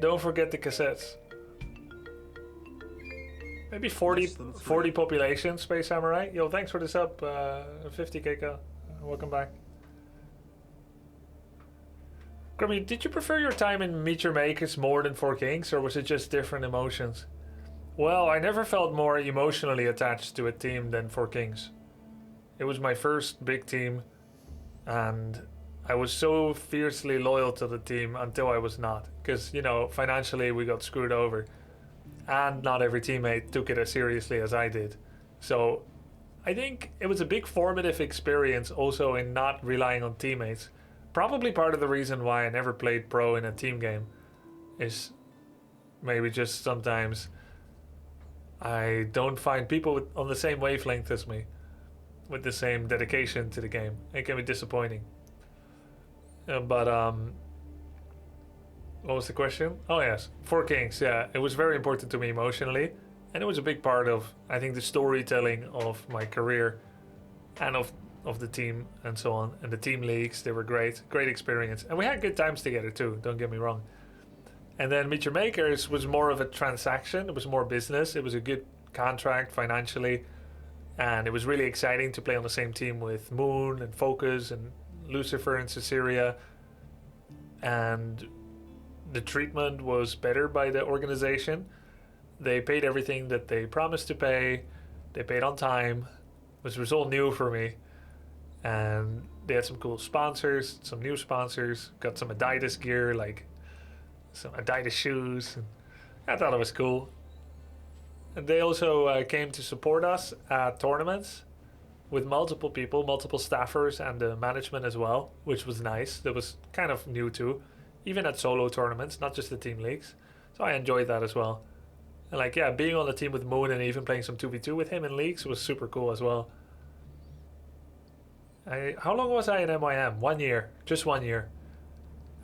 Don't forget the cassettes. Maybe 40 population, Space Samurai. Yo, thanks for the sub, 50k. Welcome back. Grummy, did you prefer your time in Meet Your Makers more than Four Kings, or was it just different emotions? Well, I never felt more emotionally attached to a team than Four Kings. It was my first big team, and I was so fiercely loyal to the team until I was not. Because, you know, financially we got screwed over. And not every teammate took it as seriously as I did. So I think it was a big formative experience also in not relying on teammates. Probably part of the reason why I never played pro in a team game is maybe just sometimes I don't find people on the same wavelength as me, with the same dedication to the game. It can be disappointing. But what was the question? Oh yes, Four Kings. Yeah, it was very important to me emotionally, and it was a big part of, I think, the storytelling of my career and of the team and so on. And the team leagues, they were great experience, and we had good times together too, don't get me wrong. And then Meet Your Makers was more of a transaction. It was more business. It was a good contract financially, and it was really exciting to play on the same team with Moon and Focus and Lucifer and Caesarea. And the treatment was better by the organization. They paid everything that they promised to pay. They paid on time, which was all new for me. And they had some cool sponsors, some new sponsors, got some Adidas gear, like some Adidas shoes. I thought it was cool. And they also came to support us at tournaments. with multiple people, multiple staffers, and the management as well, which was nice. That was kind of new too, even at solo tournaments, not just the team leagues. So I enjoyed that as well. And like, yeah, being on the team with Moon and even playing some 2v2 with him in leagues was super cool as well. How long was I in MYM? 1 year, just 1 year.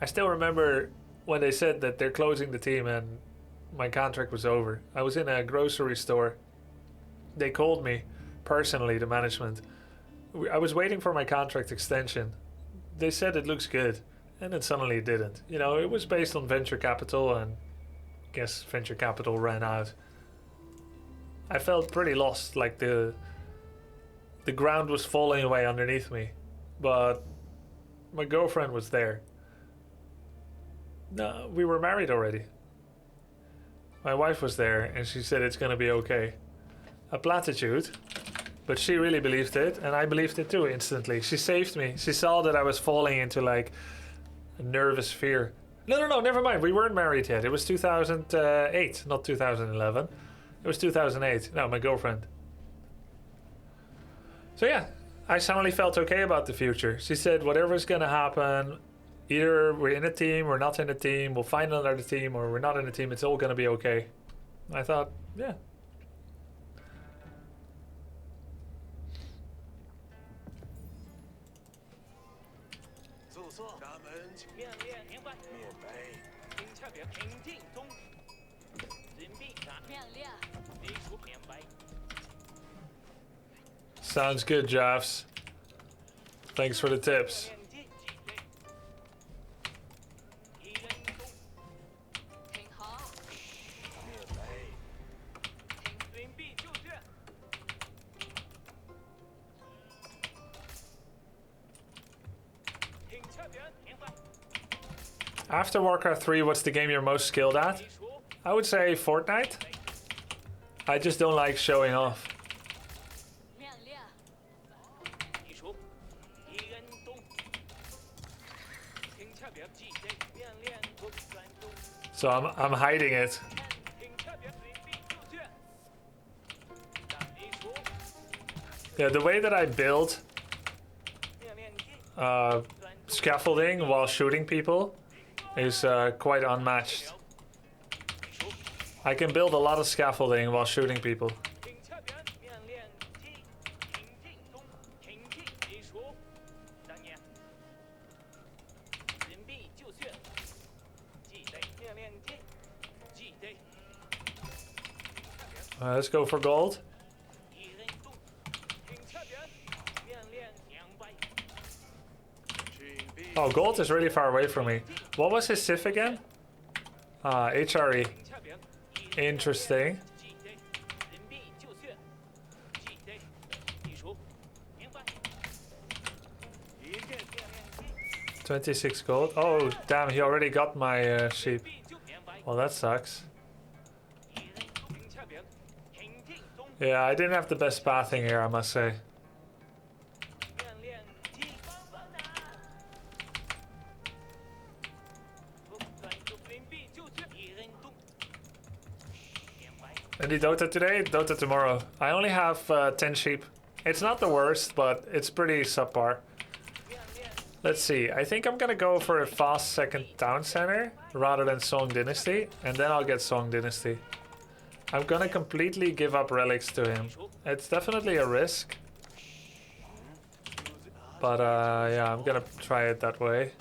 I still remember when they said that they're closing the team and my contract was over. I was in a grocery store. They called me personally, the management. I was waiting for my contract extension. They said it looks good, and then suddenly it didn't. You know, it was based on venture capital, and I guess venture capital ran out. I felt pretty lost, like the ground was falling away underneath me, but my girlfriend was there. No, we were married already. My wife was there, and she said it's gonna be okay. A platitude, but she really believed it, and I believed it too instantly. She saved me. She saw that I was falling into like a nervous fear. No, never mind. We weren't married yet. It was 2008, not 2011. It was 2008. No, my girlfriend. So yeah, I suddenly felt okay about the future. She said, whatever's gonna happen, either we're in a team, we're not in a team, we'll find another team, or we're not in a team, it's all gonna be okay. I thought, yeah. Sounds good, Jaffs. Thanks for the tips. After Warcraft 3, what's the game you're most skilled at? I would say Fortnite. I just don't like showing off. So I'm hiding it. Yeah, the way that I build scaffolding while shooting people is quite unmatched. I can build a lot of scaffolding while shooting people. Let's go for gold. Oh, gold is really far away from me. What was his Sif again? HRE. Interesting. 26 gold. Oh, damn, he already got my sheep. Well, that sucks. Yeah, I didn't have the best pathing here, I must say. Any Dota today? Dota tomorrow. I only have 10 sheep. It's not the worst, but it's pretty subpar. Let's see. I think I'm gonna go for a fast second town center rather than Song Dynasty, and then I'll get Song Dynasty. I'm gonna completely give up relics to him. It's definitely a risk. But yeah, I'm gonna try it that way.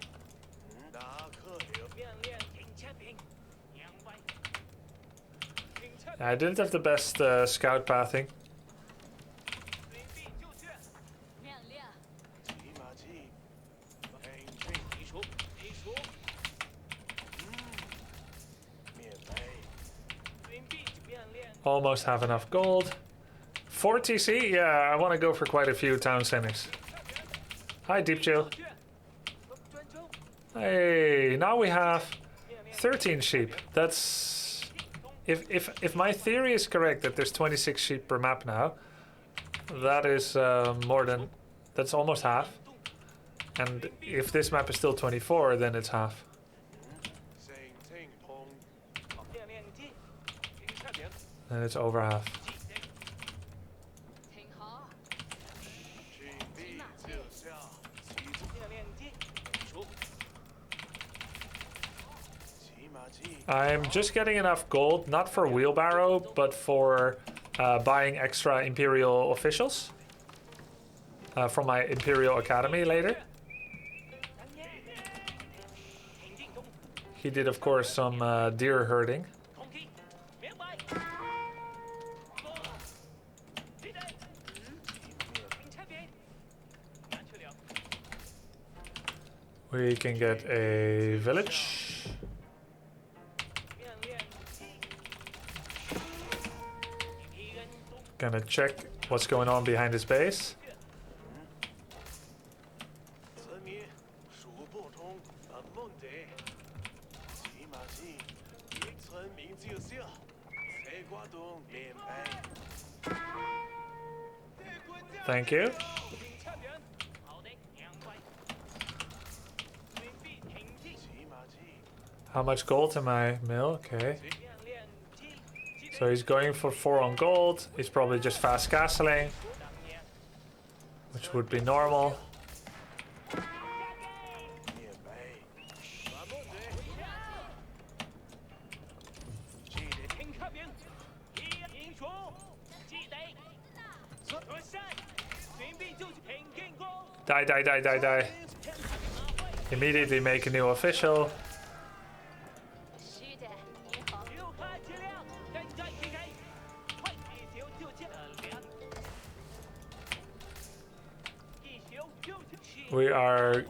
I didn't have the best scout pathing. Almost have enough gold. 4 TC? Yeah, I want to go for quite a few town centers. Hi, Deep Chill. Hey, now we have 13 sheep. That's... If my theory is correct that there's 26 sheep per map now, that is more than... That's almost half. And if this map is still 24, then it's half. And it's over half. I'm just getting enough gold, not for wheelbarrow, but for buying extra Imperial officials from my Imperial Academy later. He did, of course, some deer herding. We can get a village. Gonna check what's going on behind his base. 村民数不通本梦贼，起码是一村民就笑，谁瓜东面白。 Thank you. How much gold am I? Mill, okay. So he's going for 4 on gold. He's probably just fast castling, which would be normal. Die, die, die, die, die. Immediately make a new official. We are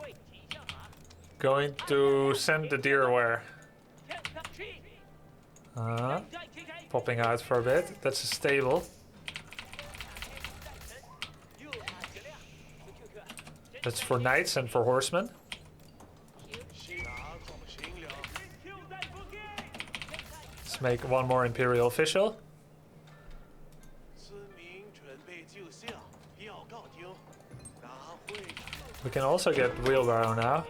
going to send the deer where? Popping out for a bit. That's a stable. That's for knights and for horsemen. Let's make one more Imperial official. We can also get wheelbarrow now.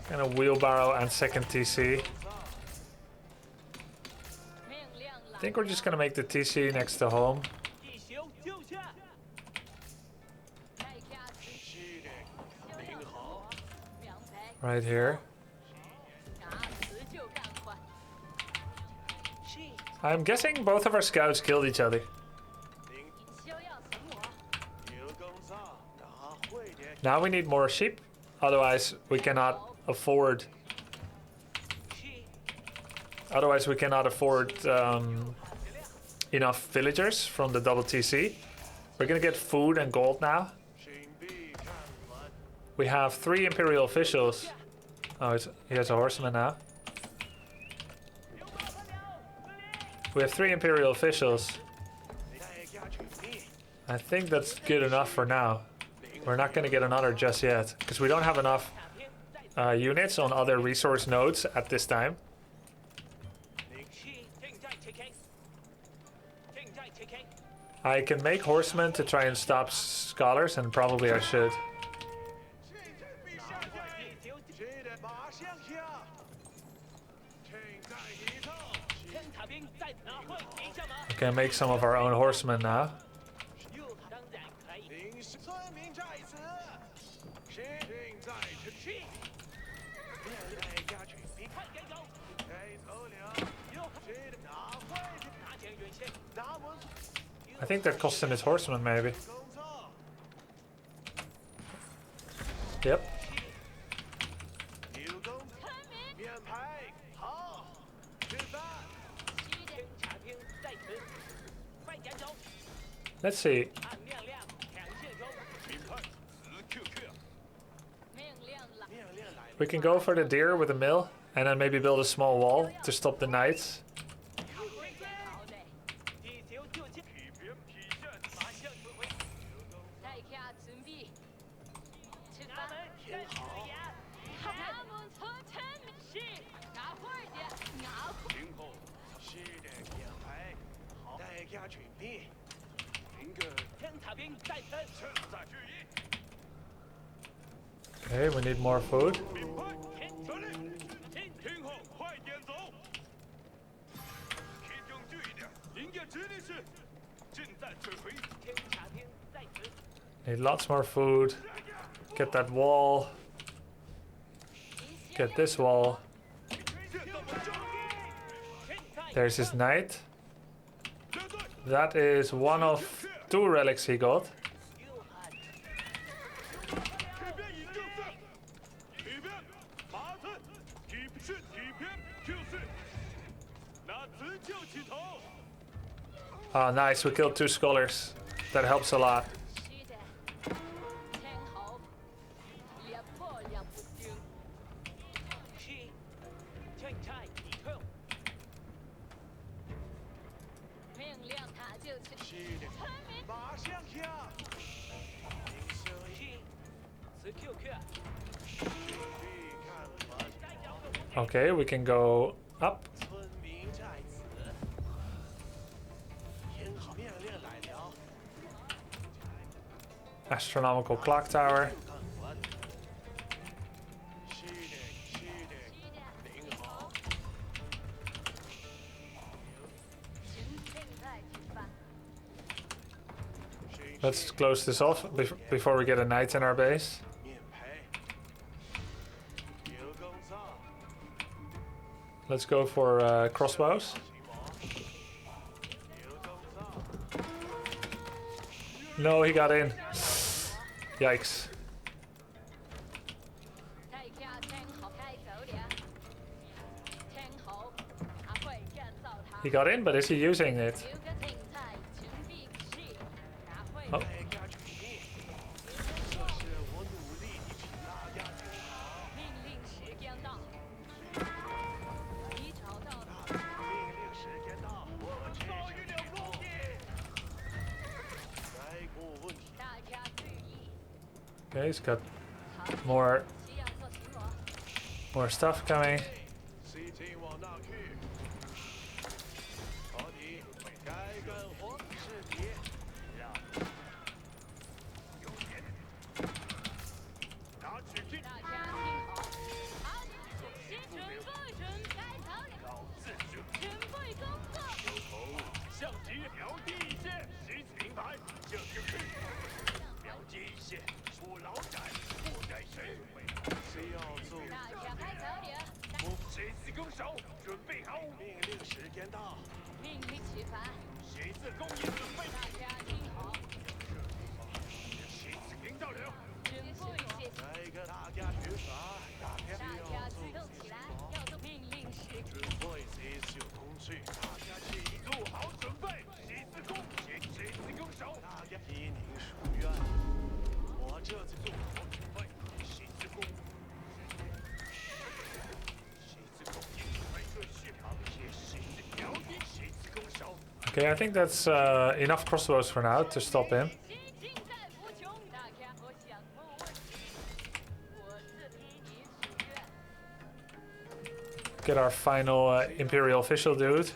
Kind of wheelbarrow and second TC. I think we're just gonna make the TC next to home. Right here. I'm guessing both of our scouts killed each other. Now we need more sheep, otherwise we cannot afford. Enough villagers from the double TC. We're gonna get food and gold now. We have 3 Imperial officials. Oh, he has a horseman now. We have 3 Imperial officials. I think that's good enough for now. We're not gonna get another just yet, because we don't have enough units on other resource nodes at this time. I can make horsemen to try and stop scholars, and probably I should. We can make some of our own horsemen now. I think that cost him his horseman, maybe. Yep. Let's see. We can go for the deer with a mill, and then maybe build a small wall to stop the knights. Okay, we need more food. Need lots more food. Get that wall. Get this wall. There's his knight. That is one of 2 relics he got. Oh, nice. We killed 2 scholars. That helps a lot. Okay, we can go up. Astronomical clock tower. Let's close this off before we get a knight in our base. Let's go for crossbows. No, he got in. Yikes. He got in, but is he using it? Oh. Okay, he's got more stuff coming. Okay, I think that's enough crossbows for now to stop him. Get our final Imperial official dude.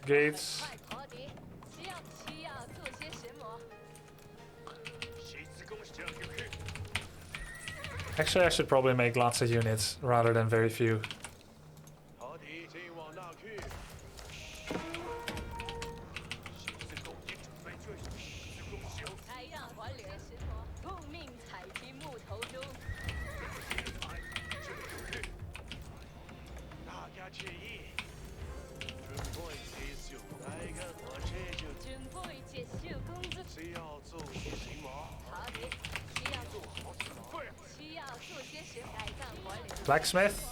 Gates. Actually, I should probably make lots of units rather than very few. Blacksmith.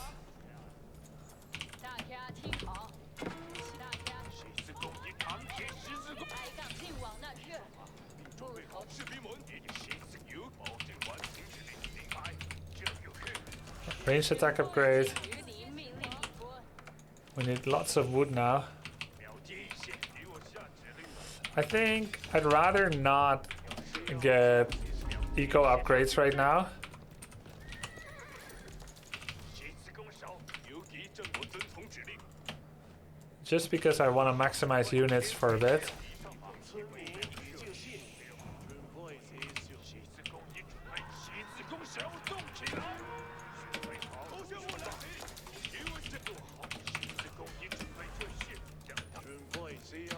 Range attack upgrade. We need lots of wood now. I think I'd rather not get eco upgrades right now. 谁自攻手，有敌正我遵从指令。 Just because I want to maximize units for a bit. 村民就信。准备结束。谁自攻一准备，谁自攻手动起来。准备好，投降我来袭。给我这做好，谁自攻一准备就绪。准备，谁要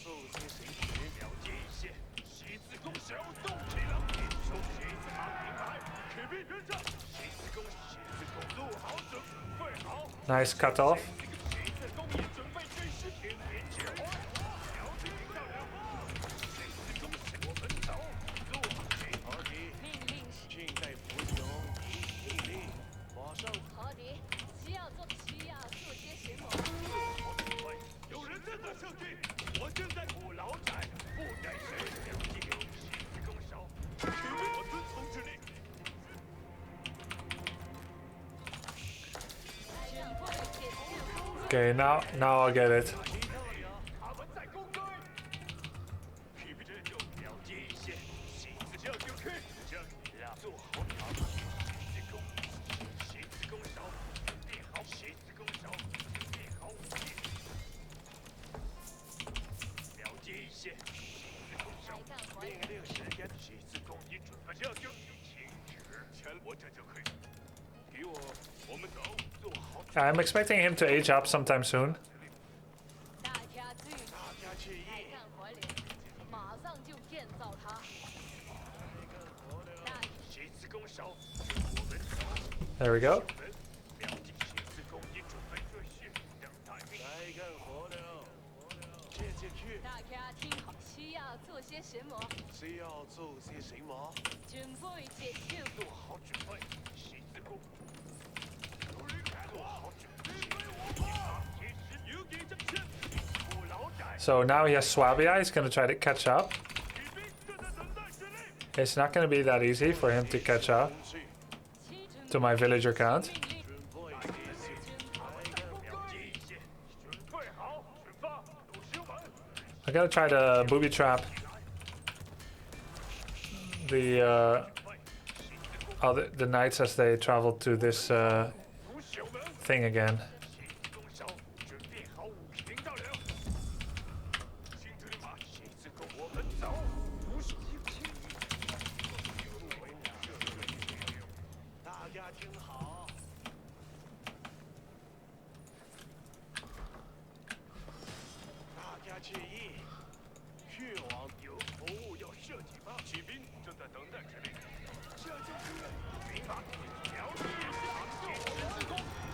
做些谁？了解一些。谁自攻手动起来。手谁自扛平台，铁壁人上。谁自攻，谁自攻做好准备好。 Nice cut off. 谁自攻也准备军事天边前往。了解领导人。谁自攻，我们走。做好谁？好的。命令是现在服从。命令，马上。好的，需要做些什么？有人正在射击，我正在捕老仔，不带谁了解。谁自攻手，我遵从指令。 Okay, now I'll get it. 他们在攻击。皮皮这就了解一些，谁自这就去，这让做好他们。谁自攻，谁自攻手，准备好，谁自攻手，准备好武器。了解一些，谁自攻手，命令时间，谁自攻一准备这就停止，全我这就可以。给我们走，做好。 I'm expecting him to age up sometime soon. 大家注意，大家注意。开干活连，马上就建造它。大 谁自攻手，我们走。 There we go. 了解谁自攻一准备就绪，等待命。来干活了，接去。大家听好，需要做些什么？需要做些什么？准备结束。做好准备，谁自攻？做好准备。有敌正身，捕老仔。 So now he has Swabia. He's gonna try to catch up. 骑兵正在等待指令。 It's not gonna be that easy for him to catch up to my villager count. 准备结束。了解一些，准备好，出发，鲁修门。 I'm gonna try to booby trap the knights as they travel to this 鲁修门。 thing again. 谁自攻手，准备好武器，领导人。星车的马，谁自攻？我们走。不是大家听好。大家注意，越往有服务要射击吗？骑兵正在等待指令。这就是明白。了解谁自攻？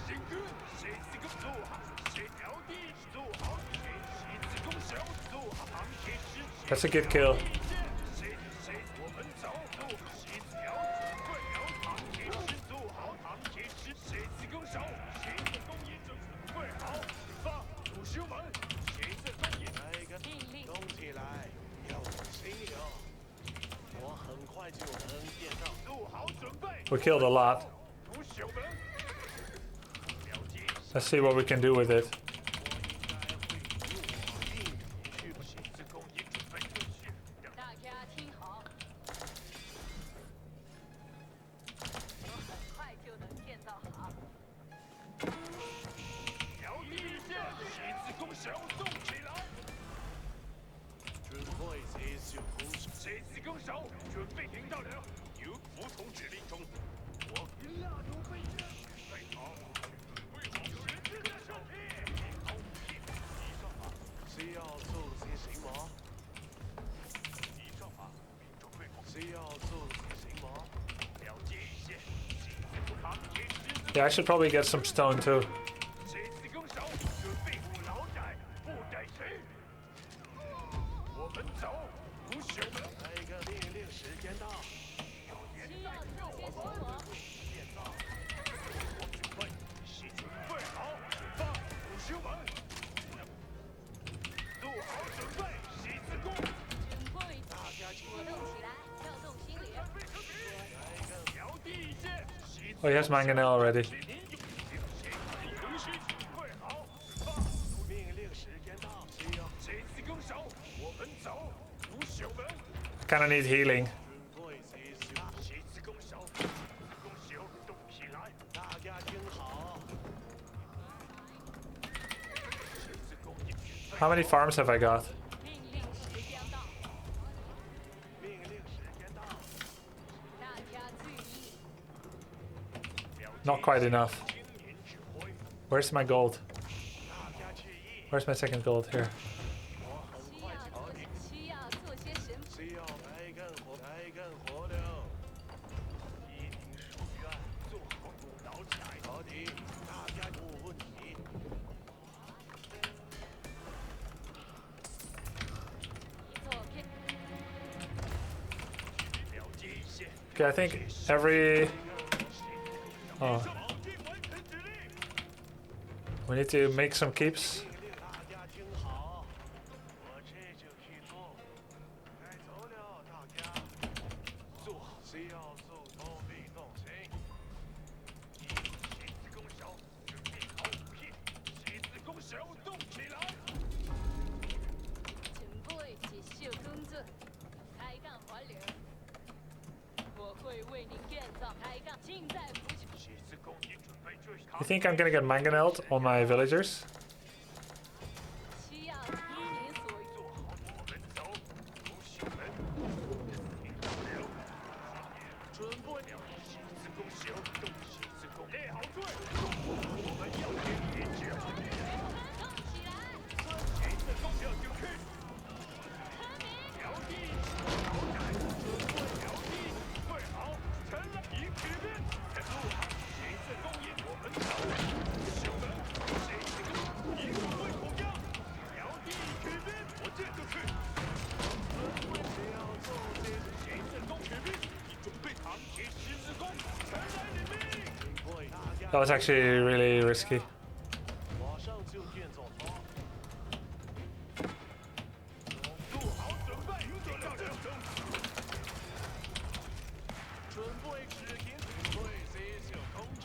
谁攻？谁自攻？做好，谁了解？做好，谁自攻手？做好，扛铁石。 That's a good kill. 谁？我们走。做谁了准备了扛铁石，做好扛铁石。谁自攻手？谁自攻也准备好。出发，鲁修门。谁自攻也来个命令动起来，要小心点。我很快就能见到。做好准备。 We killed a lot. 鲁修门。了解。 Let's see what we can do with it. 大家听好，我很快就能建造好。谁自攻手，准备领导人，有服从指令中。我蜡烛备战，准备好，有人正在射击。好武器，敌上马。需要做些什么？敌上马，并准备好。需要做些什么？了解一些。谁自攻扛铁石。 Yeah, I should probably get some stone too. 谁自攻手，准备捕老仔，不逮谁。我们走，不朽门。来个命令，时间到。需要做些什么？变大。我准备，谁准备好？出发，不朽门。做好准备，谁自攻？准备大家请活动起来，调动心理。来个调低一些。谁 Oh, he has Mangonel already. 命令时间到，谁自攻手？我们走，不朽门。 Kinda need healing. 准备谁 How many farms have I got? 命令时间到，命令时间到，大家注意， Not quite enough. 经您指挥， Where's my gold? 大家注意， Where's my second gold? Here. 我很快就到你，需要做些什么？需要该干活了。依您所愿，做好鼓捣起来。好的，大家不问题。做片 了解一些。 Okay, I think every... Oh, 保定完成指令。 we need to make some keeps. 命令大家听好，我这就去做。该走了，大家。做好需要做都被动成。一，十字弓手，准备好武器。十字弓手动起来。准备继续工作，开干活流。我会为您建造开干，尽在不求。十字弓已准备就绪。 You think I'm gonna get mangonelled on my villagers? 需要依您所欲。做好，我们走。不许门。听到了。准备了。十字弓手动十字弓。列好队。我们要听一致。动起来！十字弓手就去。苗地，好歹准备苗地，对好，成了一曲边，路好，十字弓引我们走，兄们，十字弓一个为虎标，苗地曲边，我这就去。只要做这十字弓曲边，你准备扛起十字弓，前来领命。大 That 家 was actually really risky. 马上就建造它。做好准备，听到了。准备执行，对这小同志。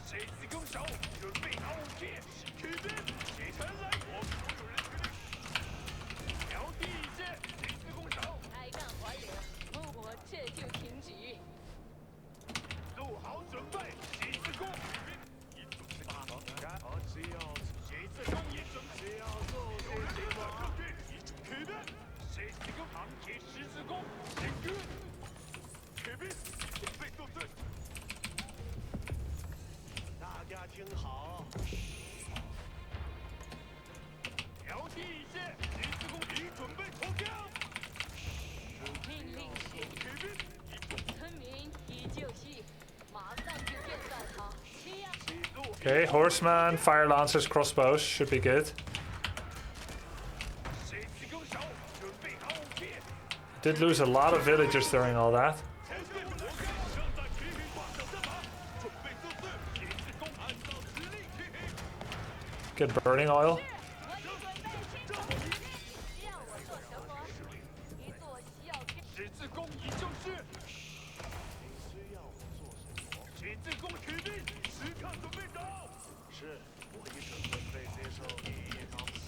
十字弓手，准备好武器，曲边，起前来，我们所有人决定。苗地一线，十字弓手，开干活流，我这就停止。做好准备，十字弓，一准备大忙，好，只要十字弓一准备，只要做这些吗？一准曲边，十字弓扛起十字弓，行军，曲边，准备作战。大家听好，苗地一线，十字弓已准备投降。命令是曲边，一准村民已就绪，马上就建造它。需要 Okay, horseman, fire lancers, crossbows should be good. 十字弓手，准备好武器。 Did lose a lot of villagers during all that. 前线我刚正在骑兵挂上阵马，准备作战。十字弓按照指令进行。 Good burning oil. 我准备听从指令。需要我做什么？一座需要天。十字弓已就绪。你需要我做什么？十字弓取兵，时刻准备走。是，我已准备接受第一招。是。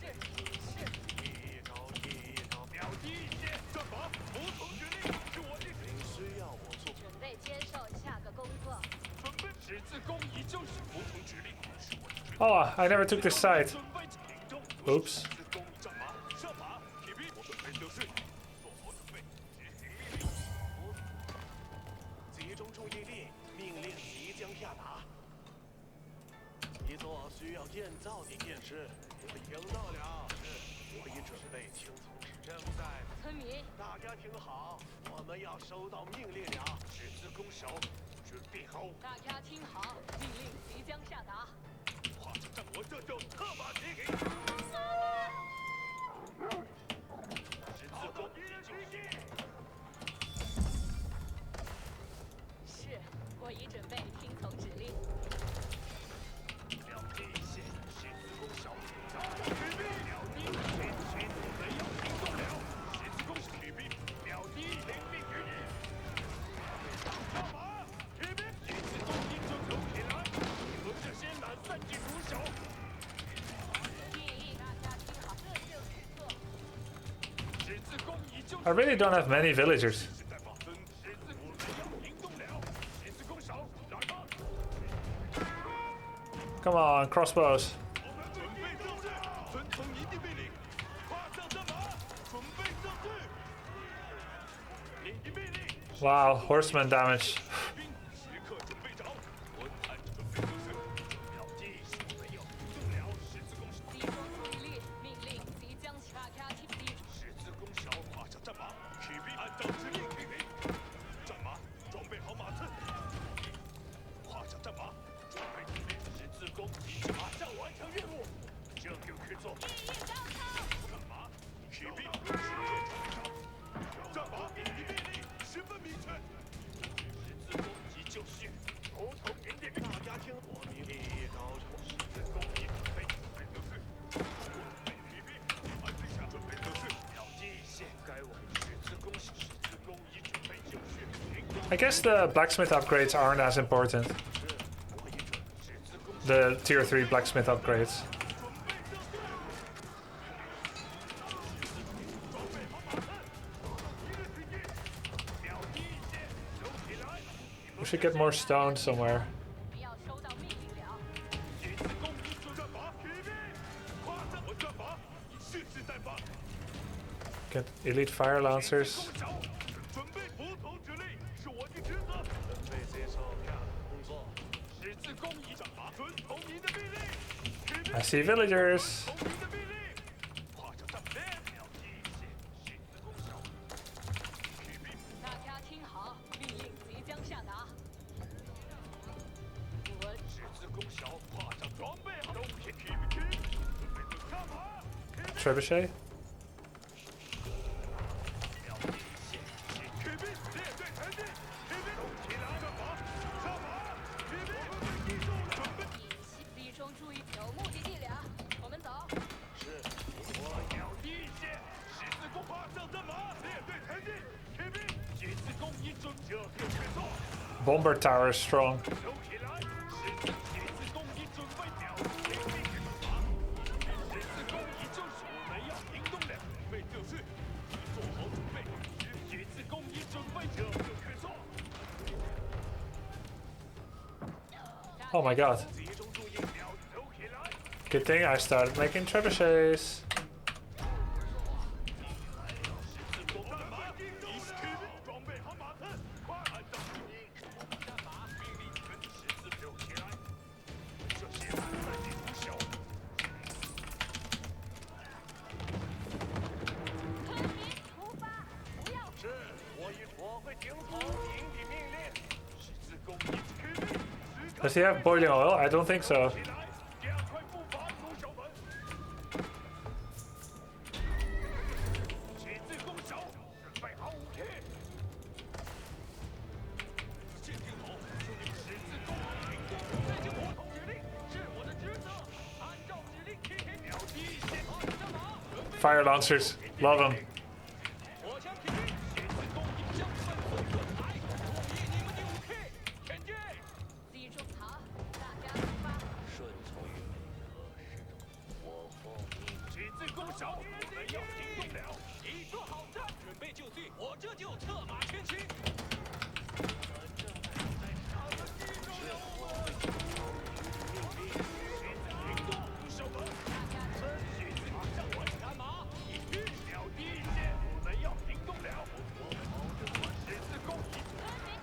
第一招，秒击一些，阵法，服从指令，是我的。你需要我做。准备接受下个工作。准备，十字弓已就绪，服从指令，是我的。 Oh, I never took this side. 准备行动。 Oops. 十字弓战马，射马，骑兵，我准备就绪，做好准备，执行命令。集中注意力，命令即将下达。一座需要建造的电视，我听到了，是，我已准备听从指正在。村民，大家听好，我们要收到命令了。十字弓手，准备好。大家听好，命令即将下达。画着战，我这就特马骑给。十字弓已就绪。是，我已准备听从指令。秒地一线，十字弓手，取兵，秒地，前，我们要行动了。十字弓取兵，秒地，领命于你。上马，取兵，十字弓英雄走起来，横着先揽，散尽如手。大家听好，这就是错。十字弓已就 I really don't have many villagers. 是在发生，十字我们要行动了。十字弓手，来吧。 Come on, crossbows. 我们的命令，跨上战马，准备上阵。你的命令， Wow, horseman damage. 兵时刻准备着，我看准备就是。秒击是我们要动了，十字弓，集中注意力，命令即将卡卡提比。十字弓小，跨上战马，骑兵按照指令听命。战马装备好马刺，跨上战马，准备准备，十字弓，马上完成任务。这就可以做。战马，骑兵时刻准备着。战马，你的命令十分明确。十字弓急就绪，头头点点大家听我命令高手，十字弓已准备，准备测试。骑兵按这下准备测试，秒击一线，该往十字弓，十字弓已准备就绪。 I guess the blacksmith upgrades aren't as important. The tier 3 blacksmith upgrades. We should get more stone somewhere. 你要收到命令了。 十字弓已准备，骑兵跨上我战马，蓄势待发。 Get elite fire lancers. 准备服从指令，是我的职责。准备接受下工作。十字弓已战马，遵从您的命令。 I see villagers. 从您的命令，跨上战马，秒击一线，十字弓小。骑兵，大家听好，命令即将下达。我十字弓小，跨上装备好。骑兵，准备干嘛？ Trebuchet. 秒击一线，骑兵列队前进。骑兵动起来，上马，上马。骑兵准备。 集中注意，有目的地了，我们走。是，我秒击一线，十字弓跨上战马，列队前进。骑兵，十字弓已准，这就去做。 Bomber tower is strong. 收起来，十字弓已准备秒击骑兵战马。十字弓已就是我们要行动了，准备就绪，做好准备。十字弓已准备，这就去做。 Oh my god. 集中注意，秒收起来。 Good thing I started making trebuchets. 十字弓战马，骑兵装备好马刺，快按照指令。战马命令跟十字收起来，这些在你无效。村民出发，不要是，我会听从您的命令。十字弓已骑兵，时刻 Does he have boiling oil? I don't think so. 起来，加快步伐，入手门。十字弓手，准备好武器。监听好，命令十字弓行动，这就我统指令，是我的职责。按照指令听命，秒击一线，战马，准备。 Fire lancers. Love them. 火枪骑兵，十字弓已向本村射来，注意你们的武器，前进。集中好，大家出发。顺从于美德是我奉命。十字弓手，我们要行动了。你做好战，准备就绪，我这就策马前行。行动，守门。十字马上完战马，一匹秒击一线，我们要行动了。我们保证把十字弓一准。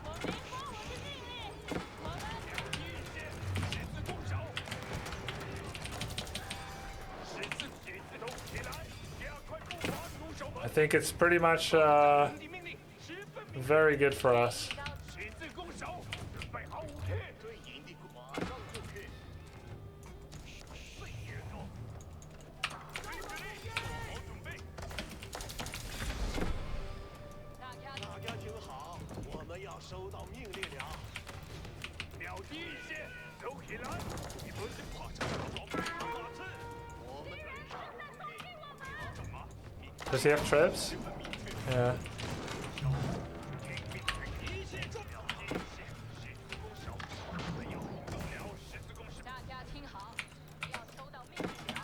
我没说我的命令，我们秒击一线，十字弓手。十字手起来，加快步伐，入手门。 I think it's pretty much 你命令，十分明 very good for us. 十字弓手，准备好武器。对营地马上就去。最严重。听指令，做好准备。大家大家听好，我们要收到命令了。秒击一线，收起来。你们是跨上装备好马刺。我们来上统领。什么？ Does he have traps? Yeah. 一切重要，一线，十字弓手，我们要行动了。十字弓手。大家听好，要收到命令了。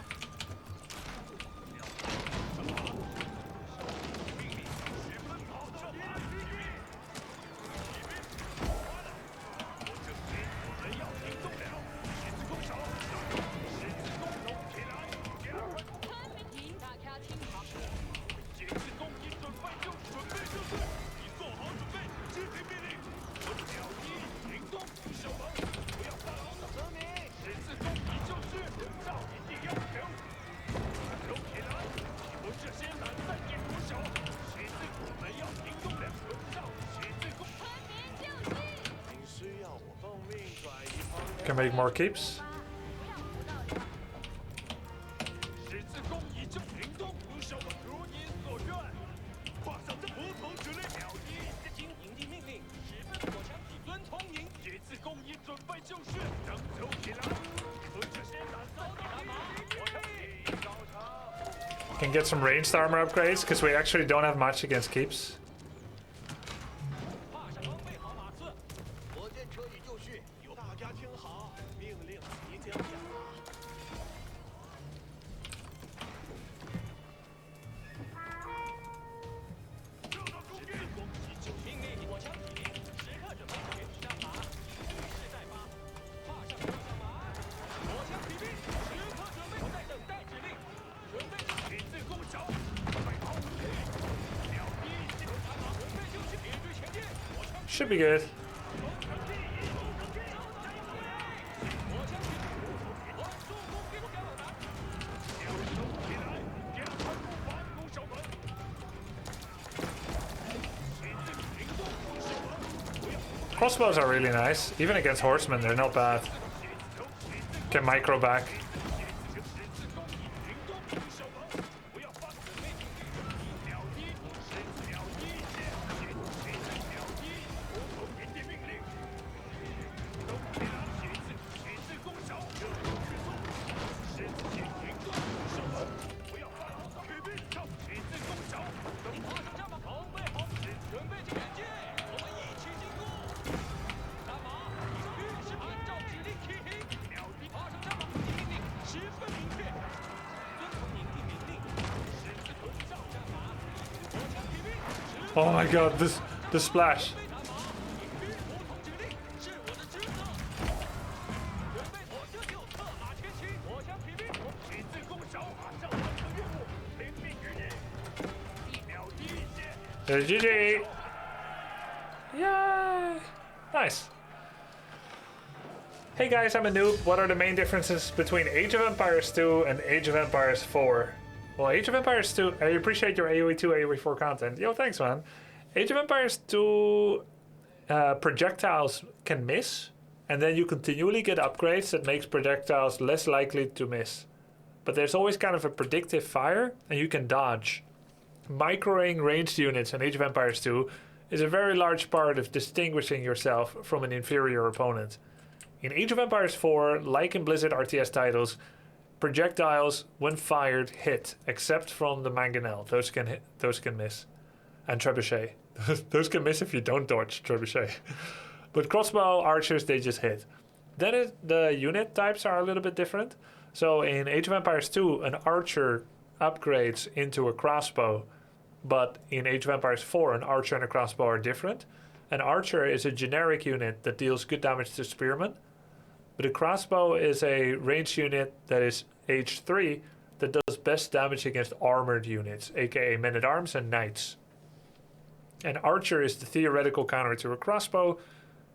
命令十分好的马骑兵，我这边我们要行动了。十字弓手，十字弓手起来，加快步伐。make more keeps. 十字弓已经灵动，无效的如你所愿。跨上这不同之力，了敌经营地命令，十分火枪体遵从您。十字弓已准备就绪，整走起来。可是先打遭到打马，火枪体高潮。 Can get some ranged armor upgrades because we actually don't have much against keeps. 跨上装备好马刺，火箭车已就绪。大家听好，命令即将下达。 命令火枪体，时刻准备好战马，蓄势待发，跨上马。火枪骑兵，时刻准备在等待指令，准备十字弓手，准备好，了敌进打马，准备就绪，列队前进。火枪 Should be good. 火枪骑兵，我助攻给我拿，小手起来，加快步伐，攻守门。 Crossbows are really nice. Even against horsemen, they're not bad. Can micro back. Oh my god, the splash. GG! Yay! Nice. Hey guys, I'm a noob. What are the main differences between Age of Empires 2 and Age of Empires 4? Well, Age of Empires 2, I appreciate your AoE2, AoE4 content. Yo, thanks, man. Age of Empires 2 projectiles can miss, and then you continually get upgrades that makes projectiles less likely to miss. But there's always kind of a predictive fire, and you can dodge. Microing ranged units in Age of Empires 2 is a very large part of distinguishing yourself from an inferior opponent. In Age of Empires 4, like in Blizzard RTS titles, projectiles, when fired, hit, except from the mangonel. Those can hit, those can miss. And trebuchet. Those can miss if you don't dodge trebuchet. But crossbow archers, they just hit. Then the unit types are a little bit different. So in Age of Empires 2, an archer upgrades into a crossbow. But in Age of Empires 4, an archer and a crossbow are different. An archer is a generic unit that deals good damage to spearmen. But a crossbow is a ranged unit that is Age 3 that does best damage against armored units, aka men-at-arms and knights. An archer is the theoretical counter to a crossbow.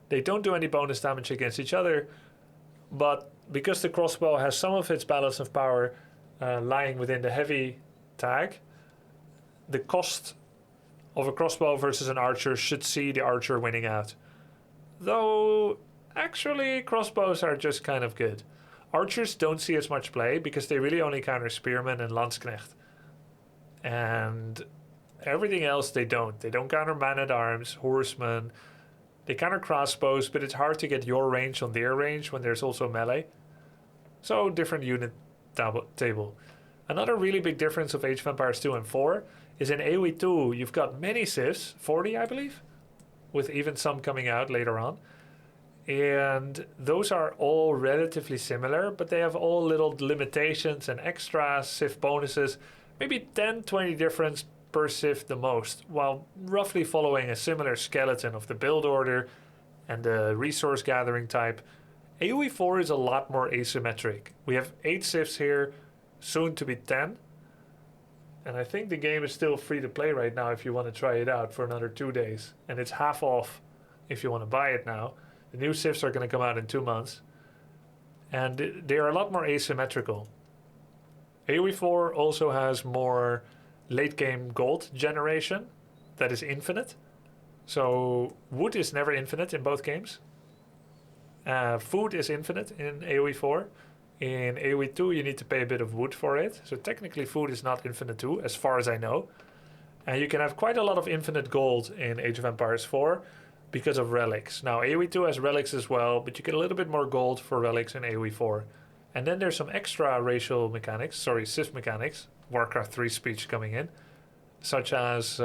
They don't do any bonus damage against each other, but because the crossbow has some of its balance of power lying within the heavy tag, the cost of a crossbow versus an archer should see the archer winning out. Though, actually, crossbows are just kind of good. Archers don't see as much play because they really only counter spearmen and landsknecht. And everything else they don't. They don't counter man-at-arms, horsemen. They counter crossbows, but it's hard to get your range on their range when there's also melee. So, different unit table. Another really big difference of Age of Empires 2 and 4 is in AoE 2 you've got many civs, 40 I believe, with even some coming out later on. And those are all relatively similar, but they have all little limitations and extras, civ bonuses, maybe 10-20 difference per civ the most, while roughly following a similar skeleton of the build order and the resource gathering type. AoE4 is a lot more asymmetric. We have 8 civs here, soon to be 10. And I think the game is still free to play right now if you want to try it out for another 2 days. And it's half off if you want to buy it now. The new civs are going to come out in 2 months. And they are a lot more asymmetrical. AoE4 also has more late game gold generation that is infinite. So wood is never infinite in both games. Food is infinite in AoE4. In AoE2, you need to pay a bit of wood for it. So technically, food is not infinite too, as far as I know. And you can have quite a lot of infinite gold in Age of Empires 4 because of relics. Now, AoE2 has relics as well, but you get a little bit more gold for relics in AoE4. And then there's some extra racial mechanics, Civ mechanics, Warcraft 3 speech coming in, such as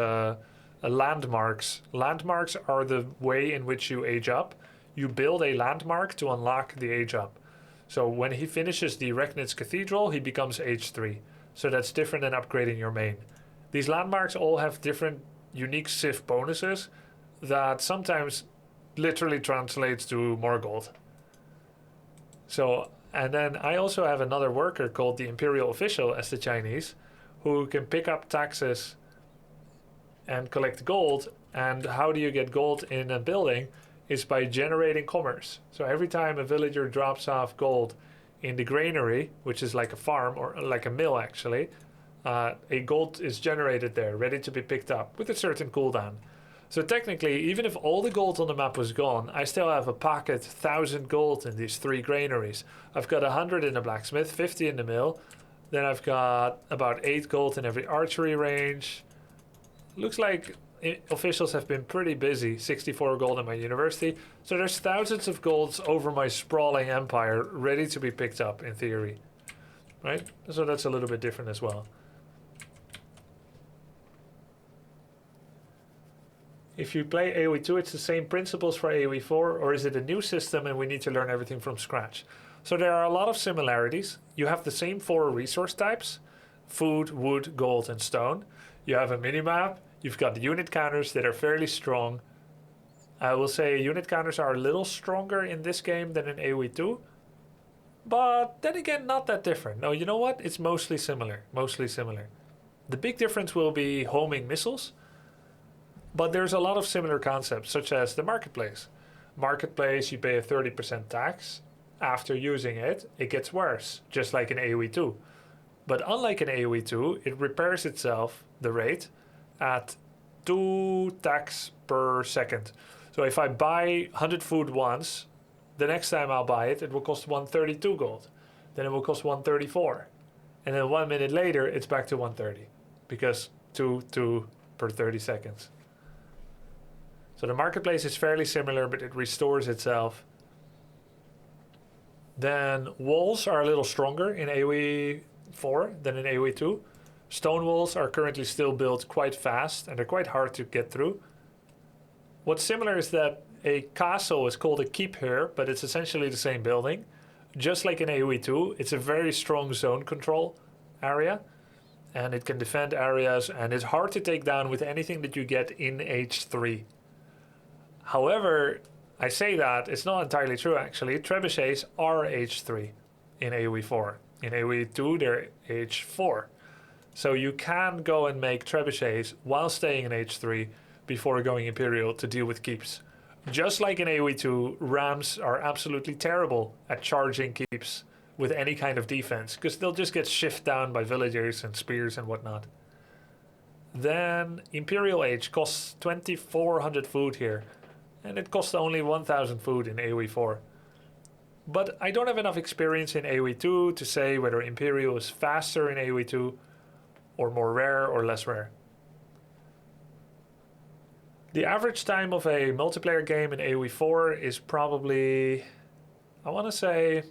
landmarks. Landmarks are the way in which you age up. You build a landmark to unlock the age up. So when he finishes the Reknitz Cathedral, he becomes age 3. So that's different than upgrading your main. These landmarks all have different unique Civ bonuses that sometimes literally translates to more gold. So, and then I also have another worker called the Imperial Official, as the Chinese, who can pick up taxes and collect gold. And how do you get gold in a building? Is by generating commerce. So every time a villager drops off gold in the granary, which is like a farm or like a mill actually, a gold is generated there, ready to be picked up with a certain cooldown. So technically, even if all the gold on the map was gone, I still have a pocket 1,000 gold in these 3 granaries. I've got 100 in the blacksmith, 50 in the mill. Then I've got about 8 gold in every archery range. Looks like officials have been pretty busy. 64 gold in my university. So there's thousands of golds over my sprawling empire ready to be picked up in theory. Right? So that's a little bit different as well. If you play AoE2, it's the same principles for AoE4, or is it a new system and we need to learn everything from scratch? So there are a lot of similarities. You have the same 4 resource types: food, wood, gold, and stone. You have a minimap. You've got the unit counters that are fairly strong. I will say unit counters are a little stronger in this game than in AoE2. But then again, not that different. No, you know what? It's mostly similar. Mostly similar. The big difference will be homing missiles. But there's a lot of similar concepts, such as the marketplace. Marketplace, you pay a 30% tax. After using it, it gets worse, just like in AoE2. But unlike in AoE2, it repairs itself, the rate, at 2 tax per second. So if I buy 100 food once, the next time I'll buy it, it will cost 132 gold. Then it will cost 134. And then 1 minute later, it's back to 130. Because 2 per 30 seconds. So the marketplace is fairly similar, but it restores itself. Then walls are a little stronger in AoE4 than in AoE2. Stone walls are currently still built quite fast, and they're quite hard to get through. What's similar is that a castle is called a keep here, but it's essentially the same building. Just like in AoE2, it's a very strong zone control area, and it can defend areas, and it's hard to take down with anything that you get in H3. However, I say that, it's not entirely true actually. Trebuchets are H3 in AoE4. In AoE2, they're H4. So you can go and make trebuchets while staying in H3 before going Imperial to deal with keeps. Just like in AoE2, rams are absolutely terrible at charging keeps with any kind of defense, because they'll just get shifted down by villagers and spears and whatnot. Then Imperial Age costs 2,400 food here. And it costs only 1,000 food in AoE4. But I don't have enough experience in AoE2 to say whether Imperial is faster in AoE2 or more rare or less rare. The average time of a multiplayer game in AoE4 is probably, I want to say,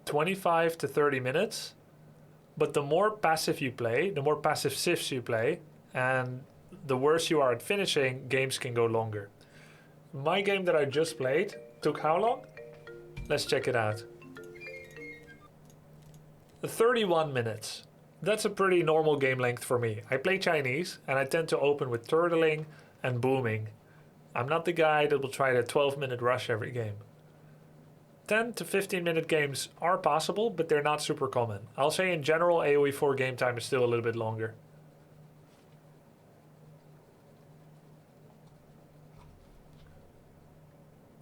25 to 30 minutes. But the more passive you play, the more passive civs you play, and the worse you are at finishing, games can go longer. My game that I just played took how long? Let's check it out. 31 minutes. That's a pretty normal game length for me. I play Chinese, and I tend to open with turtling and booming. I'm not the guy that will try to 12-minute rush every game. 10 to 15-minute games are possible, but they're not super common. I'll say in general, AoE4 game time is still a little bit longer.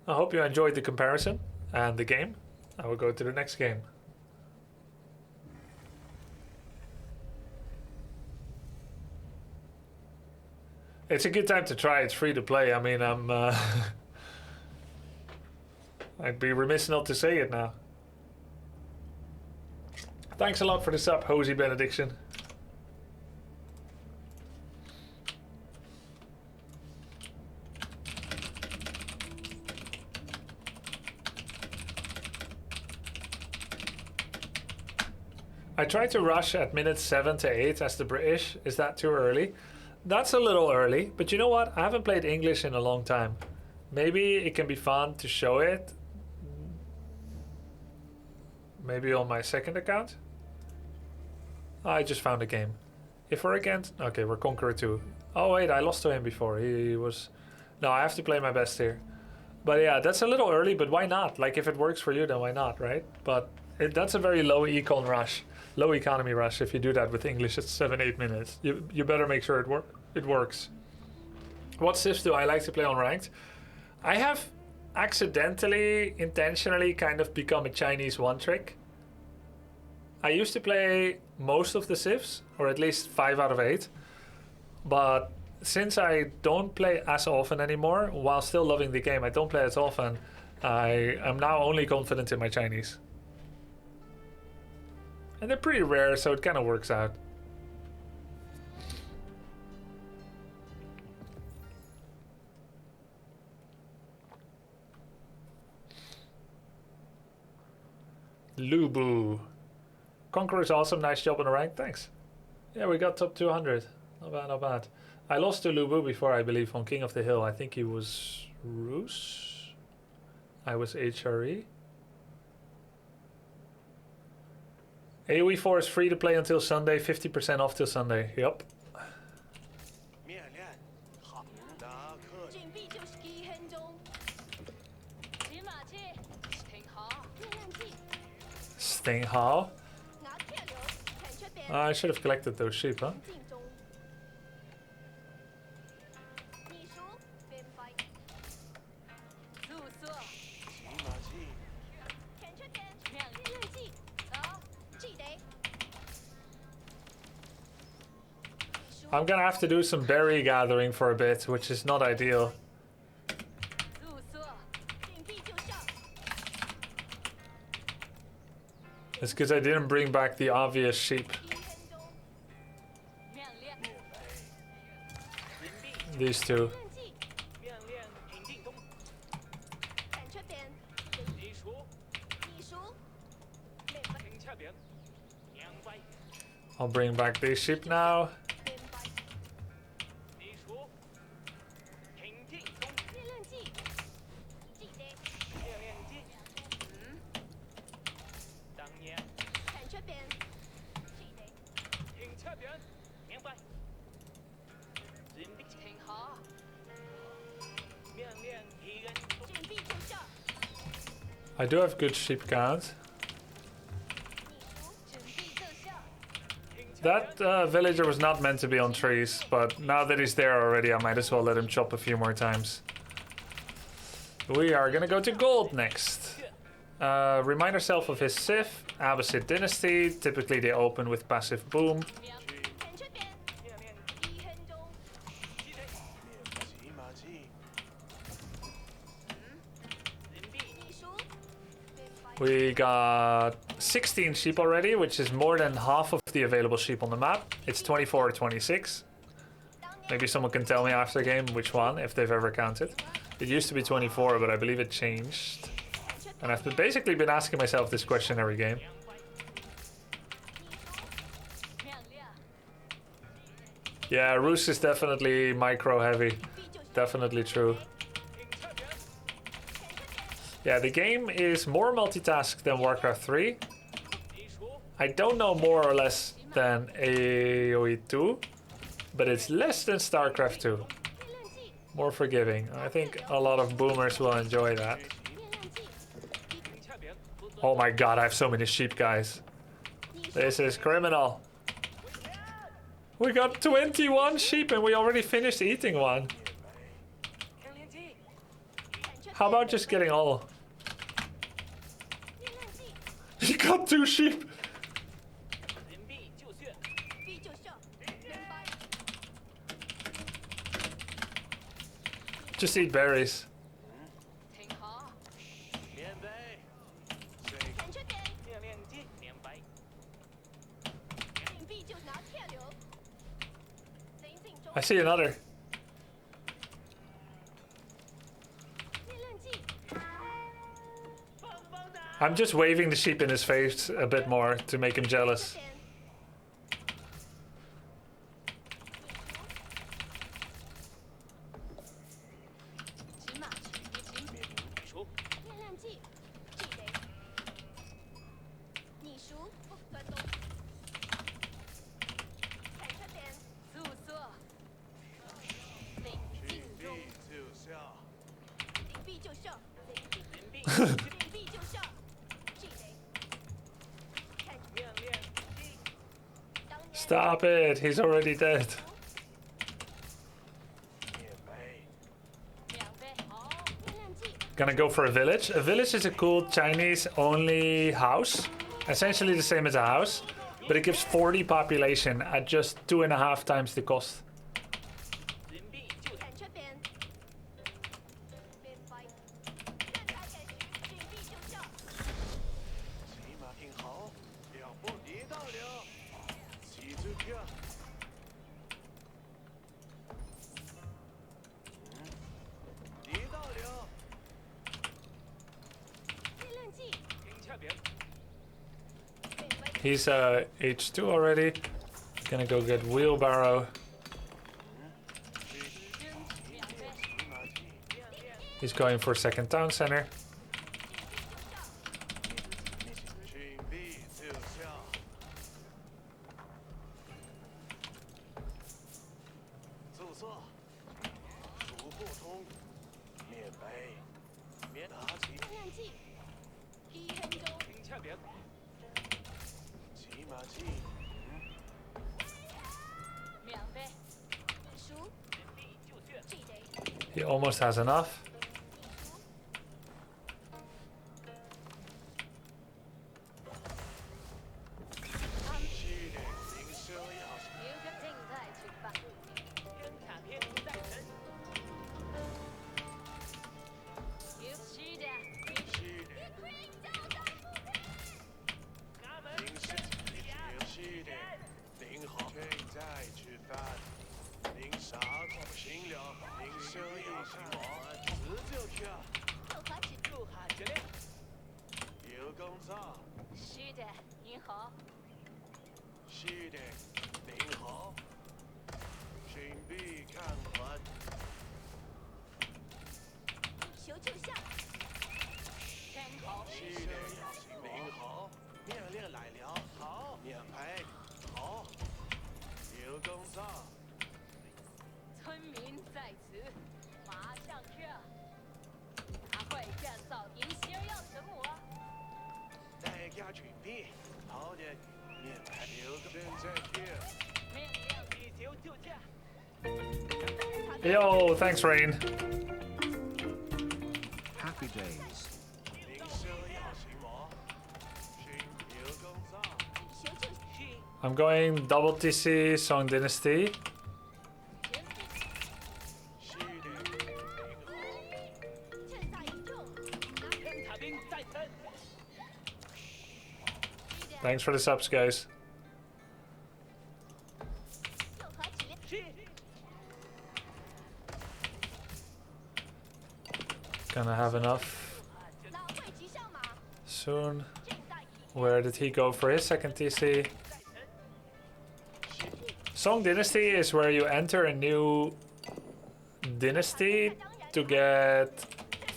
I hope you enjoyed the comparison and the game. I will go to the next game. It's a good time to try. It's free to play. I mean, I'd be remiss not to say it now. Thanks a lot for the sub, Hosey Benediction. I tried to rush at minutes 7 to 8 as the British. Is that too early? That's a little early, but you know what? I haven't played English in a long time. Maybe it can be fun to show it. Maybe on my second account? I just found a game. If we're against... Okay, we're Conqueror 2. Oh wait, I lost to him before. He was... No, I have to play my best here. But yeah, that's a little early, but why not? Like, if it works for you, then why not, right? But that's a very low econ rush. Low economy rush if you do that with English at 7-8 minutes. You better make sure it works. What civs do I like to play on ranked? I have accidentally, intentionally kind of become a Chinese one trick. I used to play most of the civs, or at least 5 out of 8. But since I don't play as often anymore, while still loving the game, I don't play as often. I am now only confident in my Chinese. And they're pretty rare, so it kind of works out. Lubu. Conqueror's awesome, nice job on the rank, thanks. Yeah, we got top 200. Not bad, not bad. I lost to Lubu before, I believe, on King of the Hill. I think he was Roos. I was HRE. AoE4 is free to play until Sunday, 50% off till Sunday. Yup. 面练好的客人。紧闭就是一分钟。骑马器，停好。力量计， Sting Hall. 拿铁流，看这边。 I should have collected those sheep, huh? 进中。秘书，边白。宿舍，骑马器，看这边。力量计，走，记得。 I'm gonna have to do some berry gathering for a bit, which is not ideal. 宿舍，紧闭就上。 It's because I didn't bring back the obvious sheep. 一分钟。亮亮， These two. 力量计，面练平定中。看这边。你数，秘书，边白。停这边。两百。 I'll bring back these sheep now. 边白。你数，平定中。力量计，记得。面练机。当年看这边。记得。停这边。明白。准备停好。面练一人中。紧闭就上。 I do have good sheep count. 秘书，准备就上。 That villager was not meant to be on trees, but now that he's there already, I might as well let him chop a few more times. We are gonna go to gold next. Remind ourselves of his civ, Abbasid Dynasty. Typically they open with passive boom. 看这边。面练一分钟。记得。骑马器，准备。秘书，边白。 We got 16 sheep already, which is more than half of the available sheep on the map. It's 24 or 26. Maybe someone can tell me after the game which one, if they've ever counted. It used to be 24, but I believe it changed. And I've basically been asking myself this question every game. 亮亮， Yeah, Roos is definitely micro heavy. 闭就上。 Definitely true. Yeah, the game is more multitask than Warcraft 3. I don't know more or less than AoE2, but it's less than StarCraft 2. 力量计， More forgiving. I think a lot of boomers will enjoy that. 力量计， Oh my god, I have so many sheep, guys. This is criminal. We got 21 sheep and we already finished eating one. How about just getting all? 力量计， You got 2 sheep. 人币就绪。闭就上。边白。 Just eat berries. 停好。面 I see another. 力量计， I'm just waving the sheep in his face a bit more to make him jealous. 点，骑马去敌情，面临出力量计，记得，你熟不转动，踩车点，速速，领进中，就笑，领避就射，隐蔽领避就射，记得，看命令一，当年 Stop it! He's already dead. 面白，两杯，好，力量计， Gonna go for a village. A village is a cool Chinese-only house. Essentially the same as a house, but it gives 40 population at just 2.5 times the cost. 隐蔽就踩车点，边白，让他给领避就射，骑马挺好，两步跌到了，骑住跳，跌到了，力量计，停下边， He's H2 already. Gonna go get wheelbarrow. 两杯，骑马骑，命令。 He's going for second town center. 寻必就笑，注射，数不通，面白，面拿起，力量计，1分钟，停下边，骑马骑，两杯，熟，寻必就炫，记得， He almost has enough. 西的灵蛇要是留个静态去吧，天卡片在身，有吃的，西的灵蛇，西的灵好，现在吃饭，灵啥同行了，灵蛇要是我，直就跳，后滑指，就喊着了，有工作。是的，您好，是的，您好，请必看完。求救下，真好，是的，您好，命令来了，好，面牌，好，有工作，村民在此，马上去，他会介绍您需要什么？大家准备，好的，面牌有个正在去，命令，地球就驾， Yo, thanks, Rain. Happy days. 灵蛇要什么？请有工作，求救，是 I'm going double TC Song Dynasty. 是的，您好，趁大引众，拿天塔兵在身， Thanks for the subs, guys. 后滑指令，是 Gonna have enough 老会骑上马， soon. 正大引 Where did he go for his second TC? Song Dynasty is where you enter a new dynasty to get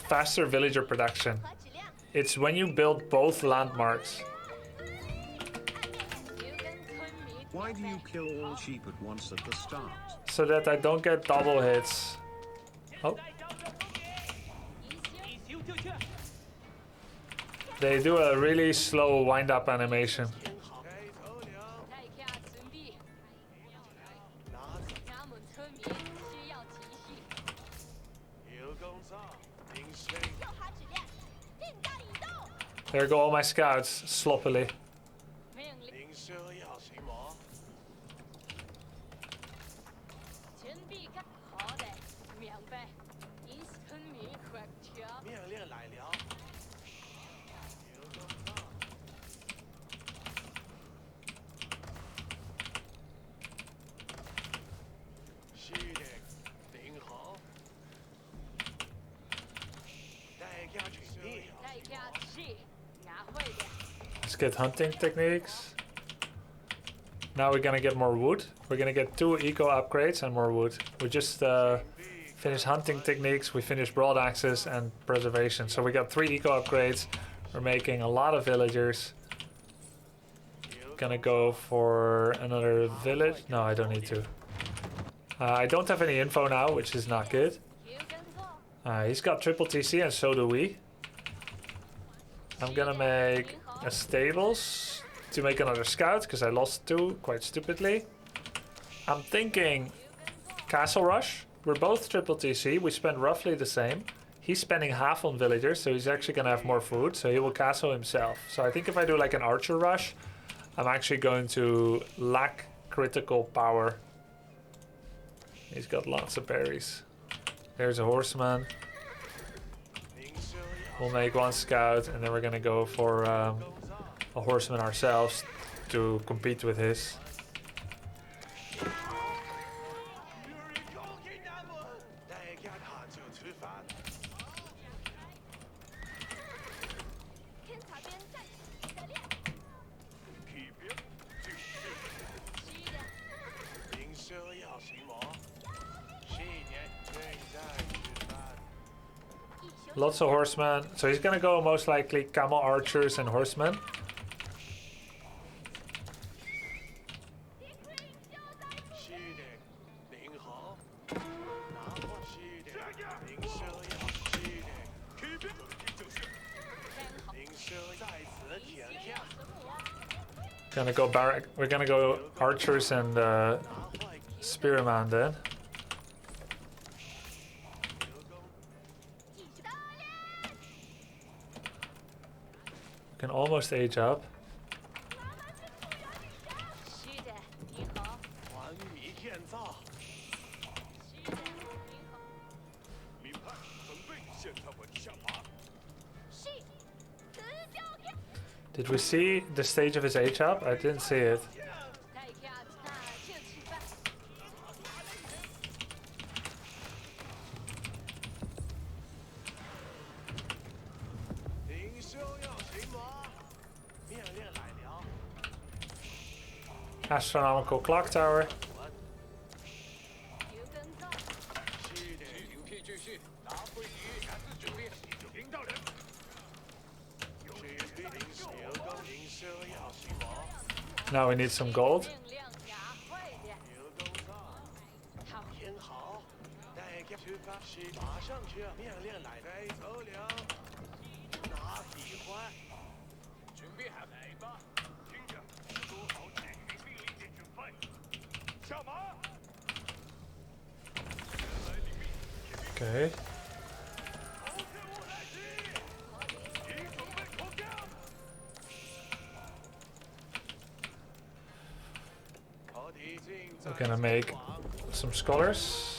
faster villager production. 滑指令， It's when you build both landmarks. 留跟村民， Why do you kill all sheep at once at the start? So that I don't get double hits. Oh, 一休，地球就驾， they do a really slow wind up animation. 挺好，开头了，大家准备，拿着。咱们村民需要提示，有工作，您先右滑指令，正大引动， There go all my scouts, sloppily. 命令，您说要什么？准备看，好的，明白，您村民快听，命令来了。有工作，是 get hunting techniques. Now we're gonna get more wood. We're gonna get 2 eco upgrades and more wood. We just finished hunting techniques, we finished broadaxes and preservation. So we got 3 eco upgrades. We're making a lot of villagers. Gonna go for another village. No, I don't need to. I don't have any info now, which is not good. He's got triple TC and so do we. I'm gonna make a stables to make another scout because I lost 2 quite stupidly. I'm thinking castle rush. We're both triple TC. We spend roughly the same. He's spending half on villagers, so he's actually gonna have more food, so he will castle himself. So I think if I do like an archer rush, I'm actually going to lack critical power. He's got lots of berries. There's a horseman. We'll make 1 scout and then we're gonna go for a horseman ourselves to compete with his. Lots of horsemen. So he's gonna go most likely camel archers and horsemen. Gonna go barrack. We're gonna go archers and spearman then. Can almost age up. Did we see the stage of his age up? I didn't see it. Astronomical clock tower. Now we need some gold. Okay. We're gonna make some scholars.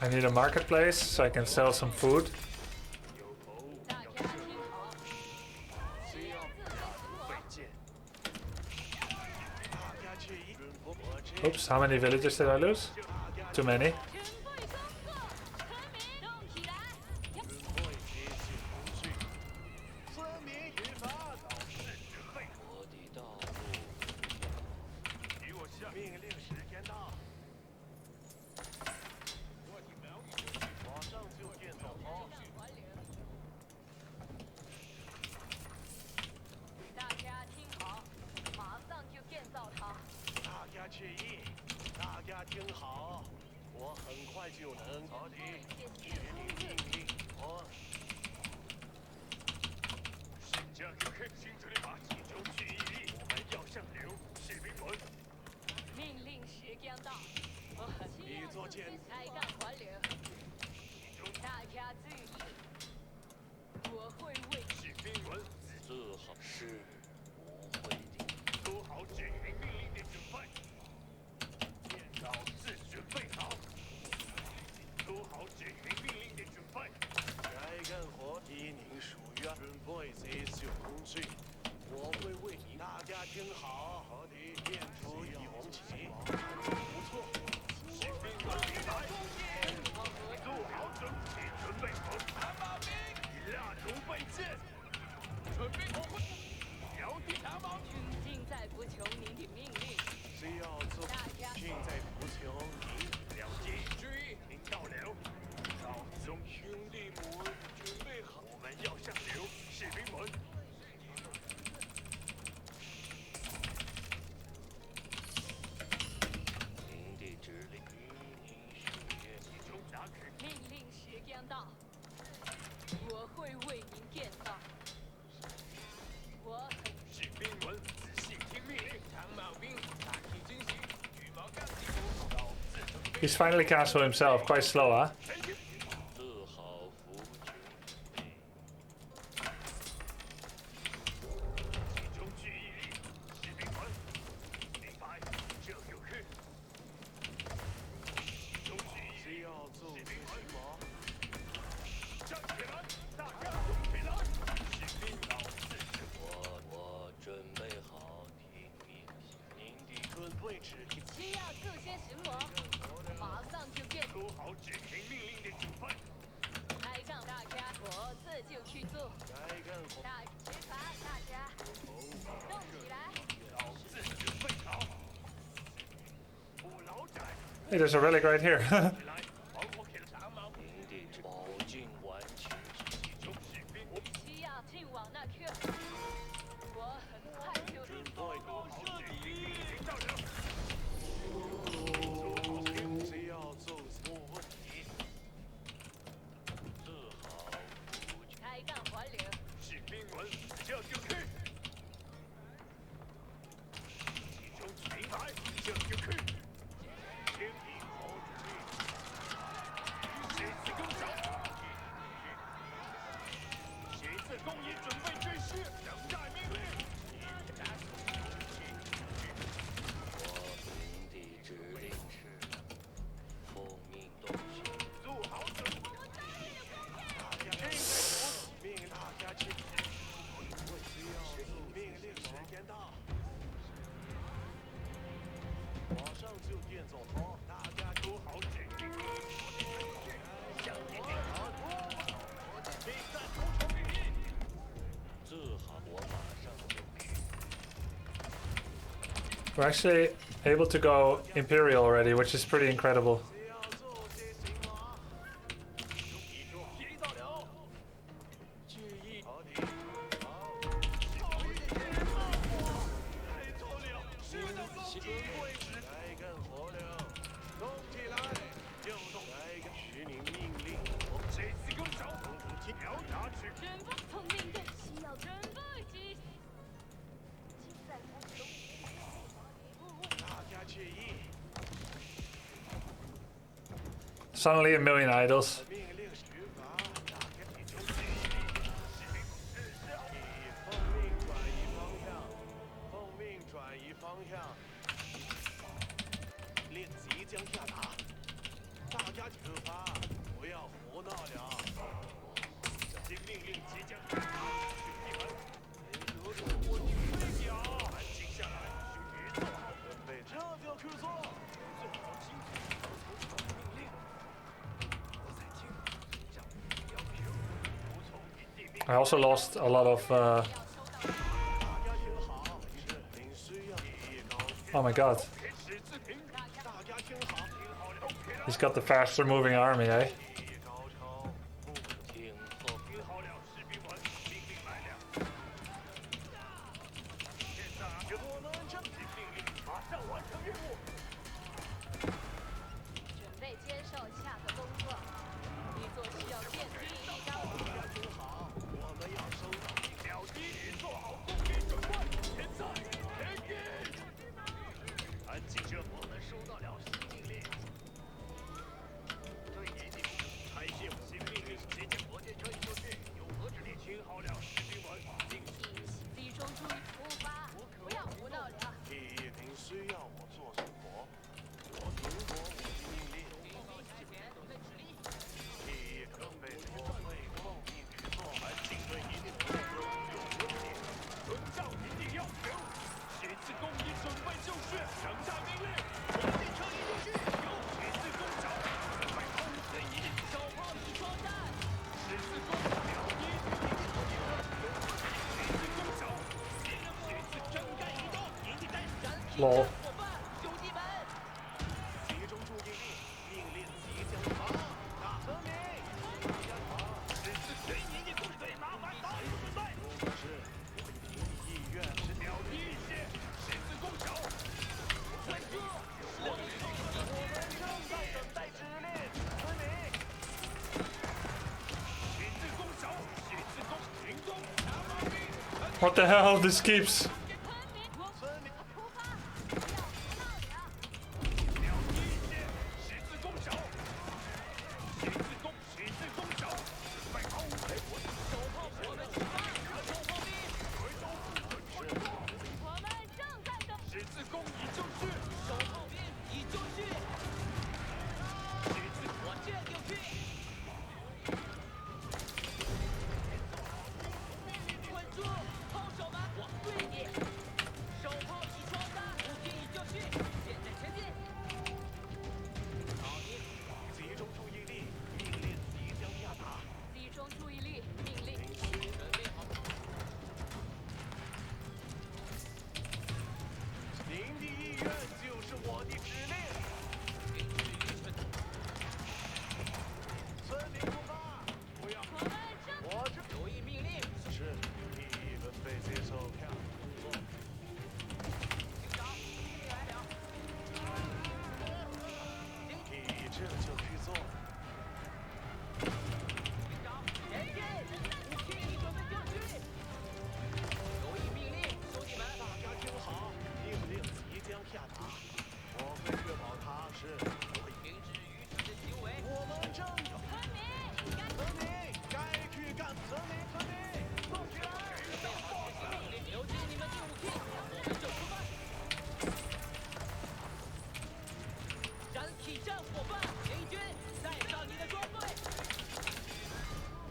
I need a marketplace so I can sell some food. Oops, how many villagers did I lose? Too many. 这就是新指令法，集中注意力，我们要上流，士兵们。命令时间到，一座舰开干还流，大家注意，我会为士兵们，做好事，我会的。做好执行命令的准备，老子准备好。做好执行命令的准备。该干活依您属于准备这小工具，我会为您。大家听好，好的，练出勇气，不错。士兵们明白，做好整体准备好。打马兵，蜡烛备箭，准备好。摇地打马。军尽在不求您的命令，只要做，尽在不求您了解。注意，听到了。老兄兄弟们，准备好，我们要上流，士兵们。您的指令与您属愿，集中打开。命令时间到，我会为您建造。我很士兵们，仔细听命令。长矛兵，大体军行，羽毛钢筋，老子准备。 He's finally castle himself. Quite slow, huh? 做好服军准备。集中注意力，士兵们，明白，这就是。集中注意力，只要做士兵们，站起来，大家动起来。士兵老子，我准备好听命令。您的准备指令。需要这些什么？马上就变。做好执行命令的准备。开干，大家，我这就去做。该干活，大执法，大家动起来。老子准备好。不老窄， Hey, there's a relic right here. 起来，防火铁长矛。您的指保尽完全集中士兵。我需要进往那去。我很快就准备好射击，听到了。做好兵，只要做没问题。做好服军。开干还流。士兵们，这就是。集中明白，这就是。天地好主义。写字更少。写字工艺准备军师，等待命令。我您的指令是奉命动刑。做好准备。大家命令大家去。我需要命令时间到。马上就变走头，大家都好指令。向前点头。兵在突出命令。这好，我马上就去。 We're actually able to go Imperial already, which is pretty incredible. 只要做些什么？记住，听到了。注意，好的，好。太错了，是的，准备时，该干活了，动起来，就动。该干，许您命令。我们这次更少，听调查去。准备从命令需要准备机。尽在不求。大家注意， Suddenly a million idols. 命令执法，大家集中注意力。士兵们，奉命转移方向，奉命转移方向。令即将下达，大家出发，不要胡闹了。新命令即将下达，兄弟们，得着我吹角，安静下来，别做好准备，这就去做。做好清楚，服从命令。我在听，讲要求，服从你的命令。 I also lost a lot of. 大家听好，是您需要第一高。 Oh my god. 十字平，大家听好，听好了。 He's got the faster moving army, eh? 第一高超，听后，听好了，士兵们，命令来了。现在我们这命令马上完成任务。准备接受下个工作。一座需要建立一张。大家听好，我们要收到命令。敌，做好攻击准备。现在，engage！安静些，我们收到了新命令。对敌地区拆卸新命令，接近国界可以就绪，有何指令？听好了，士兵们，定集中注意出发，不要胡闹了。第一兵需要我做什么？我听过我的命令。第一准备我会奉命去做，安静对敌地有何指令？遵照敌地要求，这次攻击准备就绪，等待命令。我们立刻一就绪，有这次攻守，快攻对敌地手炮与双弹，这次攻了敌地敌地所有的，这次攻守，这次整改移动，营地带闪击lol 伙伴，兄弟们，集中注意力，命令即将发，大声明，这次对营地攻对麻烦打有准备。是，我营地意愿是了敌一些，这次攻守，稳住，我们正在等待指令，遵命。这次攻守，这次攻行动，拿毛病。 What the hell? This keeps. 村民出发，不要胡闹了。了敌一些，十字攻守，十字攻守，准备好，手炮，我们出发，手炮兵，我们正在等。十字攻已就绪，手炮兵已就绪，十字火箭就绪。稳住，炮手们往对点。手炮起双弹，武器已就绪，现在前进。好的，集中注意力，命令即将下达。集中注意力，命令，准备好。您的意愿就是我的指令。村民出发，不要，我们正我这留意命令。是第一分被接受票工作。警长，命令来了。这就去做。警长，前进！武器已准备就绪。留意命令，兄弟们。大家听好，命令即将下达。我会确保踏实。我会停止愚蠢的行为。我们正有。村民，该村民该去干，村民，动起来！命令，留进你们的武器，我们就出发。燃体战伙伴，联军，带上你的装备。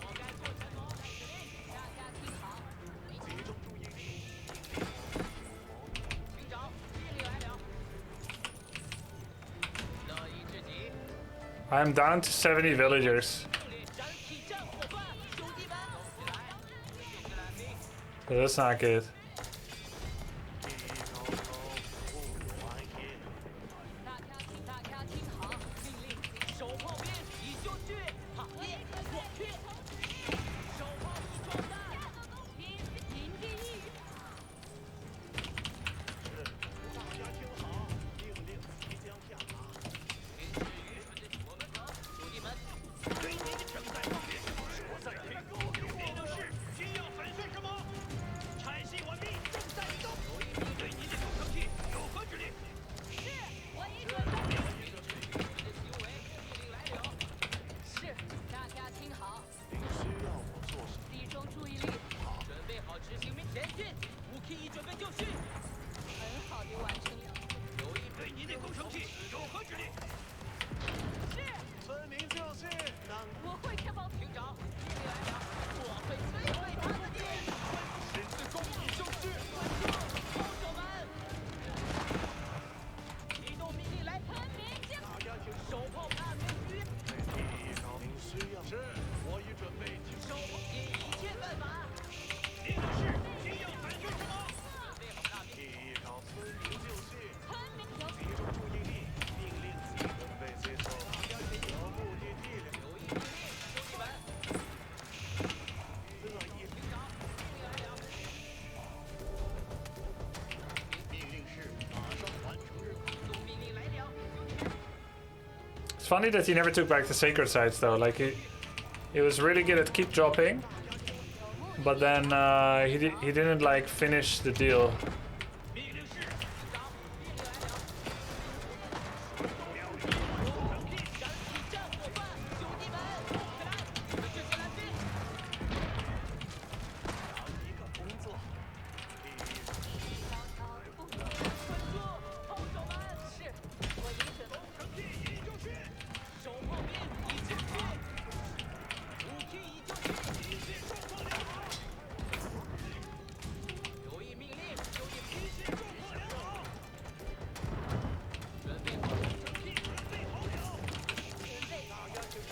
我该做什么？指令，大家听好。集中注意力，警长，命令来了。乐意至极。 I'm down to 70 villagers. 燃体战伙伴，兄弟们，起来！谢谢蓝兵。 So that's not good. 大家听好，命令，手炮兵已就绪，好耶，我去。手炮已装弹，营地一语。大家听好，命令即将下达。停止愚蠢的我们走，兄弟们。对你的正在放电，我在听。命令是，需要粉碎什么？拆卸完毕，正在移动。对你的攻击有何指令？是，我已准备。停止愚蠢的行为，命令来了。是，大家听好，您需要我做什么？集中注意力，准备好执行命前进，武器已准备就绪。很好的完成了。留意对你的攻城器有何指令？是，村民就是让我会确保警长命令来了，我会摧毁他们的。十字攻已就绪。炮手们，启动命令来，村民进，大家听手炮大面狙，第一高您需要是，我已准备听手炮尽一切办法。命令是，需要反对什么？准备好大兵，第一高村民就绪。村民有集中注意力，命令即准备接受。大家听有目的地了。留意命令，兄弟们，乐意。警长命令来了。命令是马上完成任务。启动命令来了，有请。 It's funny that he never took back the sacred sites though. Like he was really good at keep dropping, but then he didn't like finish the deal. 命令是，长，命令来了。赶紧战伙伴，兄弟们，起来！你们这些蓝军。一个工作，稳住，后手们！是，我已准备。工程地一就绪，手炮兵已经去，5K 已就绪，一切状况良好，留意命令，兄弟们，一切状况良好，准备好。工程地准备好了，准备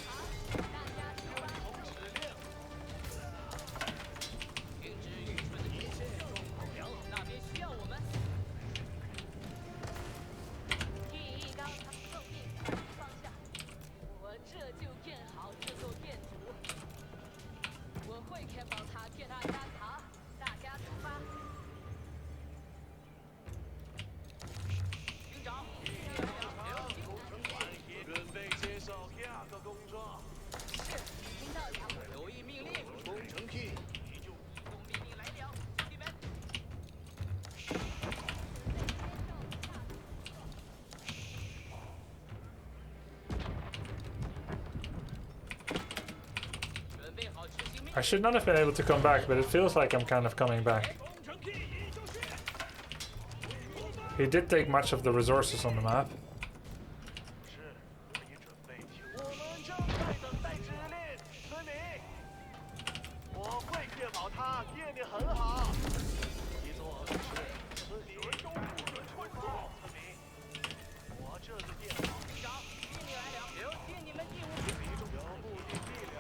好，大家出发。同指令，停止愚蠢的一切状况良好，那边需要我们。第一钢塔后面反方向，我这就建好这座建筑。我会确保它替大家查，大家出发。营长，命令来了，工程管理，准备接受下个工作，是，听到了。留意命令，工程地一就移动命令来了，兄弟们。准备好执行命 I should not have been able to come back, but it feels like I'm kind of coming back. 工程地一就绪， He did take much of the resources on the map. 是，我已准备听。我们正在等待指令，村民。我会确保他电力很好。一座是村民都不准混入。村民，我这就电好。营长，命令来了，留电你们第5批。有目的地了。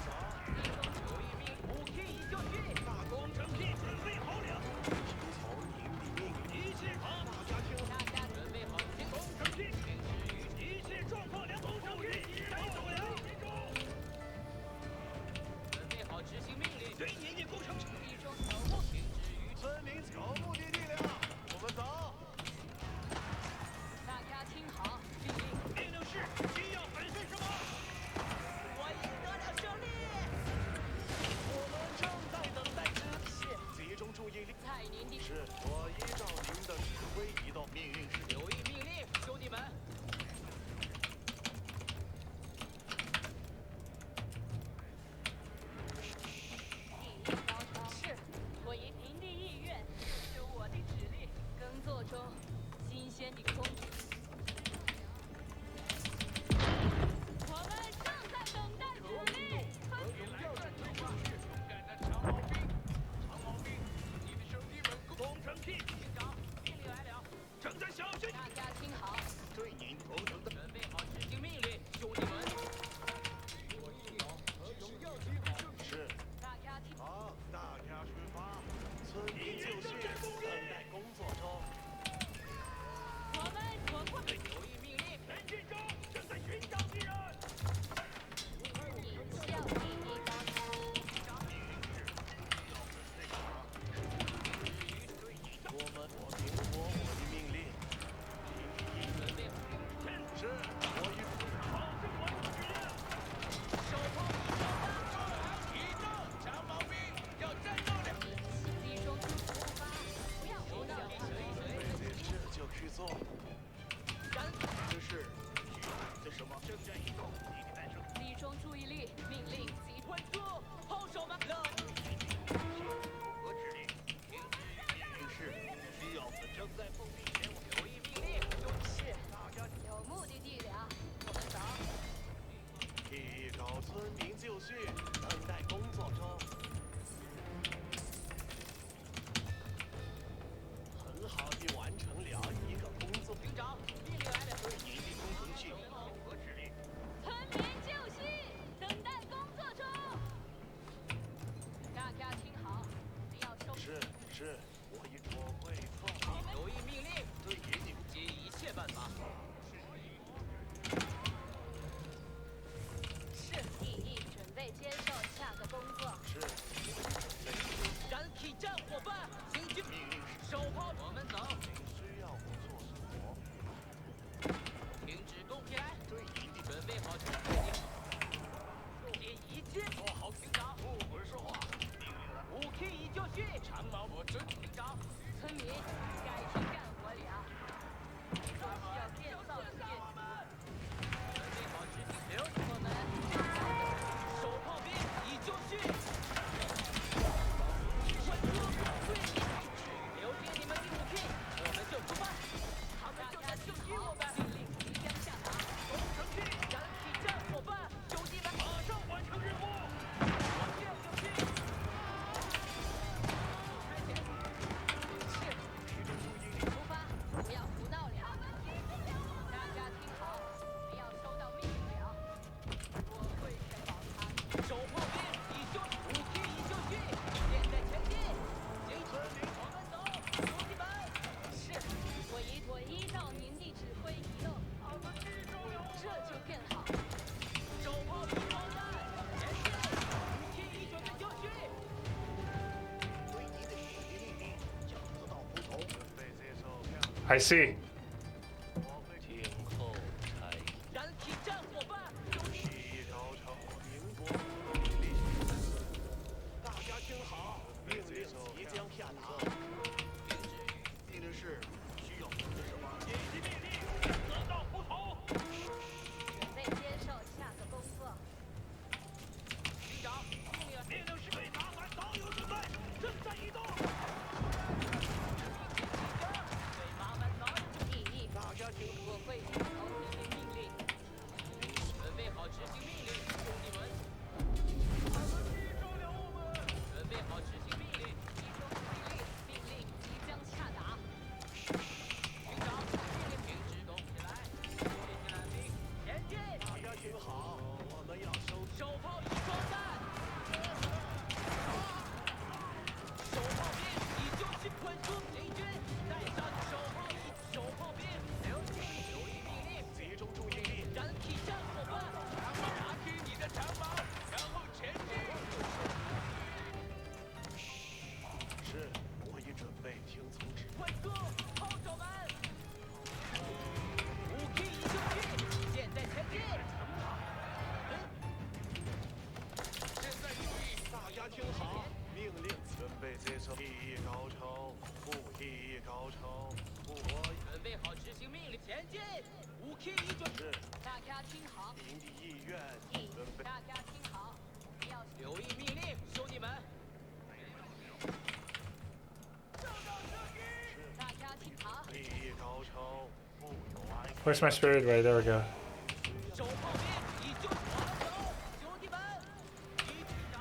走，留意命，5K 已就绪，大工程地准备好了。听从营地命令，一切好，大家听好。准备好进攻。工程地，一切状况良好。工程地该走了。准备好执行命令。对引领工程。一中守护。停止愚蠢。村民有目的地了，我们走。大家听好，命令。命令是需要粉碎什么？我赢得了胜利。我们正在等待指示，集中注意力。在您的是我依照您的指挥移动。命令是留意命令，兄弟们。第一高潮是，我以您的意愿，是我的指令。耕作中，新鲜的空气。我们正在等待指令。工程地，营长，命令来了，正在小心。大家听好，对您工程的准备好执行命令，兄弟们。是大家听。好，大家出发。村民就绪，等待工作中。我们 I see. 听候差役。燃起战火吧！技艺高超，英国力。大家听好，命令即将下达。命令是需要什么？紧急命令，得到不同。准备接受下个工作。局长，命令是为麻烦早有准备，正在移动。为麻烦早有意义。大家听好。我会听从你的命令。准备好执行命令，兄弟们。他们击中了我们。准备好执行命令，集中注意力，命令即将下达。局长，命令停止动起来。接下来兵前进。大家听好，我们要手炮已装弹。手炮兵已就绪，滚出敌军，带上手炮兵，留意命令，集中注意力，燃起战火吧！拿起你的长矛，然后前进。是，我已准备听从指稳住，炮手们！5K 已就绪，现在前进！现在注意，大家听好，命令准备接受。技艺高超，技艺高超，准备好执行命令，前进！5K 已准是大家听好，营地意愿准备。大家听好，要留意命令，兄弟们。大家听好，技艺高超，富有安全。 Where's my spirit ray? There we go. 手炮兵已就我的手，兄弟们！局长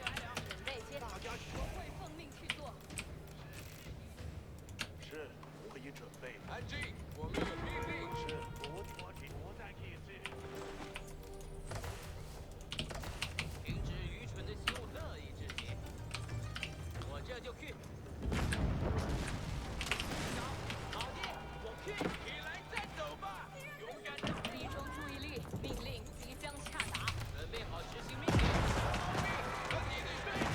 来了，准备接，大家我会奉命去做。是，我已准备。安静，我们有命令。是，我在意志。停止愚蠢的羞乐意之己，我这就去。好的，我去，起来再走吧，勇敢的。集中注意力，命令即将下达，准备好执行命令。和你的队伍。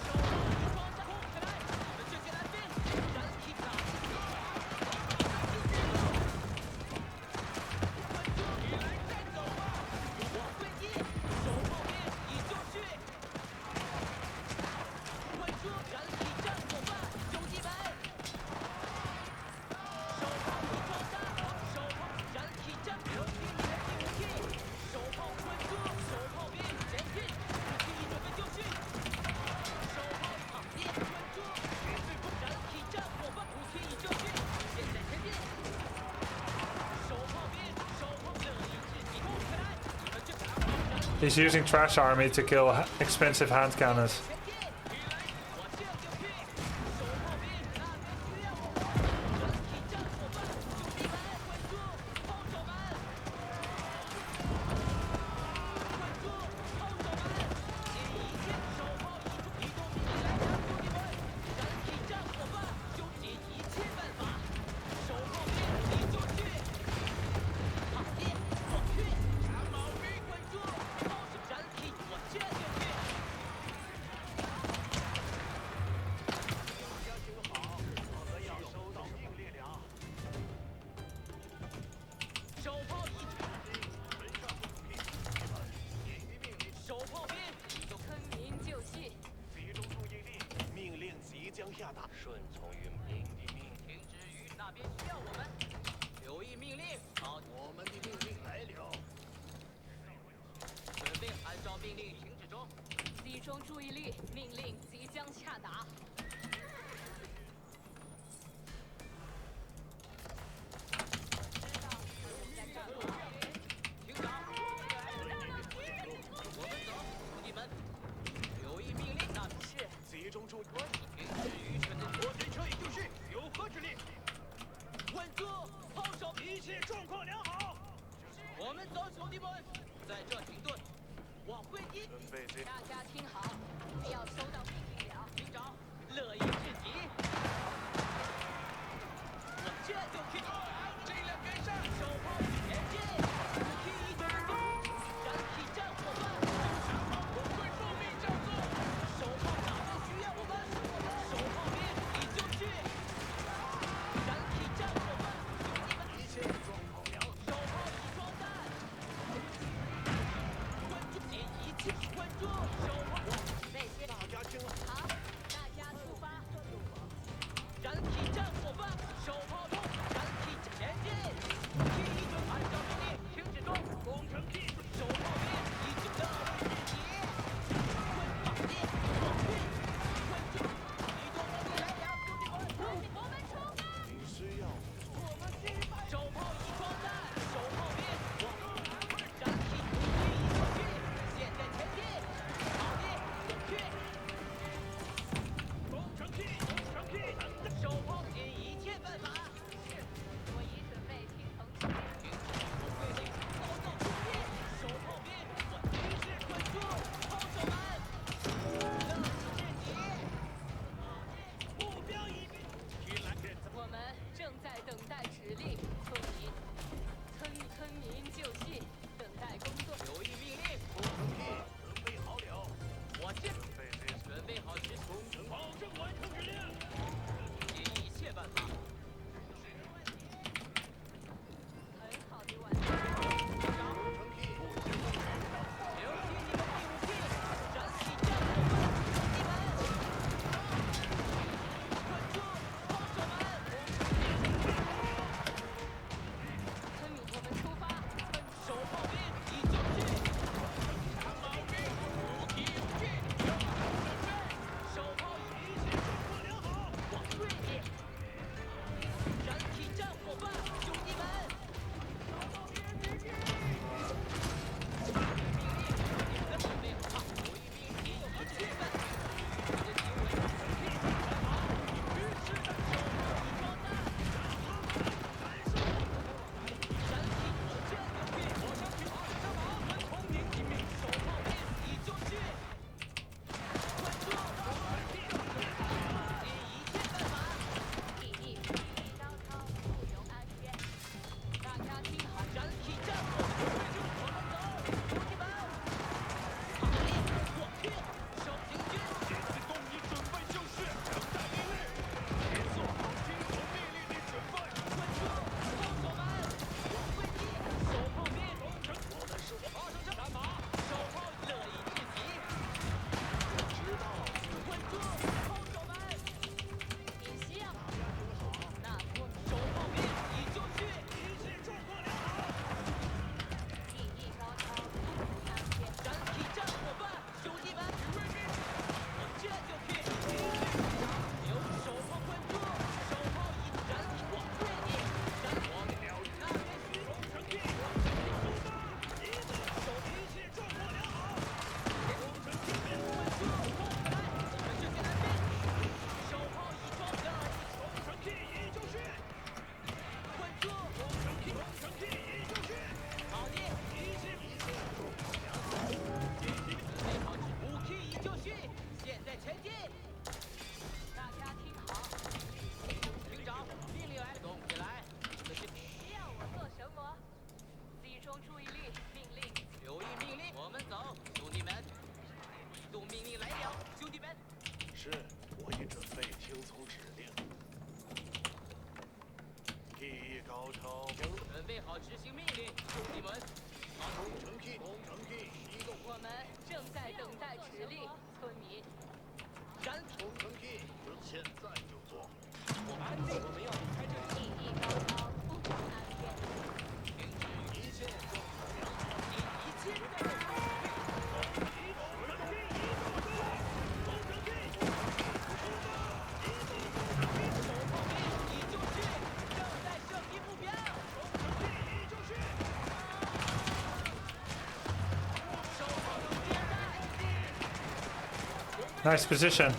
手炮已装弹，冲起来！你们这些蓝兵，燃起长！起来再走吧。我会击，手炮兵已就绪。稳住，燃起战火吧，兄弟们！手炮已装弹，手炮燃起战火，给你们第5K。手炮稳住，手炮兵前进，5K 已准备就绪。手炮躺地稳住，燃起战火吧，5K 已就绪，现在前进。手炮兵，手炮乐意至极，冲起来！你们这长炮燃起。 He's using trash army to kill expensive hand cannons. 前进！我这就去！手炮兵那边需要我们，燃起战火吧，兄弟们，稳住！炮手们，稳住！炮手们，尽一切手炮移动命令来打，兄弟们，燃起战火吧，用尽一切办法！手炮兵你就去！好的，我去！长矛兵稳住！炮手燃起，我这就去！ 大家听好，我们要收到命令了。手炮已手炮兵就坑民就绪，集中注意力，命令即将下达。顺从于命的命，停止于那边需要我们，留意命令。好，我们的命令来了。准备按照命令停止中，集中注意力，命令即将下达。知道他们在干嘛？厅长，我们走，兄弟们，留意命令，那是集中注意。停止愚蠢的我军车已就绪，有何指令？稳住，炮手一切状况良好。我们走，兄弟们，在这停顿。我会击。准备接。大家听好，要收到命令了。厅长，乐意至极。我这就去。尽量跟上。手炮前进，5K 已准备就绪，燃起战火吧！长矛我会奉命照做。手炮哪边需要我们？手炮兵已就绪，燃起战火高超。准备好执行命令，兄弟们。工程K，工程K，移动。我们正在等待指令，村民。燃工程K，现在就做。安静，我们要离开这里。技艺高超，不容安偏。停止一切状况良好。一切都在Nice position.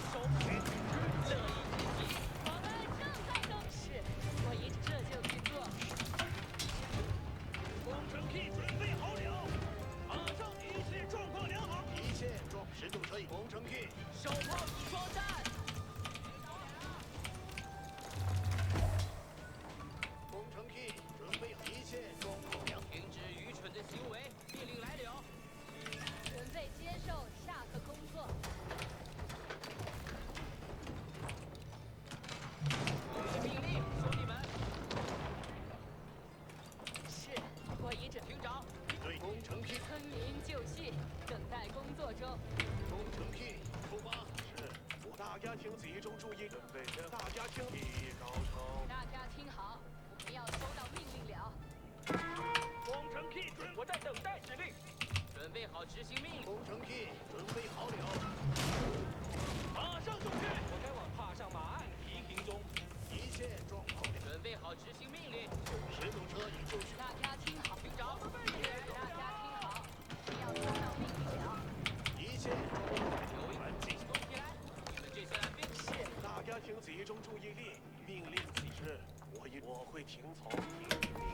执行命令。工程K，准备好了。马上就去。我该往踏上马岸提停中。一切状况良好。准备好执行命令。石头车已就绪。大家听好，听着。大家听好，不要收到命令了。一切安静，动起来！你们这些来宾是。大家请集中注意力，命令启示。我会听从您的命令。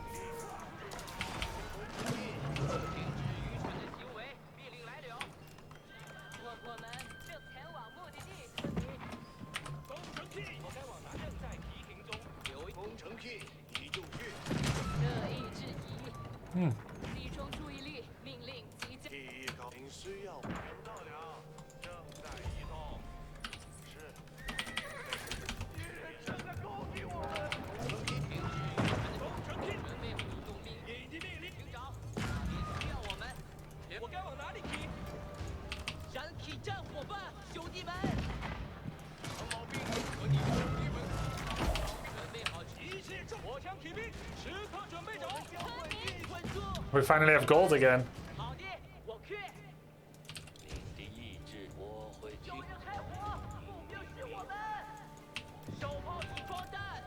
工程K，停止愚蠢的行为。我们正前往目的地，村民。工程K，我该往哪？正在提停中。工程K，已就绪。热意质疑。集中注意力，命令即将。第一高，您需要听到了，正在移动。是。正在攻击我们。工程K，准备行动命令。紧急命令，警长，你需要我们。我该往哪里提？燃起战火吧，兄弟们！长毛兵和你的兄弟们，准备好一切重火枪骑兵，时刻准备着。村民稳住！ We finally have gold again. 好的，我去。您的意志我会听有人开火，目标是我们。手炮组装弹。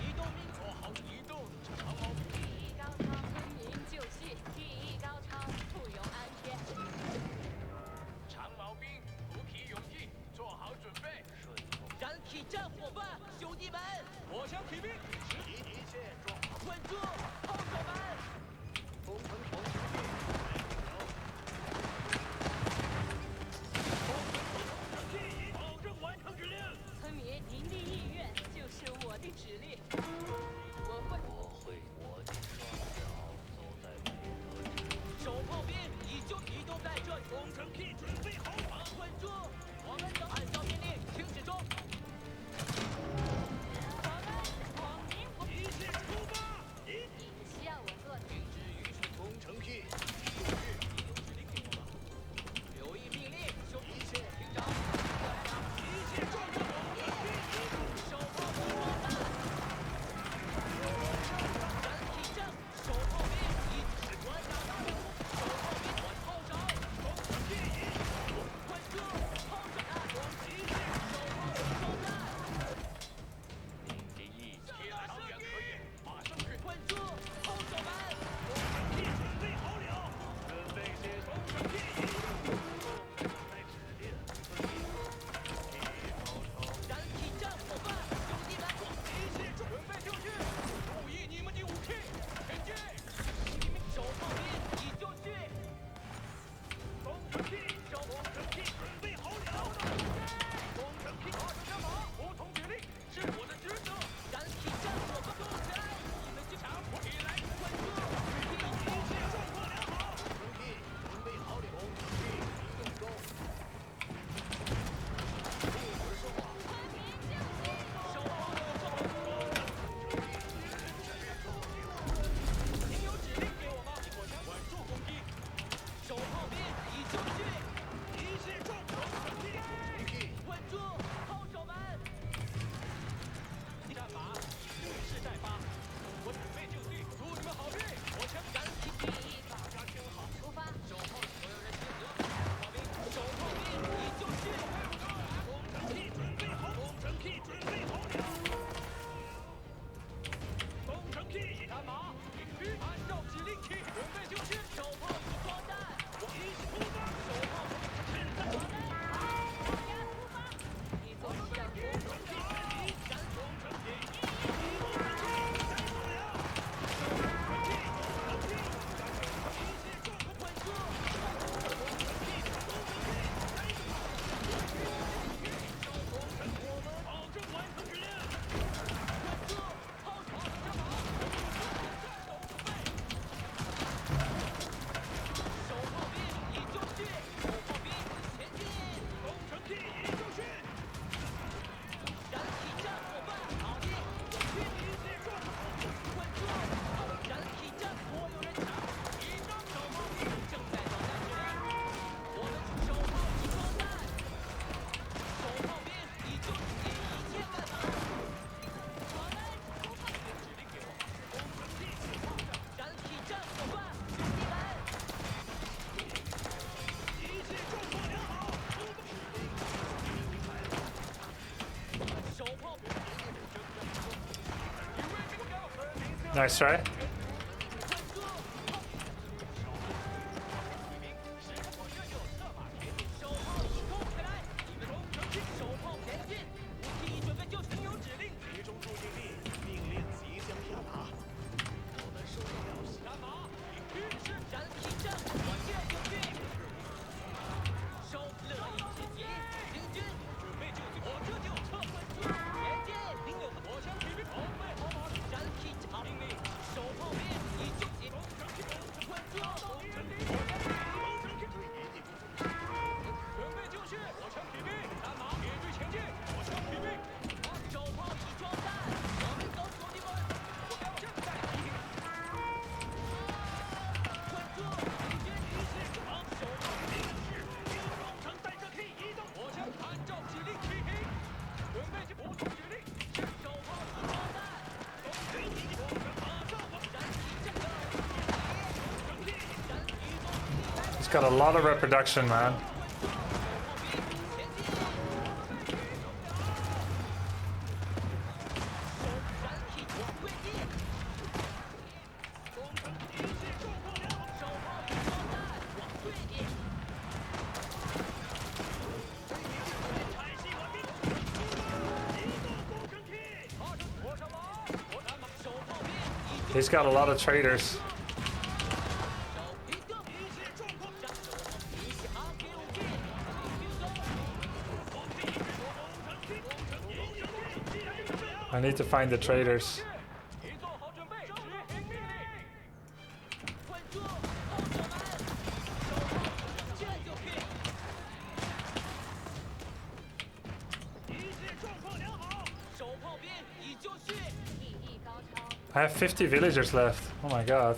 移动命令。做好移动，长毛兵。技艺高超，村民就绪。技艺高超，不容安偏。长毛兵，鼓起勇气，做好准备。顺从。燃起战火吧，兄弟们！火枪骑兵，一切状况。稳住，炮手们！工程K，保证完成指令。村民，您的意愿就是我的指令。我会。我的双脚走在每个手炮兵移动在这。工程K，准备好了。稳住，我们等按照命令停止中。我们是广民，一切出发！一切 Nice try. It's got a lot of reproduction, man. He's got a lot of traders. I need to find the traders. I have 50 villagers left. Oh my god.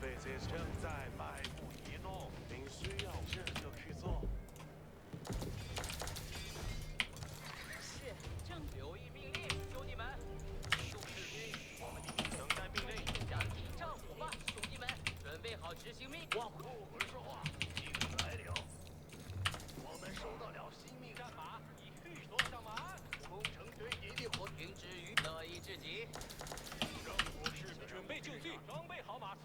备这正在百步移动，您需要这就去做。是，正留意命令，兄弟们！众士兵，我们等待命令，想听战火吧，兄弟们，准备好执行命令。我不说话，命令来了。我们收到了新命战马，已续坐上马。攻城队一定火停止于乐意至极。任务士兵准备就绪，装备好马刺，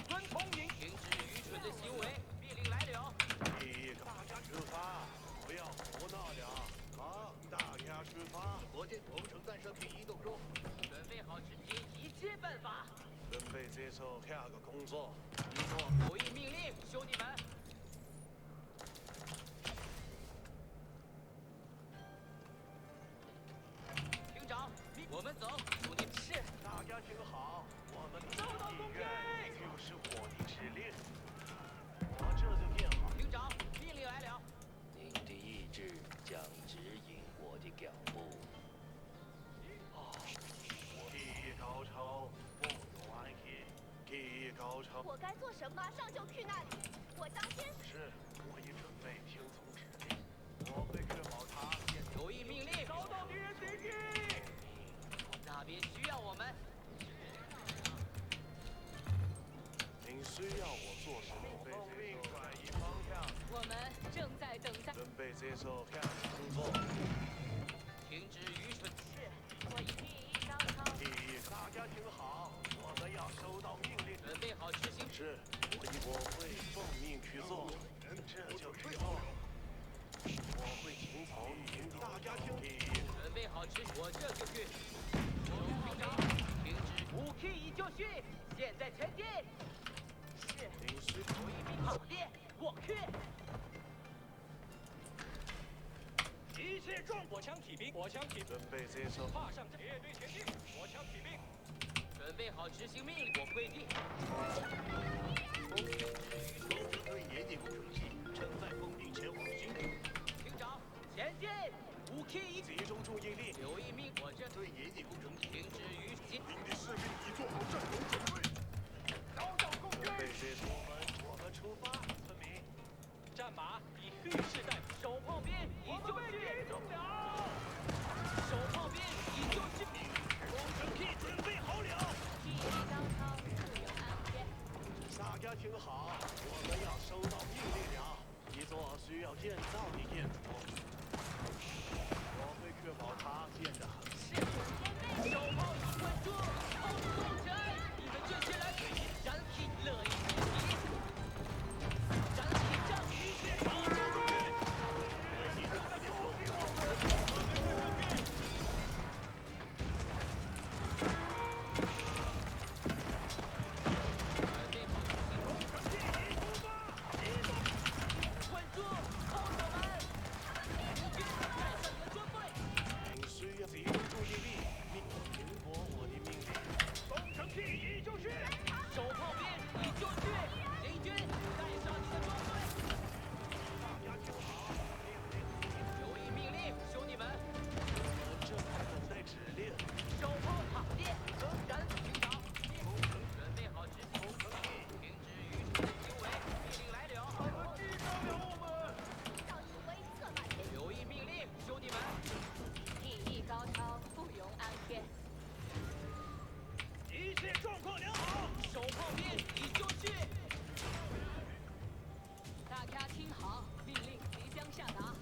遵从您。停止愚蠢的行为，命令来了。第一个，大家出发，不要胡闹了。好，大家出发。火箭工程弹射品移动中，准备好执行一切办法。准备接受下个工作。工作，留意命令，兄弟们。厅长，我们走，兄弟。是。大家听好，我们的意愿就是我的指令。我这就变好。厅长，命令来了。您的意志将指引我的脚步。第一高潮，不容安逸。第一高潮。我该做什么？马上就去那里。我当先。是，我已准备听从指令。我会确保他现留意命令。找到敌人敌机。那边需要我们。您需要我做什么？命令转移方向。我们正在等待。准备接受下个工作。停止愚蠢。是，我一定高超。第一，大家听好，我们要收到命令。准备好执行。是，我会奉命去做，这就去做。我会听从您的。大家听题。准备好执行，我这就去。厅长，停止。武器已就绪，现在前进。是。您需留意命好的，我去。一切壮火枪骑兵，火枪骑兵准备接受。踏上列队前进，火枪骑兵。准备好执行命令，我会定。对野地工程器正在奉命前往行动。厅长，前进！武器已集中注意力，留意命，我这对野地工程器。停止于行。您的士兵已做好战斗准备。找到共军。准备接受。我们出发，村民。战马已蓄势待发，手炮兵已就绪。中了。手炮兵已就绪。工程器准备好了。第一高超，自由安全。大家听好，我们要收到命令了。一座需要建造的建筑，我会确保它建得很。是。手炮已关注，炮攻城，你们这些人燃起乐意至极。燃起战一切保住队。稳住，炮手们！敌军带上你的装备。您需要集中注意力，听我的命令。工程器已就绪。手炮兵已就绪，敌军带上你的装备。大家听好，留意命令，兄弟们！我正在等待指令。手炮塔列，燃！厅长，准备好执行。停止愚蠢的行为，命令来了。要是威策满天。留意命令，兄弟们！第一高超，不容安天。一切状况良好。手炮兵已就绪。大家听好，命令即将下达。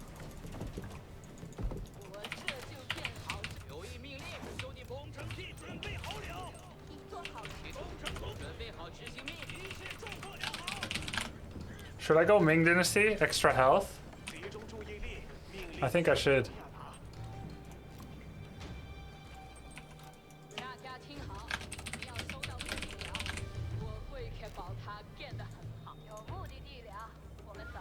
我这就变好。留意命令，兄弟们！工程器准备好了。已做好了。准备好执行命令。一切状况良好。 Should I go Ming Dynasty? Extra health? 集中注意力，命令。 I think I should. 大家听好，你要收到命令了，我会确保它建得很好。有目的地了，我们走。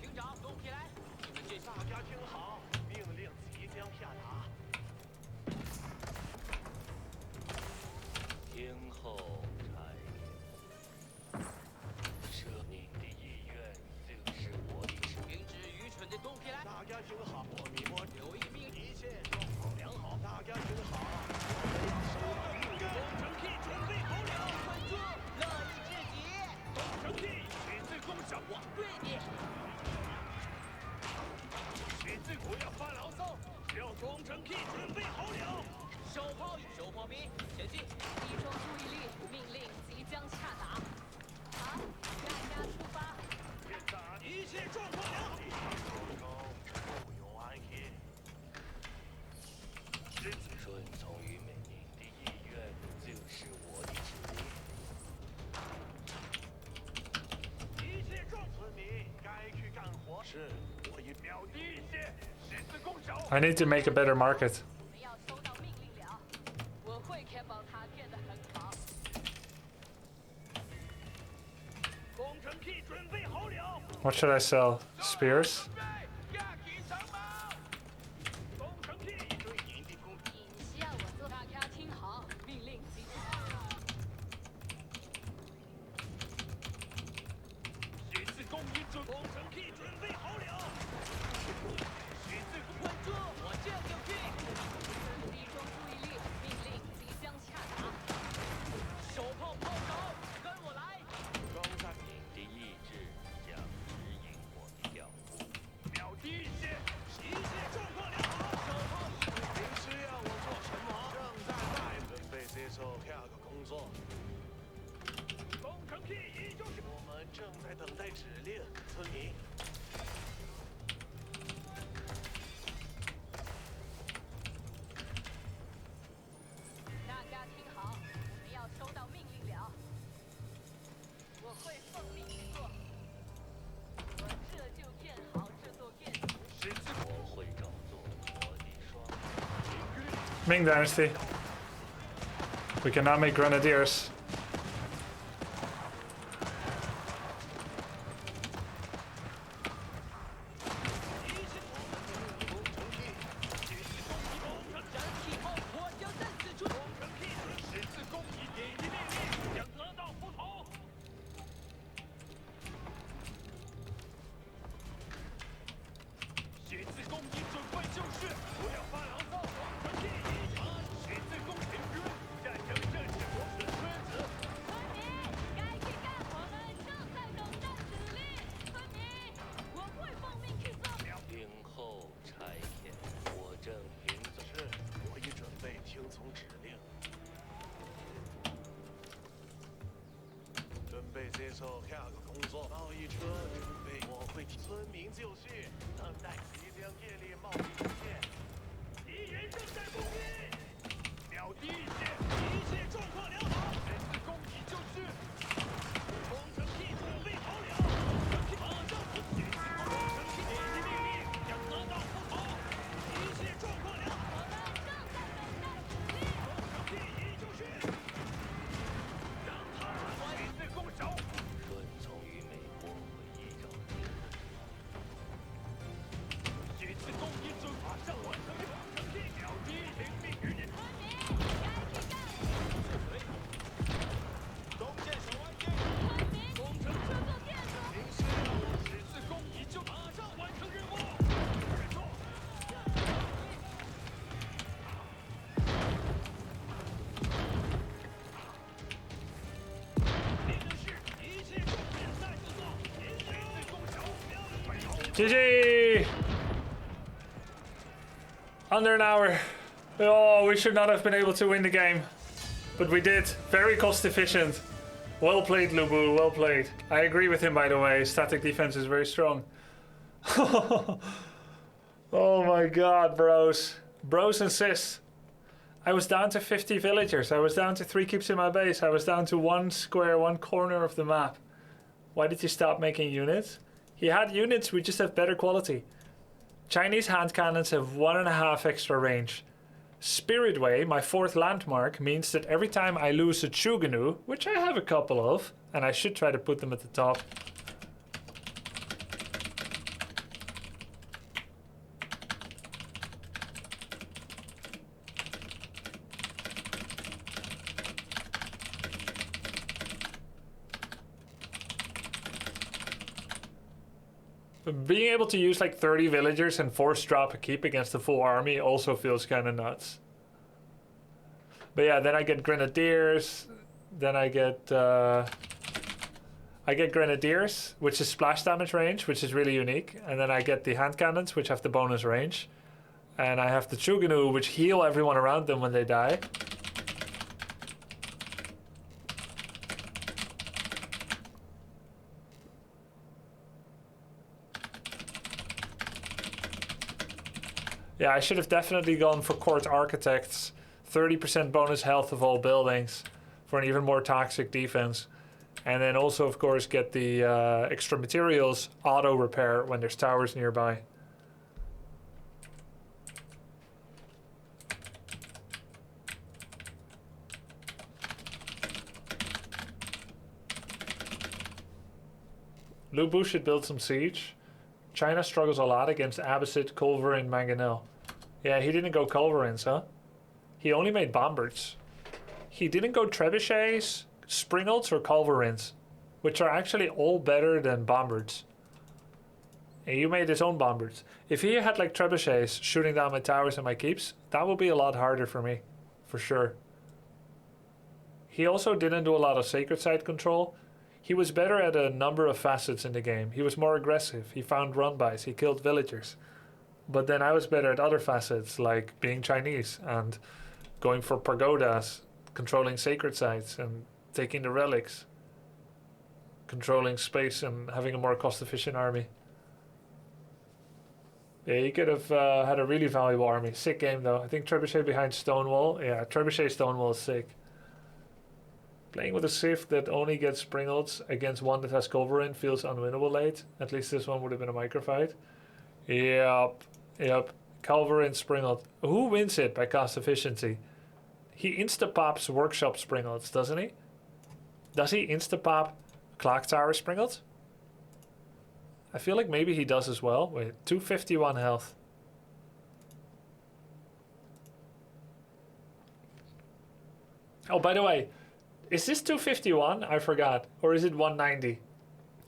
厅长，动起来！你们这大家听好，命令即将下达。听候差令。舍您的意愿就是我的指令。停止愚蠢的动起来！大家 P 准备好了，手炮兵前进，集中注意力，命令即将下达。好，大家出发。现在一切状况良好。不用安心。顺从于命令的意愿就是我的指令。一切状村民该去干活。是，我已秒低一些，十字弓手。 I need to make a better market. 我们要收到命令了，我会确保它变得很好。工程器准备好了。 What should I sell? Spears? 压起长矛。工程器对您的攻击。你需要我做，大家听好，命令即十字弓一准，工程器准备好了。十字稳住，我这就去。集中注意力，命令即将下达。手炮炮手，跟我来。装上您的意志，将指引我的脚步。秒低一些，一切状况良好。手炮，您需要我做什么？正在准备接受下个工作。工程器已就是我们正在等待指令，村民。大家听好，我们要收到命令了，我会奉命去做。我这就建好这座建筑。十字我会照做我的双。 Ming Dynasty. We cannot make grenadiers. 该去干，我们正在等待指令。村民，我会奉命去做。听候差遣，我正行走是，我已准备听从指令。准备接受下个工作。贸易车准备，我会替村民就绪，等待即将建立贸易路线。敌人正在攻击，秒低一些，一切状况良好。十字弓已就绪，工程器准备好了。工程器马上出击，工程器你的命令将得到服从。一切状况良好。我们正在等待指令。工程器已就绪，让他十字弓手顺从于美国会依照您的指令。十字弓一准，马上完成。工程器秒低，听命于您。村民，该去干。弓箭手安定。村民，工程这座建筑。您需要我十字弓已就马上完成任务。认错。命令是一切重点在制作。您十字弓手标准好。 GG! Under an hour. Oh, we should not have been able to win the game. But we did. Very cost efficient. Well played, Lubu. Well played. I agree with him, by the way. Static defense is very strong. Oh my god, bros. Bros and sis. I was down to 50 villagers. I was down to 3 keeps in my base. I was down to 1 square, 1 corner of the map. Why did you stop making units? He had units, we just have better quality. Chinese hand cannons have 1.5 extra range. Spiritway, my 4th landmark, means that every time I lose a Chuganu, which I have a couple of, and I should try to put them at the top. Being able to use like 30 villagers and force drop a keep against a full army also feels kind of nuts. But yeah, then I get grenadiers. Then I get grenadiers, which is splash damage range, which is really unique. And then I get the hand cannons, which have the bonus range. And I have the Chuganu, which heal everyone around them when they die. Yeah, I should have definitely gone for Court Architects. 30% bonus health of all buildings for an even more toxic defense. And then also, of course, get the extra materials auto repair when there's towers nearby. Lubu should build some siege. China struggles a lot against Abbasid, Culverin, Mangonel. Yeah, he didn't go Culverins, huh? He only made Bombards. He didn't go Trebuchets, Springolds, or Culverins, which are actually all better than Bombards. And you made his own Bombards. If he had like Trebuchets shooting down my towers and my keeps, that would be a lot harder for me, for sure. He also didn't do a lot of sacred site control. He was better at a number of facets in the game. He was more aggressive. He found run-bys. He killed villagers. But then I was better at other facets, like being Chinese and going for pagodas, controlling sacred sites and taking the relics, controlling space and having a more cost-efficient army. Yeah, he could have had a really valuable army. Sick game, though. I think Trebuchet behind Stonewall. Yeah, Trebuchet Stonewall is sick. Playing with a Civ that only gets Springolds against one that has Culverin feels unwinnable late. At least this one would have been a microfight. Yep. Culverin Springold. Who wins it by cost efficiency? He insta-pops Workshop Springolds, doesn't he? Does he insta-pop Clock Tower Springolds? I feel like maybe he does as well. Wait, 251 health. Oh, by the way, is this 251? I forgot. Or is it 190?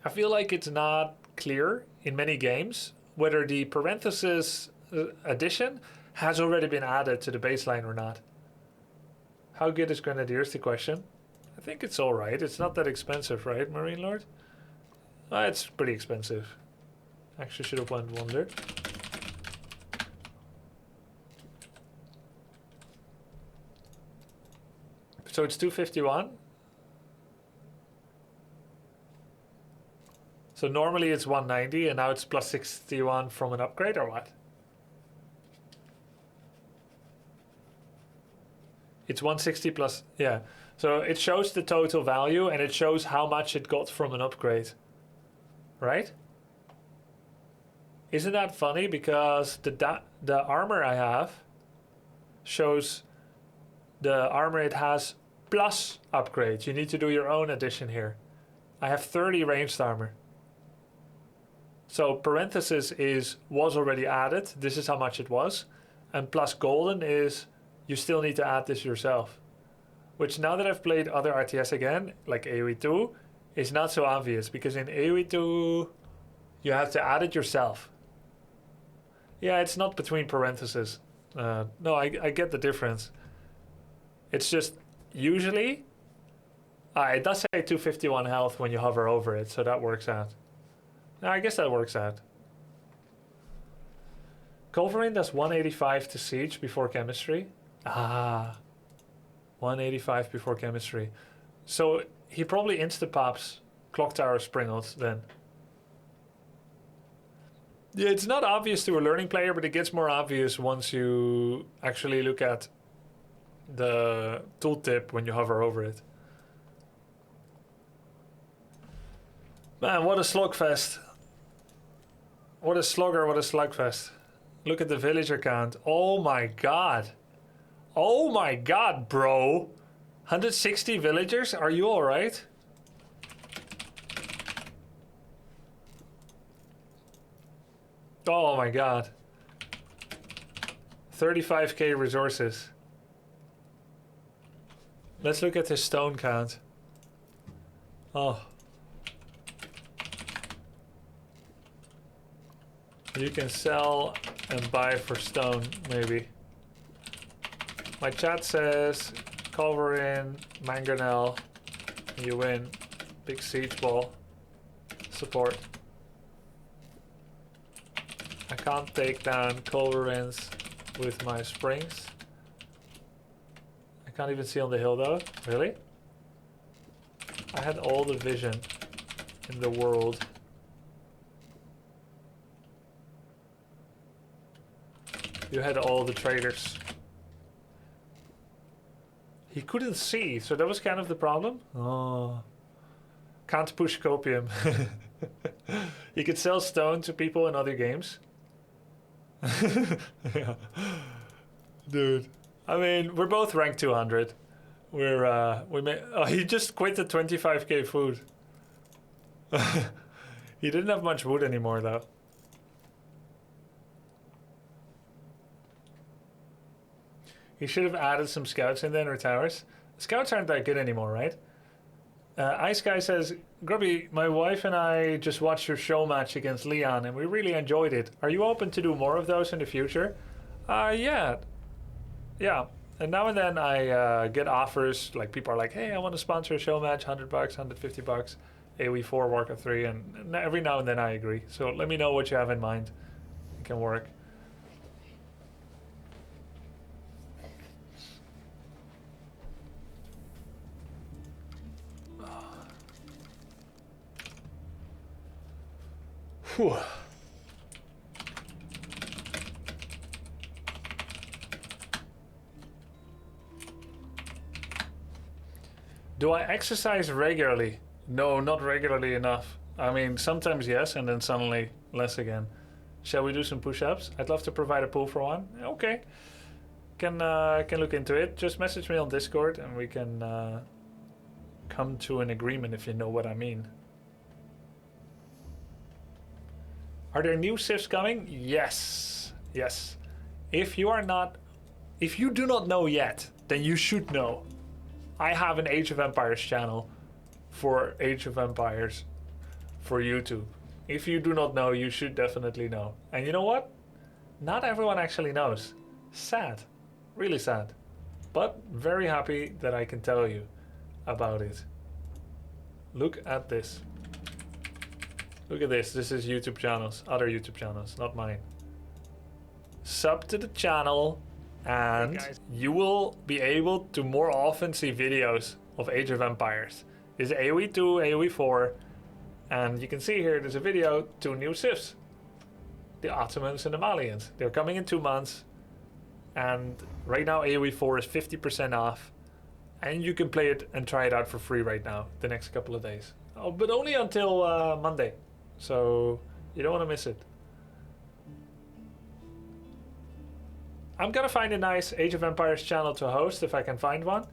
I feel like it's not clear in many games whether the parenthesis addition has already been added to the baseline or not. How good is Grenadiers, the question? I think it's alright. It's not that expensive, right, Marine Lord? It's pretty expensive. Actually should have went Wonder. So it's 251. So normally it's 190 and now it's plus 61 from an upgrade or what? It's 160 plus, yeah. So it shows the total value and it shows how much it got from an upgrade. Right? Isn't that funny? Because the armor I have shows the armor it has plus upgrades. You need to do your own addition here. I have 30 ranged armor. So parenthesis was already added. This is how much it was. And plus golden is you still need to add this yourself. Which now that I've played other RTS again, like AoE2, is not so obvious. Because in AoE2, you have to add it yourself. Yeah, it's not between parentheses. No, I get the difference. It's just usually... it does say 251 health when you hover over it, so that works out. I guess that works out. Culverin does 185 to siege before chemistry. 185 before chemistry. So he probably insta-pops Clock Tower Springolds then. Yeah, it's not obvious to a learning player, but it gets more obvious once you actually look at the tooltip when you hover over it. Man, what a slugfest. What a slugger, what a slugfest. Look at the villager count. Oh my god. Oh my god, bro. 160 villagers? Are you alright? Oh my god. 35k resources. Let's look at his stone count. Oh. You can sell and buy for stone, maybe. My chat says, Culverin, Mangonel, you win. Big siege ball. Support. I can't take down Culverins with my springs. I can't even see on the hill though. Really? I had all the vision in the world. You had all the traders. He couldn't see, so that was kind of the problem. Oh. Can't push copium. You could sell stone to people in other games. Yeah. Dude. I mean, we're both ranked 200. We may. Oh, he just quit the 25k food. He didn't have much wood anymore, though. He should have added some scouts in there or towers. Scouts aren't that good anymore, right? Ice Guy says, Grubby, my wife and I just watched your show match against Leon and we really enjoyed it. Are you open to do more of those in the future? Yeah. Yeah. And now and then I get offers, like people are like, hey, I want to sponsor a show match, $100, $150, AoE4, Warcraft 3, and every now and then I agree. So let me know what you have in mind. It can work. Whew. Do I exercise regularly? No, not regularly enough. I mean, sometimes yes, and then suddenly less again. Shall we do some push-ups? I'd love to provide a pool for one. Okay. Can look into it. Just message me on Discord and we can come to an agreement if you know what I mean. Are there new sifs coming? Yes. Yes. If you do not know yet, then you should know. I have an Age of Empires channel for Age of Empires for YouTube. If you do not know, you should definitely know. And you know what? Not everyone actually knows. Sad. Really sad. But very happy that I can tell you about it. Look at this. Look at this. This is YouTube channels. Other YouTube channels, not mine. Sub to the channel and you will be able to more often see videos of Age of Empires. This is AoE2, AoE4, and you can see here there's a video, 2 new sifs. The Ottomans and the Malians. They're coming in 2 months, and right now AoE4 is 50% off, and you can play it and try it out for free right now, the next couple of days. Oh, but only until Monday, so you don't want to miss it. I'm gonna find a nice Age of Empires channel to host if I can find one.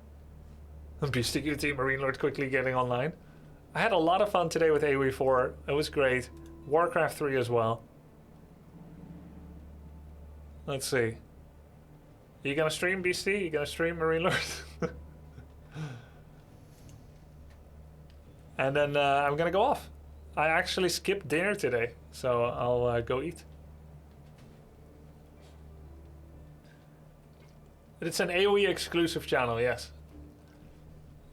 BSTQT Marine Lord quickly getting online. I had a lot of fun today with AoE4. It was great. Warcraft 3 as well. Let's see. You gonna stream BST? You gonna stream Marine Lord? And then I'm gonna go off. I actually skipped dinner today, so I'll go eat. It's an AoE exclusive channel, yes.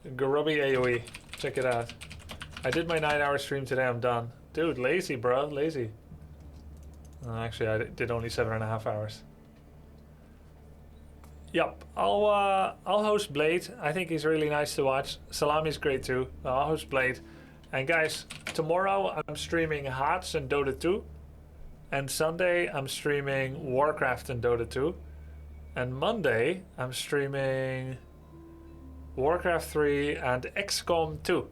Garubi AoE. Check it out. I did my 9-hour stream today, I'm done. Dude, lazy, bro, lazy. Actually, I did only 7.5 hours. Yep, I'll host Blade. I think he's really nice to watch. Salami's great too. I'll host Blade. And guys, tomorrow I'm streaming Hearts and Dota 2. And Sunday I'm streaming Warcraft and Dota 2. And Monday, I'm streaming Warcraft 3 and XCOM 2.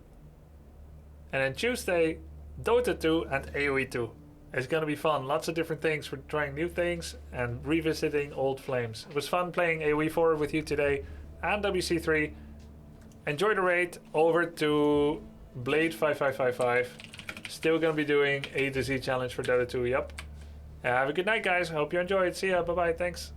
And then Tuesday, Dota 2 and AoE 2. It's gonna be fun. Lots of different things. We're trying new things and revisiting old flames. It was fun playing AoE 4 with you today and WC3. Enjoy the raid. Over to Blade 5555. Still gonna be doing A to Z challenge for Dota 2. Yep. Have a good night, guys. Hope you enjoyed. See ya. Bye-bye. Thanks.